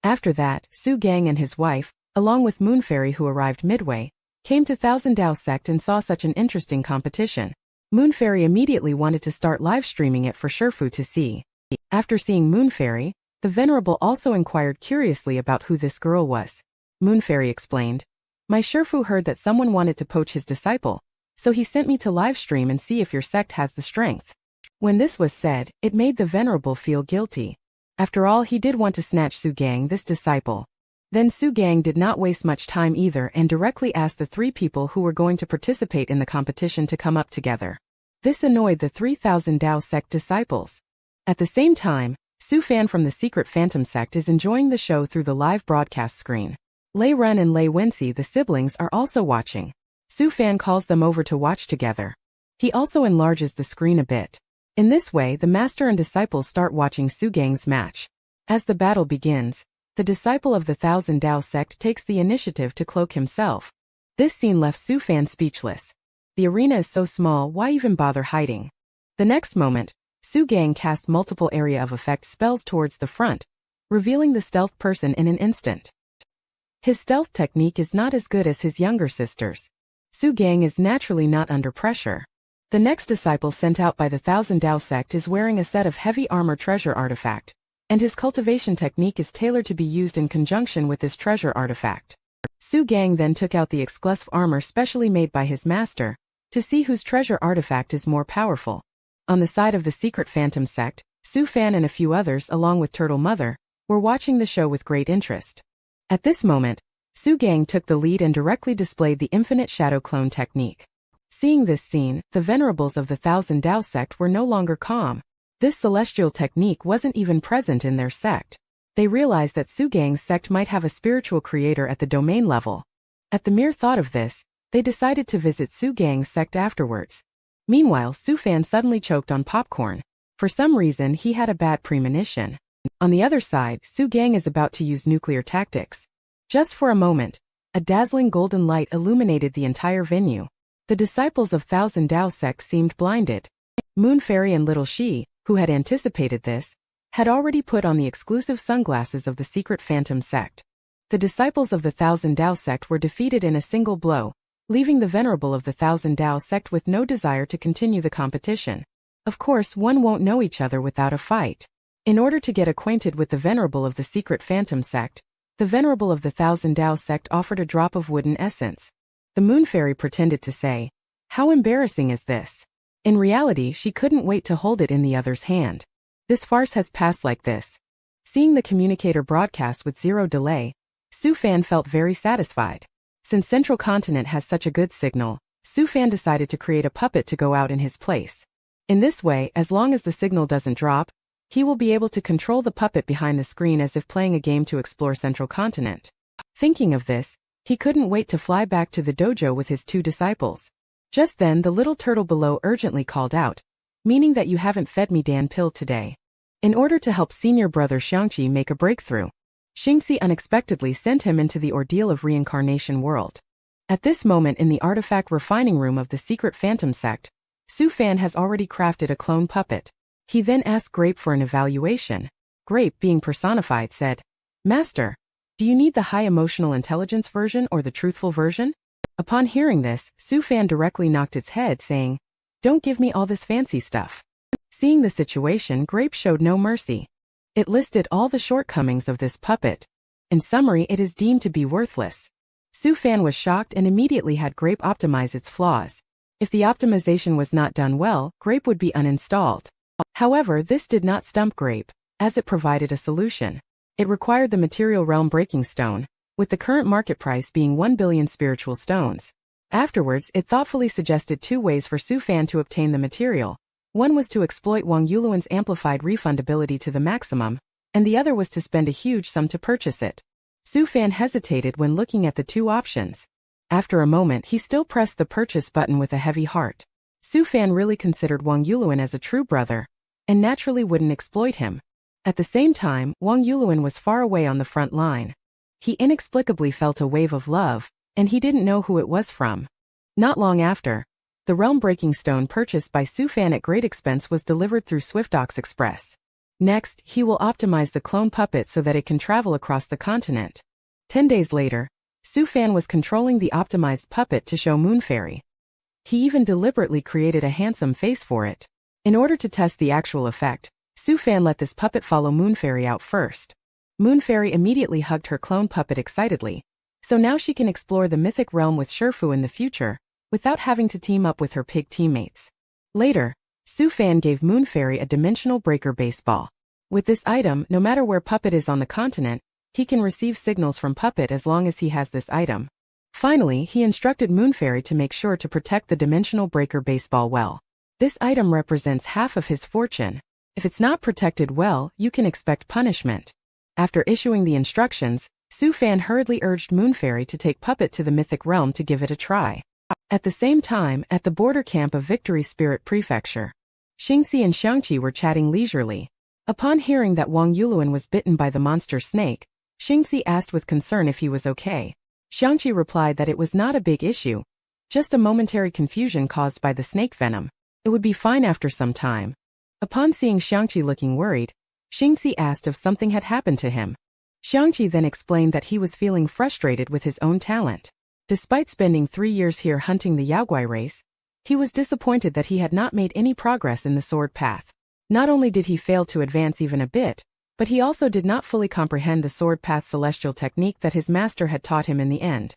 After that, Su Gang and his wife, along with Moon Fairy who arrived midway, came to Thousand Dao sect and saw such an interesting competition. Moon Fairy immediately wanted to start live streaming it for Shifu to see. After seeing Moon Fairy, the venerable also inquired curiously about who this girl was. Moon Fairy explained, "My Shifu heard that someone wanted to poach his disciple, so he sent me to live stream and see if your sect has the strength." When this was said, it made the venerable feel guilty. After all, he did want to snatch Su Gang, this disciple. Then Su Gang did not waste much time either and directly asked the 3 people who were going to participate in the competition to come up together. This annoyed the 3000 Dao sect disciples. At the same time, Su Fan from the secret Phantom sect is enjoying the show through the live broadcast screen. Lei Ren and Lei Wincy, the siblings, are also watching. Su Fan calls them over to watch together. He also enlarges the screen a bit. In this way, the master and disciples start watching Su Gang's match. As the battle begins, the disciple of the Thousand Dao sect takes the initiative to cloak himself. This scene left Su Fan speechless. The arena is so small, why even bother hiding? The next moment, Su Gang casts multiple area of effect spells towards the front, revealing the stealth person in an instant. His stealth technique is not as good as his younger sister's. Su Gang is naturally not under pressure. The next disciple sent out by the Thousand Dao sect is wearing a set of heavy armor treasure artifact, and his cultivation technique is tailored to be used in conjunction with this treasure artifact. Su Gang then took out the exclusive armor specially made by his master, to see whose treasure artifact is more powerful. On the side of the secret Phantom sect, Su Fan and a few others along with Turtle Mother, were watching the show with great interest. At this moment, Su Gang took the lead and directly displayed the infinite shadow clone technique. Seeing this scene, the venerables of the Thousand Dao sect were no longer calm. This celestial technique wasn't even present in their sect. They realized that Su Gang's sect might have a spiritual creator at the domain level. At the mere thought of this, they decided to visit Su Gang's sect afterwards. Meanwhile, Su Fan suddenly choked on popcorn. For some reason, he had a bad premonition. On the other side, Su Gang is about to use nuclear tactics. Just for a moment, a dazzling golden light illuminated the entire venue. The disciples of Thousand Dao sect seemed blinded. Moon Fairy and Little She, who had anticipated this, had already put on the exclusive sunglasses of the secret Phantom sect. The disciples of the Thousand Dao sect were defeated in a single blow, leaving the venerable of the Thousand Dao sect with no desire to continue the competition. Of course, one won't know each other without a fight. In order to get acquainted with the venerable of the secret Phantom sect, the venerable of the Thousand Dao sect offered a drop of wooden essence. The Moon Fairy pretended to say, "How embarrassing is this?" In reality, she couldn't wait to hold it in the other's hand. This farce has passed like this. Seeing the communicator broadcast with zero delay, Su Fan felt very satisfied. Since Central Continent has such a good signal, Su Fan decided to create a puppet to go out in his place. In this way, as long as the signal doesn't drop, he will be able to control the puppet behind the screen as if playing a game to explore Central Continent. Thinking of this, he couldn't wait to fly back to the dojo with his two disciples. Just then the little turtle below urgently called out, "Meaning that you haven't fed me Dan pill today." In order to help senior brother Xianxia make a breakthrough, Xianxia unexpectedly sent him into the ordeal of reincarnation world. At this moment in the artifact refining room of the secret Phantom sect, Su Fan has already crafted a clone puppet. He then asked Grape for an evaluation. Grape, being personified, said, "Master, do you need the high emotional intelligence version or the truthful version?" Upon hearing this, Su Fan directly knocked its head, saying, "Don't give me all this fancy stuff." Seeing the situation, Grape showed no mercy. It listed all the shortcomings of this puppet. In summary, it is deemed to be worthless. Su Fan was shocked and immediately had Grape optimize its flaws. If the optimization was not done well, Grape would be uninstalled. However, this did not stump Grape, as it provided a solution. It required the material realm breaking stone, with the current market price being 1 billion spiritual stones. Afterwards, it thoughtfully suggested two ways for Su Fan to obtain the material. One was to exploit Wang Yuluan's amplified refundability to the maximum, and the other was to spend a huge sum to purchase it. Su Fan hesitated when looking at the two options. After a moment, he still pressed the purchase button with a heavy heart. Su Fan really considered Wang Yuluan as a true brother, and naturally wouldn't exploit him. At the same time, Wang Yuluan was far away on the front line. He inexplicably felt a wave of love, and he didn't know who it was from. Not long after, the realm-breaking stone purchased by Su Fan at great expense was delivered through SwiftOx Express. Next, he will optimize the clone puppet so that it can travel across the continent. 10 days later, Su Fan was controlling the optimized puppet to show Moon Fairy. He even deliberately created a handsome face for it. In order to test the actual effect, Su Fan let this puppet follow Moon Fairy out first. Moon Fairy immediately hugged her clone puppet excitedly, so now she can explore the mythic realm with Shifu in the future, without having to team up with her pig teammates. Later, Su Fan gave Moon Fairy a dimensional breaker baseball. With this item, no matter where Puppet is on the continent, he can receive signals from Puppet as long as he has this item. Finally, he instructed Moon Fairy to make sure to protect the dimensional breaker baseball well. This item represents half of his fortune. If it's not protected well, you can expect punishment. After issuing the instructions, Su Fan hurriedly urged Moonfairy to take Puppet to the mythic realm to give it a try. At the same time, at the border camp of Victory Spirit Prefecture, Xianxia and Xianxia were chatting leisurely. Upon hearing that Wang Yuluan was bitten by the monster snake, Xianxia asked with concern if he was okay. Xianxia replied that it was not a big issue, just a momentary confusion caused by the snake venom. It would be fine after some time. Upon seeing Xianxia looking worried, Xianxia asked if something had happened to him. Xianxia then explained that he was feeling frustrated with his own talent. Despite spending 3 years here hunting the Yaoguai race, he was disappointed that he had not made any progress in the sword path. Not only did he fail to advance even a bit, but he also did not fully comprehend the sword path celestial technique that his master had taught him in the end.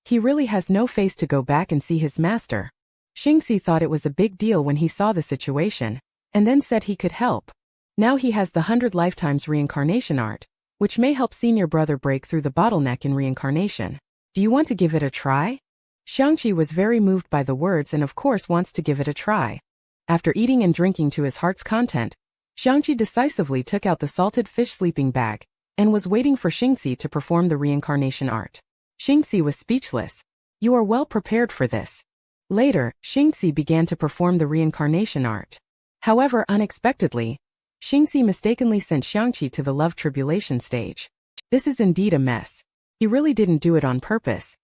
He really has no face to go back and see his master. Xianxia thought it was a big deal when he saw the situation, and then said he could help. Now he has the 100 lifetimes reincarnation art, which may help senior brother break through the bottleneck in reincarnation. Do you want to give it a try? Xianxia was very moved by the words and of course wants to give it a try. After eating and drinking to his heart's content, Xianxia decisively took out the salted fish sleeping bag and was waiting for Xianxia to perform the reincarnation art. Xianxia was speechless. You are well prepared for this. Later, Xianxia began to perform the reincarnation art. However, unexpectedly, Xianxia mistakenly sent Xianxia to the love tribulation stage. This is indeed a mess. He really didn't do it on purpose.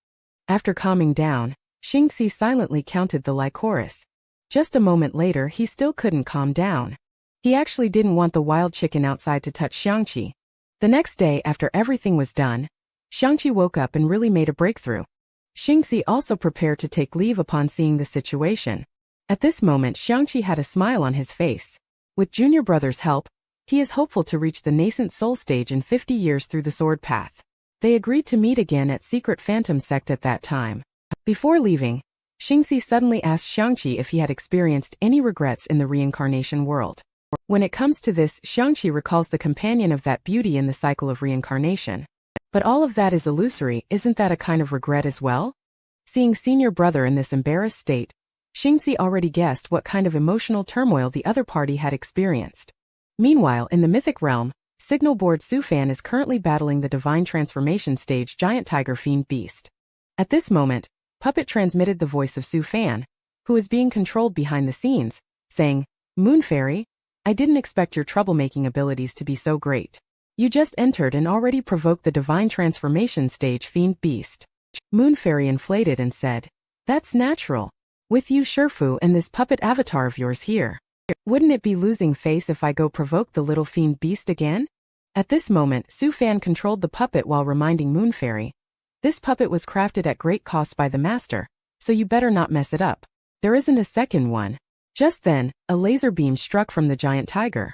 After calming down, Xianxia silently counted the chorus. Just a moment later he still couldn't calm down. He actually didn't want the wild chicken outside to touch Xianxia. The next day after everything was done, Xianxia woke up and really made a breakthrough. Xianxia also prepared to take leave upon seeing the situation. At this moment Xianxia had a smile on his face. With Junior Brother's help, he is hopeful to reach the nascent soul stage in 50 years through the sword path. They agreed to meet again at Secret Phantom Sect at that time. Before leaving, Xianxia suddenly asked Xianxia if he had experienced any regrets in the reincarnation world. When it comes to this, Xianxia recalls the companion of that beauty in the cycle of reincarnation. But all of that is illusory, isn't that a kind of regret as well? Seeing senior brother in this embarrassed state, Xianxia already guessed what kind of emotional turmoil the other party had experienced. Meanwhile, in the mythic realm, Signal Board Su Fan is currently battling the divine transformation stage giant tiger fiend beast. At this moment, Puppet transmitted the voice of Su Fan, who is being controlled behind the scenes, saying, Moonfairy, I didn't expect your troublemaking abilities to be so great. You just entered and already provoked the divine transformation stage fiend beast. Moonfairy inflated and said, That's natural. With you Shifu and this puppet avatar of yours here. Wouldn't it be losing face if I go provoke the little fiend beast again? At this moment, Su Fan controlled the puppet while reminding Moonfairy, this puppet was crafted at great cost by the master, so you better not mess it up. There isn't a second one. Just then, a laser beam struck from the giant tiger.